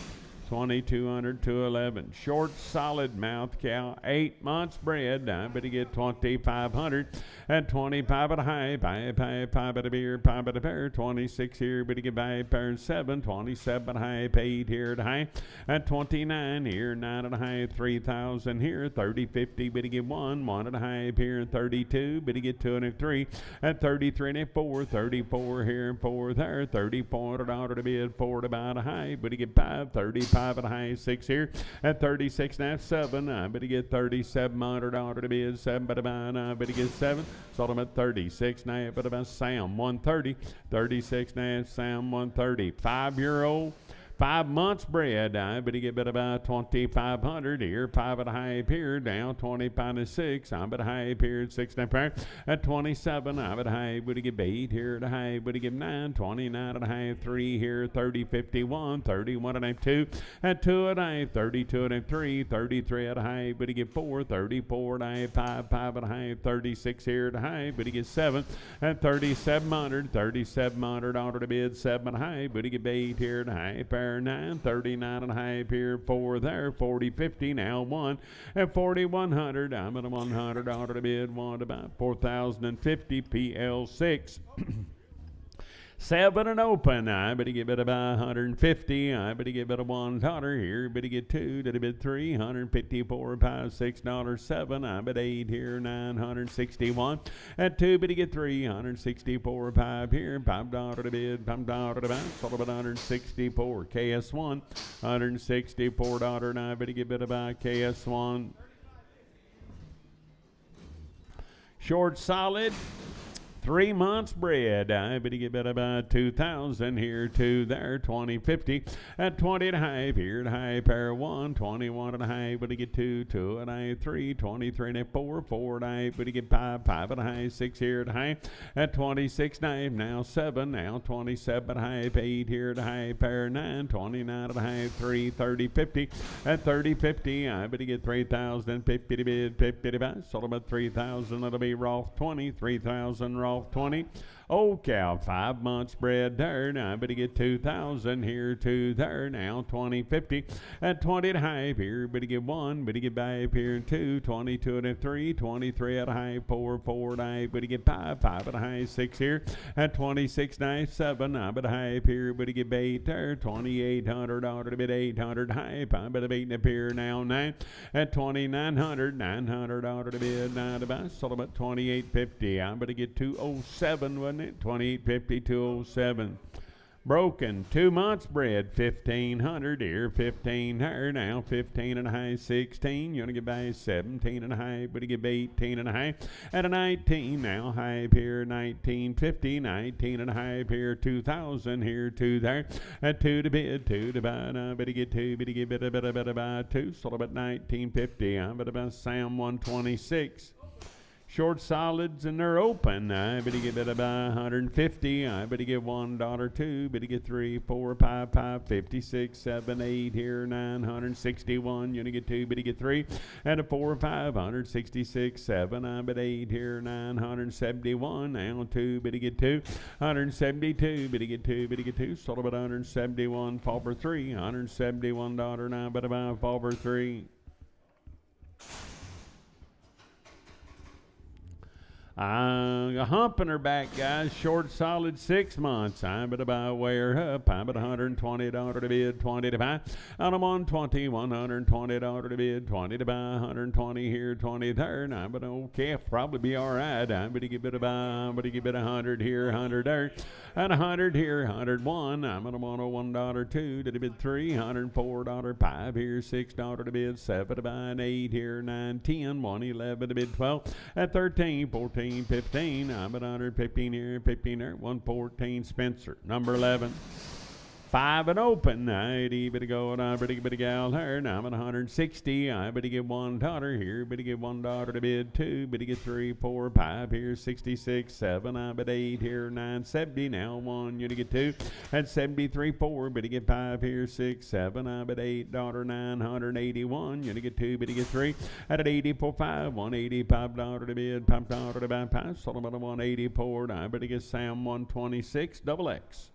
2,200 to 11. Short, solid mouth cow, 8 months bred. I better get 2,500 at 25 at a high. Pie at a beer, pie at a pair. 26 here, better get by a pair. 7, 27 at a high. 8 here at a high. At 29 here, 9 at a high. 3,000 here. 30.50, better get 1 at a high here. 32, better get 2 and a 3. At 33 and a 4. 34 here, 4 there. $3,400 to bid, 4 to buy at a high. Better get 5. 35 at a high, 6 here. At 36 and a half, 7. I better get $3,700 to bid, 7 but about. I better get 7. Sold them at 36 and a half, but about Sam 130. 36 and a half, Sam 130. 5-year-old. 5 months bred. I better get about 2,500 here. 5 at a half here. Down 25 to 6. I'm at a half here. 6 and a half. At 27. I'm at a half. Would he get 8 here at a half? Would he get 9? 29 and a half. 3 here. 30, 51. 31 and a half. 2. At 2 and a half. 32 and a half. 3. 33 at a half. Would he get 4? 34 and a half. 5. 5 and a half. 36 here at a half. Would he get 7? At 3,700. $3,700 to bid. 7 and a half. Would he get 8 here at a half? 9, 39 and a half here, 4 there, 40.50 now 1 at 4,100. I'm at a $100 to bid, 1 to buy, 4,050 PL6. 7 and open. I better get about 150. I better get about $1 here. Better get 2 to the bid 3. 154, $6, 7. I bet 8 here. 961. At 2, better get 3. 164, 5 here. $5 to bid. $5 to buy. Sold about 164. KS1. $164. And I better get better by KS1. Short solid. 3 months bred. I better get about 2,000 here, 2 there, 20.50. At 20 and a half here, high pair 1, 21 and a half. Better get 2, 2 and a half, 3, 23 and a half, 4, 4 and a half. Better get 5, 5 and a half, 6 here at high. At 26 and a half, now 7, now 27 and a half, 8 here at high pair 9, 29 and a half, 3, 30, 50. At 30.50, I better get 3,050 to bid, 50 to buy. Sold about 3,000. That'll be Rolf 20, 3,000 Rolf 20. Old cow, 5 months bred there. Now, but to get 2,000 here, 2 there. Now, 20.50 at 20 at a high here. But to get 1, but to get 5 here, 2, 22 at a 3, 23 at a high, 4, 4 at a high. But to get 5, 5 at a high, 6 here at 26, 9, 7. I'm at a high here, but to get 8 there, 2,800 out at a bit 800 high. 5 at a 8 up here now, 9 at 2,900, 900 out at a bit 9 about. Sold about 28.50. I'm going to get 207, wasn't it? 28.50, 207. Broken, 2 months bred, 1,500 here, 15 here now, 15 and a high, 16. You want to get by 17 and a high, but you get 18 and a high at a 19 now, high here, 19.50, 19 and a high here, 2,000 here, 2 there, at 2 to bid, 2 to buy, but you get 2, but you get better buy 2, sold about 19.50. I'm about Sam 126. Short solids and they're open. I bet you get better by 150. I bet you get $1, 2. Bet you get 3, 4, 5, 5, 56, 7, 8 here, 961. You only get 2, but you get 3. And a 4, 566, 7. I bet 8 here, 971. Now 2, but you get 2. 172, but you get 2, but you get 2. Sold about 171. Fall for 3. $171 now, but about fall for 3. A humping her back, guys. Short, solid 6 months. I'm at about wear up. I'm at $120 to bid, 20 to buy. And I'm on 20, $120 to bid, 20 to buy, 120 here, 20 there. And I'm at old calf, probably be all right. I'm going to give it a buy. I'm going to give it 100 here, 100 there, and 100 here, 101. I'm at $101, 2 to the bid, 3, $104, 5 here, $6 to bid, 7 to buy, and 8 here, 9, 10, 111 to bid, 12 at 13, 14. 15, I'm at 115 here, 15 there, 114, Spencer, number 11. 5 and open, 90, but to go, but to gal here, now I'm at 160, I better get $1 here, better get $1 to bid, 2, better get 3, 4, 5 here, 66, 7, I'm at 8 here, 970, now 1, you to get 2, at 73, 4, better get 5 here, 6, 7, I'm at $8, 981, you to get 2, better get 3, at 84, 5, $185 to bid, $5 to buy, pass, sold about 184, I better get Sam 126, double X.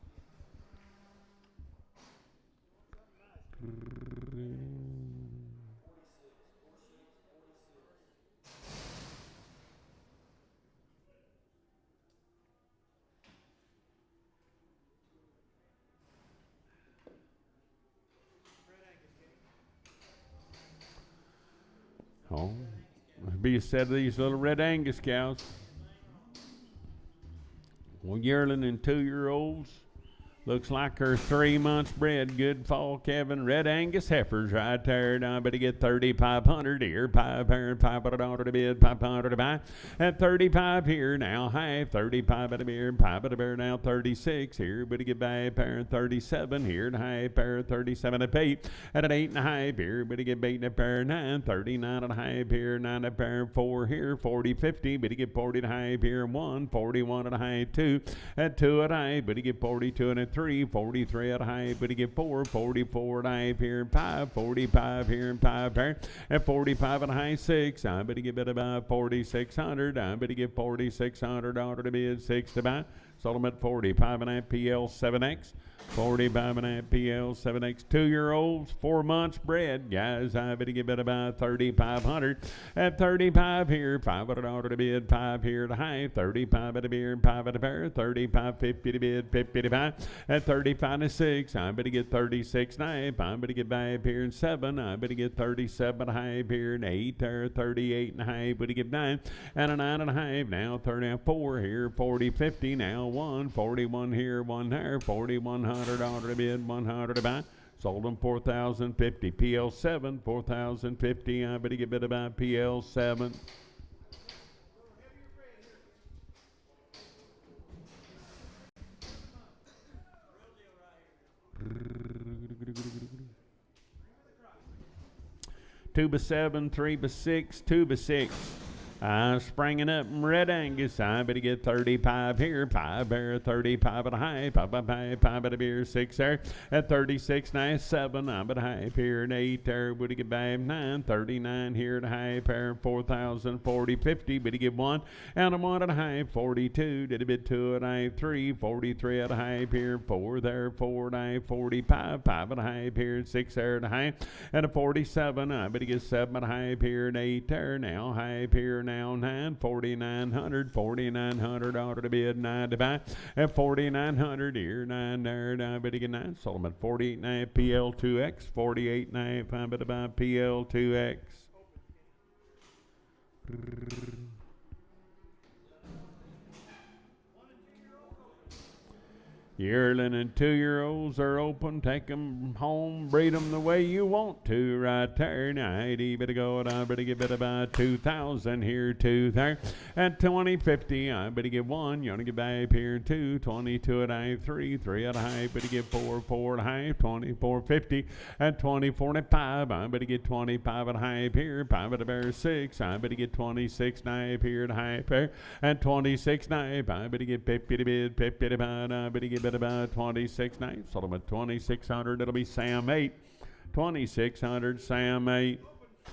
Oh, be a set of these little red Angus cows. One yearling and 2-year-olds. Looks like her 3 months bred. Good fall, Kevin. Red Angus heifers right there. Now I better get 3,500 here. 5 here, $500 to bid, 500 to buy. At 35 here now, high 35 at a beer, 5 at a beer now, 36 here. Better get by a pair of 37 here. High pair of 37 at 8. At an 8 and a half here. Better get bait a pair of 9, 39 and a half here. 9 a pair of 4 here. 40, 50. Better get 40 and a half here. 1, 41 and a half, 2. At 2 at a half. Better get 42 and a 3, 43 at a high, but you get 4, 44 at a high here, 5, 45 here, and 5 there, at 45 at a high, 6, I better get better about 4,600, I better get $4,600 to bid, 6 to buy, sold them at 45 and a half PL 7X, 45 and a half PL 7X, 2-year-olds, 4 months bred, guys, I better get better about 3,500, at 35 here, $500 to bid, 5 here to high, 35 at a beer, 5 at a pair, 35, 50 to bid, 50 to buy, at 35 to 6, I better get 36 and a half, I better get by up here in 7, I better get 37 and a half here in 8, there, 38 and a half, better get 9, and a 9 and a half, now 34 here, 40, 50, now 1, 41 here, 1 there, 4,100 to bid, 100 to buy. Sold them 4,050. PL 7, 4,050. I better get better by PL 7. Two by 7, 3 by 6, 2 by 6. Springing up in Red Angus, I better get 35 here, 5 bear, 35 at a high, 5 at a beer, 6 there, at 36, nice 7, I'm at a high here, and 8 there, would he get back 9, 39 here at a high pair, 4,000, 40, 50, but he get 1, and I'm 1 at a high, 42, did a bit 2 at a high, 3, 43 at a high here, 4 there, 4 at a high, 45, 5 at a high here, 6 there at a high, and a 47, I bet he gets 7 at a high here, and 8 there, now high here, now 9, 4,900, 4,900, ought to be at 95, at 4,900 here, 9 there, I bet he get 9, sold him at 48.9 PL2X, 48.9, I bet about PL2X. Yearling and 2-year-olds are open. Take them home, breed them the way you want to. Right there, 90, better go, I better get better about 2,000 here, 2 there. At 2050, I better get 1. You want to get back here, 2, 22 at I, 3, 3 at a high, better get 4, 4 at a high, 24.50. At 2045, I better get 25 at a high here, 5 at a bear, 6. I better get 26 knife here at a high pair. At 26 knife, I better get 50 to bid, 50 to bid, I better get about 26 nights. Sold them at 2,600. It'll be Sam 8. 2,600, Sam 8.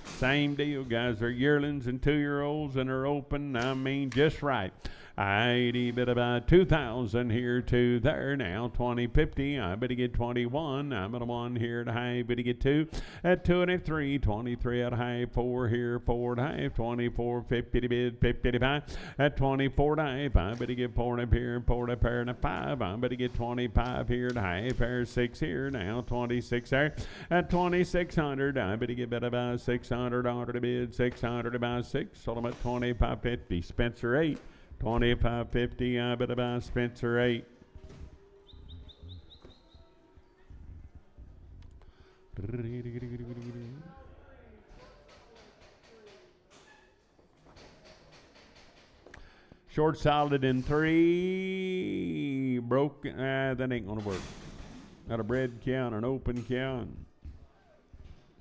Same deal, guys. They're yearlings and 2-year-olds and are open. I mean, just right. 80, bit about 2,000 here, 2 there. Now 2050, I better get 21. I'm at a 1 here at a high, better get 2. At 2 and a 3, 23 at a high, 4 here, 4 at a high, 24, 50 to bid, 50 to buy. At 24 to high, I better get 4 up here, 4 up here and a 5. I better get 25 here at a high, pair 6 here, now 26 there. At 2,600, I better get about 600, order to bid, 600 about 6. Sold them at 25.50, Spencer 8. 25.50, I bet about Spencer 8. Short solid in 3. Broken. That ain't gonna work. Got a bred cow and an open cow. And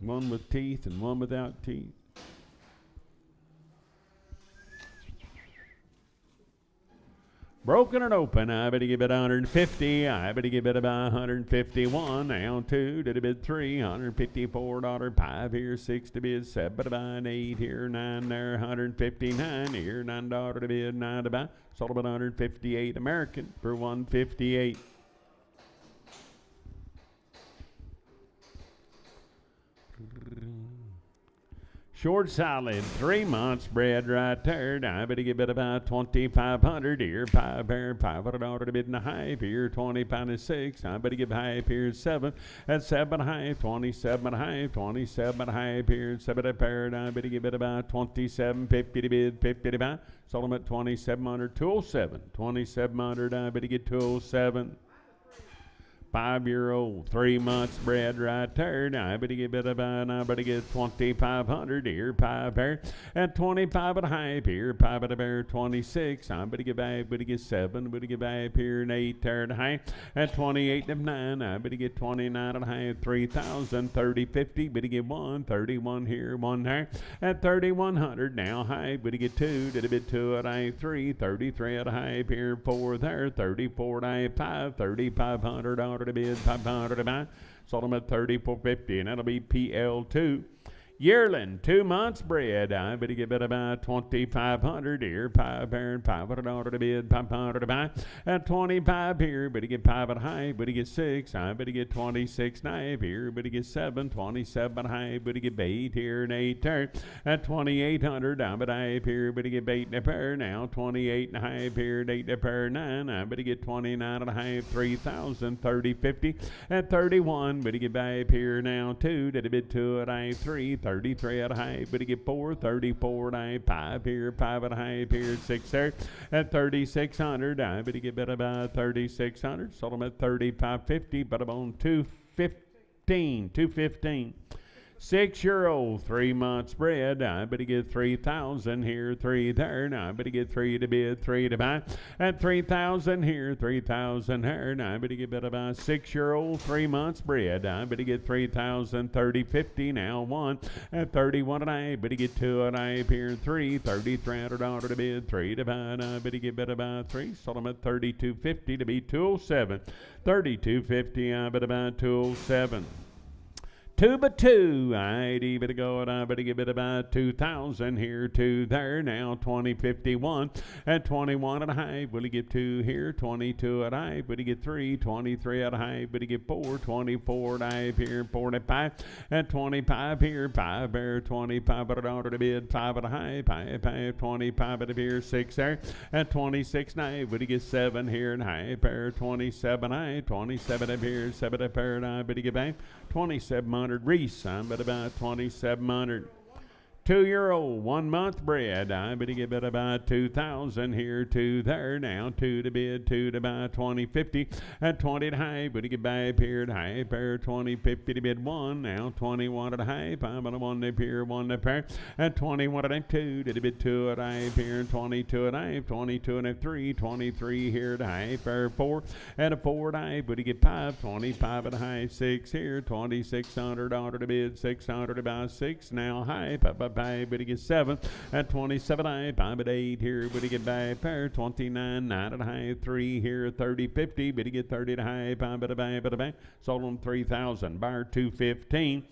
one with teeth and one without teeth. Broken and open, I better give it 150. I better give it about 151. Now 2, did a bid 3, $154. 5 here, 6 to bid 7, about 8 here, 9 there, 159 here, $9 to bid, 9 to buy. Sold about 158 American for 158. Short solid, 3 months bred right there. I better give it about 2,500 here. 5 pair, $500 to bid in a high here. 25 and 6. I better give high here 7. At 7 high, 27 high, 27 high here. 7 a pair. I better give it about 27.50 to bid, 50 to buy. Sold them at 2,700, 207. 2,700. I better get 207. 5-year-old, 3 months bred right there. Now I better get about, I better get 2,500 here, 5 pair. At 25 at a high here, 5 at a bear, 26. I better get back, better get 7, better get back here, and 8 there at a high. At 28 and 9, I better get 29 at a high, 3,000, 30, 50, better get 1, 31 here, 1 there. At 3,100, now high, better get 2, did a bit 2 at a high, 3, 33 at a high here, 4 there, 34 at a high, 5, 3,500 to bid, 500 to buy. Sold them at 34.50, and that'll be PL2. Yearling, 2 months bred. I better get about 2,500 here. 5 pair and $500 to bid, 500 to buy. At 25 here, better get 5 at high, better get 6. I better get 26 knife here, better get 7, 27 at high, better get 8 here and 8 there. At 2,800, I better high here, better get 8 and a pair. Now 28 and a high here, and 8 and a pair, 9. I better get 29 and a high, 3,000, 30, 50. At 31, better get back here now 2, did a bid 2 at high, 3. 33 at a high, better get 4, 34 at a high, 5 here, 5 at a high here, 6 there. At 3,600, I better get about 3,600. Sold them at 35.50, but I'm on 215, 215. 6-year-old, 3 months bred. I better get 3,000 here, 3 there. Now I better get 3 to bid, 3 to buy. At 3,000 here, 3,000 there. Now I better get better buy. 6-year-old, 3 months bred. I better get 3,000, 30, 50. Now 1 at 31 and I better get 2 and I here 3, $3,300 to bid, 3 to buy. And I better get better buy 3. Sold them at 32.50 to be 207. 32.50. I better buy 207. 2 by 2, I'd better go and I better give it about 2,000 here, 2 there, now 20.51 at 21 at a high, will he get 2 here, 22 at a high, will he get 3, 23 at a high, will he get 4, 24 at a high here, 45 at 25 here, 5 there, 25 at a dollar to bid, 5 at a high, 5, 25 at a beer, 6 there, at 26 high, will he get 7 here and high, pair, 27 high, 27 at beer, 7 at pair, and I will he get back, 27 Reese, I'm at about 2,700. 2-year-old, 1 month bred. I better get about 2,000 here, 2 there. Now 2 to bid, 2 to buy, 20.50 at 20 to high. Better get by here at high pair, 20.50 to bid 1. Now 21 at a high, 5 on a 1 to pair, 1 to pair at 21 at a 2 to the bid 2 at high pair, 22 at high, 22 and a 3, 23 here at high pair, 4 at a 4 at high. Better get 5, 25 at a high, 6 here, $2,600 to bid, 600 to buy 6. Now high, but he gets 7 at 27 high, 5 at 8 here, but he get by pair, 29, 9 at a high, 3 here, 30.50, but he get 30 at a high, 5 at a buy, sold him 3,000, buyer 215.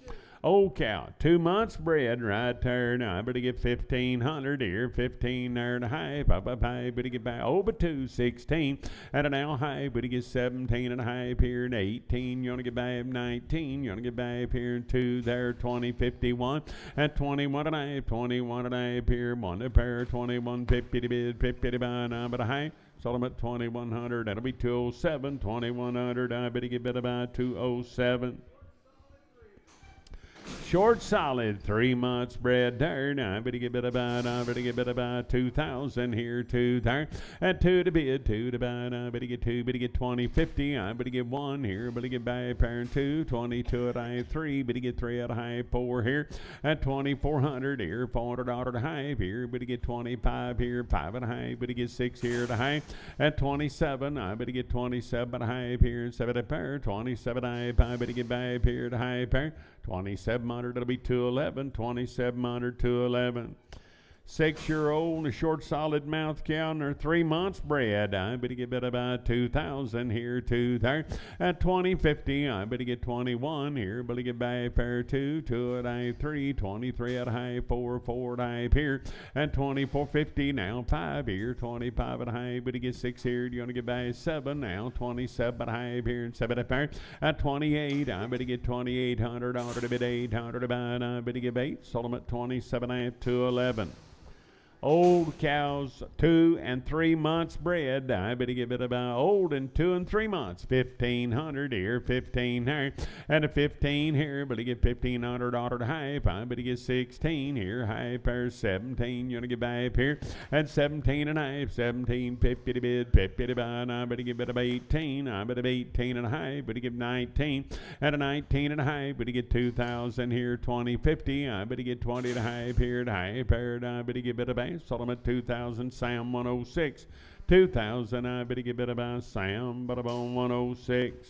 Old cow, 2 months bred right there. Now I better get 1,500 here, 15 there and a high, better get back over 2, 16 at an hour high, better get 17 and a high here and 18. You want to get back 19, you want to get back here and 2 there, 20, 51 at 21 and a half, 21 and a half here, 1 to pair, 21, 50 to bid, 50 to buy, now but a high. Sold them at 2,100, that'll be 207, 2,100, I better get better by 207. Short solid, 3 months bred there. Now I better get about 2,000 here, 2 there. At 2 to bid, 2 to buy. Now I better get 2, better get 20.50. I better get 1 here, better get by a pair and 2, 22 at high, 3, better get 3 at a high, 4 here. At 2,400 here, $400 at a high here, better get 25 here, 5 at a high, better get 6 here at a high. At 27, I better get 27 at a high here, 7 at a pair, 27 at a high, better get by a pair at a high pair. 2,700, that'll be 211, 2,700, 211. 6-year-old, a short solid mouth cow, and they're 3 months bred. I better get about 2,000 here, 2 there. At 20.50, I better get 21 here, better get by a pair 2, 2 at high 3, 23 at high 4, 4 at high here. At 24.50, now 5 here, 25 at high, better get 6 here, you're gonna get by 7 now, 27 at high here, and 7 at pair. At 28, I better get 2,800, to bid 800 to buy, and I better get 8, sold them at 27 at 211. Old cows, 2 and 3 months bred. I better get about old and 2 and 3 months. 1,500 here, 15 here, and a 15 here. Better get $1,500 to high. I better get 16 here. High pair 17. You want to get by up here at 17 and a half. 17.50 to bid, 50 to buy. And I better get about 18. I better 18 and a high. Better get 19 at a 19 and a high. Better get 2,000 here. 20.50. I better get 20 to high here. High pair. I better get about sold them at 2,000, Sam 106. 2,000, I better get better by Sam, but about 106.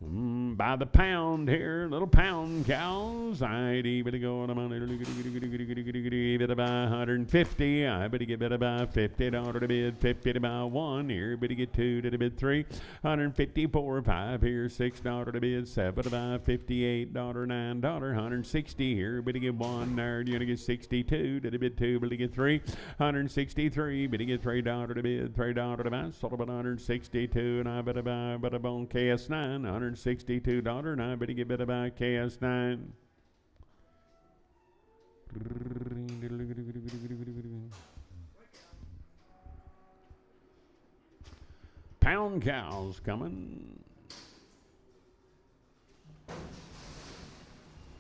By the pound here, little pound cows. I'd better go on about better buy 150. I better get better by $50 to bid, 50 to buy 1 here. Better get 2 to the bid 3, 154, 5 here, $6 to bid, 7 to buy $58, $9, 160 here. Better get 1 there. You're gonna get 62 to the bid 2. Better get 3, 163. Better get $3 to bid, $3 to buy. Sold about 162, and I better buy on KS9, $162, and I better get better by KS9. Pound cows coming.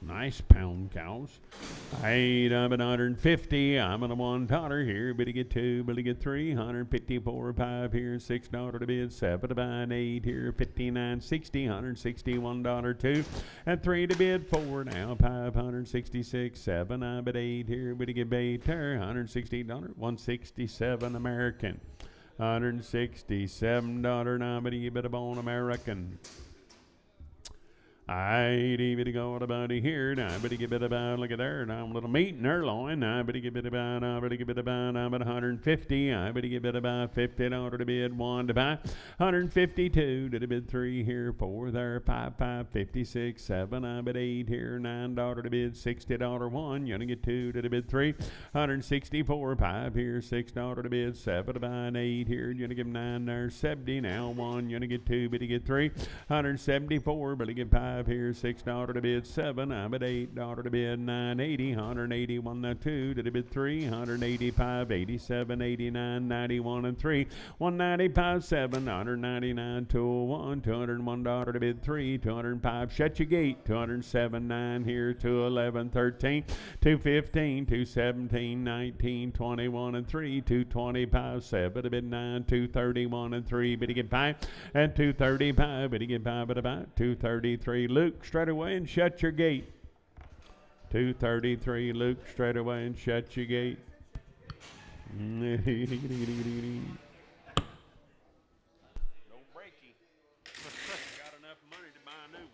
Nice pound cows. 8, I'm at 150. I'm at a $1 here. Biddy get 2, Billy get 3. 154, 5 here. $6 to bid. 7 to buy, 8 here. 59, 60. $161, 2. At 3 to bid. 4 now. 566, 7. I'm at 8 here. Biddy get 8 there. $160, 167 American. $167 now. Biddy get a bit of on American. I better go about here. Now, I better get about look at there. Now, a little meat and loin. I better get about. I'm at 150. I better get about $50 to bid. 1 to buy. 152 to the bid. 3 here. 4 there. 5, 56, 7. I'm at 8 here. $9 to bid. $60 1. You're gonna get 2 to the bid. 3. 164. 5 here. $6 to bid. 7 to buy. 8 here. You're gonna give 9 there. 70 now. 1. You're gonna get 2. Better get 3. 174. Better get 5. Here, $6 to bid. 7. I'm at $8 to bid. 980, 181 2 to the bid. 3, 185, 87, 89, 91 and 3. 195, 7, 199, 201, $201 to bid. 3, 205. Shut your gate. 207, 9 here. 211, 13, 215, 217, 19, 21 and 3. 225, 7 to bid. 9, 231 and 3. Bid to get 5 and 235. Bid to get 5 at about 233. Luke, straight away and shut your gate. 233, Luke, straight away and shut your gate. No breaky. Got enough money to buy new ones.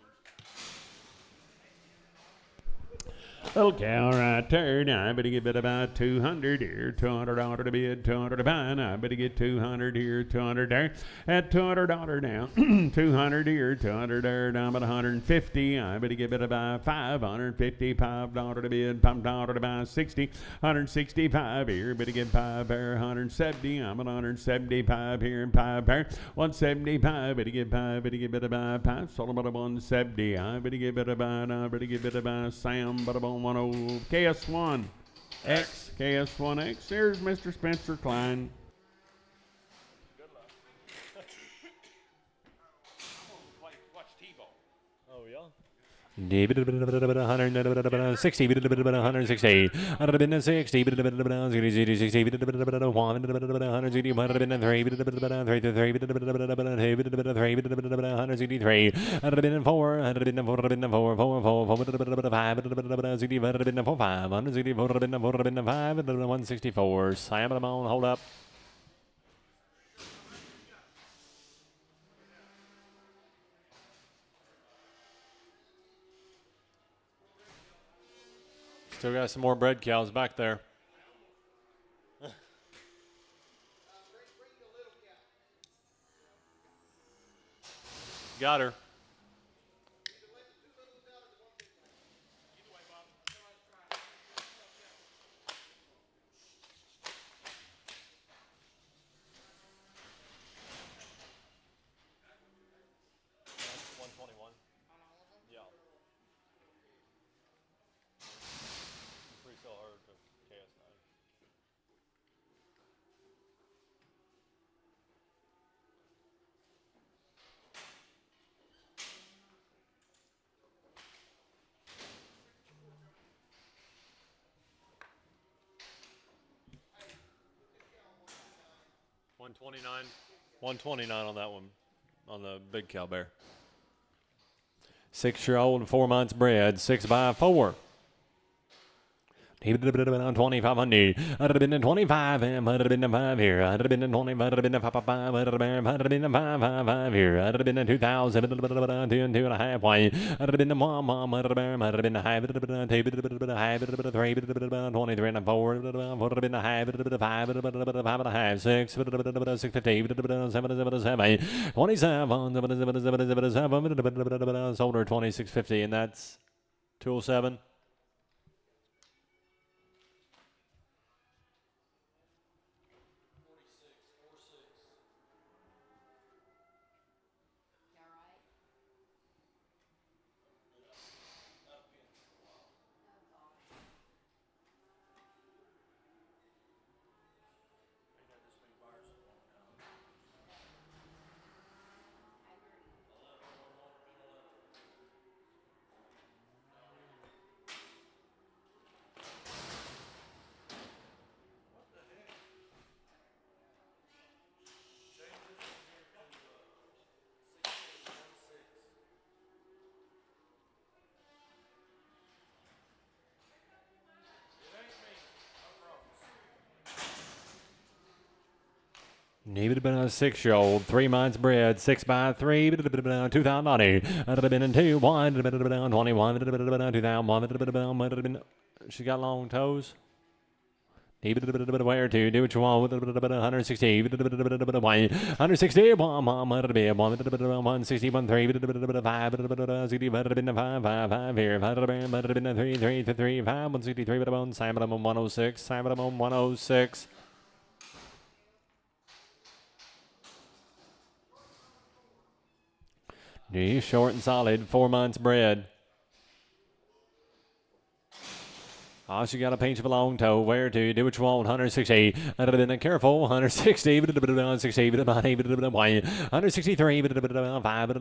Little cow right there. Now I better get bid about 200 here. $200 to bid, 200 to buy. Now I better get 200 here, 200 there. At $200 now. 200 here, 200 there. Down about 150. I better get bid about $555 to bid, $5 to buy. 60, 165 here. Better get 5 there, 170. I'm at 175 here and 5 there. 175. Better get 5. Better get bid about 5. Sold about 170. I better get bid about. I better get bid about Sam. But about 10 KS1 X, KS1X. Here's Mr. Spencer Klein. Good luck. Watch T-ball. Oh, yeah. 160, 160, 160, 164. Slam it on, hold up. Still got some more bread cows back there. Got her. $129 on that one, on the big cow bear. 6-year-old and 4 months bred, 6x4. He would have been on 2,500. I'd have been in 25, and I'd have been in 5 here. I'd have been in 20, I'd have been in 5, I'd have been in 5 here. I'd have been in 2,000, 2 and 2.5 way. I'd have been in 1, I'd have been a half, 2, 3 and 4, would have been a half, 5 and a half, 6, 650, 7, 27, sold her 2650, and that's 207. Need it been a 6-year-old, 3 months bred, 6 by 3, 2090. I'd have been in 2, 1, 21, 2001. She got long toes. Where to do what you want with 160, 160, 160, 5, here, 3, 3, 5, 163, 106, 106. Short and solid, 4 months bred. Oh, she got a pinch of a long toe. Where to? Do what you want. 160. I'd have been careful. 160. 160. 163. 106.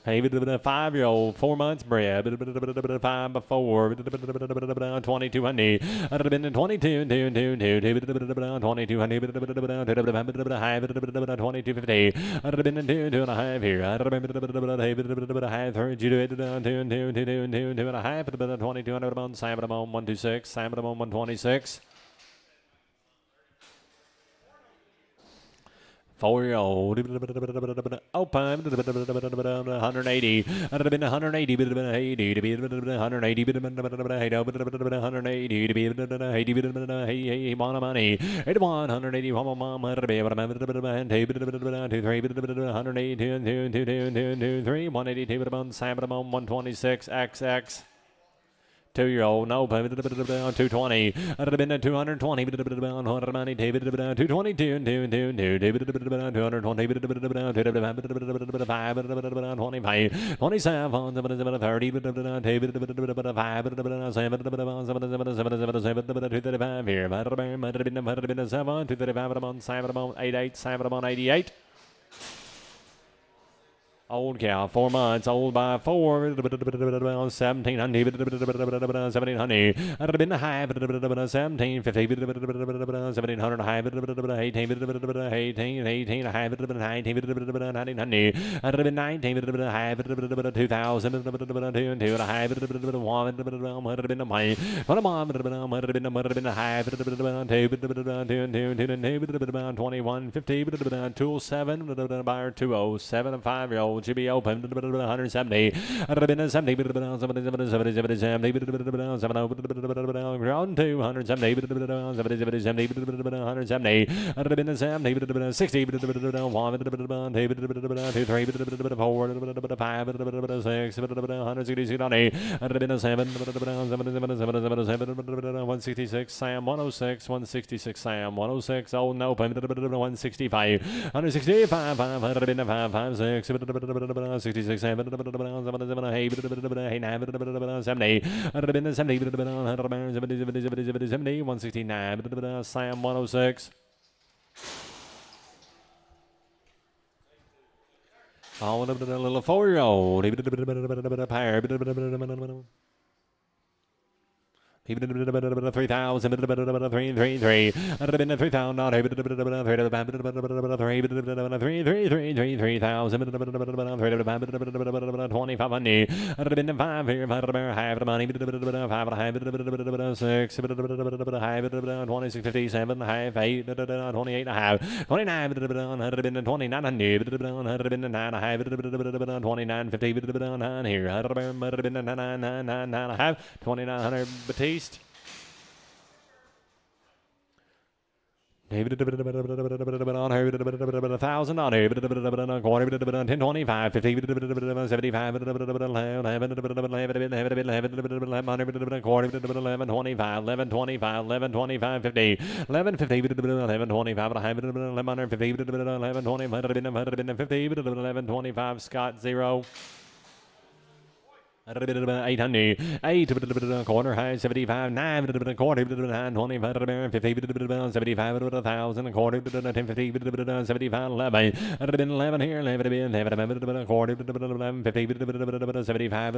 Hey, 5-year-old, 4 months bred, 5 by 4, 2200. I'd have been 22, 2250. I'd have been 2.5 here. I'd have been 2200 on Simon 126, Simon 126. 4-year-old, open, 180. I'd have been 180, to be 80, to be 180, 180, to be 80, money, 81, 180, 126, XX. 2-year-old, no, 220. I'd have been at 220, 220, 88. Old cow, 4 months, old by 4, 1700, 1700. I'd have been high, 1750, 1700, high, 18, 18, high, 1900. I'd have been 19, high, 2000, 2, high, 1, might have been a mine, 1, might have been a high, 21, 50, 207, buyer 207, a 5-year-old. Should be open 170. I'd have been a 70, 170, 170. I'd have been a 70, 60, 1, 2, 3, 4, 5, 6, 160, I'd have been a 7, 166, Sam 106, 166, Sam 106, old and open 165, 165, 5, I'd have been a 5, 5, 6, 66, 7, 8, 9, 70. I'd have been a 70, 70, 169, Sam 106. Oh, a little 4-year-old. 3,000, 333. I'd have been a 3,000, 2,500. I'd have been a 5 here, half the money, 5, 6, 2657, half 8, 28 and a half, 29, I'd have been a 2,900, I'd have been a 9 and a half, 2950, 9 here, I'd have been a 9 and a half, 2,900 Batiste. David, 1,000 on here, 1025, 50, 75, 1125, 50, 1150, 1125, 1125, Scott 0. 800, 8 quarter high, 75, 9 quarter, 25, 50, 75, 1,000 quarter, 1050, 75, 11, 11 here, 11, quarter, 11, 50, 75, 75,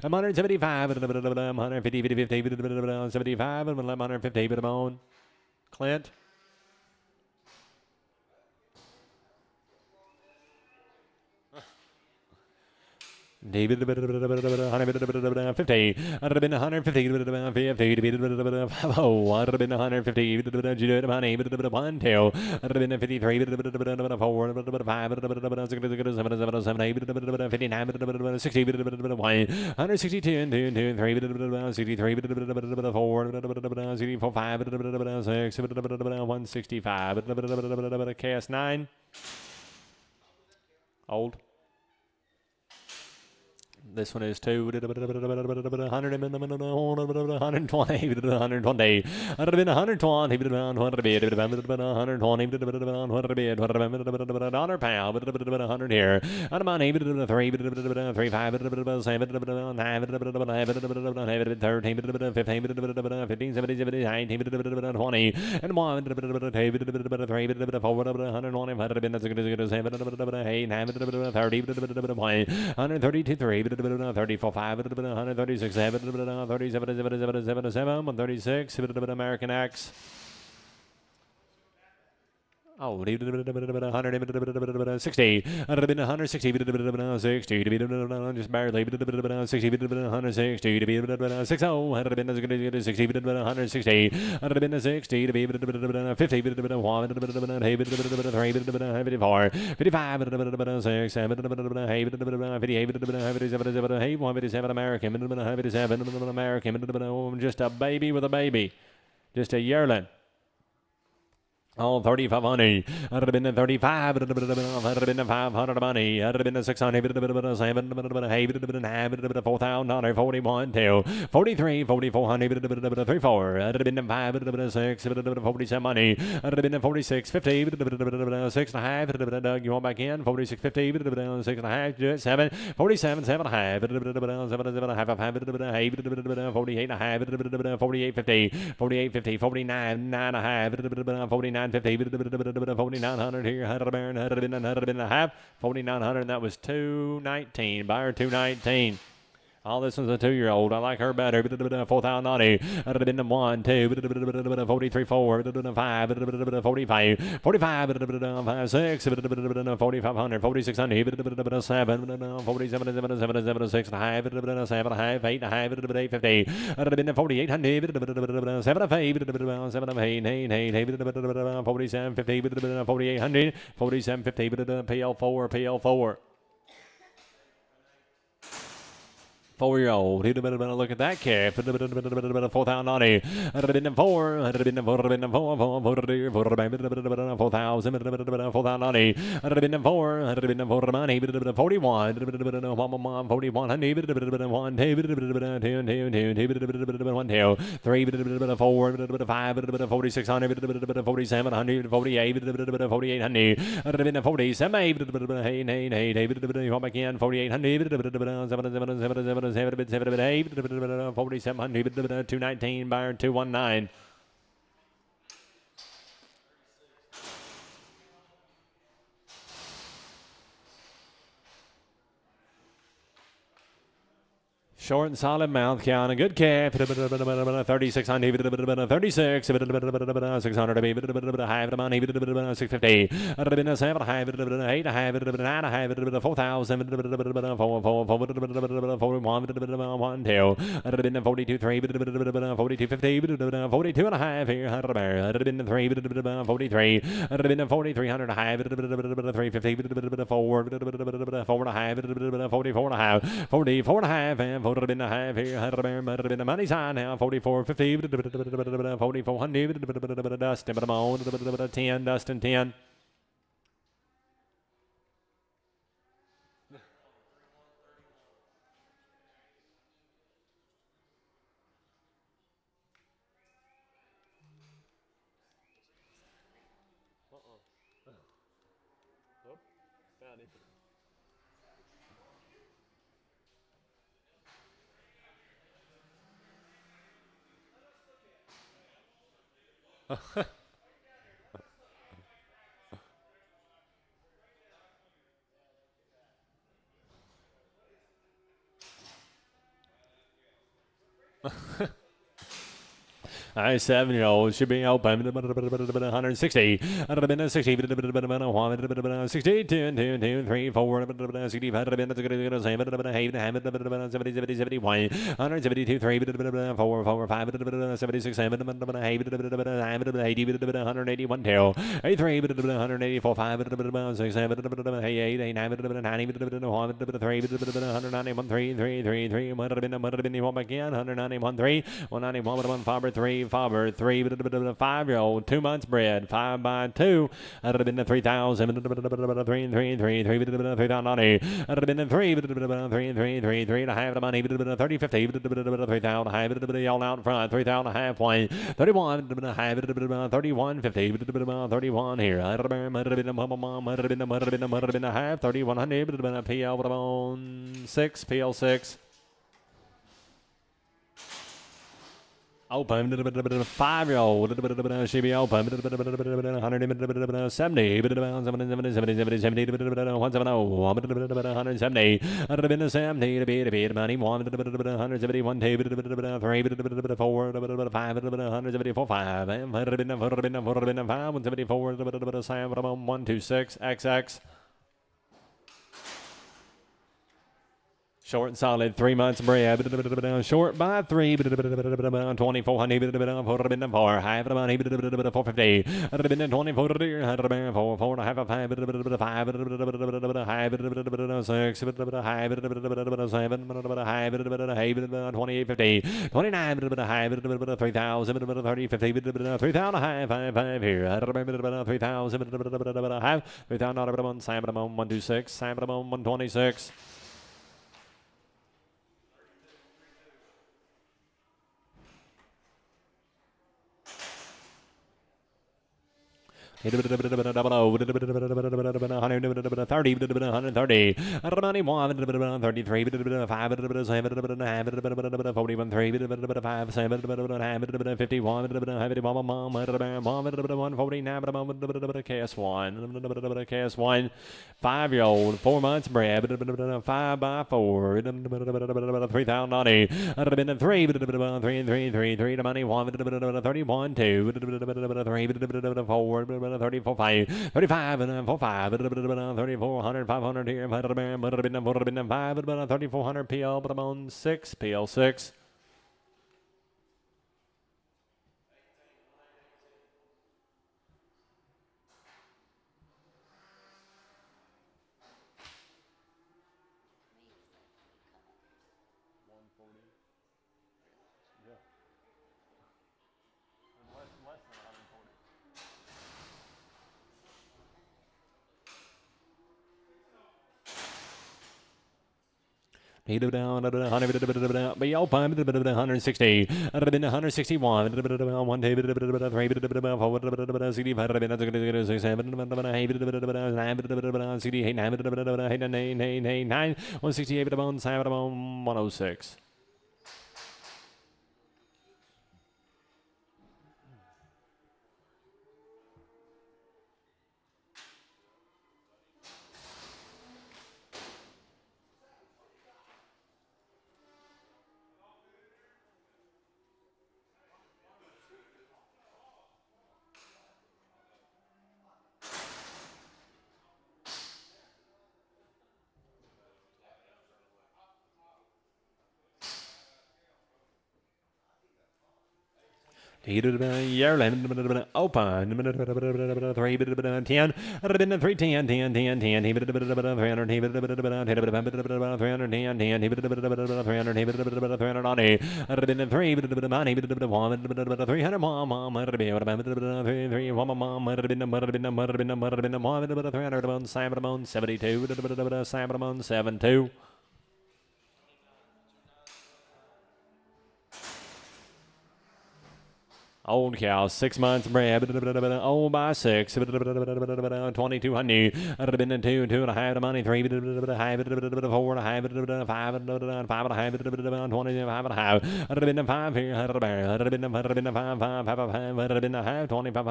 175, 150, 50, 75, 150, bone. Clint. David 50, 150, oh, 150, Judah money, 1 2, 153, 4, 5, 7, 8, 59, 60, 162, 2, 3, 63, 4, 64, 5, 6, 165, chaos 9, old. This one is 2, 100, 120, 120, 120, 100 pound, 100 here, and money, 3, 3, 5, 7, 9, 13, 15, 15, 17, 19, 20, and 1, 3, 4, 132, 3, 34, 5, 136, 7, 37, 136, American X. Oh, 160, 160, 60, just barely, 60, 160, 60, 160, 160, 50, 54, 55, 6, 7, 57, American, 57, American, just a baby with a baby, just a yearling. Oh, 3,500. I'd have been 35. I'd have been 500 money. I'd have been 600. 7. 4,000. 41. 2. 43. 4,400. 3, 4. I'd have been 5. 6. 47 money. I'd have been 46. 50. 6.5. Doug, you want back in? 46. 50. 6.5. 7. 47. 7.5. 7.5. 48. 48. 50. 48. 50. 49. 9.5. 49. 50, 4,900 here, 100 a half, 4,900, that was 219, buyer 219. All this one's a 2-year-old. I like her better. 4,000 naughty. I'd have been 1, 2, 43, 4, 5, 45, 45, 5, 6, 4,500, 4,600, 7, 47, 7, 6, 5, 7, 8, 850. I'd have been 4,800, 7, 8, 47, 50, 4,800, 47, 50, PL4, PL4. 4-year-old. He'd have been able to look at that calf. 4,000 naughty. I'd have been 4. I'd have been 4. 4,000. 4,000 naughty. I'd have been 4. I'd have been 4 money. 41. 41. 1, 2, 1, 2, 3, 4, 5, 4,600, 4,700, 48, 4,800. I'd have been 47. 8, you want back in? 4,800. 4,700, 219, buyer 219. Short and solid mouth count, a good calf. 3,600, 36, 600, half the money, 650. I'd have been 7, 8, 9, 4,000, 41, 2. I'd have been 42, 3, 42, 50, 42 and a half here. I'd have been 3, 43. I'd have been 4,300 and a half, 350, 4, 4 and a half, 44 and a half, 44 and a half, and 4 been a half here, had been a money sign now, 44, 50, 4,400, Dustin, but I'm on, 10, Dustin, 10. All right, 7-year-old should be open. 160. 60. 60. 2, 2, 2, 3, 4. 60. 71. 172. 3. 4, 4, 5. 76. 7. 181. 2. 83. 184. 5. 6. 7. 8. 8. 9. 90. 3. 191. 3. 3. 3. 3. 191 again. 191. 3. 191. 5. 3. Fobber, 3, 5-year-old, 2 months bred, 5 by 2. I'd have been the 3,000, 3, 3, 3, 3, 3,090. I'd have been the 3, 3, 3, 3, 3 and a half the money, 30, 50, 3,000 a half, all out in front, 3,000 a half point, 31, a half, 31, 50, 31 here. I'd have been a half, 3,100, PL 6, PL 6. Open, 5-year-old, she be open, 170, 70, 170, 170, to be money, 171, 2, 3, 4, 5, 174, 5, 174, 126, XX. Short and solid, 3 months bred. Short by 3. 2,400. 4. Half the money. 450. 24. 4 and a half. 5. 5. 6. 7. 2850. 29. 3,000. 30. 50. 3,000 a half. 5 here. 3,000 half. 3,000 Sam 126. Sam 126. Double 130, 130, 133, 5, 7, 41, 3, 5, 7, 51, 149, KS1, 5-year-old, 4 months bred, 5 by 4, 3,090, 3, 3, the money, 31, 2, 4, 34, 5, 35, and 4, 5, 3,400, 500 here, 5, 3,400 PL, but I'm on 6, PL 6. He did down, be open, 160, 161, 1 day, 3, 168 106. Open, 3, 10, 3, 10, 10, 10, 10, 300, 72. Old cow, 6 months bred, old by 6, 22 honey, been 2, 2.5 money, 3, 4, 5, 5, 25.5, been 5 here, been 5, 25,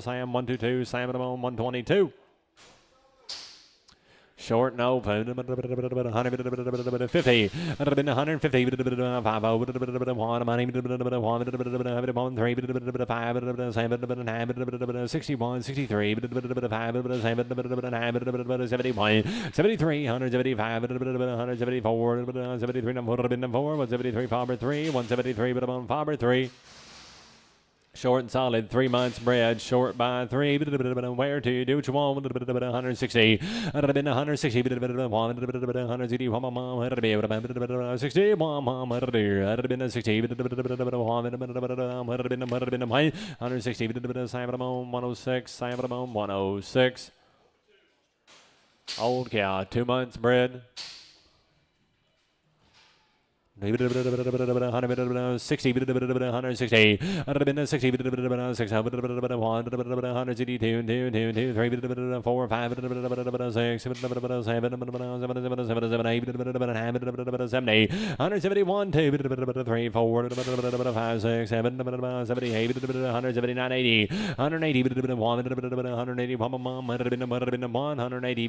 Sam 122, Sam 122. Short and open, 50, 150, 5, 1 money, 1, 3, 5, 61, 63, 5, 71, 73, 175, 174, 73, 173, Faber 3, 173, Faber 3. Short and solid, 3 months bred, short by 3, where to do what you want, 160, 160, 160, 106, old cow, 2 months bred. 60, 160, 600, 162, 2, 3, 4, 5, 6, 7, 70, 171, 2, 3, 4, 5, 6, 7, 78, 179, 80, 180, 180, 180,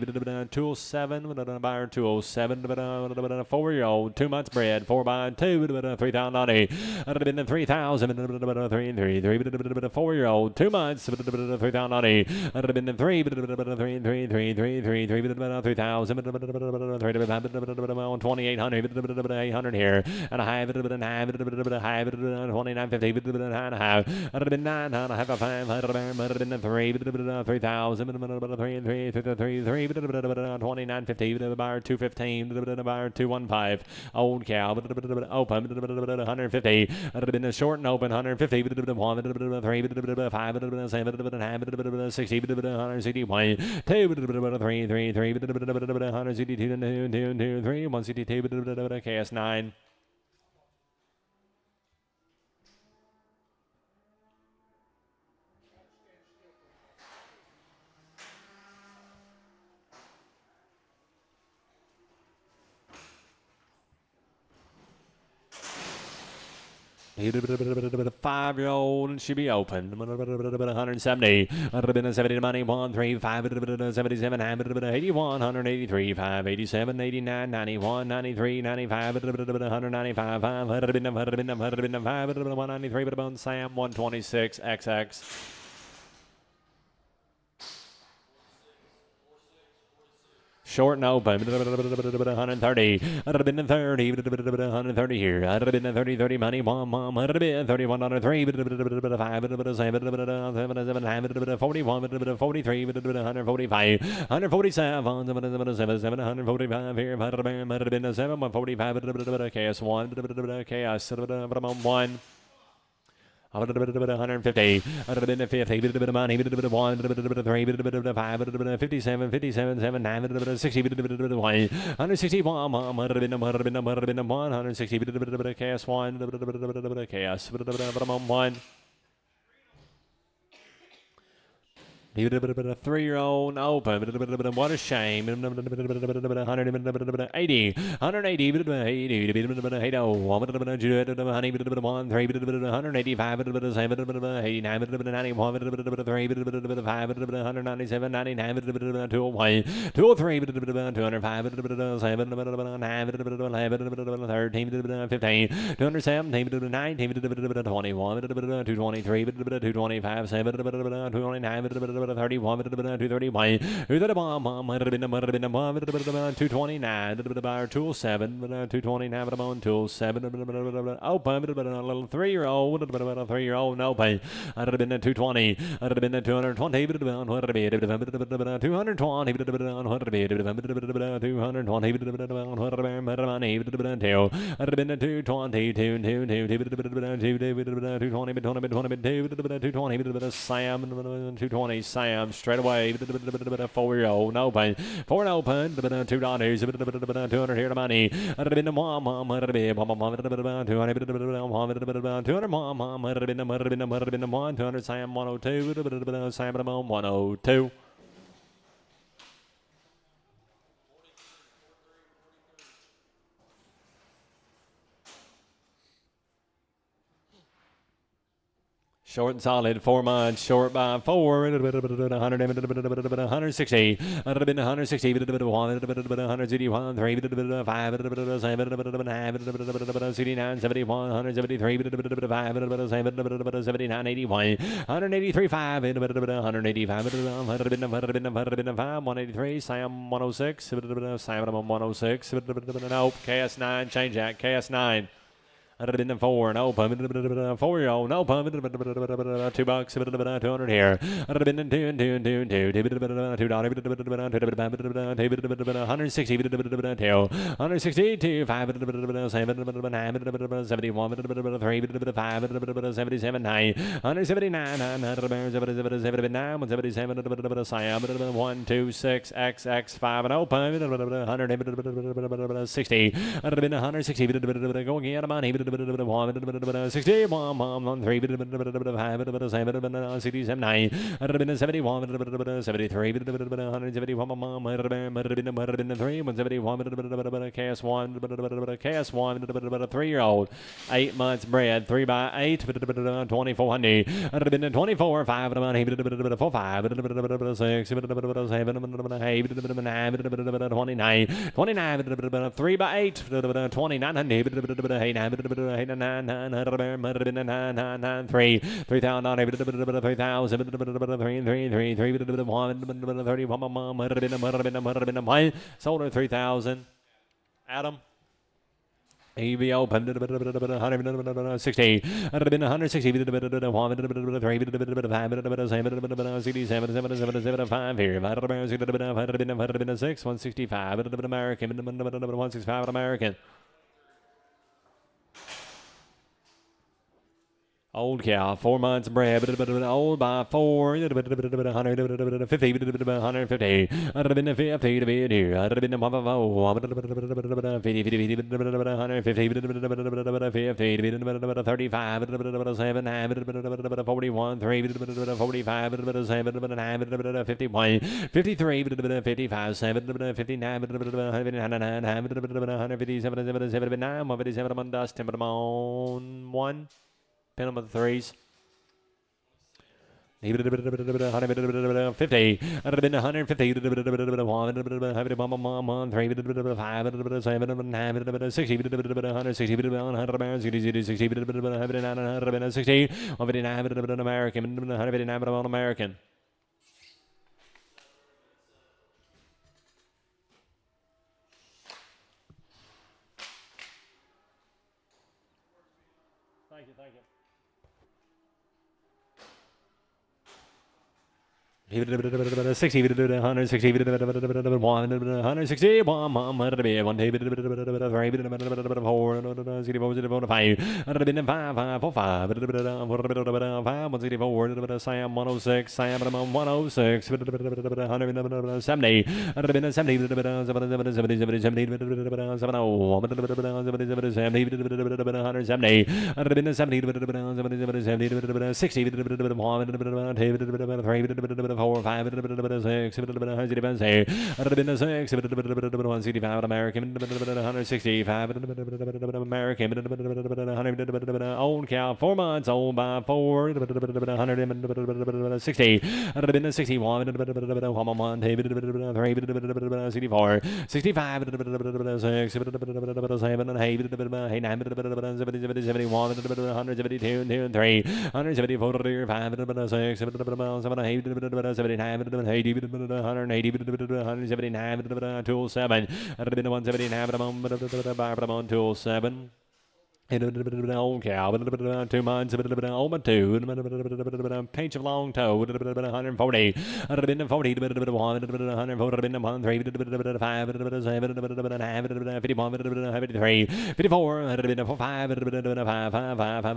207, buyer 207, 4-year-old, 2 months bred, 4 by 2, 3,090, 3,000, 3, 4-year-old, 2 months, 3,090, 3, 3,000, 2,800, 800 here, and a half, 2950, 9.5, 3,000, 2950, buyer 215, buyer 215, old cow, open, 150, short and open, 150, 1, 3, 5, 7, 60, 161, 2, 3, 162, 2, 3, 162, KS 9. A 5-year-old and should be open. 170. 70 money. 1, 3, 5, 77, 81, 183, 5, 87, 89, 91, 93, 95, 195, 5, 193, Sam 126, XX. Short and open, 130, 130 here, 30 money, 1, 31 on 3, 5, 7, 41, 43, 145, 147, 145 here, 7, 145, KS1, KS 1. 150, 150, money, 1, 3, 5, 57, 57, 7, 9, 60, 161, 160, KS1, KS 1. 3-year-old open. What a shame. 180, 180, 180, 185, 89, 91, 197, 99, 203, 205, 7, 13, 15, 217, 19, 21, 223, 225, 7, 229, 31, 231, 229, 207, 229, 207, open, a little 3-year-old, 3-year-old, open, 220, 220, 220, 220, Sam, 220, Sam straight away. 4-year-old, no open. 4 and open. $2. 200 here to money. 200 Sam 102. Sam 102. Short and solid, 4 months, short by 4, 160, 160, 160, 181, 3, 5, 69, 71, 173, 5, 79, 81, 183, 5, 185, 183, Sam 106, Sam 106, nope, KS9, change that, KS9. 4, no pump, 4-year-old, no pump, $2, 200 here. 160, 162, 5, 71, 3, 5, 77, 9, 179, 179, 126, XX, 5, and open, 160, 160, going in of money. 60, 1, 3, 67, 9, 71, 73, 171, 3, 171, KS1, 3-year-old, 8 months bred, 3 by 8, 2400, 24, 5, 4, 5, 6, 7, 29, 3 by 8, 2900, 3, 3,000, 3,000, sold her 3,000. Adam. EV open 160, 160, 3, 5 here, 6, 165, American, 165 American. Old cow, 4 months bred, old by 4, 150, 150, 150, 150, 35, 41, 3, 45, 51, 53, 55, 7, 59, 157, 157 on dust, 10 on 1. Pin them with the 3s. 50, 150, 150, 159 American. Thank you. 60, 160, 160, 160, Sam 106, Sam 106, 70, 4, 5, 6, 165 American, 165 American, old cow, 4 months, old by 4, 160, 61, 64, 65, 6, 71, 172, 3, 174, 5, 6, 79, 180, 179, tool 7, 179, tool 7. Old cow, 2 months, old 2, pinch of long toe, 140, 140, 140, 3, 5, 7, 51, 53, 54, 5, 5,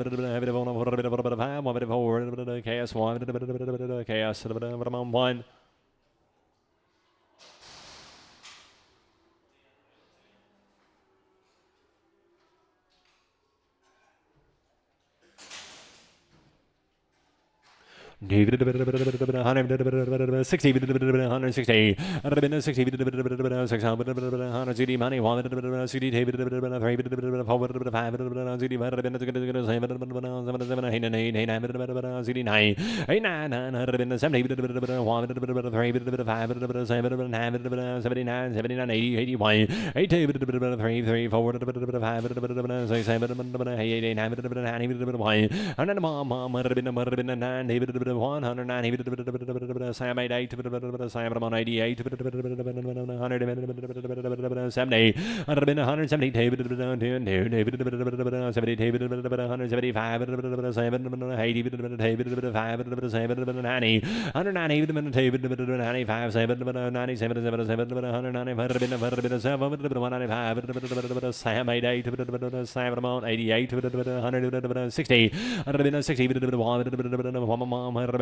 chaos 1, chaos 1. David 160, 160, 160, 600 money, 160, David 3, 4, 5, 190, Sam 88, Sam on 88, 170, 170, David 2, David 70, David 175, 7, 80, David 5, 7, 90, 190, David 95, 7, 97, 7, 195, Sam 88, Sam on 88, 160, 160,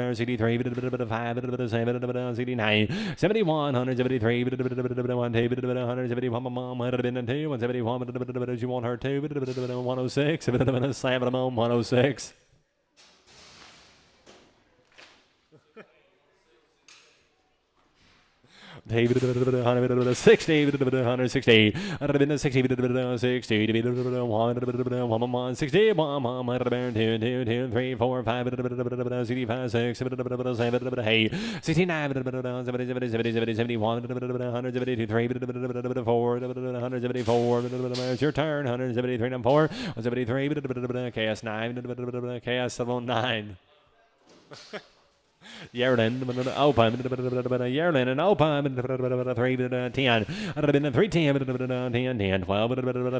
63, 5, 7, 69, 71, 173, 171, 171, you want her too, 106, 106. David 60, 160, 160, 160, 160, 2, 3, 4, 5, 6, 7, 8, 69, 70, 71, 172, 3, 4, 174, it's your turn, 173, 4, 173, chaos 9, chaos 9. Yerlin, open, Yerlin, and open, 3, 10, 3, 10, 10, 12,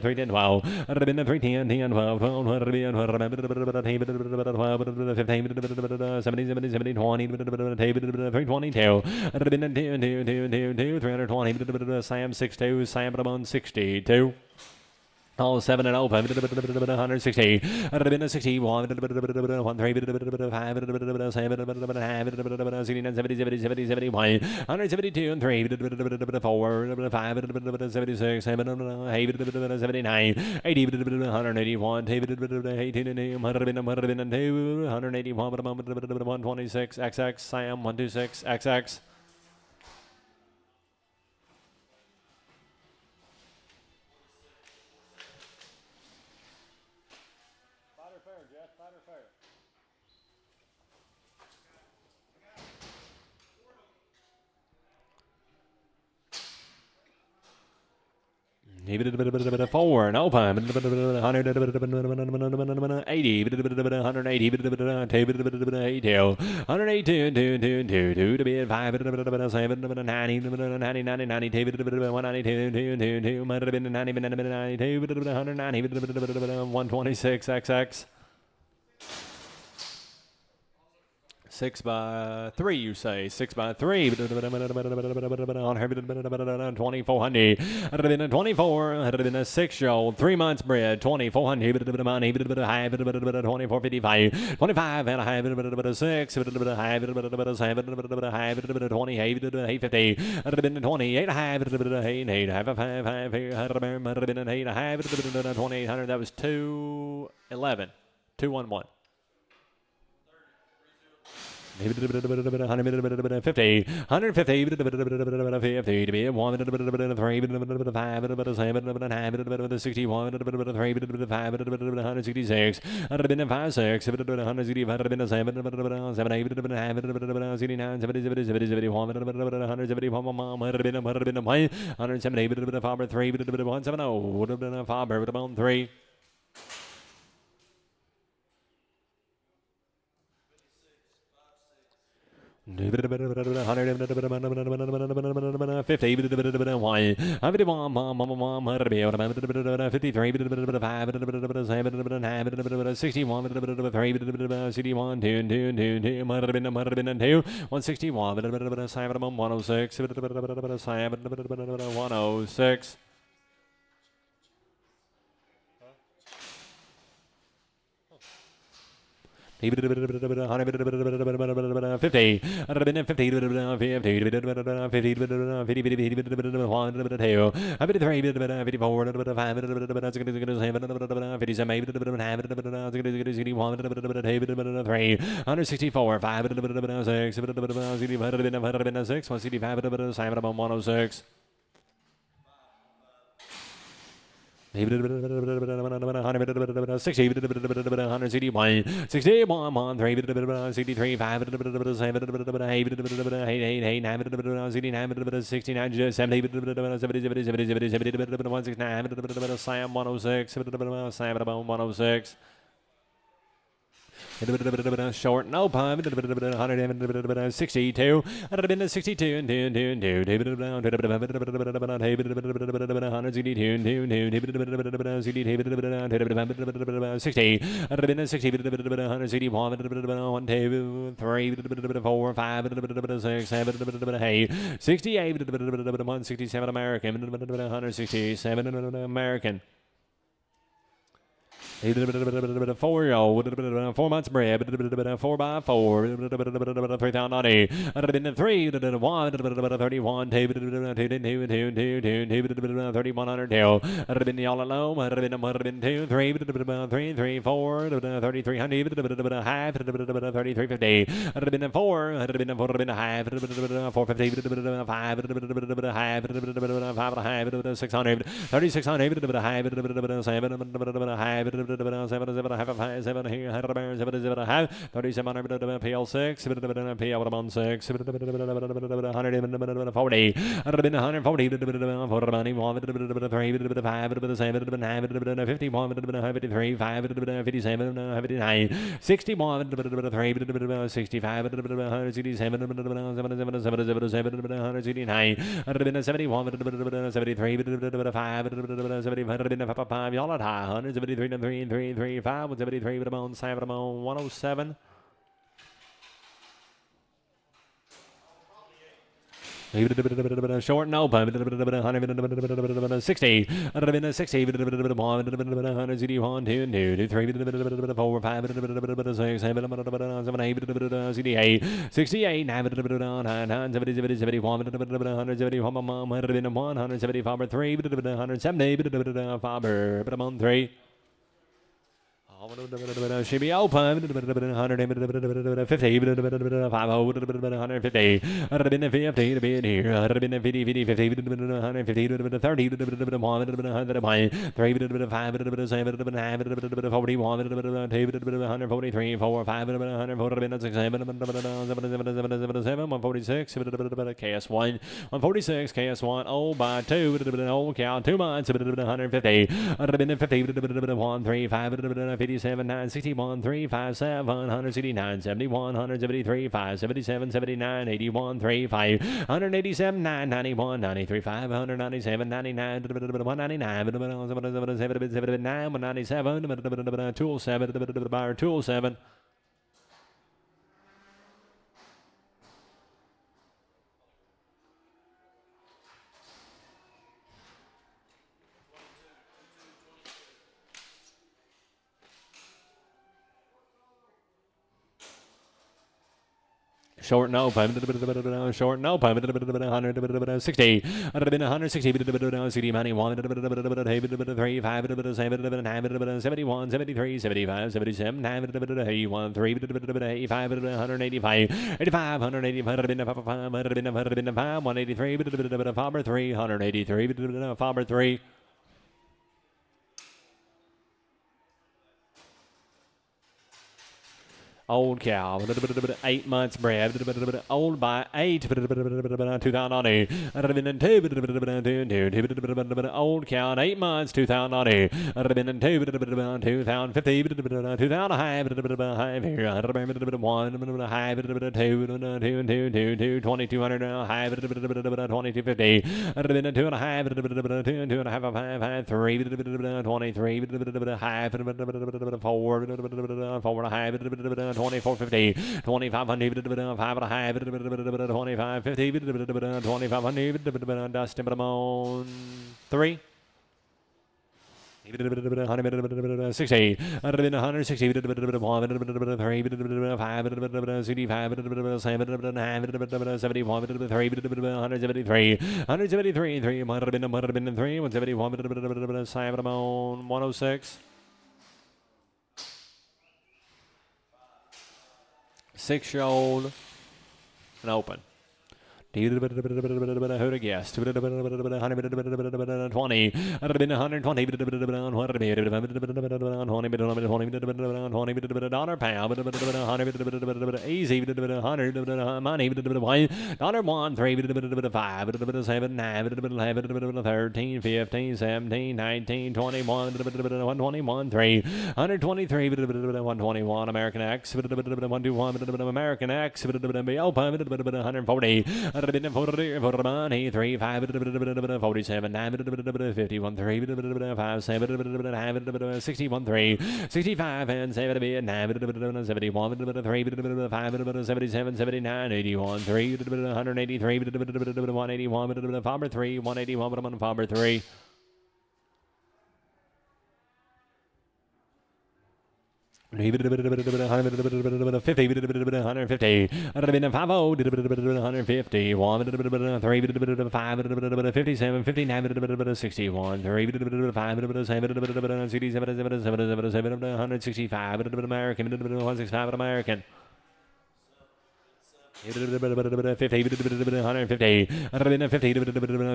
3, 10, 12, 3, 10, 10, 12, 12, 15, 70, 70, 70, 20, 322, 320, Sam 62, Sam 62. All 7 and open, 160, 160, 1, 3, 5, 7, 69, 70, 70, 71, 172, and 3, 4, 5, 76, 7, 8, 79, 80, 181, 18, 102, 181, 126, XX, Sam, 126, XX. Four and open, 180, 182, to be at 5, 7, 90, 90, 90, 92, 192, 126, XX. 6 by 3, you say. 6 by 3. 2400. 24. 6-year-old. 3 months bred. 2400. 2455. 25 and a half. 6. 7. 28. 850. 28 and a half. 2800. That was 211. 211. 50, 150, 50 to be 1, 3, 5, 61, 3, 166, 156, 167, 7, 8, 69, 70, 71, 171, 170, 3, 170, 3. 50, 106. 50, 50, 50, 50, 164, 106. 60, 161, 61, 1, 3, 63, 5, 7, 8, 8, 9, 69, 70, 169, Sam 106, Sam 106. Short, no pun. 162. 162 and 2 and 2 and 2. 60. 161. 1, 2, 3, 4, 5, 6, 7, 8. 68. 167 American. 167 American. 4-year-old, 4 months bred, 4x4, 3,090, 3, 1, 31, 2, 3,100, y'all alone, 2, 3, 3, 4, 3,300, half, 3,350, 4, 4.5, 450, 5, half, 5.5, 600, 3,600, half, 7, half, 7 here, 3700 PL6, PL6, 140, 53, 5, 57, 59, 61, 65, 167, 169, 71, 73, 5, y'all at high, 173, 3, 3, 5, 173, 107. Short and open. 60. 60. 1, 2, 2, 3, 4, 5, 6, 7, 8, 68, 9, 70, 71, 171, 175, 3, 170, 3. Should be open. 150, 150, 150 to be in here. 150, 50, 50, 150, 30, 1, 3, 5, 7, 41, 2, 143, 4, 5, 146, 146, KS1, 146, KS1, oh by 2, old count, 2 months, 150, 150, 1, 3, 5, 57, 9, 61, 3, 5, 7, 169, 71, 173, 5, 77, 79, 81, 3, 5, 187, 9, 91, 93, 5, 197, 99, 199, 9, 197, tool 7, tool 7. Short no, short no, 160, 160, CD money, 1, 3, 5, 7, 9, 71, 73, 75, 77, 9, 81, 3, 85, 185, 85, 185, 183, Faber 3, 183, Faber 3. Old cow, 8 months bred, old by 8, 2008, old cow, 8 months, 2008, 2050, 2005, here, 1, 2200, 2250, 2.5, 2.5, 3, 23, 4, 4.5, 2450, 2500, 5.5, 2550, 2500, Dustin Bramon, 3. 60, 160, 3, 5, 71, 3, 173, 173, 3, 171, 7, 106. 6-year-old and open. Who'd have guessed? 20. 120. 100 pound. Easy. 100 money. $1, 3, 5, 7, 9, 13, 15, 17, 19, 21, 121, 3, 123, 121, American X, 121, American X, open, 140. 40, 3, 5, 47, 9, 51, 3, 5, 7, 61, 3, 65, and 7, 9, 71, 3, 5, 77, 79, 81, 3, 183, 181, Farmer 3, 181, Farmer 3. 50, 150, 150, 1, 3, 5, 57, 59, 61, 3, 5, 7, 165, American, 165, American. 50, 150,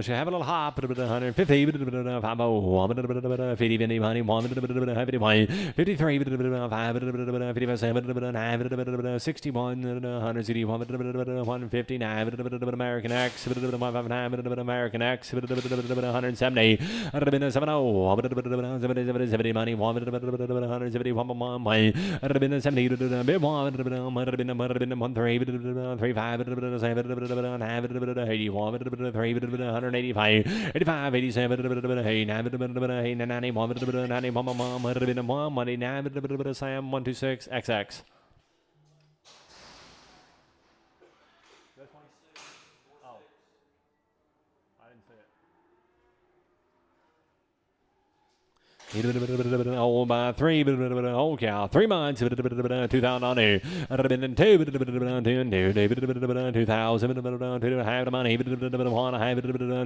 should have a little hop, 150, 50, money, 53, 57, 61, 161, 159, American X, 159, American X, 170, 70 money, 170, 3, 5, 7, 81, 3, 185, 85, 87, 89, 91, 91, money, 9, Sam, 126, XX. Old by 3, old cow, 3 months, 2008, 2000, 2,000, half the money, 1, half,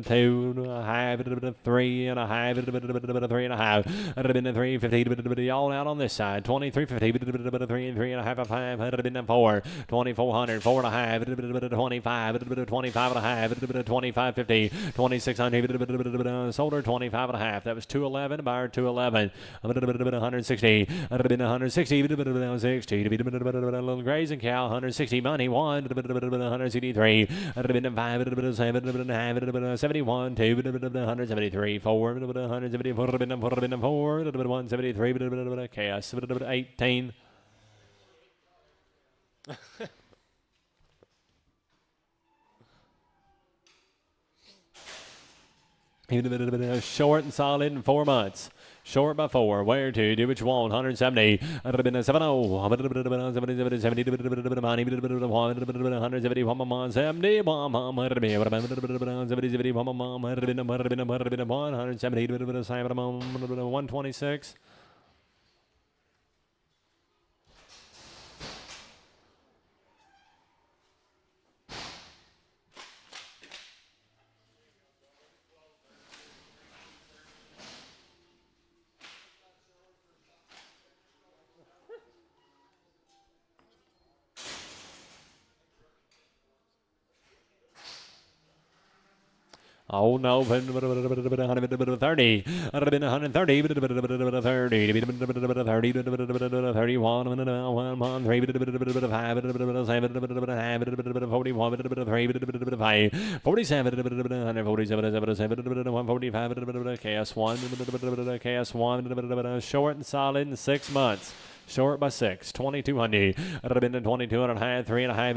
2, half, 3 and a half, 3 and a half, 350, all out on this side, 2350, 3 and 3 and a half, 5, 4, 2400, 4 and a half, 25, 25 and a half, 2550, 2600, sold her 25 and a half, that was 211, buyer 211. 160, 160, 60, little grazing cow, 160 money, 1, 163, 5, 71, 2, 173, 4, 174, 173, chaos, 18. Short and solid in 4 months. Short by 4. Where to? Do what you want. 170. 70. 70. 126. Oh no, 30, 130, 130, 31, 145, short and solid in 6 months. Short by 6, 2200. I'd have been in 22 and a half, 3 and a half,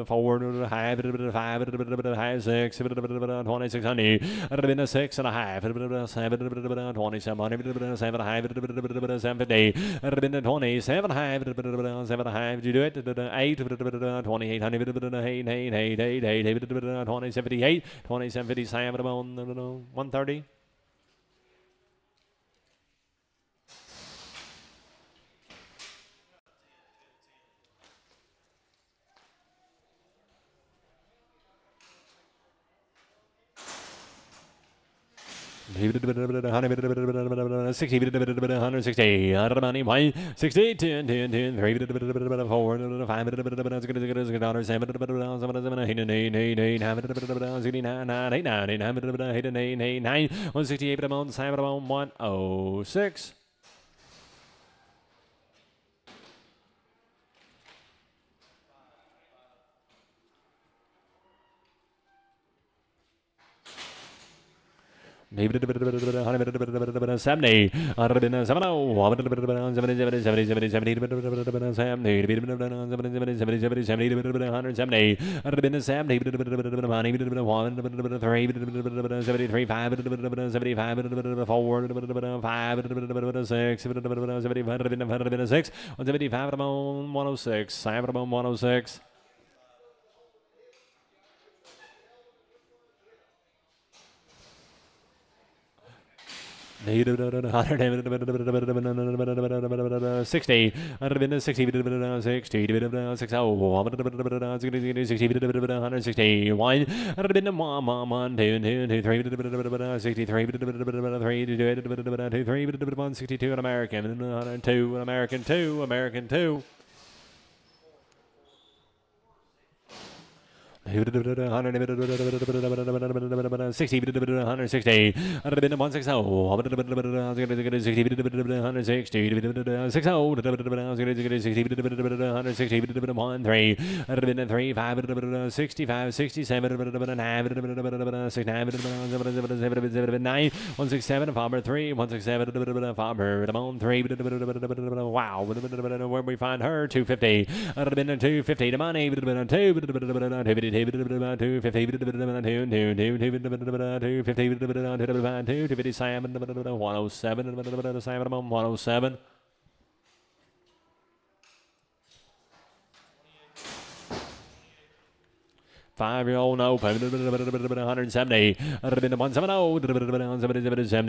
4 and a half, 5, 6, 2600. I'd have been a 6 and a half, 7, 2700, 7 and a half, 750. I'd have been a 27 and a half, 7 and a half. Did you do it? 8, 2800, 2758, 2757, 130. $60, 160, out of the money, 60, 10, 10, 10, 3, 4, 5, 168, 106. Maybe 70, 70, 106. $60, 60, 60, 60, 161, 162 an American, 102 an American, 2, American 2. 160, 160, 160, 65, 67, 167, Farmer 3, 167, Farmer 3. Wow, where we find her? 250, 250 to money, 250, 107. 5-year-old no, 170, 170,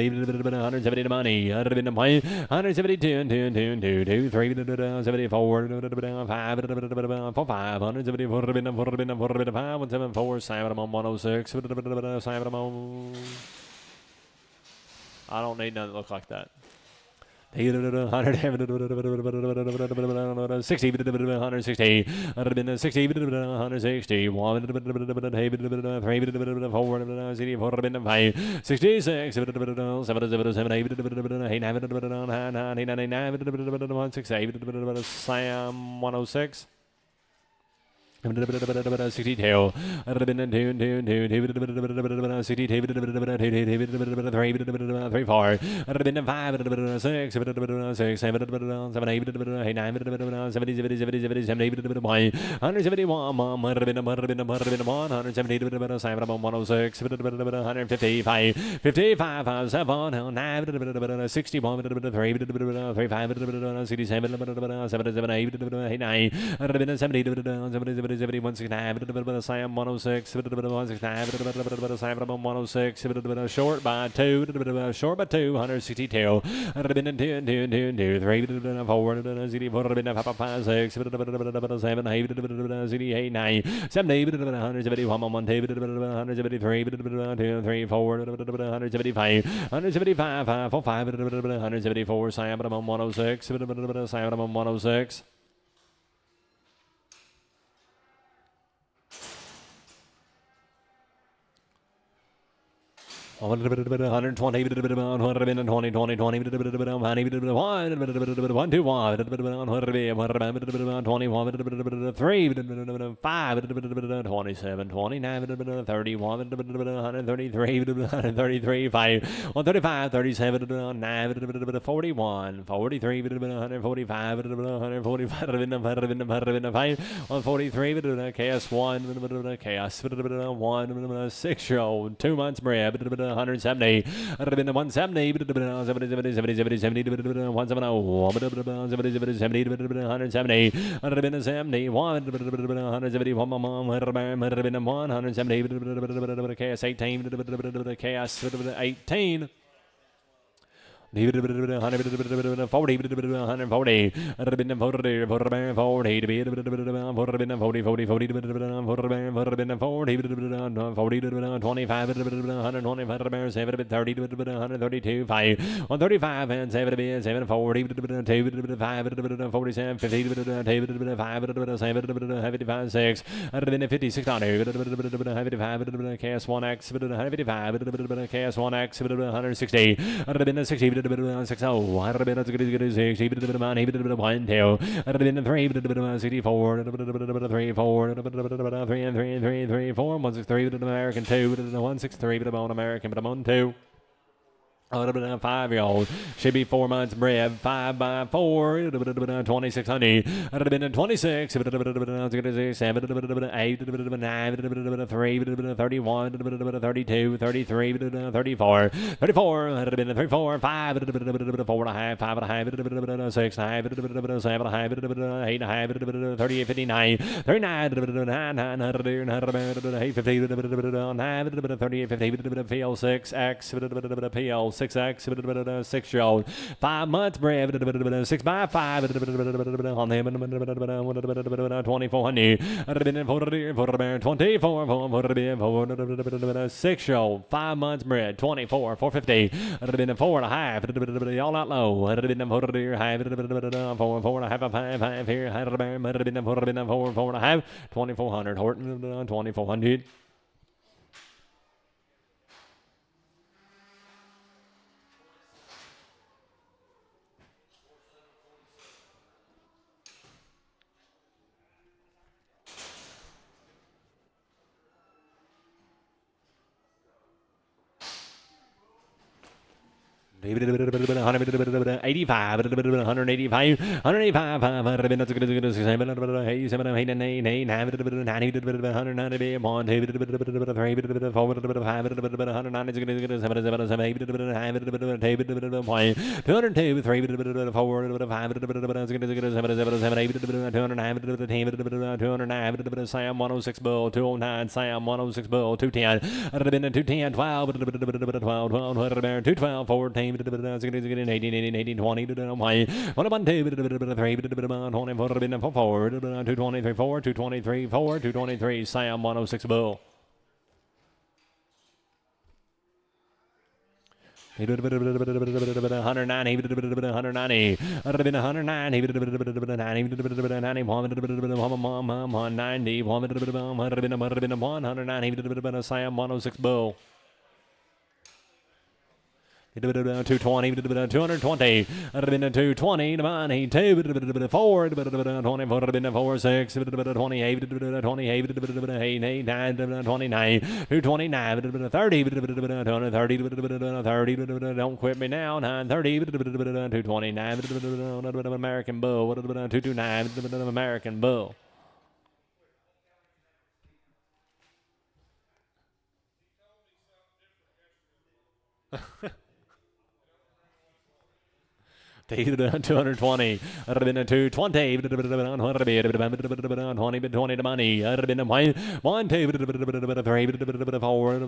170 to money, 170, 10, 10, 10, 2, 2, 3, 74, 5, 5, 174, 5, 174, 7, 106, 7, I don't need none that look like that. 60, 160, 160, 160, 66, 106. 62, 106, short by 2, 162, 3, 4, 5, 6, 7, 8, 9, 70, 171, 173, 3, 4, 175, 175, 5, 174, 106, 106. 120, 120, 20, 20, 20, 1, 2, 1, 21, 3, 5, 27, 29, 31, 133, 133, 5, 135, 37, 9, 41, 43, 145, 145, 143, chaos 1, chaos 1, 6-year-old, 2 months bred, 170, 170, 70, 70, 70, 70, 70, 170, 70, 170, 171, 170, chaos 18, chaos 18. 140, 140, 40, 25, 132, 5, 135, and 7, 740, 2, 47, 50, 55, 6, 56, 55, chaos 1x, 155, chaos 1x, 160, 60, 60, 64, 3, 4, 3, 4, 163, American 2, 163, American, but I'm on 2. 5-year-old should be 4 months bred, 5 by 4, 2600. 26, 7, 8, 9, 3, 31, 32, 33, 34, 34, 34, 5, 4.5, 5.5, 6.5, 7.5, 8.5, 38, 59, 39, 9, 8, 50, 9, 38, 50, PL 6X, PL 6X, 6-year-old, 5 months bred, 6 by 5, on them, 2400, 24, 6-year-old, 5 months bred, 24, 450, 4.5, y'all not low, 4.5, 5 here, 4.5, 2400, Horton, 2400. $85, 185, 185, Sam 106 Bull, 209, Sam 106 Bull, 210, 210, 12, 212, 14, 18, 18, 20, 223, 4, 223, 4, 223, Sam 106 Bull. 190, 190, 190, 190, Sam 106 Bull. 220, 220, 220, 224, 24, 6, 28, 28, 9, 29, 229, 30, 30, don't quit me now, 930, 229, American Bull, 229, American Bull. David 220, 220, 20 to money, 1, 2, 3, 4,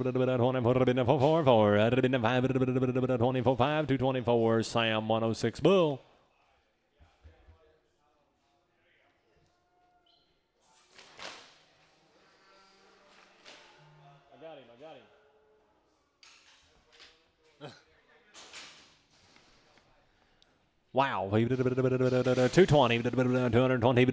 24, 5, 224, Sam 106 Bull. I got him. Wow. 220. 220. 220.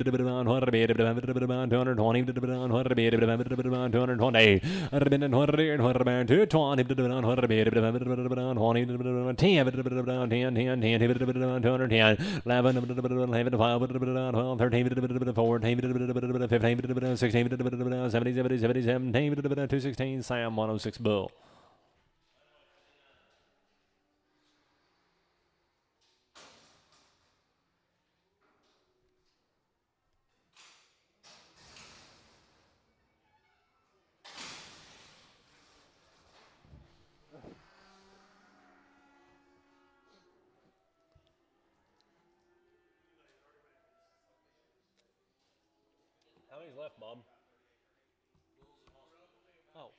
216. Sam 106 Bill. How many's left, Bob? Oh.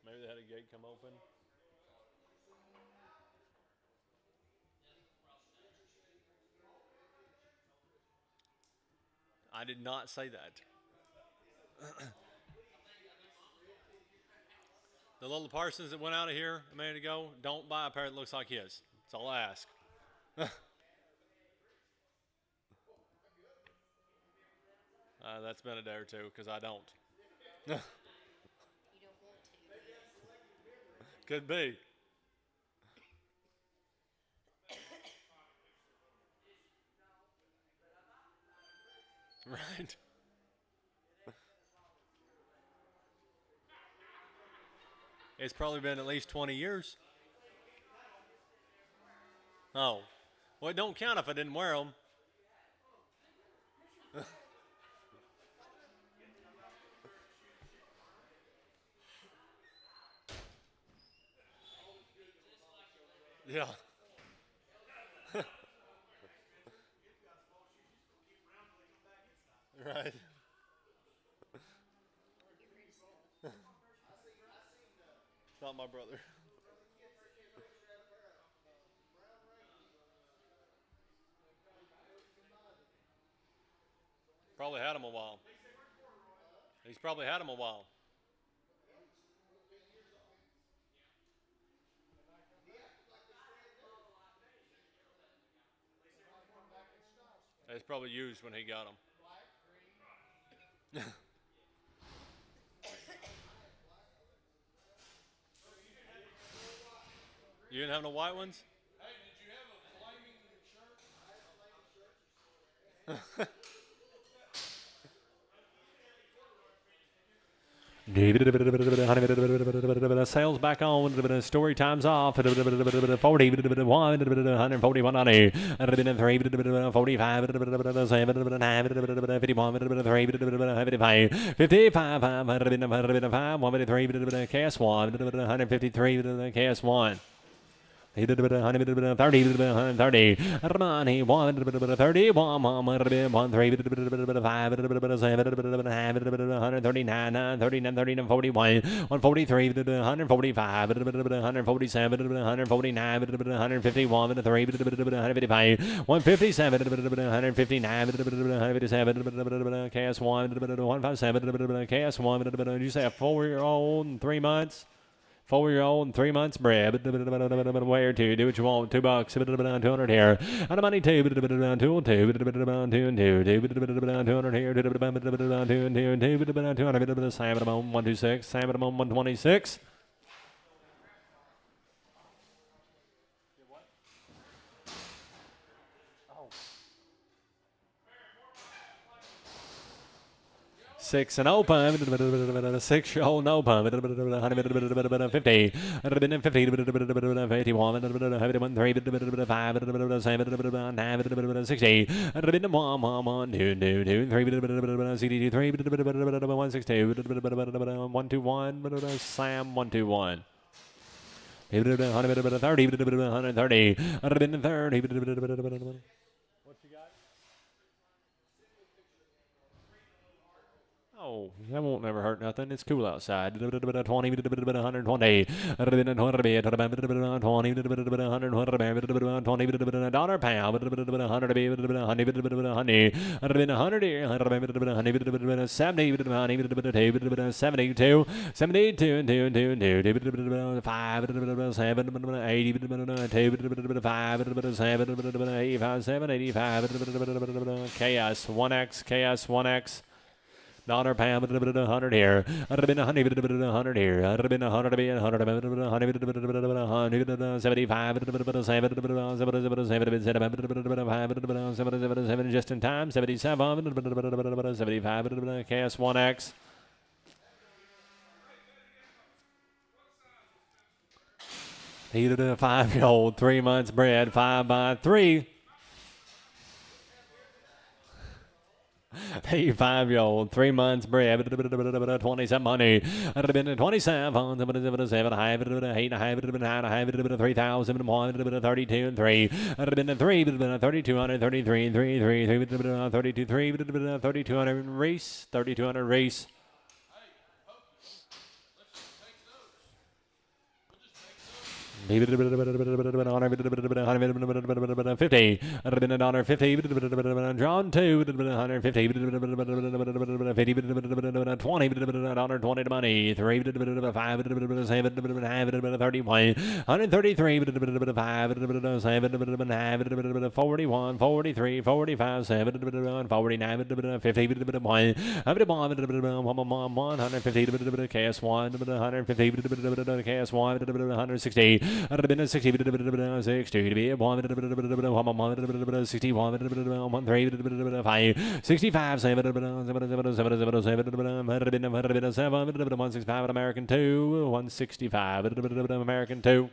Maybe they had a gate come open. I did not say that. The little Parsons that went out of here a minute ago, don't buy a pair that looks like his. That's all I ask. That's been a day or two because I don't. You don't want to. Could be. Right. It's probably been at least 20 years. Oh. Well, it don't count if I didn't wear them. Yeah. Right. Not my brother. Probably had him a while. He's probably had him a while. It's probably used when he got them. You didn't have no white ones? Hey, did you have a flaming shirt? Sales back on. Story time's off. 40, 141, 3, 45, 55, 153, cast 1, 153, cast 1. He did 30, 130, Armani 130, 139, 39, 39, 41, 143, 145, 147, 149, 151, 155, 157, 159, 157, cast 1, 157, cast 1. Did you say a 4-year-old in 3 months? 4-year-old and 3 months bread. Where to? Do what you want. $2. 200 here. And money 2. 2 and 2. 2 and 2. 200 here. 2 and 2. 200. Salmon 126. Salmon 126. 6 and open, 6-year-old open, 50, 50, 51, 51, 3, 5, 7, 9, 60, 1, 2, 2, 2, 3, 62, 3, 162, 121, Sam 121. 130, 130, 130. Oh, that won't never hurt nothing. It's cool outside. 20, 120, dollar pound, 72, 72, and 2, and 2, and 2, 5, 7, 80, 5, 7, 85, 7, 85, chaos, 1x, chaos, 1x. Dollar pound, 100 here. I'd have been 100 here. I'd have been 100, 75, 7 just in time. 77, 75, KS 1X. Heated a 5-year-old, 3 months bred, 5 by 3. A 5-year-old, 3 months bred, 27 money. I'd have been 27, 7, 3,000, 32 and 3. I'd have been 3, 3,200, 33, 3, 32, 3, 3,200 race, 3,200 race. 50. I'd have been $150. Drawn 2. 150. 50. $20 to money. 3. 5. 7. 31. 133. 5. 41. 43. 45. 7. 49. 50. 1. 150. KS1. 150. KS1. 160. I'd have been 60, 60 to be 1, 61, 5, 65, 7, 165 American 2, 165 American 2.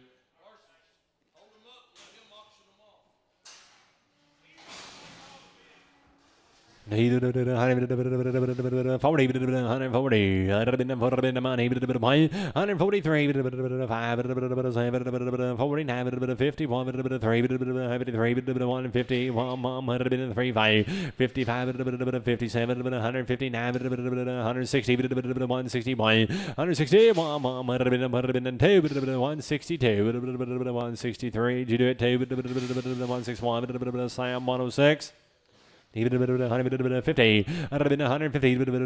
Needed 140, 140. I'd have been money, 143, 5, 49, 51, 3, 150, 1 had been 3, 5, 55, 57, 159, 160, 161, 161, might have been 2, 162, 163. Did you do it 2, 161, slam 106. Even 150, I'd have been 150, 150, 150, 50,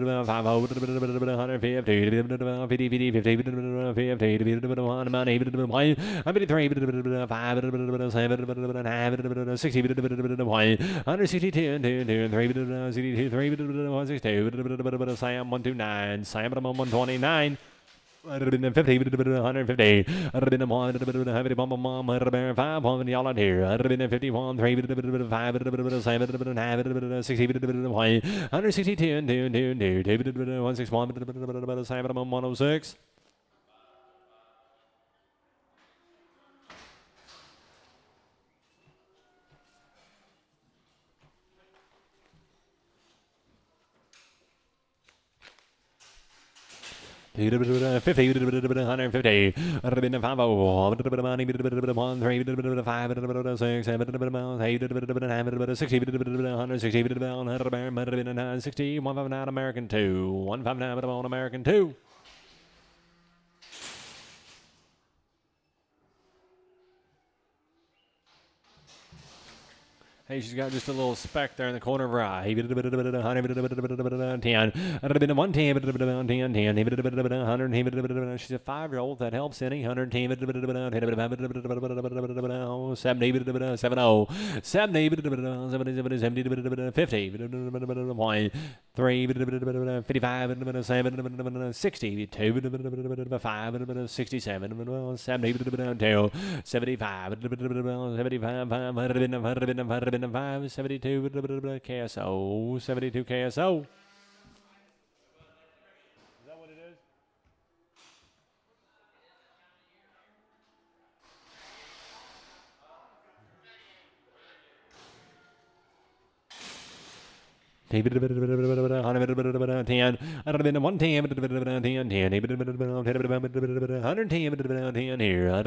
129. I'd have been 50, 150. I'd have been a 1, heavy bomb, mom, I'd have been 5, y'all out here. I'd have been 51, 3, 5, 7, 60, 162, and 2, 161, 106. $50, 150. I'd have been 5, 1, 3, 5, 6, 7, 8, 60, 160, 160, 159 American 2, 159 American 2. Hey, she's got just a little speck there in the corner of her eye. 10. I'd have been 110, 110. She's a 5-year-old. That helps any. 110, 70, 70, 70, 50, 3, 55, 7, 60, 2, 5, 67, 70, 2, 75, 75, 5, 72 KSO, 72 KSO. Is that what it is? 10, 110, 110 here.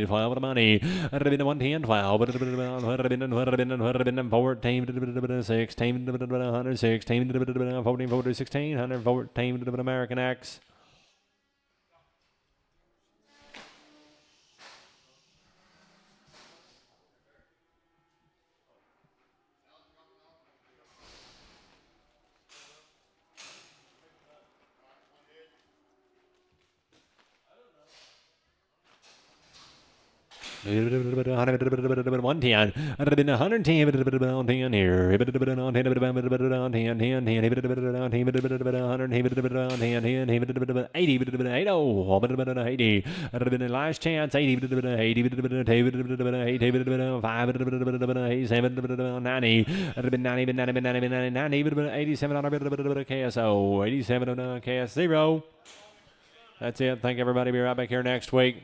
12 of money. 110, 12, 14, 16, 116, 14, 14, 16, 114, American X. One ten. I'd have been 110 here. 80. I'd have been the last chance. 80. 90. I'd have been 90. 87 on KSO. 87 on KS 0. That's it. Thank everybody. Be right back here next week.